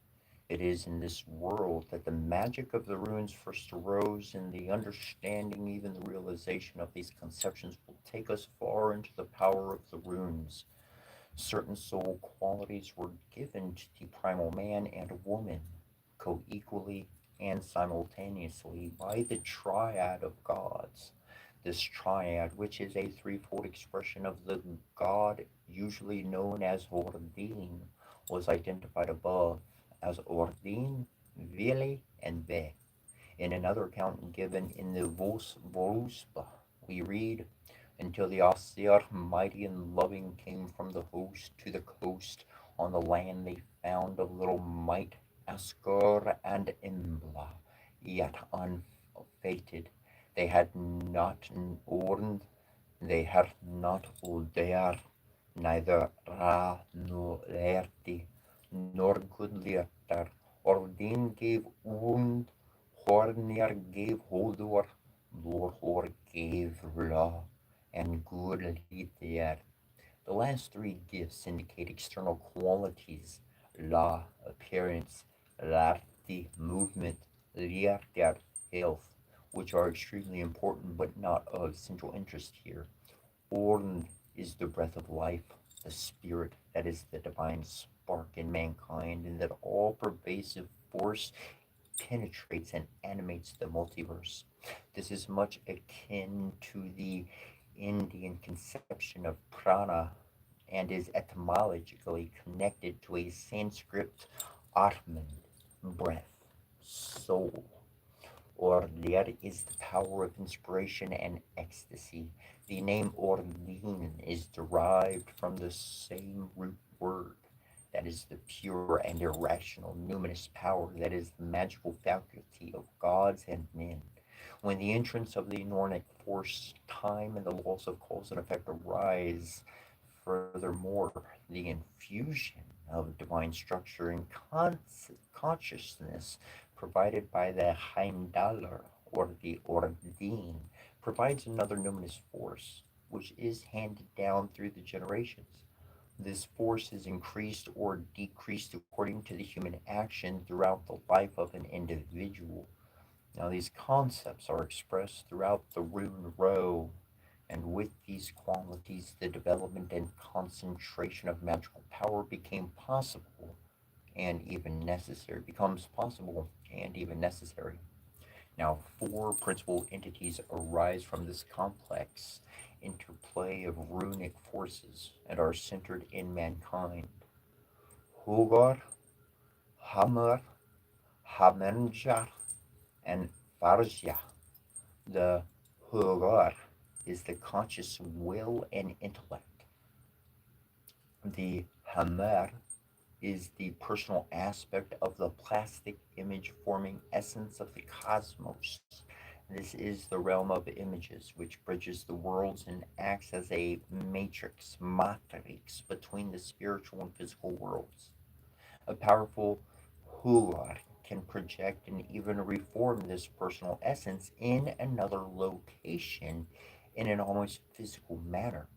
It is in this world that the magic of the runes first arose, and the understanding, even the realization of these conceptions, will take us far into the power of the runes. Certain soul qualities were given to the primal man and woman, co equally and simultaneously, by the triad of gods. This triad, which is a threefold expression of the god usually known as Ordin, was identified above as Ordin, Vili, and Be. In another account given in the Voluspa, we read, until the Aesir, mighty and loving, came from the host to the coast. On the land they found of little might Askr and Imbla, yet unfated. They had not Orn, they had not Ulder, neither Ra nor Lerti, nor Goodliatar. Ordin gave Und, Hornir gave Hodor, Lorhor gave Law, and good Lithir. The last three gifts indicate external qualities: La, appearance; Larti, movement; Liartir, health, which are extremely important but not of central interest here. Orn is the breath of life, the spirit that is the divine spark in mankind, and that all pervasive force penetrates and animates the multiverse. This is much akin to the Indian conception of prana and is etymologically connected to a Sanskrit Atman, breath, soul. Ordir is the power of inspiration and ecstasy. The name Ordin is derived from the same root word, that is the pure and irrational numinous power that is the magical faculty of gods and men. When the entrance of the Nornic force, time, and the laws of cause and effect arise, furthermore, the infusion of divine structure and consciousness provided by the Heimdallr, or the Ordine, provides another numinous force, which is handed down through the generations. This force is increased or decreased according to the human action throughout the life of an individual. Now, these concepts are expressed throughout the rune row, and with these qualities, the development and concentration of magical power became possible and even necessary, becomes possible and even necessary. Now, four principal entities arise from this complex interplay of runic forces and are centered in mankind: Hugor, Hamur, Hamenjar, and Varja. The Hugor is the conscious will and intellect. The Hamur is the personal aspect of the plastic image forming essence of the cosmos. This is the realm of images which bridges the worlds and acts as a matrix between the spiritual and physical worlds. A powerful Huar can project and even reform this personal essence in another location in an almost physical manner.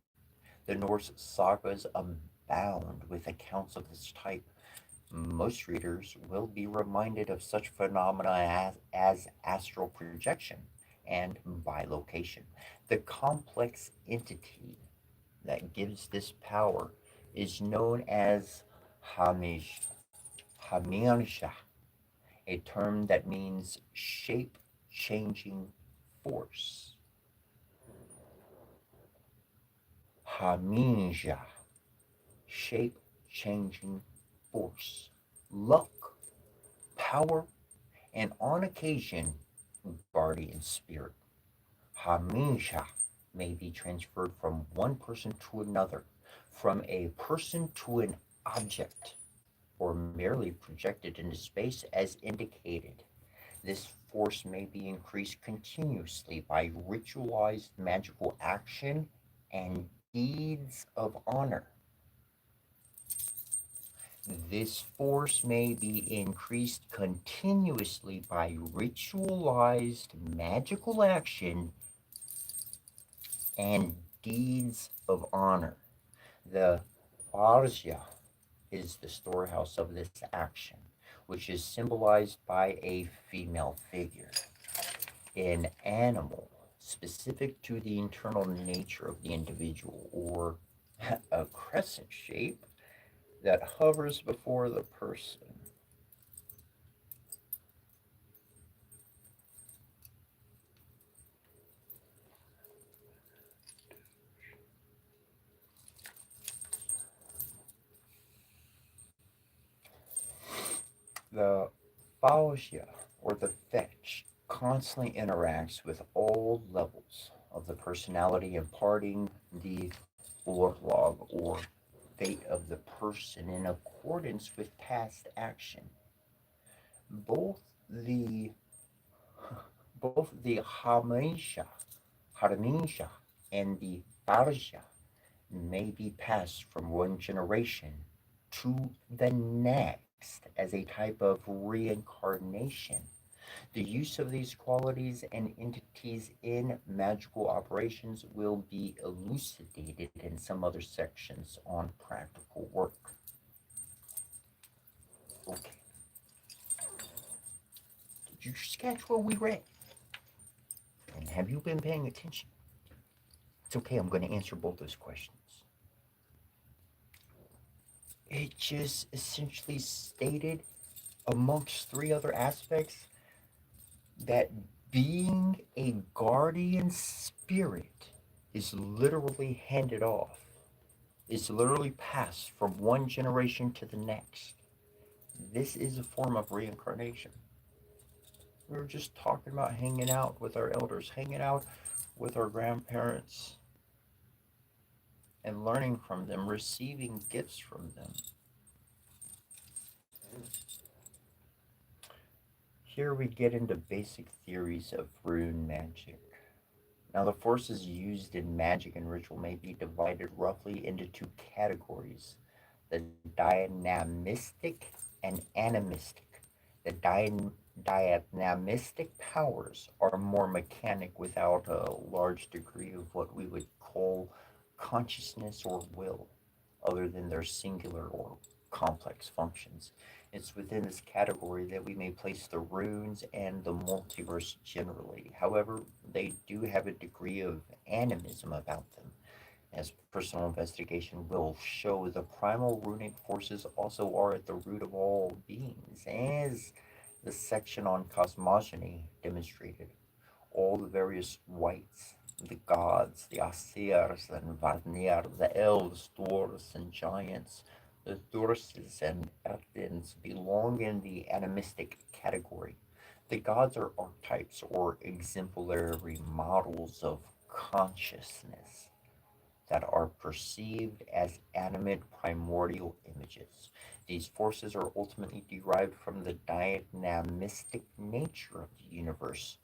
The Norse sagas abound with accounts of this type. Most readers will be reminded of such phenomena as astral projection and bilocation. The complex entity that gives this power is known as Hamish, Hamirsha, a term that means shape changing force. Hamisha, shape changing force, luck, power, and on occasion, guardian spirit. Hamisha may be transferred from one person to another, from a person to an object, or merely projected into space as indicated. This force may be increased continuously by ritualized magical action and deeds of honor. This force may be increased continuously by ritualized magical action and deeds of honor. The Arja is the storehouse of this action, which is symbolized by a female figure, an animal specific to the internal nature of the individual, or a crescent shape that hovers before the person. The Baoxia, or the fetch, constantly interacts with all levels of the personality, imparting the orlog, or fate of the person in accordance with past action. Both the both the Haramisha and the Barja may be passed from one generation to the next as a type of reincarnation. The use of these qualities and entities in magical operations will be elucidated in some other sections on practical work. Okay, did you catch what we read? And have you been paying attention? It's okay, I'm going to answer both those questions. It just essentially stated, amongst three other aspects, that being a guardian spirit is literally handed off. It's literally passed from one generation to the next. This is a form of reincarnation. We were just talking about hanging out with our elders, hanging out with our grandparents, and learning from them, receiving gifts from them. Here we get into basic theories of rune magic. Now, the forces used in magic and ritual may be divided roughly into two categories: the dynamistic and animistic. The dynamistic powers are more mechanic without a large degree of what we would call consciousness or will, other than their singular or complex functions. It's within this category that we may place the runes and the multiverse generally. However, they do have a degree of animism about them. As personal investigation will show, the primal runic forces also are at the root of all beings, as the section on cosmology demonstrated. All the various whites, the gods, the Asirs and Varnir, the elves, dwarves, and giants, the Durses and Earthens belong in the animistic category. The gods are archetypes or exemplary models of consciousness that are perceived as animate primordial images. These forces are ultimately derived from the dynamistic nature of the universe,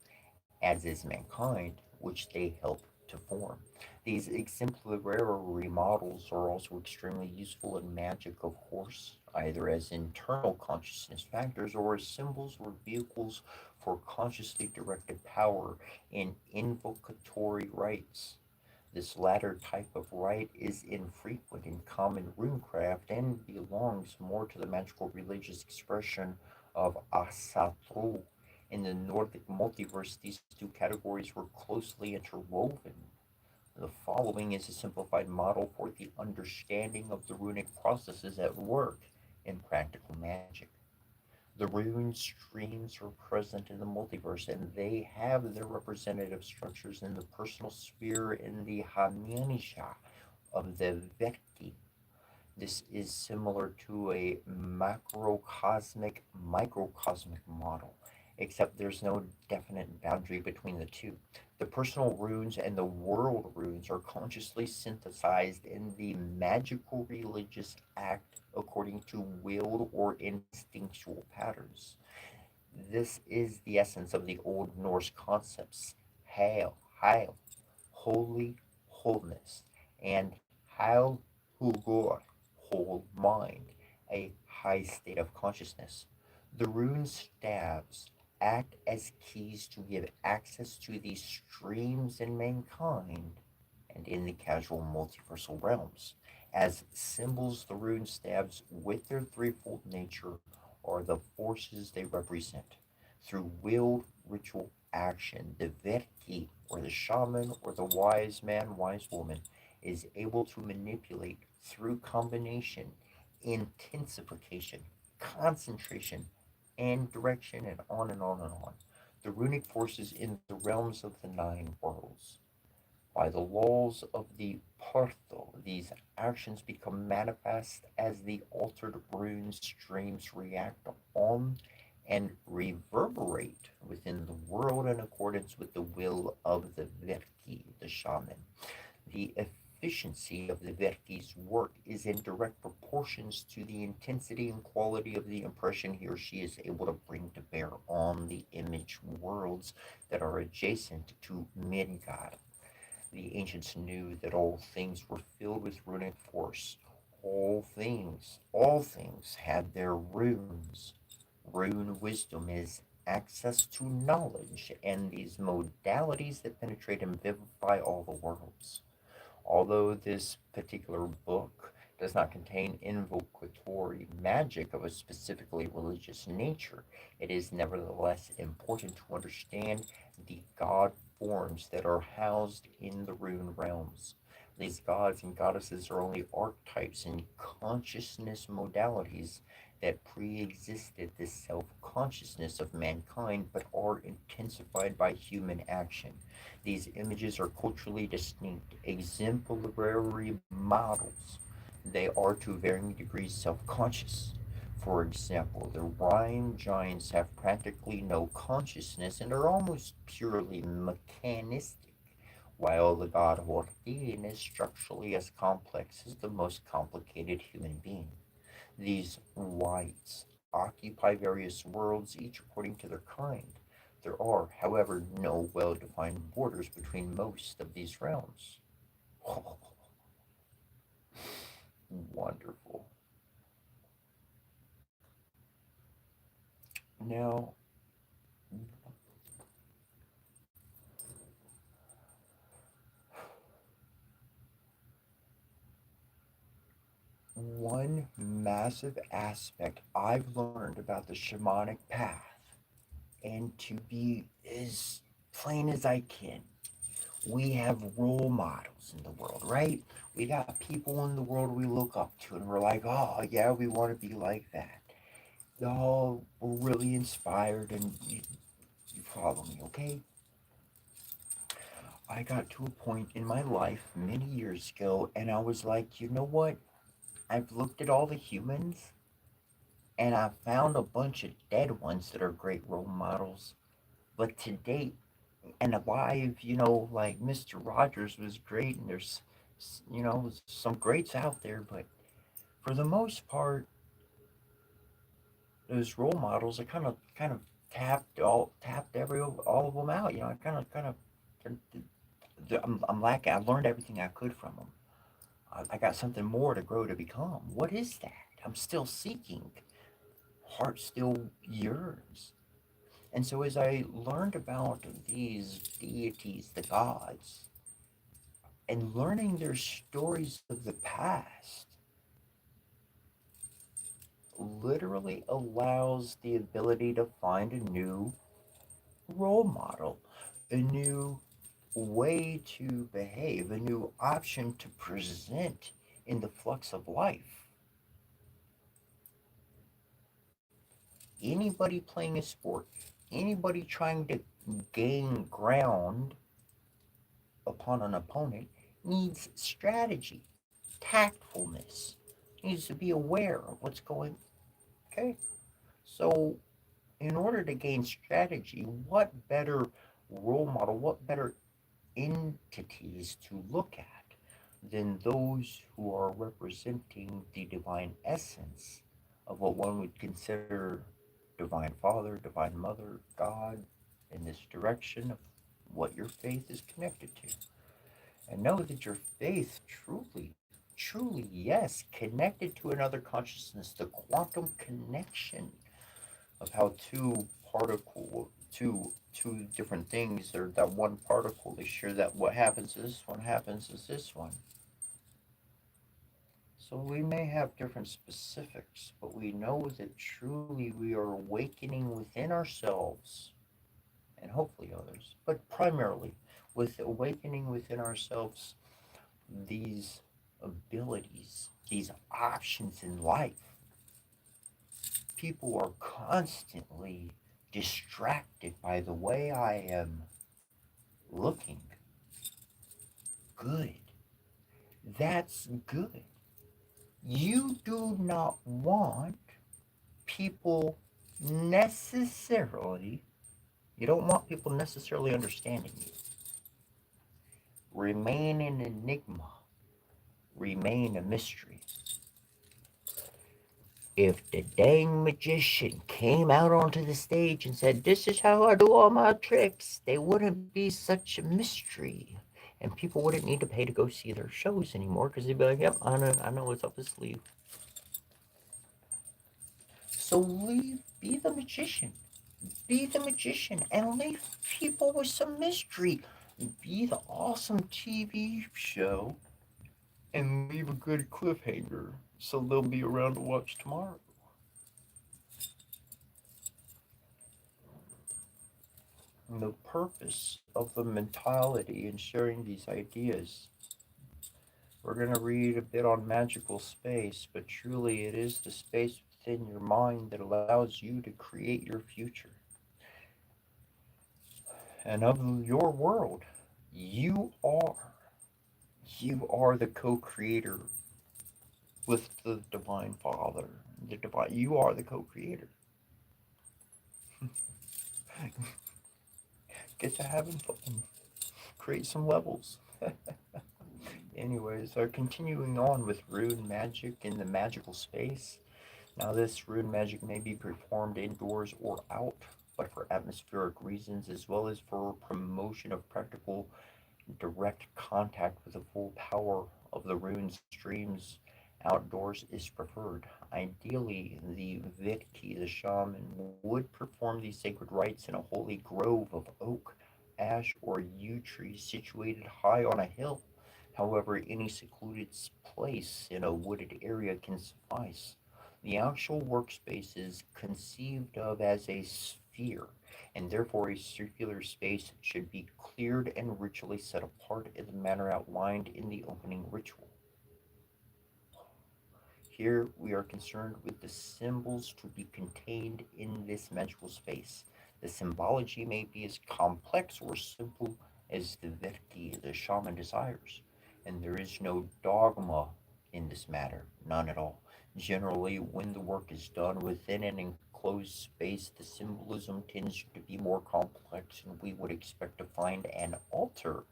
as is mankind, which they help to form. These exemplary models are also extremely useful in magic, of course, either as internal consciousness factors or as symbols or vehicles for consciously directed power in invocatory rites. This latter type of rite is infrequent in common runecraft and belongs more to the magical religious expression of Ancestral. In the Nordic multiverse, these two categories were closely interwoven. The following is a simplified model for the understanding of the runic processes at work in practical magic. The rune streams are present in the multiverse, and they have their representative structures in the personal sphere in the Hamanisha of the Vecti. This is similar to a macrocosmic microcosmic model, except there's no definite boundary between the two. The personal runes and the world runes are consciously synthesized in the magical religious act according to willed or instinctual patterns. This is the essence of the Old Norse concepts: Hail, Heil, holy, wholeness, and Heil Hugor, whole mind, a high state of consciousness. The rune stabs act as keys to give access to these streams in mankind and in the casual multiversal realms. As symbols, the rune stabs, with their threefold nature, are the forces they represent. Through willed ritual action, the Verki, or the shaman, or the wise man, wise woman, is able to manipulate through combination, intensification, concentration, and direction, and on and on and on. The runic forces in the realms of the nine worlds. By the laws of the Partho, these actions become manifest as the altered rune streams react on and reverberate within the world in accordance with the will of the Verki, the shaman. The efficiency of the Verki's work is in direct proportions to the intensity and quality of the impression he or she is able to bring to bear on the image worlds that are adjacent to Midgard. The ancients knew that all things were filled with runic force. All things had their runes. Rune wisdom is access to knowledge and these modalities that penetrate and vivify all the worlds. Although this particular book does not contain invocatory magic of a specifically religious nature, it is nevertheless important to understand the god forms that are housed in the rune realms. These gods and goddesses are only archetypes and consciousness modalities that pre existed the self consciousness of mankind but are intensified by human action. These images are culturally distinct, exemplary models. They are to varying degrees self conscious. For example, the rhyme giants have practically no consciousness and are almost purely mechanistic, while the god Hortin is structurally as complex as the most complicated human being. These whites occupy various worlds, each according to their kind. There are, however, no well defined borders between most of these realms. Wonderful. Now, one massive aspect I've learned about the shamanic path, and to be as plain as I can, we have role models in the world, right? We got people in the world we look up to, and we're like, oh, yeah, we want to be like that. Oh, we're really inspired, and you follow me, okay? I got to a point in my life many years ago, and I was like, you know what? I've looked at all the humans, and I found a bunch of dead ones that are great role models. But to date, and alive, like Mr. Rogers was great, and there's, some greats out there, but for the most part, those role models, I kind of tapped every all of them out. I kind of, I'm lacking. I learned everything I could from them. I got something more to grow to become. What is that? I'm still seeking. Heart still yearns. And so as I learned about these deities, the gods, and learning their stories of the past literally allows the ability to find a new role model, a new way to behave, a new option to present in the flux of life. Anybody playing a sport, anybody trying to gain ground upon an opponent needs strategy, tactfulness, needs to be aware of what's going. Okay, so in order to gain strategy, what better role model, what better entities to look at than those who are representing the divine essence of what one would consider divine father, divine mother, God, in this direction of what your faith is connected to. And know that your faith truly, truly, yes, connected to another consciousness, the quantum connection of how two different things, or that one particle, they share that what happens to this one happens to this one. So we may have different specifics, but we know that truly we are awakening within ourselves, and hopefully others, but primarily with awakening within ourselves these abilities, these options in life. People are constantly distracted by the way I am looking. Good. That's good. You do not want people necessarily, you don't want people necessarily understanding you. Remain an enigma, remain a mystery. If the dang magician came out onto the stage and said, "This is how I do all my tricks," they wouldn't be such a mystery. And people wouldn't need to pay to go see their shows anymore because they'd be like, "Yep, I know what's up his sleeve." So be the magician. Be the magician and leave people with some mystery. Be the awesome TV show and leave a good cliffhanger so they'll be around to watch tomorrow. And the purpose of the mentality and sharing these ideas. We're going to read a bit on magical space, but truly it is the space within your mind that allows you to create your future and of your world. You are. You are the co-creator with the Divine Father. The divine. You are the co-creator. Get to having fun. Create some levels. Anyways, continuing on with rune magic in the magical space. Now, this rune magic may be performed indoors or out, but for atmospheric reasons, as well as for promotion of practical direct contact with the full power of the rune streams, outdoors is preferred. Ideally, the Vitki, the shaman, would perform these sacred rites in a holy grove of oak, ash, or yew trees situated high on a hill. However, any secluded place in a wooded area can suffice. The actual workspace is conceived of as a sphere, and therefore a circular space should be cleared and ritually set apart in the manner outlined in the opening ritual. Here we are concerned with the symbols to be contained in this magical space. The symbology may be as complex or simple as the Verki, the shaman, desires, and there is no dogma in this matter, none at all. Generally, when the work is done within an enclosed space, the symbolism tends to be more complex, and we would expect to find an altar,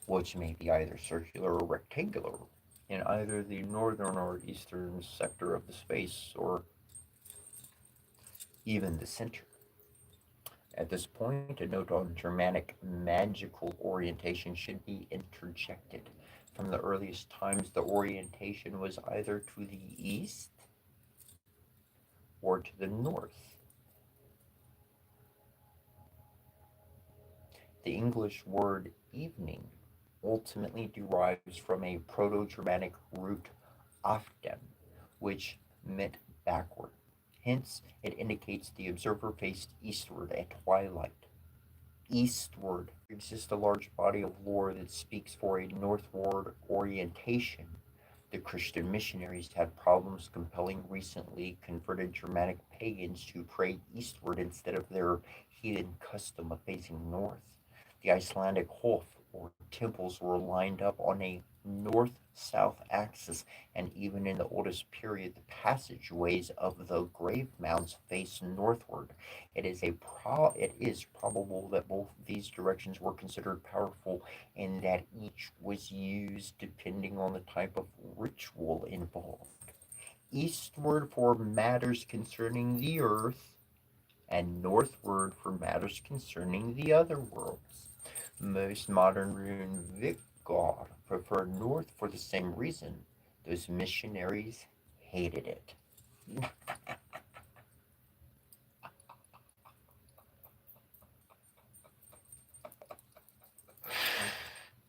which may be either circular or rectangular, in either the northern or eastern sector of the space, or even the center. At this point, a note on Germanic magical orientation should be interjected. From the earliest times, the orientation was either to the east or to the north. The English word evening ultimately derives from a Proto Germanic root aftem, which meant backward. Hence, it indicates the observer faced eastward at twilight. Eastward exists a large body of lore that speaks for a northward orientation. The Christian missionaries had problems compelling recently converted Germanic pagans to pray eastward instead of their heathen custom of facing north. The Icelandic Hof, or temples, were lined up on a north-south axis, and even in the oldest period, the passageways of the grave mounds face northward. It is probable that both these directions were considered powerful, and that each was used depending on the type of ritual involved. Eastward for matters concerning the earth, and northward for matters concerning the other worlds. Most modern rune God preferred north for the same reason. Those missionaries hated it.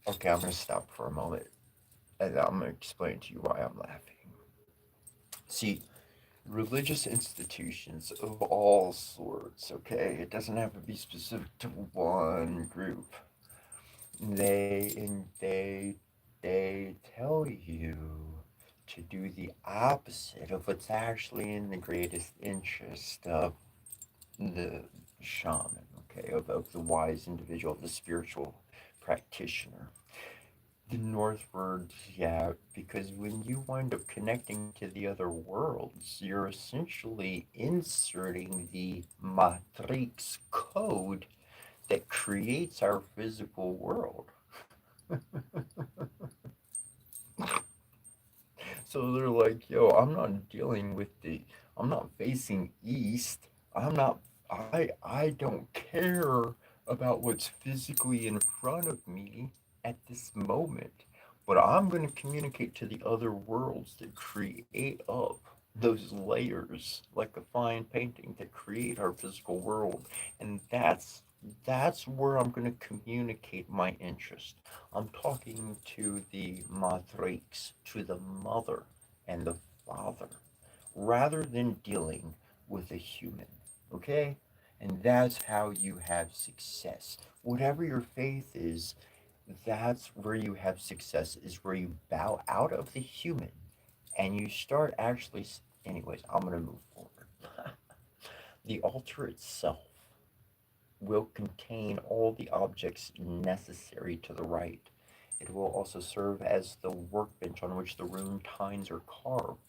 Okay, I'm going to stop for a moment and I'm going to explain to you why I'm laughing. See, religious institutions of all sorts, okay? It doesn't have to be specific to one group. They tell you to do the opposite of what's actually in the greatest interest of the shaman, okay, of the wise individual, the spiritual practitioner. The northward, yeah, because when you wind up connecting to the other worlds, you're essentially inserting the matrix code that creates our physical world. So they're like, yo, I'm not facing east. I don't care about what's physically in front of me at this moment. But I'm going to communicate to the other worlds that create up those layers like a fine painting that create our physical world. And that's where I'm going to communicate my interest. I'm talking to the matrix, to the mother and the father, rather than dealing with a human. Okay? And that's how you have success. Whatever your faith is, that's where you have success, is where you bow out of the human and you start actually. Anyways, I'm going to move forward. The altar itself will contain all the objects necessary to the rite. It will also serve as the workbench on which the rune tines are carved.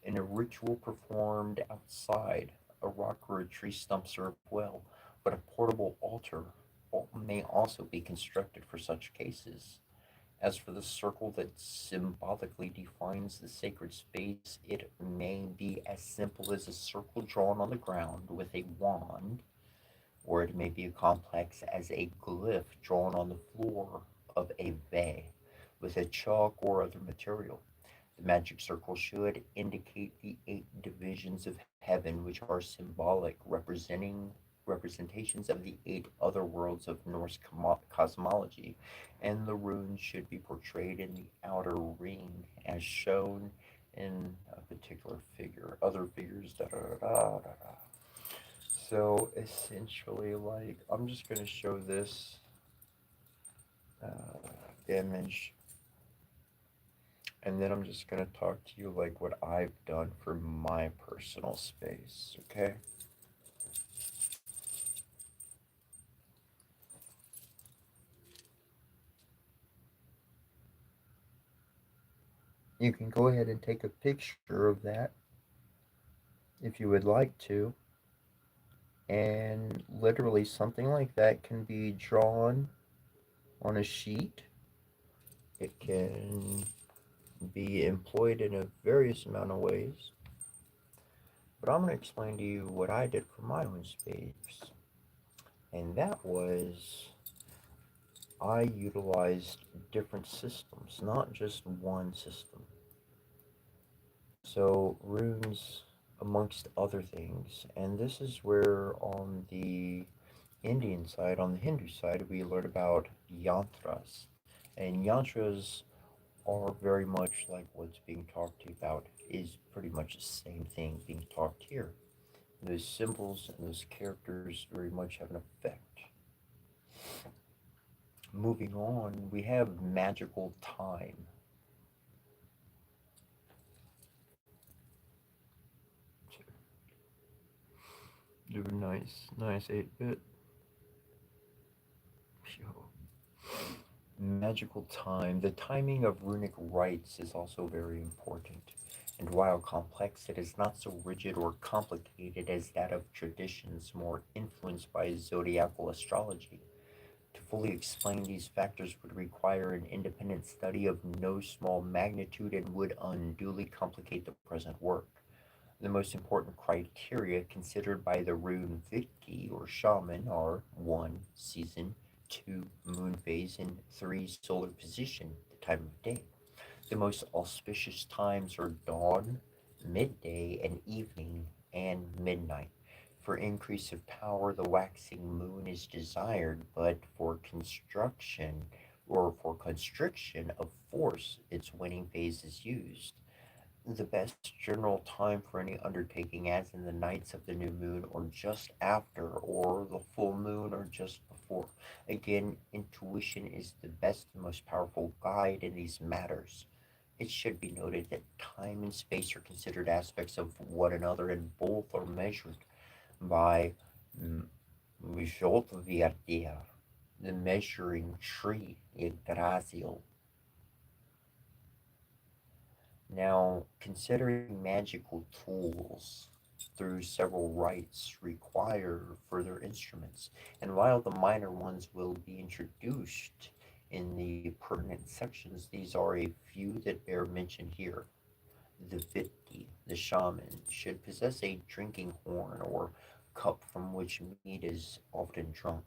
In a ritual performed outside, a rock or a tree stump serve well, but a portable altar may also be constructed for such cases. As for the circle that symbolically defines the sacred space, it may be as simple as a circle drawn on the ground with a wand, or it may be as complex as a glyph drawn on the floor of a bay with a chalk or other material. The magic circle should indicate the eight divisions of heaven, which are symbolic, representations of the eight other worlds of Norse cosmology, and the runes should be portrayed in the outer ring as shown in a particular figure. Other figures, da da da da da. So essentially, like, I'm just going to show this image, and then I'm just going to talk to you like what I've done for my personal space, okay? You can go ahead and take a picture of that if you would like to, and literally something like that can be drawn on a sheet. It can be employed in a various amount of ways. But I'm going to explain to you what I did for my own space. And that was I utilized different systems, not just one system. So, runes, amongst other things. And this is where, on the Indian side, on the Hindu side, we learn about yantras. And yantras are very much like what's being talked about, is pretty much the same thing being talked here. Those symbols and those characters very much have an effect. Moving on, we have magical time. Do a nice 8-bit. Magical time. The timing of runic rites is also very important. And while complex, it is not so rigid or complicated as that of traditions more influenced by zodiacal astrology. To fully explain these factors would require an independent study of no small magnitude and would unduly complicate the present work. The most important criteria considered by the rune Viki or shaman are 1. Season, 2 moon phase, and 3 solar position, the time of day. The most auspicious times are dawn, midday, and evening, and midnight. For increase of power, the waxing moon is desired, but for constriction of force, its waning phase is used. The best general time for any undertaking, as in the nights of the new moon, or just after, or the full moon, or just before. Again, intuition is the best and most powerful guide in these matters. It should be noted that time and space are considered aspects of one another, and both are measured by Mjolnir, the measuring tree, Yggdrasil. Now, considering magical tools through several rites require further instruments, and while the minor ones will be introduced in the pertinent sections, these are a few that bear mention here. The Vitti, the shaman, should possess a drinking horn or cup from which mead is often drunk.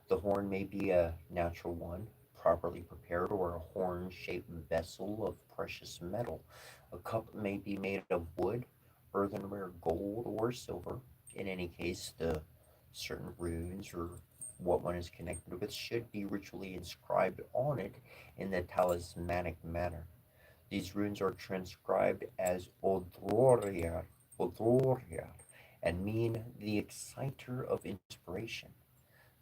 The horn may be a natural one, properly prepared, or a horn shaped vessel of precious metal. A cup may be made of wood, earthenware, gold, or silver. In any case, the certain runes or what one is connected with should be ritually inscribed on it in the talismanic manner. These runes are transcribed as Odoriar, and mean the exciter of inspiration.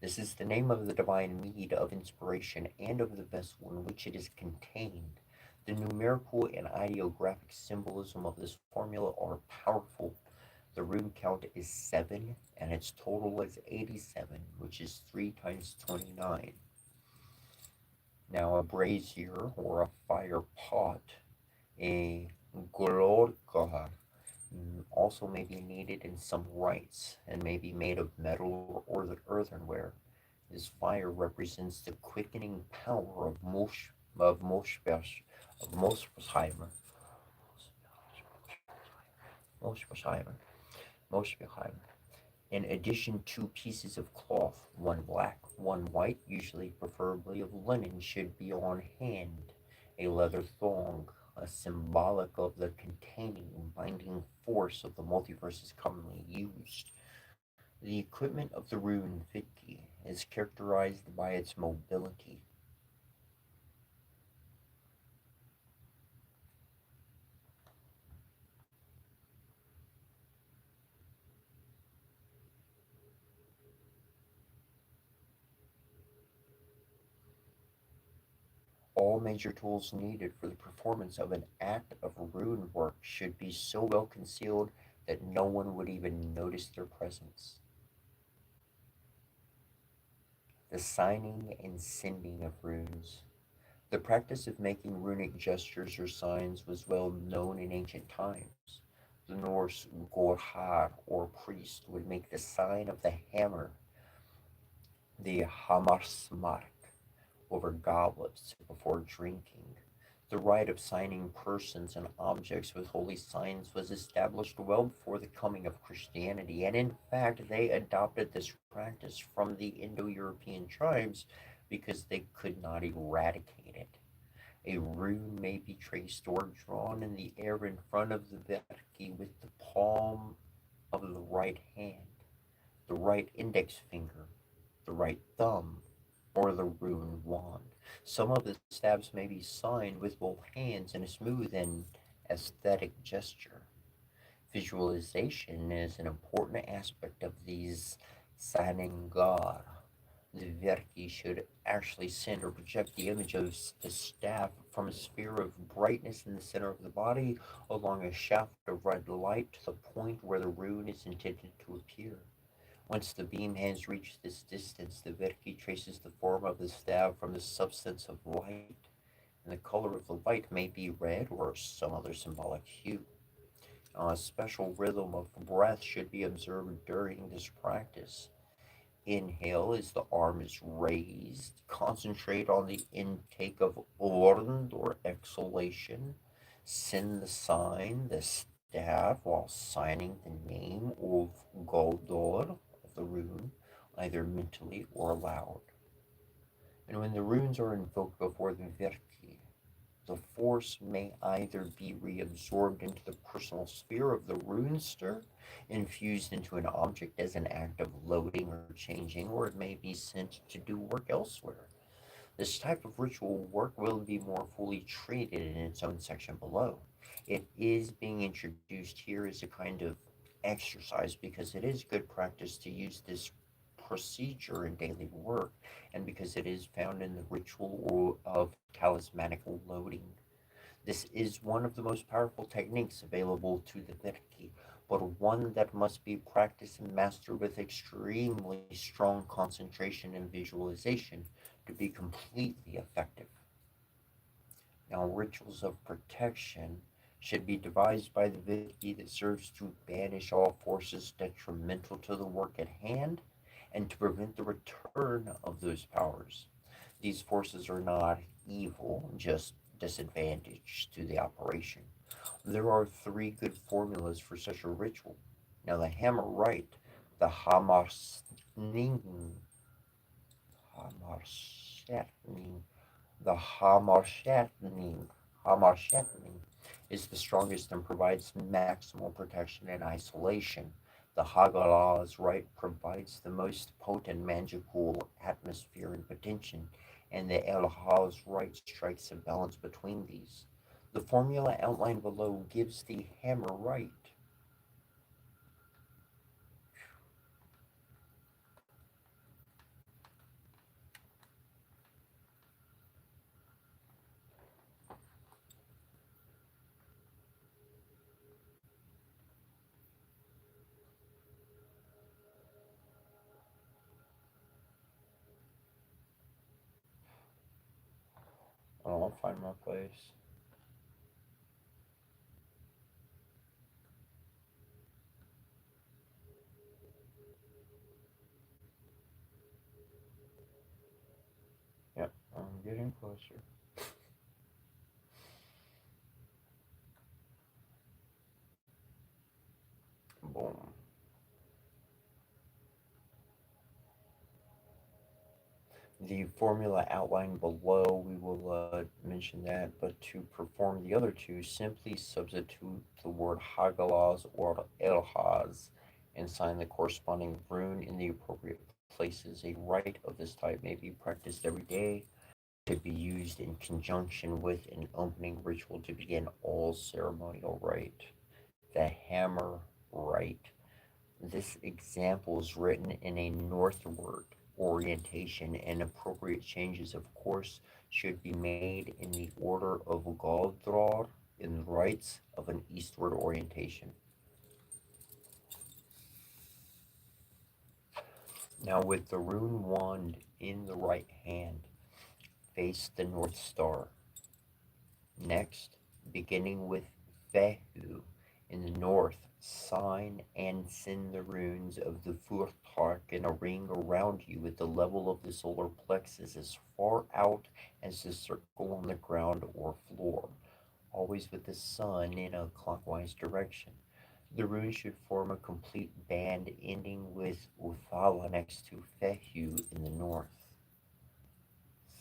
This is the name of the divine mead of inspiration and of the vessel in which it is contained. The numerical and ideographic symbolism of this formula are powerful. The rune count is 7, and its total is 87, which is 3 times 29. Now, a brazier or a fire pot, a glorgar, also may be needed in some rites and may be made of metal or earthenware. This fire represents the quickening power of Mospesheimer, Mospesheimer, Mospesheimer. In addition, 2 pieces of cloth, one black, one white, usually preferably of linen, should be on hand. A leather thong, a symbolic of the containing and binding force of the multiverse, is commonly used. The equipment of the rune Vitti is characterized by its mobility. All major tools needed for the performance of an act of rune work should be so well concealed that no one would even notice their presence. The signing and sending of runes. The practice of making runic gestures or signs was well known in ancient times. The Norse gorhar, or priest, would make the sign of the hammer, the hamarsmark, over goblets before drinking. The rite of signing persons and objects with holy signs was established well before the coming of Christianity, and in fact, they adopted this practice from the Indo European tribes because they could not eradicate it. A rune may be traced or drawn in the air in front of the Verki with the palm of the right hand, the right index finger, the right thumb, or the rune wand. Some of the stabs may be signed with both hands in a smooth and aesthetic gesture. Visualization is an important aspect of these Saningar. The Verki should actually send or project the image of the staff from a sphere of brightness in the center of the body along a shaft of red light to the point where the rune is intended to appear. Once the beam has reached this distance, the Verki traces the form of the staff from the substance of light, and the color of the light may be red or some other symbolic hue. A special rhythm of breath should be observed during this practice. Inhale as the arm is raised. Concentrate on the intake of Ornd or exhalation. Send the sign, the staff, while signing the name of Goldor, of the rune, either mentally or aloud. And when the runes are invoked before the Virki, the force may either be reabsorbed into the personal sphere of the runester, infused into an object as an act of loading or changing, or it may be sent to do work elsewhere. This type of ritual work will be more fully treated in its own section below. It is being introduced here as a kind of exercise because it is good practice to use this procedure in daily work, and because it is found in the ritual of talismanic loading. This is one of the most powerful techniques available to the Virki, but one that must be practiced and mastered with extremely strong concentration and visualization to be completely effective. Now, rituals of protection should be devised by the Virki that serves to banish all forces detrimental to the work at hand and to prevent the return of those powers. These forces are not evil, just disadvantage to the operation. There are three good formulas for such a ritual. Now, the hammer right, the Hamarsning, Hamarsning, the Hamarshethning is the strongest and provides maximal protection and isolation. The Hagalas right provides the most potent magical atmosphere and potential, and the Elhaz right strikes a balance between these. The formula outlined below gives the hammer right. Oh, I'll find my place. Yep, I'm getting closer. Boom. The formula outlined below, we will mention that, but to perform the other two, simply substitute the word Hagalas or Elhaz and sign the corresponding rune in the appropriate places. A rite of this type may be practiced every day to be used in conjunction with an opening ritual to begin all ceremonial rite. The hammer rite. This example is written in a northward orientation, and appropriate changes, of course, should be made in the order of Galdrar in rites of an eastward orientation. Now, with the rune wand in the right hand, face the North Star. Next, beginning with Vehu in the north, sign and send the runes of the Furtark in a ring around you at the level of the solar plexus as far out as the circle on the ground or floor, always with the sun in a clockwise direction. The runes should form a complete band ending with Uthala next to Fehu in the north.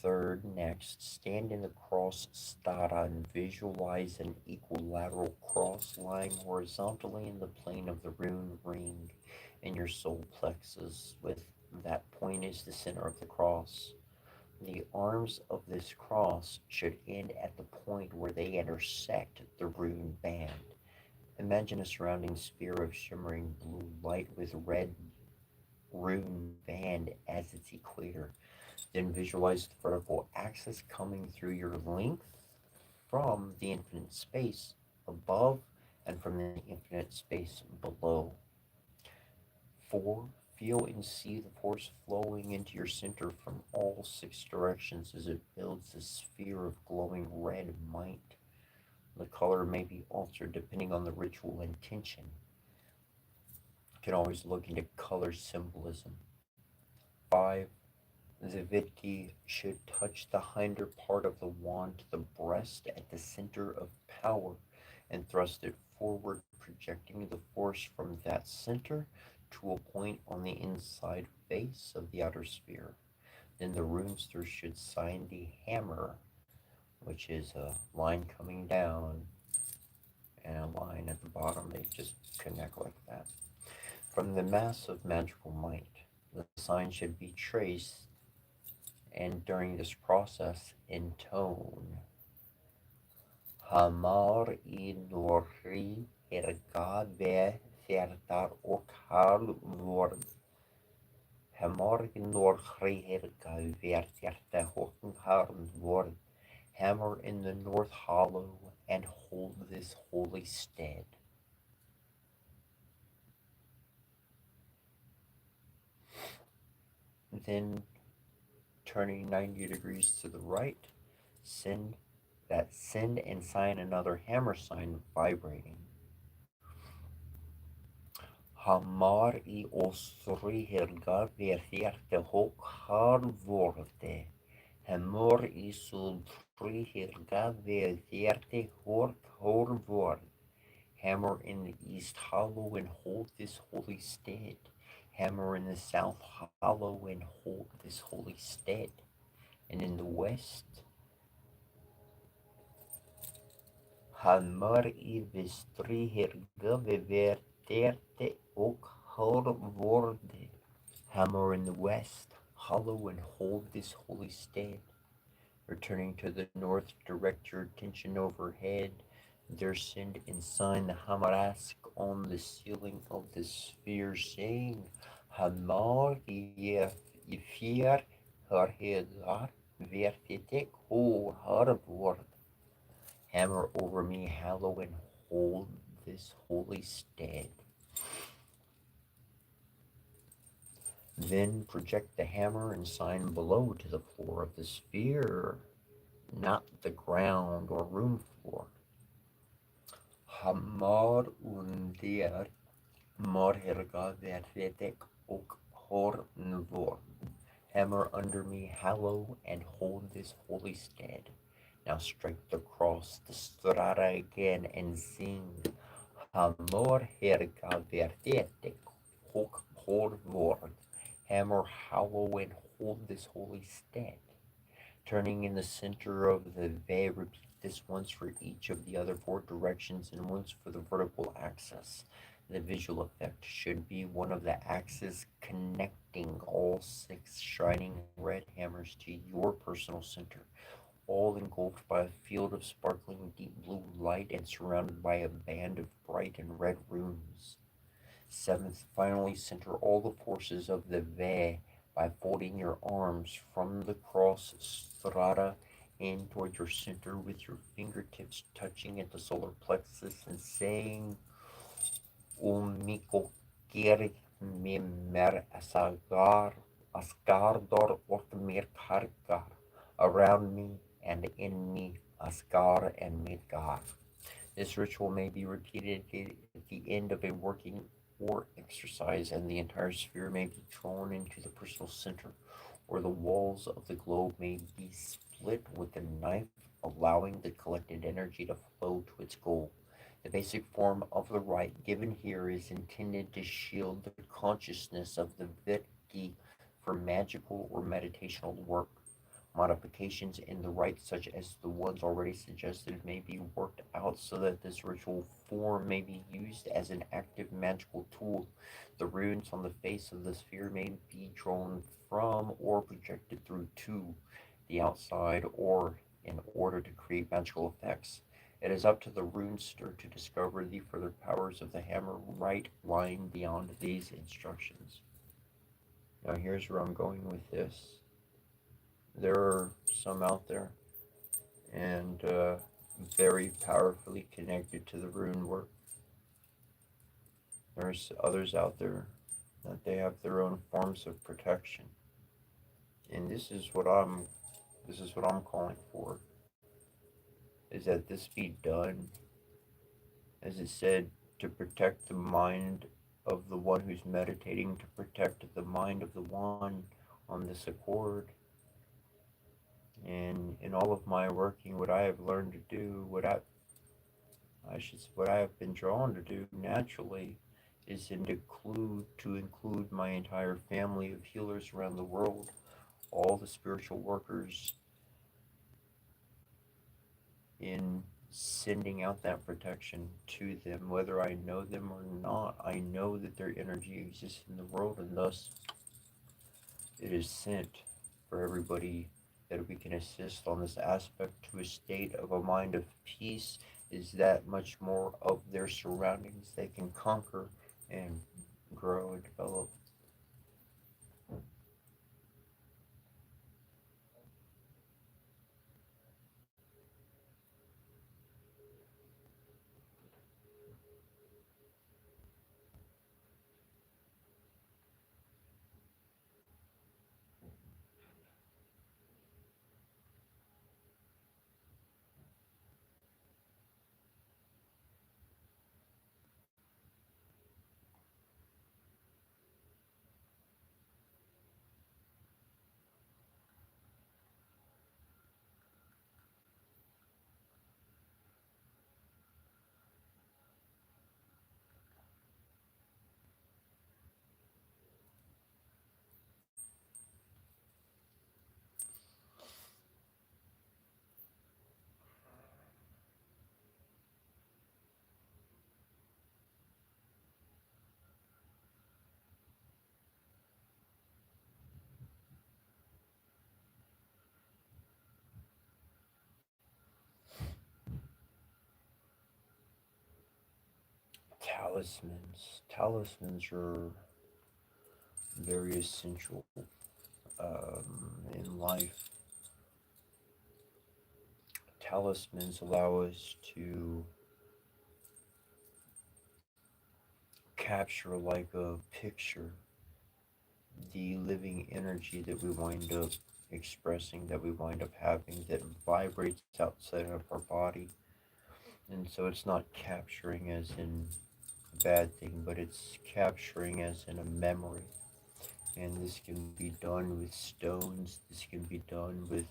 Third, next, stand in the cross stada and visualize an equilateral cross lying horizontally in the plane of the rune ring in your solar plexus, with that point as the center of the cross. The arms of this cross should end at the point where they intersect the rune band. Imagine a surrounding sphere of shimmering blue light with red rune band as its equator. Then visualize the vertical axis coming through your length from the infinite space above and from the infinite space below. 4. Feel and see the force flowing into your center from all six directions as it builds a sphere of glowing red might. The color may be altered depending on the ritual intention. You can always look into color symbolism. 5. The Vidki should touch the hinder part of the wand to the breast at the center of power and thrust it forward, projecting the force from that center to a point on the inside face of the outer sphere. Then the runester should sign the hammer, which is a line coming down and a line at the bottom. They just connect like that. From the mass of magical might, the sign should be traced, and during this process, intone Hamar i Norri Herga ve Ferdar och Halvor. Hamar i Norri Herga ve Ferdar och Halvor. Hammer in the north hollow and hold this holy stead. Then, turning 90 degrees to the right, send and sign another hammer sign vibrating. Hamar i osri helga verferte hok harvorte. Hamor i sultri helga verferte hok horvor. Hammer in the east hollow and hold this holy stead. Hammer in the south hollow and hold this holy stead. And in the west, Hamar i vestri helga verferte hok horvorde. Hammer in the west, hollow and hold this holy stead. Returning to the north, direct your attention overhead. There send and sign the Hamarask on the ceiling of the sphere, saying, Hamar ifir harhedar vertitek ho harvord. Hammer over me, hallow and hold this holy stead. Then project the hammer and sign below to the floor of the sphere, not the ground or room floor. Hamar undir morherga vervetek ok hornvor. Hammer under me, hallow and hold this holy stead. Now strike the cross, the strata again, and sing. Hamor herga vervetek ok hornvor. Hammer, hollow, and hold this holy stead. Turning in the center of the V, repeat this once for each of the other four directions and once for the vertical axis. The visual effect should be one of the axes connecting all six shining red hammers to your personal center, all engulfed by a field of sparkling deep blue light and surrounded by a band of bright and red runes. Seventh, finally center all the forces of the V by folding your arms from the cross strata in toward your center with your fingertips touching at the solar plexus and saying, Umiko kiri mimer asgardor orkmir karkar, around me and in me, Asgard and Midgard. This ritual may be repeated at the end of a working or exercise, and the entire sphere may be drawn into the personal center, or the walls of the globe may be split with a knife, allowing the collected energy to flow to its goal. The basic form of the rite given here is intended to shield the consciousness of the Viti for magical or meditational work. Modifications in the rite, such as the ones already suggested, may be worked out so that this ritual form may be used as an active magical tool. The runes on the face of the sphere may be drawn from or projected through to the outside or in order to create magical effects. It is up to the runester to discover the further powers of the hammer rite lying beyond these instructions. Now here's where I'm going with this. There are some out there, and very powerfully connected to the rune work. There's others out there that they have their own forms of protection, and this is what I'm calling for. Is that this be done, as it said, to protect the mind of the one who's meditating, to protect the mind of the one on this accord. And in all of my working, what I have learned to do, what I have been drawn to do naturally, is to include my entire family of healers around the world, all the spiritual workers in sending out that protection to them, whether I know them or not. I know that their energy exists in the world, and thus it is sent for everybody that we can assist on this aspect to a state of a mind of peace. Is that much more of their surroundings they can conquer and grow and develop. Talismans are very essential in life. Talismans allow us to capture, like a picture, the living energy that we wind up expressing, that we wind up having, that vibrates outside of our body. And so it's not capturing as in a bad thing, but it's capturing as in a memory. And this can be done with stones, this can be done with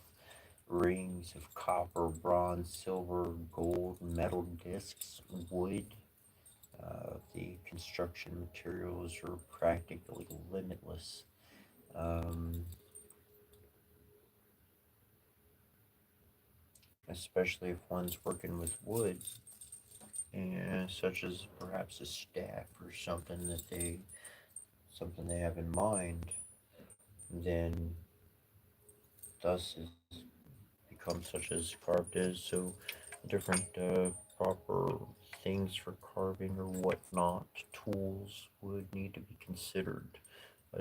rings of copper, bronze, silver, gold, metal discs, wood. The construction materials are practically limitless. Um, Especially if one's working with wood, and such as perhaps a staff or something they have in mind, then thus is become such as carved as. So different proper things for carving or whatnot, tools would need to be considered,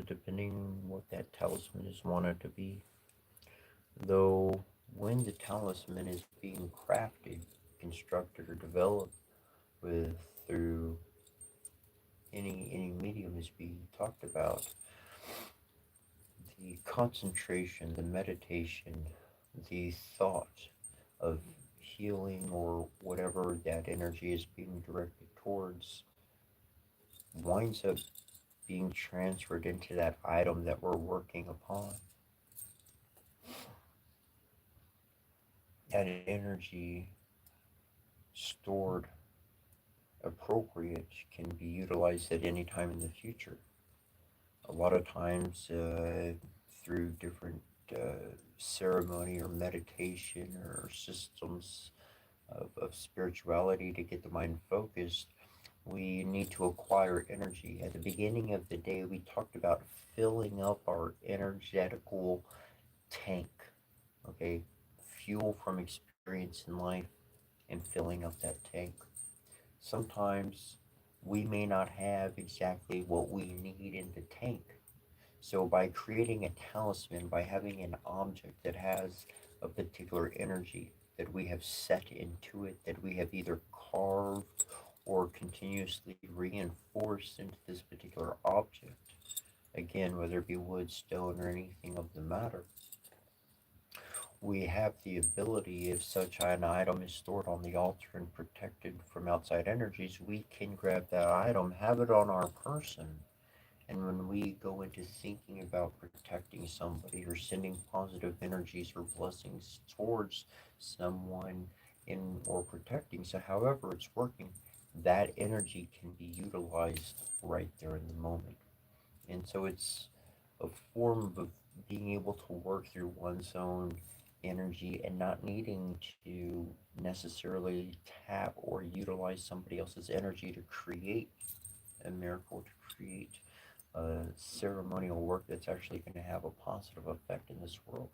depending on what that talisman is wanted to be. Though when the talisman is being crafted, constructed, or developed with through any medium is being talked about, the concentration, the meditation, the thought of healing or whatever that energy is being directed towards winds up being transferred into that item that we're working upon. That energy stored appropriate can be utilized at any time in the future. A lot of times through different ceremony or meditation or systems of spirituality to get the mind focused, we need to acquire energy. At the beginning of the day, we talked about filling up our energetical tank, okay? Fuel from experience in life and filling up that tank. Sometimes we may not have exactly what we need in the tank. So, by creating a talisman, by having an object that has a particular energy that we have set into it, that we have either carved or continuously reinforced into this particular object, again, whether it be wood, stone, or anything of the matter, we have the ability, if such an item is stored on the altar and protected from outside energies, we can grab that item, have it on our person, and when we go into thinking about protecting somebody or sending positive energies or blessings towards someone in or protecting, so however it's working, that energy can be utilized right there in the moment. And so it's a form of being able to work through one's own energy and not needing to necessarily tap or utilize somebody else's energy to create a miracle, to create ceremonial work that's actually going to have a positive effect in this world.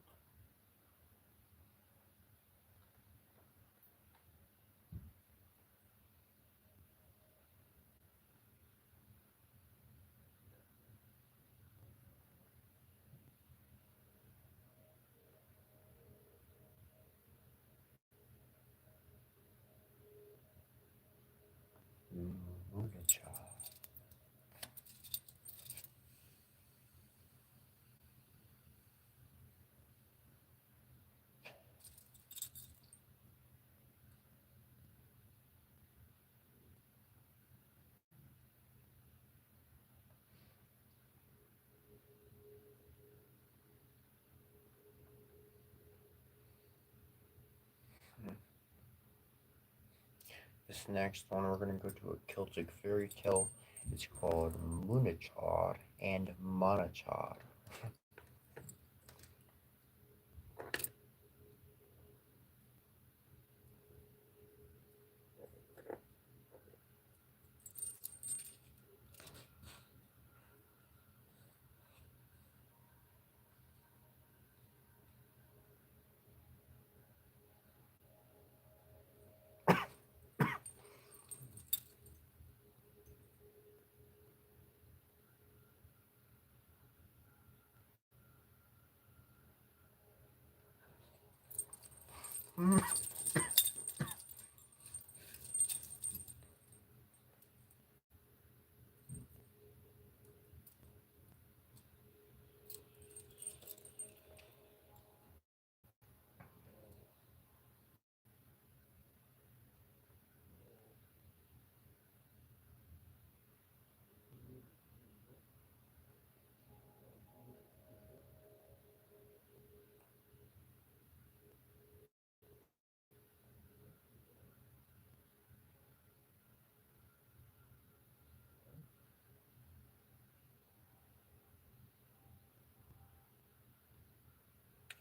Munacha. This next one, we're going to go to a Celtic fairy tale. It's called Munachar and Monachar.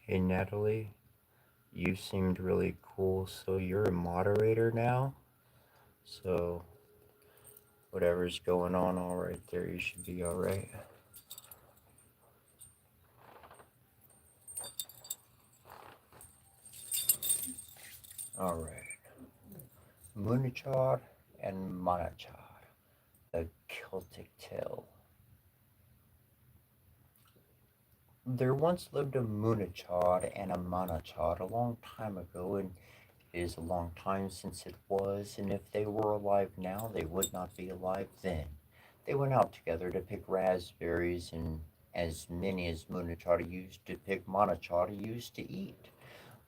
Hey Natalie, you seemed really cool. So you're a moderator now? So whatever's going on all right there, you should be all right. All right. Munachar and Manachar, the Celtic tale. There once lived a Munachar and a Manachar a long time ago, and it is a long time since it was, and if they were alive now, they would not be alive then. They went out together to pick raspberries, and as many as Munachar used to pick, Manachar used to eat.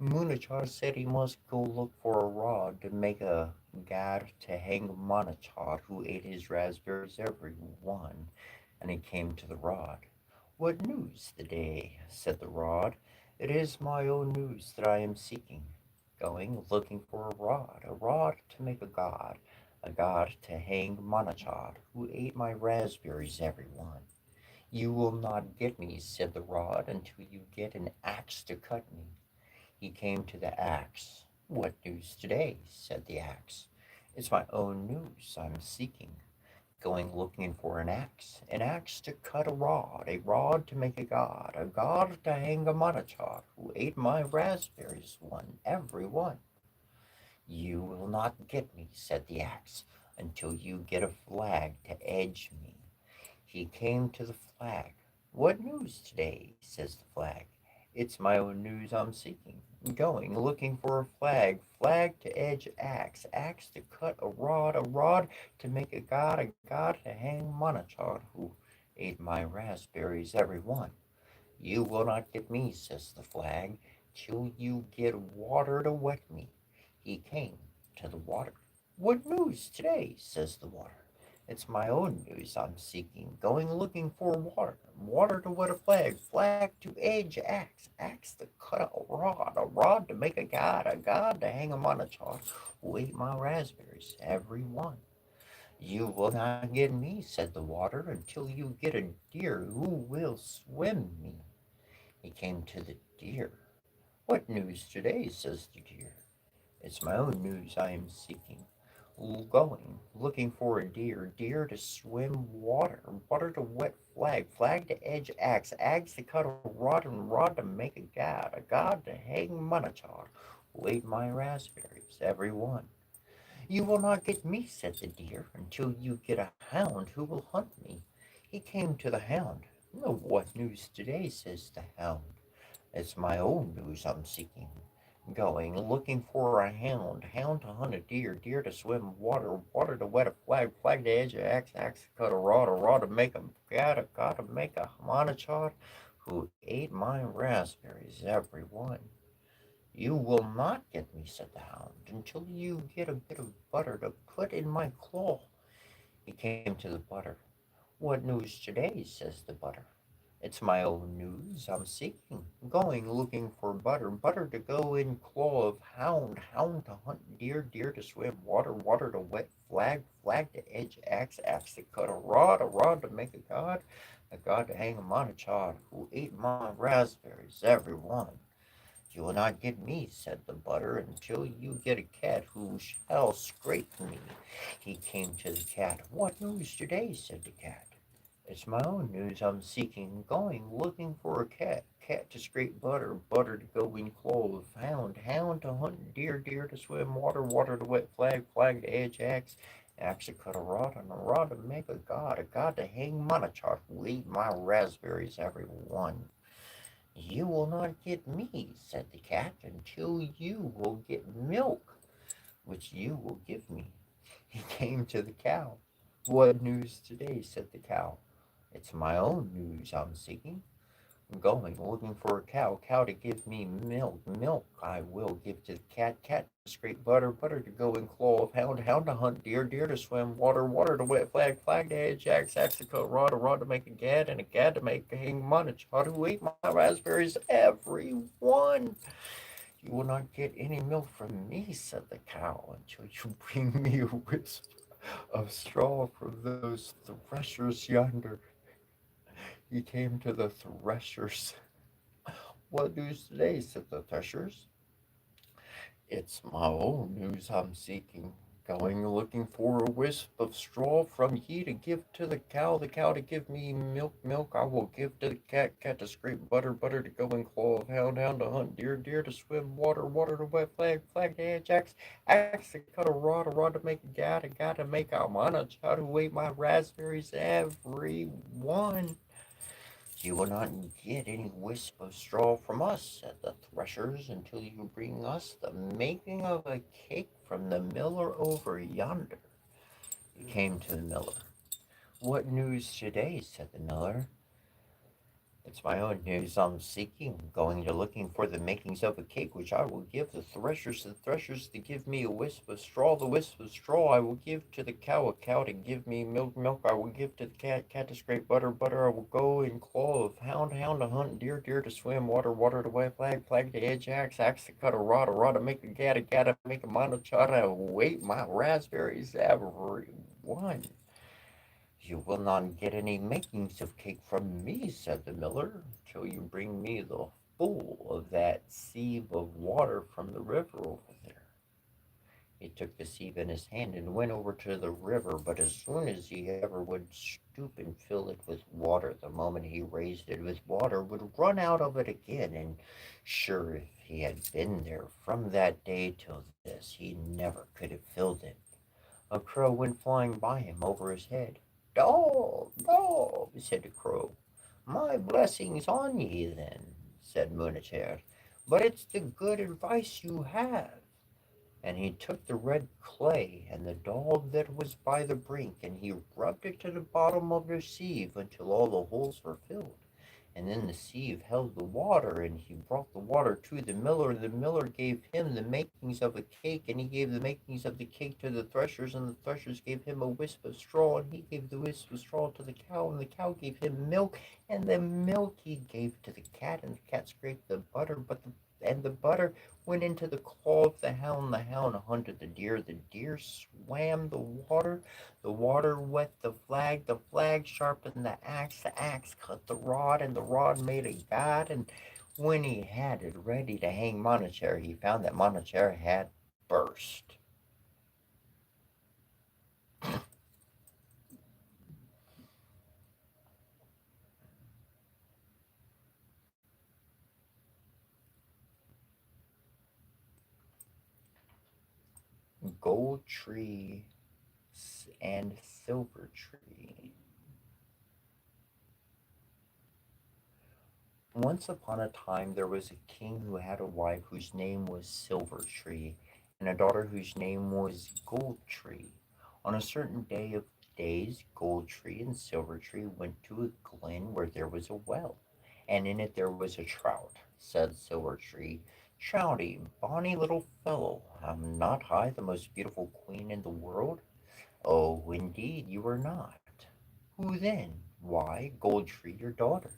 Munachar said he must go look for a rod to make a gad to hang Manachar, who ate his raspberries every one, and he came to the rod. What news the day? Said the rod. It is my own news that I am seeking. Going, looking for a rod to make a god to hang Manachar, who ate my raspberries every one. You will not get me, said the rod, until you get an axe to cut me. He came to the axe. What news today? Said the axe. It's my own news I'm seeking. Going looking for an axe to cut a rod to make a god to hang a monachar who ate my raspberries, one, every one. You will not get me, said the axe, until you get a flag to edge me. He came to the flag. What news today? Says the flag. It's my own news I'm seeking. Going, looking for a flag, flag to edge axe, axe to cut a rod to make a god to hang Monachar, who ate my raspberries every one. You will not get me, says the flag, till you get water to wet me. He came to the water. What news today? Says the water. It's my own news I'm seeking, going looking for water, water to wet a flag, flag to edge axe, axe to cut a rod to make a god to hang him on a charm, who ate my raspberries, every one. You will not get me, said the water, until you get a deer who will swim me. He came to the deer. What news today? Says the deer. It's my own news I am seeking. Going, looking for a deer, deer to swim water, water to wet flag, flag to edge axe, axe to cut a rod, and rod to make a god to hang Monachar, who ate my raspberries, every one. You will not get me, said the deer, until you get a hound who will hunt me. He came to the hound. No, what news today, says the hound. It's my own news I'm seeking. Going, looking for a hound, hound to hunt a deer, deer to swim water, water to wet a flag, flag to edge a axe, axe to cut a rod to make a god to make a monachar, who ate my raspberries, every one. You will not get me, said the hound, until you get a bit of butter to put in my claw. He came to the butter. What news today, says the butter. It's my own news I'm seeking. Going, looking for butter, butter to go in claw of hound, hound to hunt deer, deer to swim water, water to wet flag, flag to edge axe, axe to cut a rod to make a god to hang a monachar, who ate my raspberries, every one. You will not get me, said the butter, until you get a cat who shall scrape me. He came to the cat. What news today, said the cat. It's my own news I'm seeking, going, looking for a cat, cat to scrape butter, butter to go in clove, hound, hound to hunt deer, deer to swim water, water to wet flag, flag to edge axe, axe to cut a rod to make a god to hang monachar, who ate my raspberries, every one. You will not get me, said the cat, until you will get milk, which you will give me. He came to the cow. What news today, said the cow. It's my own news I'm seeking. Going, looking for a cow, cow to give me milk, milk I will give to the cat, cat to scrape butter, butter to go in claw of hound, hound to hunt deer, deer to swim water, water to wet flag, flag to edge axe, axe to cut a rod to make a gad to make a hang munch, how to eat my raspberries, every one. You will not get any milk from me, said the cow, until you bring me a wisp of straw from those threshers yonder. He came to the threshers. What news today, said the threshers. It's my own news I'm seeking. Going looking for a wisp of straw from ye to give to the cow to give me milk, milk I will give to the cat, cat to scrape butter, butter to go in claw of hound, hound to hunt deer, deer to swim water, water to wet flag, flag to edge axe, axe to cut a rod to make a gad to make a mana, how to wait my raspberries, every one. You will not get any wisp of straw from us, said the threshers, until you bring us the making of a cake from the miller over yonder. He came to the miller. What news today, said the miller. It's my own news I'm seeking, going to looking for the makings of a cake which I will give the threshers to give me a wisp of straw, the wisp of straw I will give to the cow, a cow to give me milk, milk I will give to the cat, cat to scrape butter, butter I will go in claw of hound, hound to hunt deer, deer to swim water, water to wet flag, flag to edge axe, axe to cut a rod to make a gad to make a monochata, wait my raspberries, every one. You will not get any makings of cake from me, said the miller, till you bring me the full of that sieve of water from the river over there. He took the sieve in his hand and went over to the river, but as soon as he ever would stoop and fill it with water, the moment he raised it with water would run out of it again, and sure if he had been there from that day till this, he never could have filled it. A crow went flying by him over his head. Dog, dog, said the crow. My blessings on ye, then, said Munachar, but it's the good advice you have. And he took the red clay and the dog that was by the brink, and he rubbed it to the bottom of the sieve until all the holes were filled. And then the sieve held the water, and he brought the water to the miller. The miller gave him the makings of a cake, and he gave the makings of the cake to the threshers, and the threshers gave him a wisp of straw, and he gave the wisp of straw to the cow, and the cow gave him milk, and the milk he gave to the cat, and the cat scraped the butter, but the and the butter went into the claw of the hound hunted the deer swam the water wet the flag sharpened the axe cut the rod, and the rod made a god, and when he had it ready to hang Monacher, he found that Monacher had burst. Gold tree and silver tree. Once upon a time there was a king who had a wife whose name was Silver Tree, and a daughter whose name was Gold Tree. On a certain day of days, Gold Tree and Silver Tree went to a glen where there was a well, and in it there was a trout. Said Silver Tree, "Trouty, bonny little fellow, am not I the most beautiful queen in the world?" "Oh, indeed you are not." "Who then?" "Why, Gold Tree, your daughter."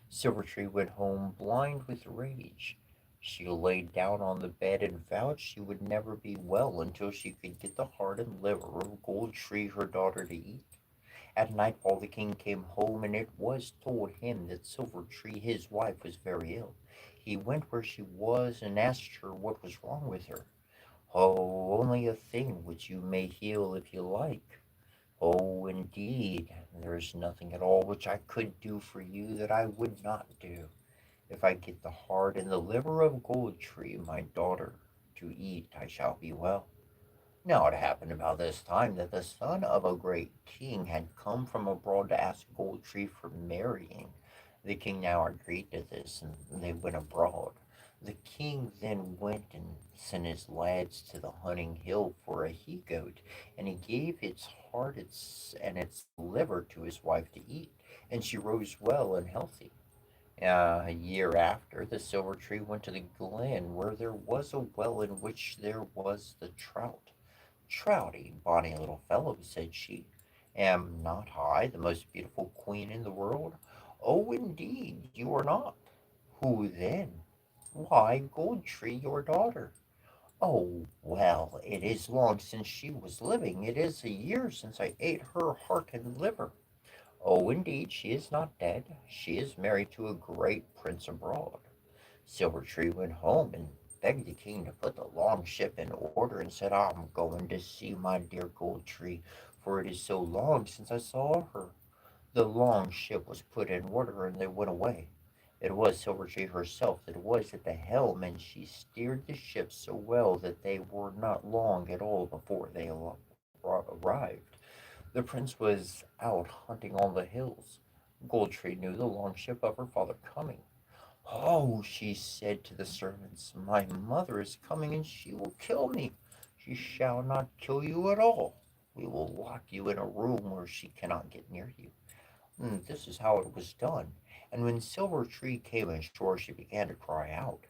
Silvertree went home blind with rage. She lay down on the bed and vowed she would never be well until she could get the heart and liver of Gold Tree, her daughter, to eat. At nightfall the king came home, and it was told him that Silver Tree, his wife, was very ill. He went where she was and asked her what was wrong with her. "Oh, only a thing which you may heal if you like." "Oh, indeed, there is nothing at all which I could do for you that I would not do. If I get the heart and the liver of Gold Tree, my daughter, to eat, I shall be well." Now it happened about this time that the son of a great king had come from abroad to ask Gold Tree for marrying. The king now agreed to this, and they went abroad. The king then went and sent his lads to the hunting hill for a he goat, and he gave its heart and its liver to his wife to eat, and she rose well and healthy. A year after, the Silver Tree went to the glen where there was a well in which there was the trout. "Trouty, bonny little fellow," said she, "am not I the most beautiful queen in the world?" "Oh, indeed you are not." "Who then?" "Why, Gold Tree, your daughter." "Oh, well, it is long since she was living. It is a year since I ate her heart and liver." "Oh, indeed, she is not dead. She is married to a great prince abroad." Silver Tree went home and begged the king to put the long ship in order, and said, "I'm going to see my dear Gold Tree, for it is so long since I saw her." The long ship was put in order, and they went away. It was Silver Tree herself that was at the helm, and she steered the ship so well that they were not long at all before they arrived. The prince was out hunting on the hills. Gold Tree knew the long ship of her father coming. "Oh," she said to the servants, "my mother is coming, and she will kill me." "She shall not kill you at all. We will lock you in a room where she cannot get near you." This is how it was done. And when Silver Tree came ashore, she began to cry out,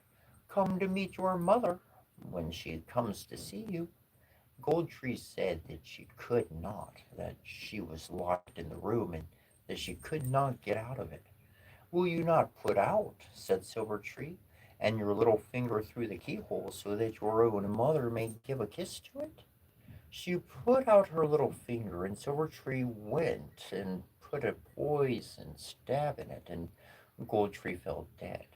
"Come to meet your mother when she comes to see you." Gold Tree said that she could not, that she was locked in the room, and that she could not get out of it. "Will you not put out," said Silver Tree, "and your little finger through the keyhole, so that your own mother may give a kiss to it?" She put out her little finger, and Silver Tree went and put a poison stab in it, and Gold Tree fell dead.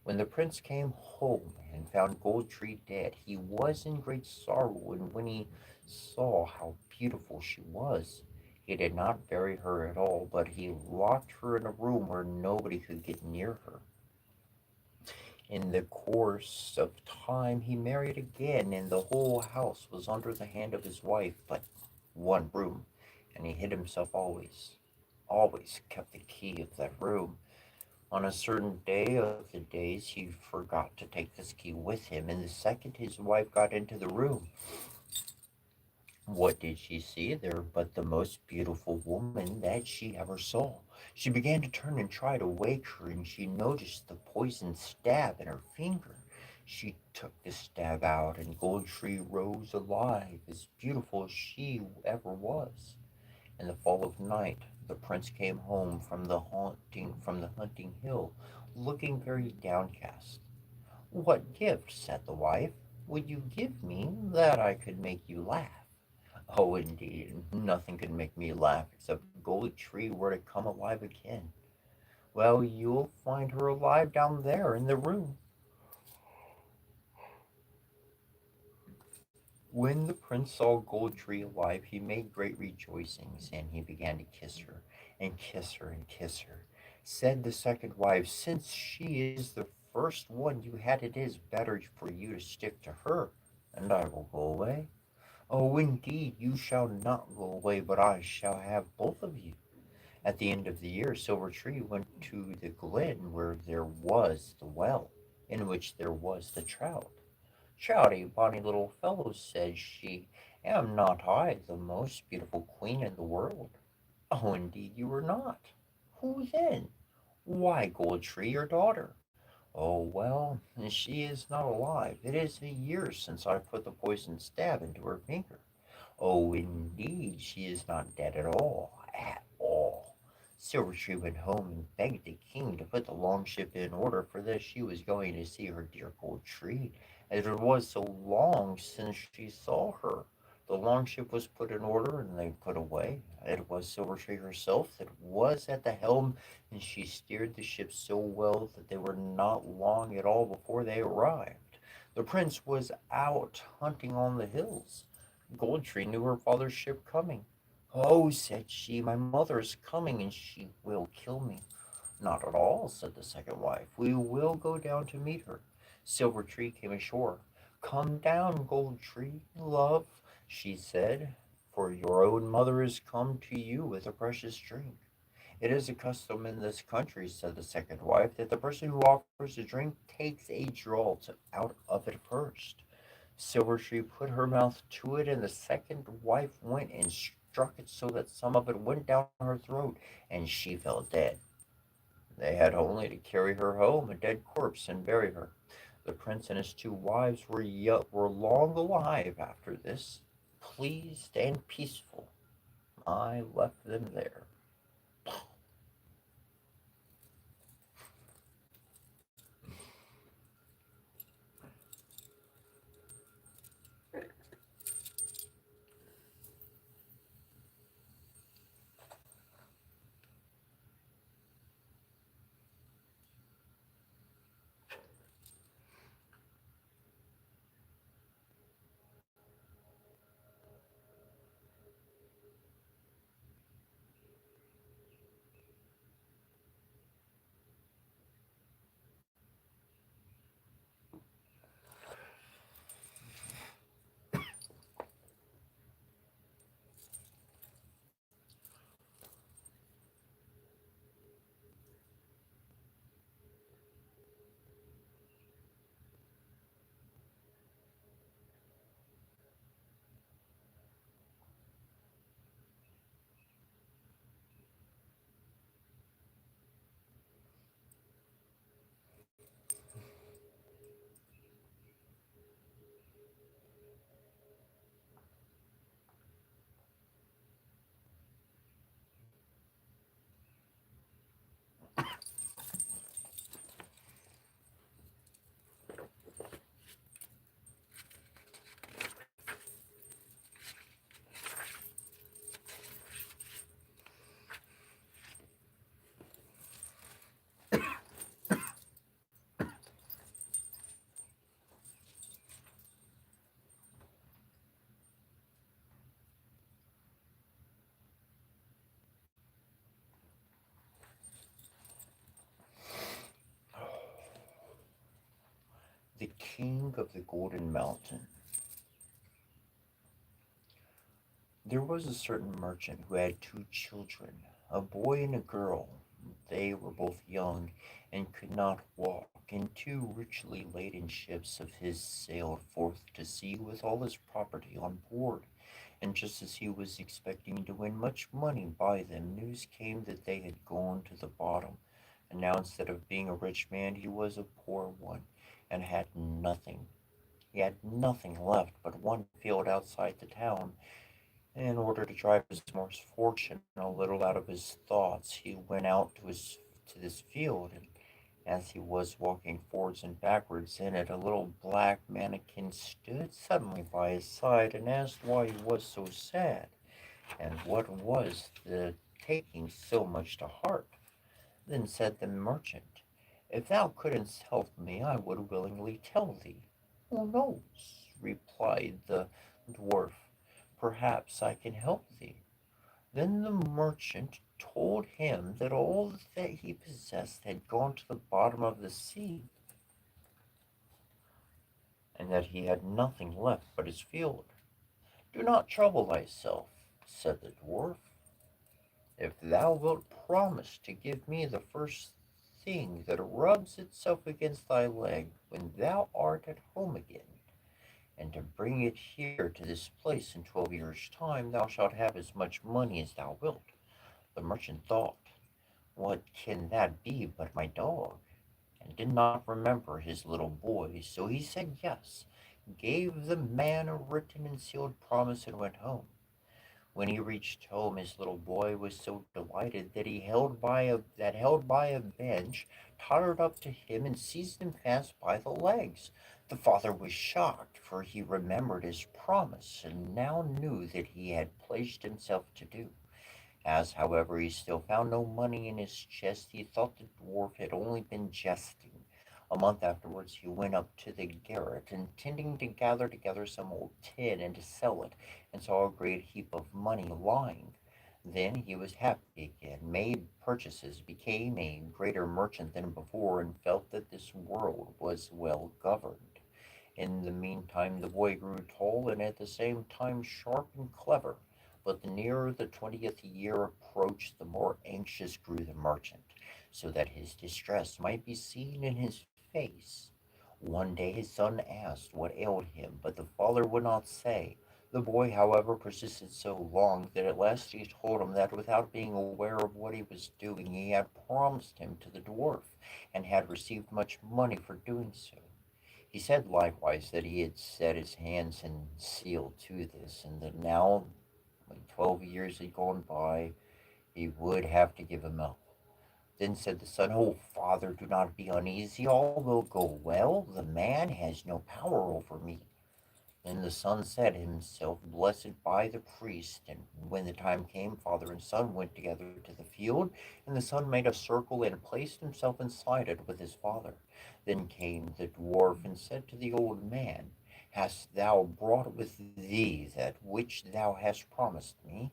When the prince came home and found Gold Tree dead, he was in great sorrow, and when he saw how beautiful she was, he did not bury her at all, but he locked her in a room where nobody could get near her. In the course of time he married again, and the whole house was under the hand of his wife but one room, and he hid himself always kept the key of that room. On a certain day of the days he forgot to take this key with him, and the second his wife got into the room, what did she see there but the most beautiful woman that she ever saw? She began to turn and try to wake her, and she noticed the poisoned stab in her finger. She took the stab out, and Gold Tree rose alive, as beautiful as she ever was. In the fall of night, the prince came home from the hunting hill, looking very downcast. What gift, said the wife, would you give me that I could make you laugh? Oh, indeed, nothing could make me laugh except Gold Tree were to come alive again. Well, you'll find her alive down there in the room. When the prince saw Gold Tree alive, he made great rejoicings, and he began to kiss her, and kiss her, and kiss her. Said the second wife, since she is the first one you had, it is better for you to stick to her, and I will go away. Oh, indeed, you shall not go away, but I shall have both of you. At the end of the year, Silver Tree went to the glen where there was the well, in which there was the trout. Trouty, bonny little fellow, said she, am not I the most beautiful queen in the world? Oh, indeed you are not. Who then? Why, Gold Tree, your daughter. Oh, well, she is not alive. It is a year since I put the poisoned stab into her finger. Oh, indeed, she is not dead at all, at all. Silvertree went home and begged the king to put the longship in order, for that she was going to see her dear Gold Tree, as it was so long since she saw her. The longship was put in order, and they put away. It was Silvertree herself that was at the helm, and she steered the ship so well that they were not long at all before they arrived. The prince was out hunting on the hills. Gold Tree knew her father's ship coming. Oh, said she, my mother is coming and she will kill me. Not at all, said the second wife. We will go down to meet her. Silver Tree came ashore. Come down, Gold Tree, love, she said, for your own mother is come to you with a precious drink. It is a custom in this country, said the second wife, that the person who offers a drink takes a draught out of it first. Silvertree put her mouth to it, and the second wife went and struck it so that some of it went down her throat, and she fell dead. They had only to carry her home, a dead corpse, and bury her. The prince and his two wives were long alive after this, pleased and peaceful. I left them there. The King of the Golden Mountain. There was a certain merchant who had two children, a boy and a girl. They were both young and could not walk, and two richly laden ships of his sailed forth to sea with all his property on board. And just as he was expecting to win much money by them, news came that they had gone to the bottom. And now, instead of being a rich man, he was a poor one, and had nothing. He had nothing left but one field outside the town. In order to drive his misfortune a little out of his thoughts, he went out to this field, As he was walking forwards and backwards in it, a little black mannikin stood suddenly by his side and asked why he was so sad, and what was the taking so much to heart. Then said the merchant, "If thou couldst help me, I would willingly tell thee." "Who knows?" replied the dwarf. "Perhaps I can help thee." Then the merchant told him that all that he possessed had gone to the bottom of the sea, and that he had nothing left but his field. "Do not trouble thyself," said the dwarf. "If thou wilt promise to give me the first thing that rubs itself against thy leg when thou art at home again, and to bring it here to this place in 12 years' time, thou shalt have as much money as thou wilt." The merchant thought, "What can that be but my dog?" and did not remember his little boy, so he said yes, gave the man a written and sealed promise, and went home. When he reached home, his little boy was so delighted that held by a bench, tottered up to him and seized him fast by the legs. The father was shocked, for he remembered his promise and now knew that he had pledged himself to do. As, however, he still found no money in his chest, he thought the dwarf had only been jesting. A month afterwards he went up to the garret, intending to gather together some old tin and to sell it, and saw a great heap of money lying. Then he was happy again, made purchases, became a greater merchant than before, and felt that this world was well governed. In the meantime the boy grew tall and at the same time sharp and clever. But the nearer the 20th year approached, the more anxious grew the merchant, so that his distress might be seen in his face. One day his son asked what ailed him, but the father would not say. The boy, however, persisted so long that at last he told him that without being aware of what he was doing, he had promised him to the dwarf, and had received much money for doing so. He said likewise that he had set his hands and seal to this, and that now, when 12 years had gone by, he would have to give him up. Then said the son, "Oh, father, do not be uneasy. All will go well. The man has no power over me." Then the son said himself blessed by the priest, and when the time came, father and son went together to the field, and the son made a circle and placed himself inside it with his father. Then came the dwarf and said to the old man, "Hast thou brought with thee that which thou hast promised me?"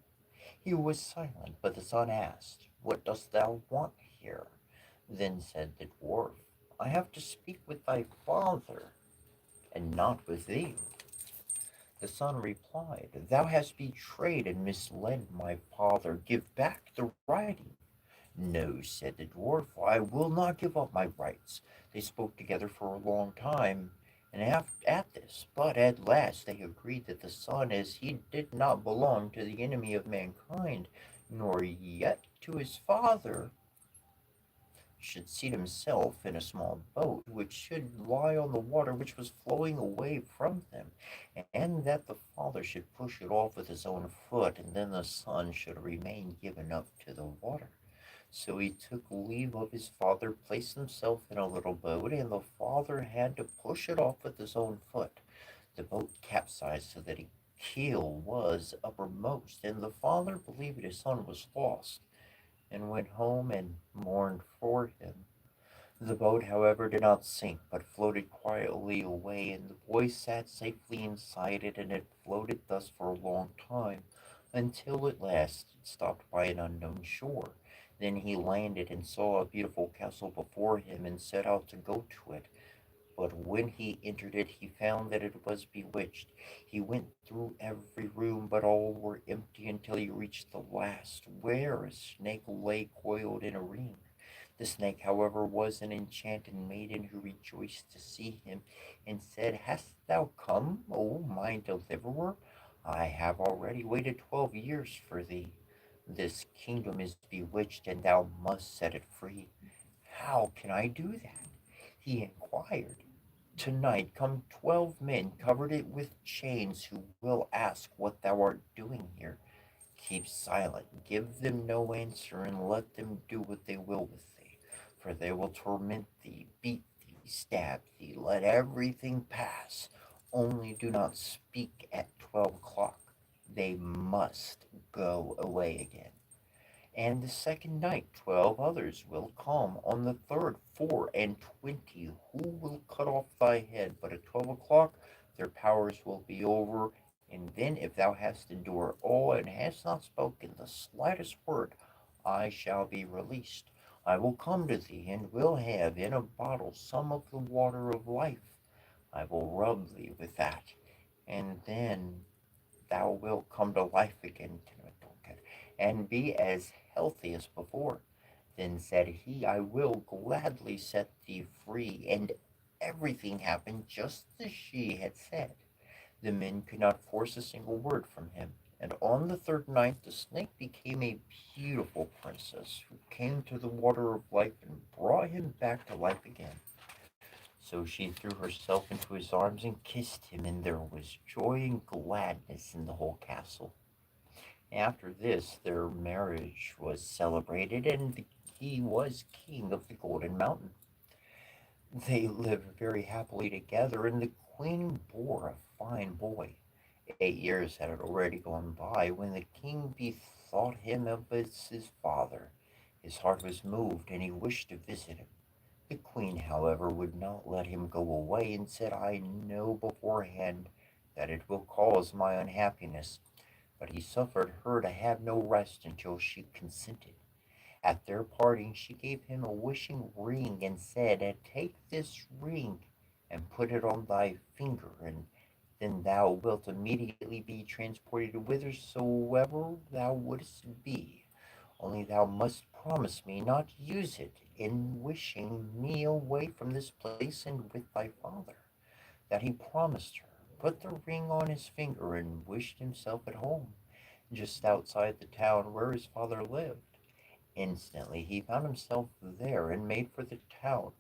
He was silent, but the son asked, "What dost thou want here?" Then said the dwarf, "I have to speak with thy father, and not with thee." The son replied, "Thou hast betrayed and misled my father. Give back the writing." "No," said the dwarf, "I will not give up my rights." They spoke together for a long time and at this, but at last they agreed that the son, as he did not belong to the enemy of mankind, nor yet to his father, should seat himself in a small boat which should lie on the water which was flowing away from them, and that the father should push it off with his own foot, and then the son should remain given up to the water. So he took leave of his father, placed himself in a little boat, and the father had to push it off with his own foot. The boat capsized so that a keel was uppermost, and the father believed his son was lost, and went home and mourned for him. The boat, however, did not sink, but floated quietly away, and the boy sat safely inside it, and it floated thus for a long time, until at last it stopped by an unknown shore. Then he landed and saw a beautiful castle before him, and set out to go to it. But when he entered it, he found that it was bewitched. He went through every room, but all were empty until he reached the last, where a snake lay coiled in a ring. The snake, however, was an enchanted maiden who rejoiced to see him, and said, "Hast thou come, O my deliverer? I have already waited 12 years for thee. This kingdom is bewitched, and thou must set it free." "How can I do that?" he inquired. "Tonight come 12 men covered it with chains, who will ask what thou art doing here. Keep silent, give them no answer, and let them do what they will with thee. For they will torment thee, beat thee, stab thee, let everything pass. Only do not speak at 12 o'clock. They must go away again. And the second night 12 others will come, on the third 4 and 20, who will cut off thy head. But at 12 o'clock their powers will be over, and then if thou hast endured all and hast not spoken the slightest word, I shall be released. I will come to thee, and will have in a bottle some of the water of life. I will rub thee with that, and then thou wilt come to life again, and be as healthy as before. Then said he, I will gladly set thee free. And everything happened just as she had said. The men could not force a single word from him. And on the third night the snake became a beautiful princess, who came to the water of life and brought him back to life again. So she threw herself into his arms and kissed him, and there was joy and gladness in the whole castle. After this, their marriage was celebrated, and he was king of the Golden Mountain. They lived very happily together, and the queen bore a fine boy. 8 years had already gone by when the king bethought him of his father. His heart was moved, and he wished to visit him. The queen, however, would not let him go away, and said, I know beforehand that it will cause my unhappiness. But he suffered her to have no rest until she consented. At their parting, she gave him a wishing ring and said, take this ring and put it on thy finger, and then thou wilt immediately be transported whithersoever thou wouldst be. Only thou must promise me not to use it in wishing me away from this place and with thy father. That he promised her, put the ring on his finger, and wished himself at home, just outside the town where his father lived. Instantly he found himself there and made for the town.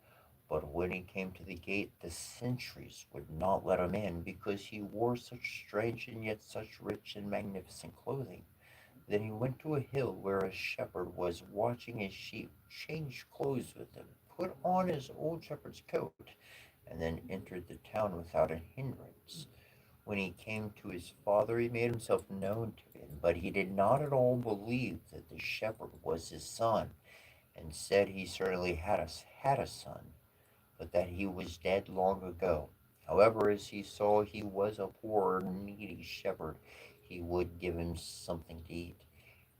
But when he came to the gate, the sentries would not let him in, because he wore such strange and yet such rich and magnificent clothing. Then he went to a hill where a shepherd was watching his sheep, changed clothes with him, put on his old shepherd's coat, and then entered the town without a hindrance. When he came to his father, he made himself known to him, but he did not at all believe that the shepherd was his son, and said he certainly had a son, but that he was dead long ago. However, as he saw he was a poor, needy shepherd, he would give him something to eat.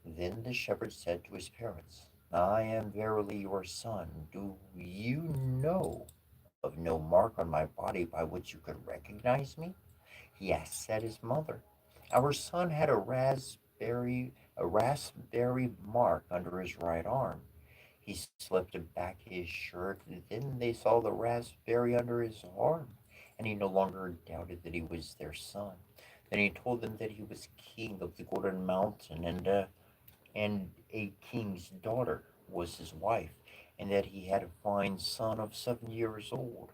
Then the shepherd said to his parents, I am verily your son. Do you know of no mark on my body by which you could recognize me? Yes, said his mother. Our son had a raspberry mark under his right arm. He slipped back his shirt, and then they saw the raspberry under his arm, and he no longer doubted that he was their son. Then he told them that he was king of the Golden Mountain, and a king's daughter was his wife, and that he had a fine son of 7 years old.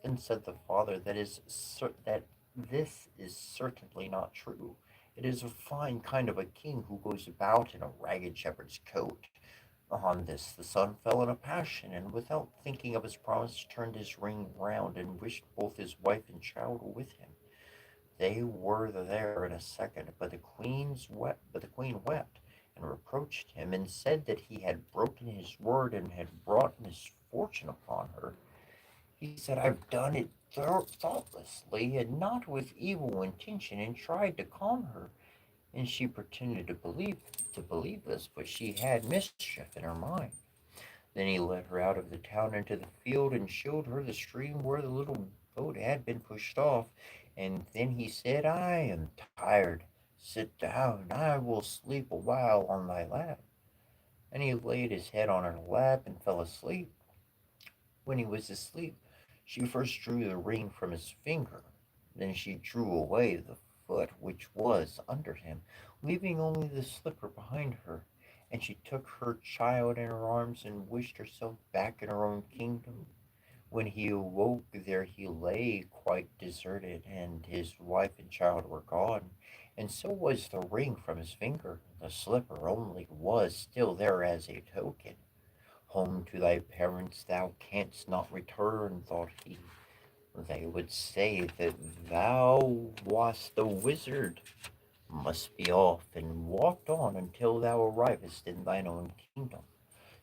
Then said the father, that this is certainly not true. It is a fine kind of a king who goes about in a ragged shepherd's coat. On this the son fell in a passion, and without thinking of his promise, turned his ring round and wished both his wife and child with him. They were there in a second, but the queen wept and reproached him, and said that he had broken his word and had brought misfortune upon her. He said, I've done it thoughtlessly and not with evil intention, and tried to calm her. And she pretended to believe this, but she had mischief in her mind. Then he led her out of the town into the field, and showed her the stream where the little boat had been pushed off. And then he said, I am tired. Sit down. I will sleep a while on thy lap. And he laid his head on her lap and fell asleep. When he was asleep, she first drew the ring from his finger. Then she drew away the foot which was under him, leaving only the slipper behind her. And she took her child in her arms and wished herself back in her own kingdom. When he awoke, there he lay quite deserted, and his wife and child were gone, and so was the ring from his finger. The slipper only was still there as a token. Home to thy parents thou canst not return, thought he. They would say that thou wast a wizard, must be off, and walked on until thou arrivest in thine own kingdom.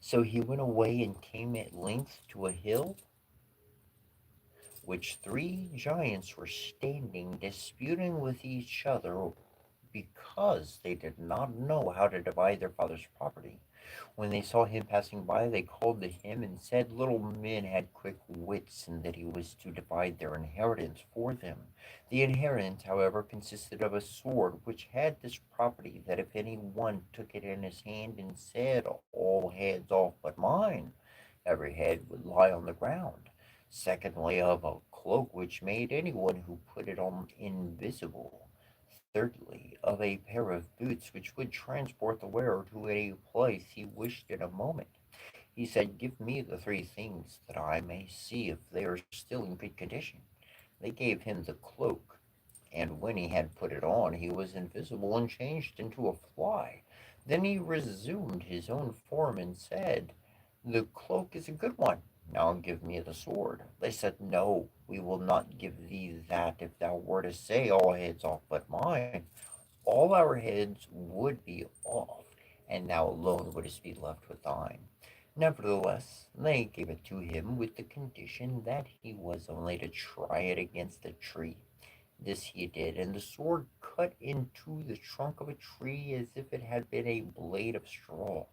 So he went away and came at length to a hill which three giants were standing disputing with each other because they did not know how to divide their father's property. When they saw him passing by, they called to him and said little men had quick wits, and that he was to divide their inheritance for them. The inheritance, however, consisted of a sword, which had this property, that if any one took it in his hand and said, "All heads off but mine," every head would lie on the ground. Secondly, of a cloak which made anyone who put it on invisible. Thirdly, of a pair of boots which would transport the wearer to any place he wished in a moment. He said, "Give me the three things, that I may see if they are still in good condition." They gave him the cloak, and when he had put it on, he was invisible and changed into a fly. Then he resumed his own form and said, "The cloak is a good one. Now give me the sword." They said, "No, we will not give thee that if thou were to say, 'All heads off but mine.' All our heads would be off, and thou alone wouldst be left with thine." Nevertheless, they gave it to him with the condition that he was only to try it against a tree. This he did, and the sword cut into the trunk of a tree as if it had been a blade of straw.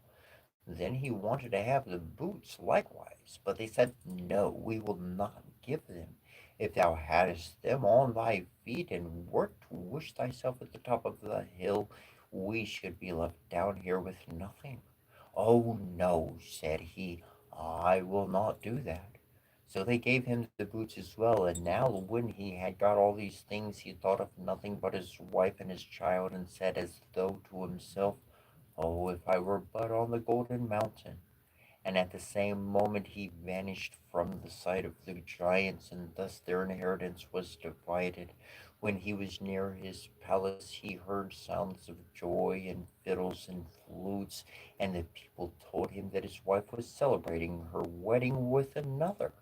Then he wanted to have the boots likewise, but they said, "No, we will not give them. If thou hadst them on thy feet, and wert to wish thyself at the top of the hill, we should be left down here with nothing." "Oh, no," said he, "I will not do that." So they gave him the boots as well, and now when he had got all these things, he thought of nothing but his wife and his child, and said as though to himself, "Oh, if I were but on the golden mountain." And at the same moment he vanished from the sight of the giants, and thus their inheritance was divided. When he was near his palace, he heard sounds of joy and fiddles and flutes, and the people told him that his wife was celebrating her wedding with another.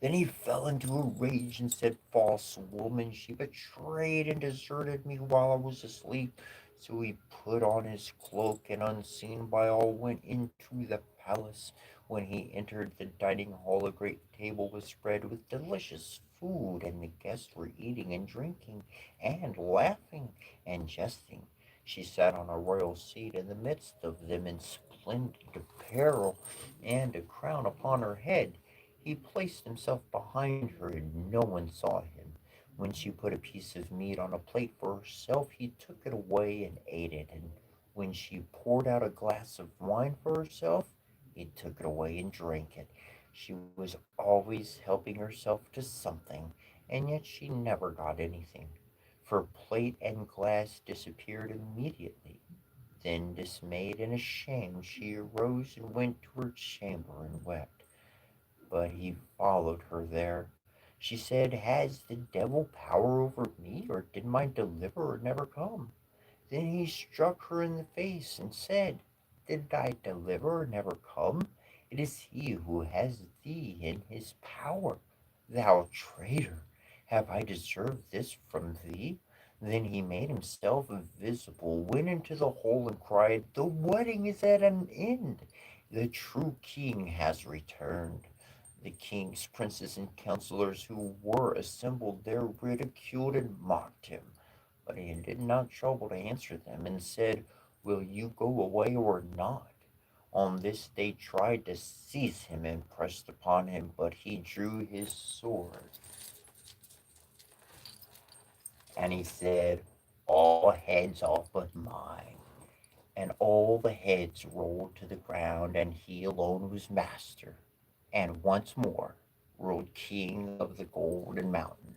Then he fell into a rage and said, "False woman, she betrayed and deserted me while I was asleep." So he put on his cloak, and unseen by all went into the palace. When he entered the dining hall, a great table was spread with delicious food, and the guests were eating and drinking, and laughing and jesting. She sat on a royal seat in the midst of them in splendid apparel, and a crown upon her head. He placed himself behind her, and no one saw him. When she put a piece of meat on a plate for herself, he took it away and ate it, and when she poured out a glass of wine for herself, he took it away and drank it. She was always helping herself to something, and yet she never got anything, for plate and glass disappeared immediately. Then, dismayed and ashamed, she arose and went to her chamber and wept. But he followed her there. She said, "Has the devil power over me, or did my deliverer never come?" Then he struck her in the face and said, "Did thy deliverer never come? It is he who has thee in his power. Thou traitor, have I deserved this from thee?" Then he made himself visible, went into the hole, and cried, "The wedding is at an end. The true king has returned." The king's princes and counselors who were assembled there ridiculed and mocked him, but he did not trouble to answer them, and said, "Will you go away or not?" On this they tried to seize him and pressed upon him, but he drew his sword, and he said, "All heads off but mine." And all the heads rolled to the ground, and he alone was master, and once more ruled king of the Golden Mountain.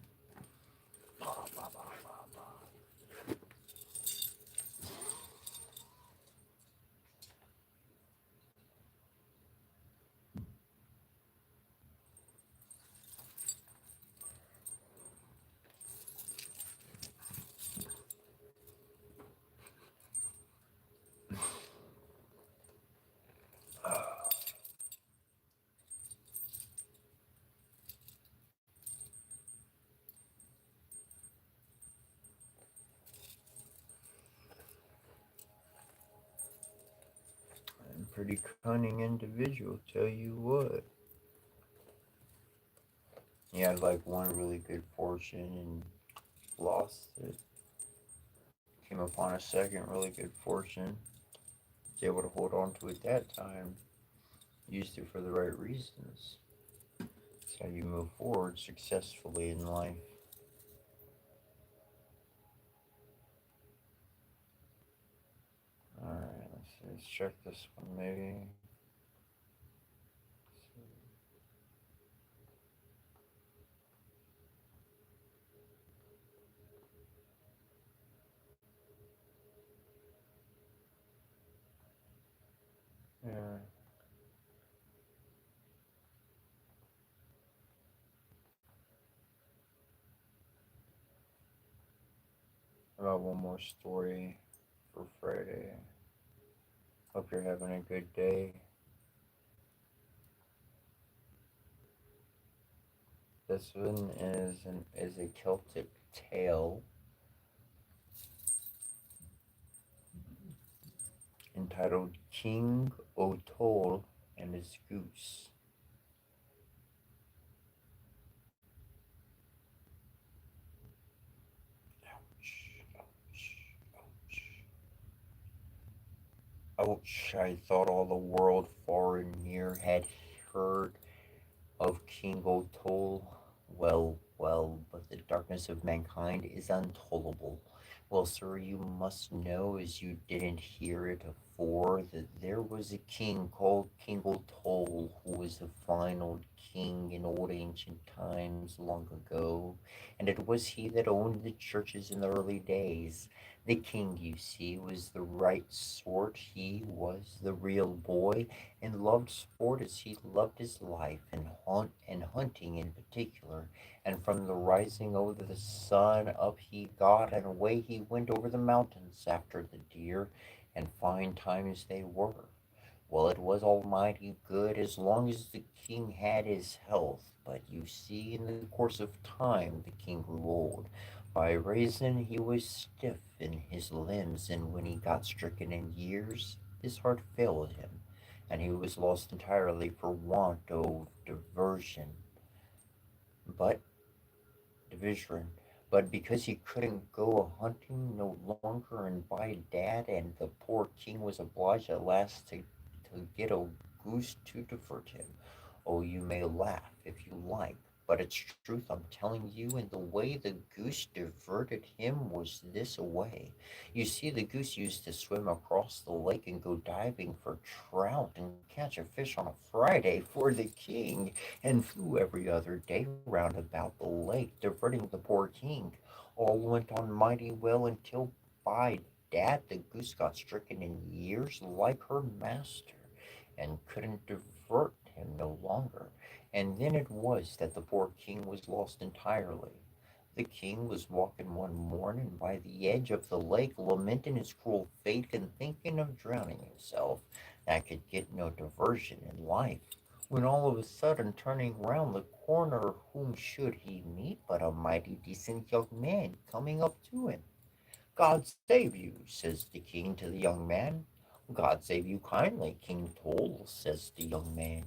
Pretty cunning individual, tell you what. He had like one really good fortune and lost it. Came upon a second really good fortune. Was able to hold on to it that time. Used it for the right reasons. That's how you move forward successfully in life. Alright, let's see. Let's check this one maybe. Yeah. About one more story for Friday. Hope you're having a good day. This one is a Celtic tale entitled King O'Toole and His Goose. Ouch, ouch, ouch. Ouch, I thought all the world far and near had heard of King O'Toole. Well, well, but the darkness of mankind is untollable. Well, sir, you must know, as you didn't hear it afore, that there was a king called King O'Toole, who was a fine old king in old ancient times long ago, and it was he that owned the churches in the early days. The king, you see, was the right sort. He was the real boy, and loved sport as he loved his life, and hunting in particular. And from the rising of the sun up he got, and away he went over the mountains after the deer, and fine times they were. Well, it was almighty good as long as the king had his health, but you see, in the course of time, the king grew old. By reason he was stiff in his limbs, and when he got stricken in years, his heart failed him, and he was lost entirely for want of diversion. But division. But because he couldn't go a hunting no longer and buy dad, and the poor king was obliged at last to get a goose to divert him. Oh, you may laugh if you like, but it's truth I'm telling you, and the way the goose diverted him was this way. You see, the goose used to swim across the lake and go diving for trout and catch a fish on a Friday for the king, and flew every other day round about the lake, diverting the poor king. All went on mighty well until by dad the goose got stricken in years like her master, and couldn't divert him no longer. And then it was that the poor king was lost entirely. The king was walking one morning by the edge of the lake, lamenting his cruel fate and thinking of drowning himself, that could get no diversion in life, when all of a sudden, turning round the corner, whom should he meet but a mighty decent young man coming up to him. "God save you," says the king to the young man. "God save you kindly, King Toll," says the young man.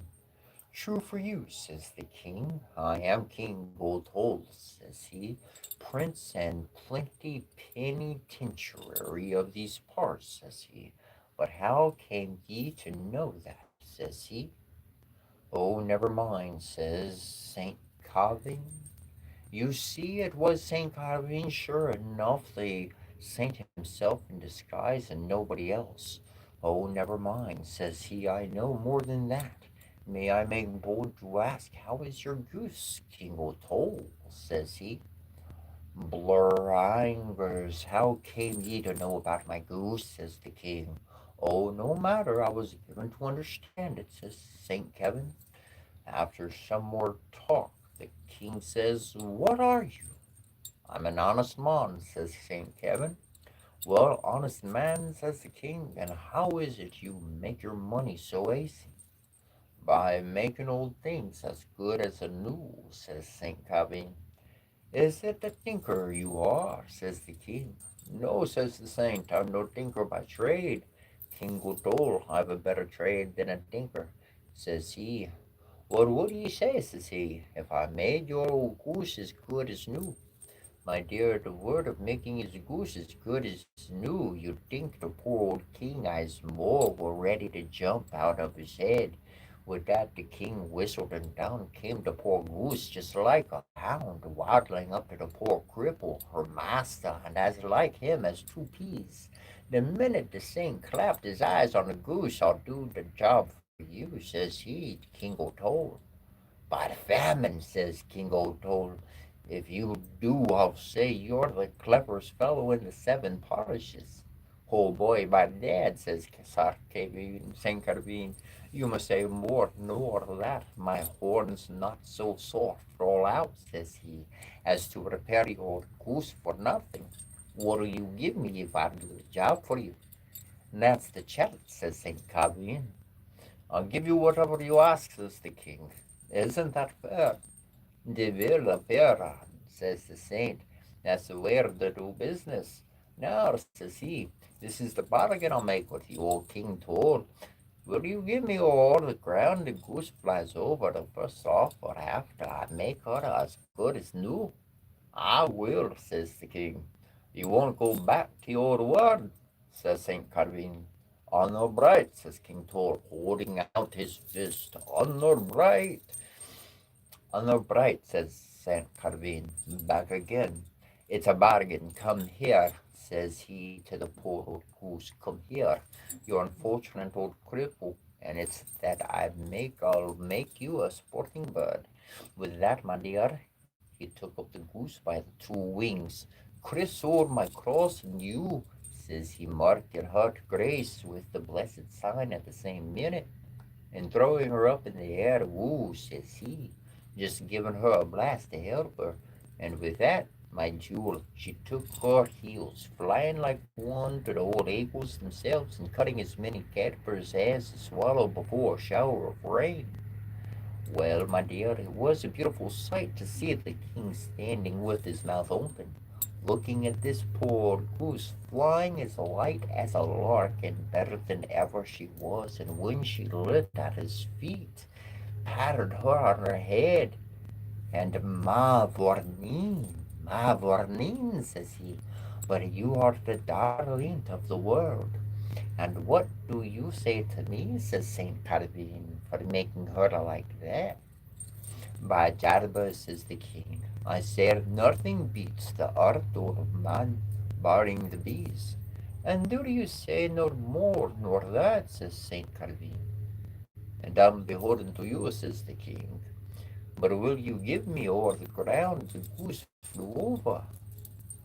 "True for you," says the king. "I am King Toll," says he, "prince and plenty penitentiary of these parts," says he. "But how came ye to know that?" says he. "Oh, never mind," says Saint Kavin. "You see, it was Saint Kavin, sure enough, the saint himself in disguise, and nobody else." "Oh, never mind," says he, "I know more than that. May I make bold to ask, how is your goose, King O'Toole?" says he. "Blur angers, how came ye to know about my goose?" says the king. "Oh, no matter, I was given to understand it," says Saint Kevin. After some more talk, the king says, "What are you?" "I'm an honest man," says Saint Kevin. "Well, honest man," says the king, "and how is it you make your money so easy?" "By making old things as good as new," says Saint Kevin. "Is it a tinker you are?" says the king. "No," says the saint, "I'm no tinker by trade." King Goodole, I've a better trade than a tinker, says he. What would ye say, says he, if I made your old goose as good as new? My dear, the word of making his goose as good as new, you'd think the poor old king eyes more were ready to jump out of his head. With that, the king whistled, and down came the poor goose, just like a hound, waddling up to the poor cripple, her master, and as like him as two peas. The minute the saint clapped his eyes on the goose, I'll do the job for you, says he, to King O'Toole. By the famine, says King O'Toole, if you do, I'll say you're the cleverest fellow in the seven parishes. Oh boy, my dad, says St. Carvine, you must say more nor that. My horn's not so soft roll out, says he, as to repair your goose for nothing. What'll you give me if I do the job for you? And that's the chat, says St. Carvine. I'll give you whatever you ask, says the king. Isn't that fair? De will fair, says the saint. That's the way to do business. Now, says he, this is the bargain I'll make with you, old King Toad. Will you give me all the ground the goose flies over the first offer after I make her as good as new? I will, says the king. You won't go back to your word, says St. Carvine. Honor bright, says King Tor, holding out his fist. Honor bright. Honor bright, says St. Carvine, back again. It's a bargain. Come here, says he to the poor old goose. Come here, you unfortunate old cripple, and it's that I'll make you a sporting bird. With that, my dear, he took up the goose by the two wings. Chris o'er my cross and you, says he, mark your heart grace with the blessed sign at the same minute, and throwing her up in the air, woo, says he, just giving her a blast to help her. And with that, my jewel, she took her heels, flying like one to the old eagles themselves, and cutting as many caterpillars as to swallow before a shower of rain. Well, my dear, it was a beautiful sight to see the king standing with his mouth open, looking at this poor goose flying as light as a lark and better than ever she was. And when she looked at his feet, patted her on her head, and ma vornin, says he, but you are the darling of the world. And what do you say to me, says St. Carvine, for making her like that? By Jabber, says the king, I say nothing beats the art of man, barring the bees. And do you say no more nor that, says St. Carvine. And I'm beholden to you, says the king. But will you give me o'er the ground the goose flew over?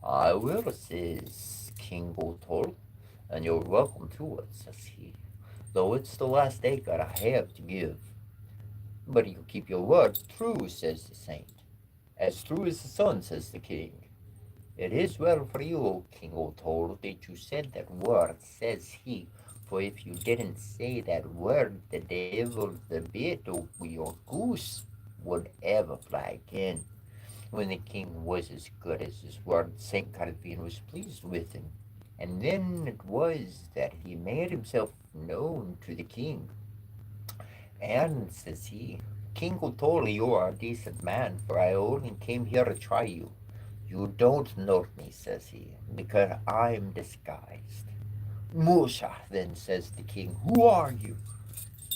I will, says King Gothol, and you're welcome to it, says he, though it's the last acre I have to give. But you keep your word true, says the saint. As true as the sun, says the king. It is well for you, O King O'Toole, that you said that word, says he, for if you didn't say that word, the devil, the bit of your goose, would ever fly again. When the king was as good as his word, St. Carvine was pleased with him, and then it was that he made himself known to the king. And, says he, King O'Toole, you are a decent man, for I only came here to try you. You don't know me, says he, because I'm disguised. Musha, then, says the king, who are you?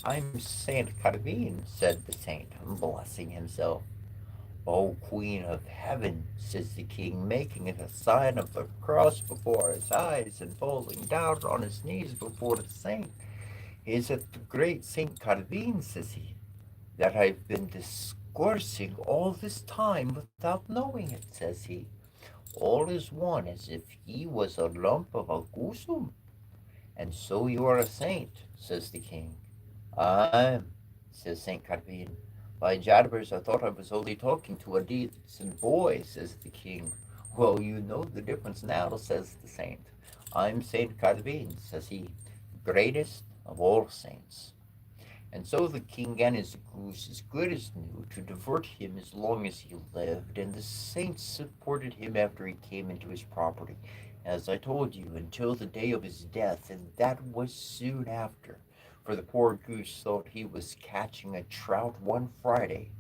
I'm Saint Carvine, said the saint, blessing himself. O Queen of Heaven, says the king, making it a sign of the cross before his eyes and falling down on his knees before the saint. Is it the great Saint Carvine, says he, that I've been discoursing all this time without knowing it, says he. All is one as if he was a lump of a goosum. And so you are a saint, says the king. I am, says St. Carvine. By Jadbers, I thought I was only talking to a decent boy, says the king. Well, you know the difference now, says the saint. I'm St. Carvine, says he, greatest of all saints. And so the king and his goose, as good as new, to divert him as long as he lived, and the saints supported him after he came into his property, as I told you, until the day of his death, and that was soon after. For the poor goose thought he was catching a trout one Friday,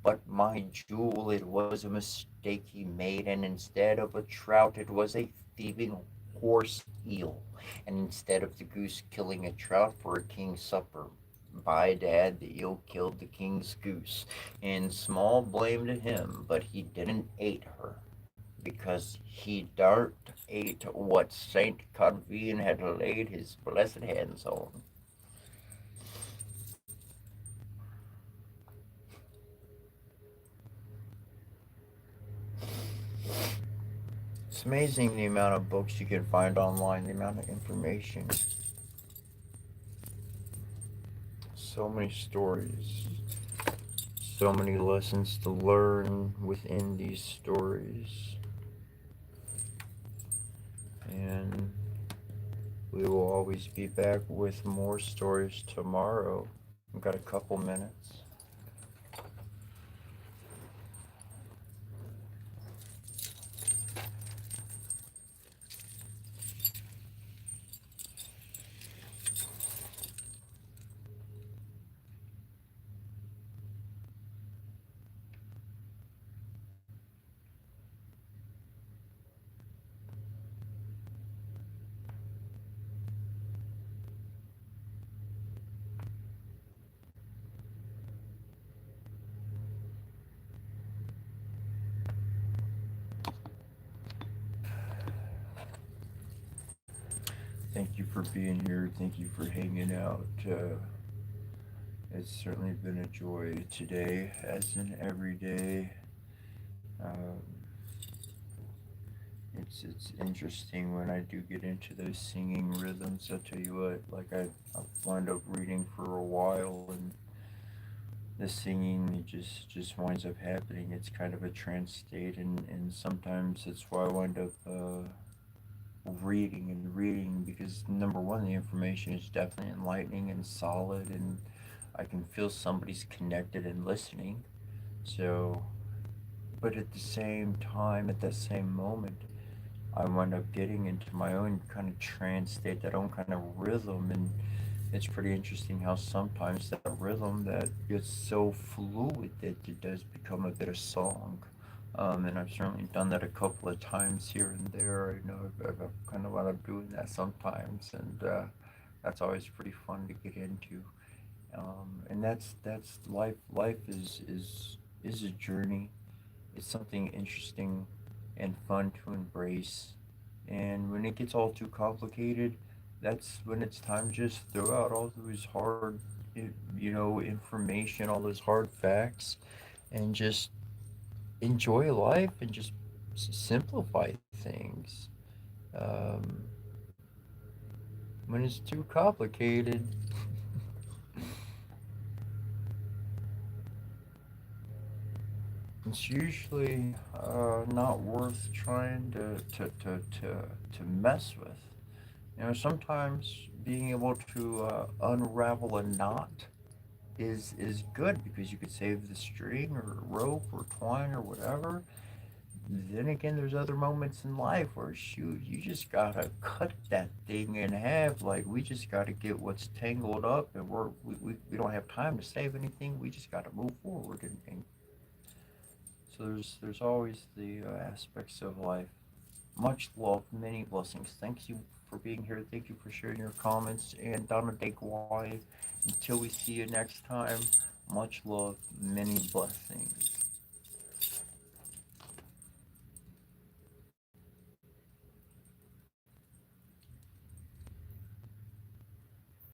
but my jewel, it was a mistake he made, and instead of a trout, it was a thieving horse eel. And instead of the goose killing a trout for a king's supper, by dad, the eel killed the king's goose. And small blame to him, but he didn't eat her because he daren't ate what Saint Convene had laid his blessed hands on. It's amazing the amount of books you can find online, the amount of information. So many stories, so many lessons to learn within these stories. And we will always be back with more stories tomorrow. We've got a couple minutes. Thank you for being here. Thank you for hanging out. It's certainly been a joy today, as in every day. Um, it's interesting when I do get into those singing rhythms. I'll tell you what, like I wind up reading for a while, and the singing it just winds up happening. It's kind of a trance state, and sometimes it's why I wind up reading and reading because number one, the information is definitely enlightening and solid, and I can feel somebody's connected and listening. So, but at the same time, at that same moment, I wind up getting into my own kind of trance state, that own kind of rhythm, and it's pretty interesting how sometimes that rhythm that gets so fluid that it does become a bit of song. And I've certainly done that a couple of times here and there. You know, I've kind of wound up doing that sometimes, and that's always pretty fun to get into. And that's life. Life is a journey. It's something interesting and fun to embrace. And when it gets all too complicated, that's when it's time to just throw out all those hard, information, all those hard facts, and just enjoy life and just simplify things. Um, when it's too complicated, it's usually not worth trying to mess with. You know, sometimes being able to unravel a knot is good because you could save the string or rope or twine or whatever. Then again, there's other moments in life where shoot, you just gotta cut that thing in half. Like we just gotta get what's tangled up, and we don't have time to save anything. We just gotta move forward, and so there's always the aspects of life. Much love, many blessings. Thank you for being here. Thank you for sharing your comments. And Donna Dekwai, until we see you next time, much love, many blessings.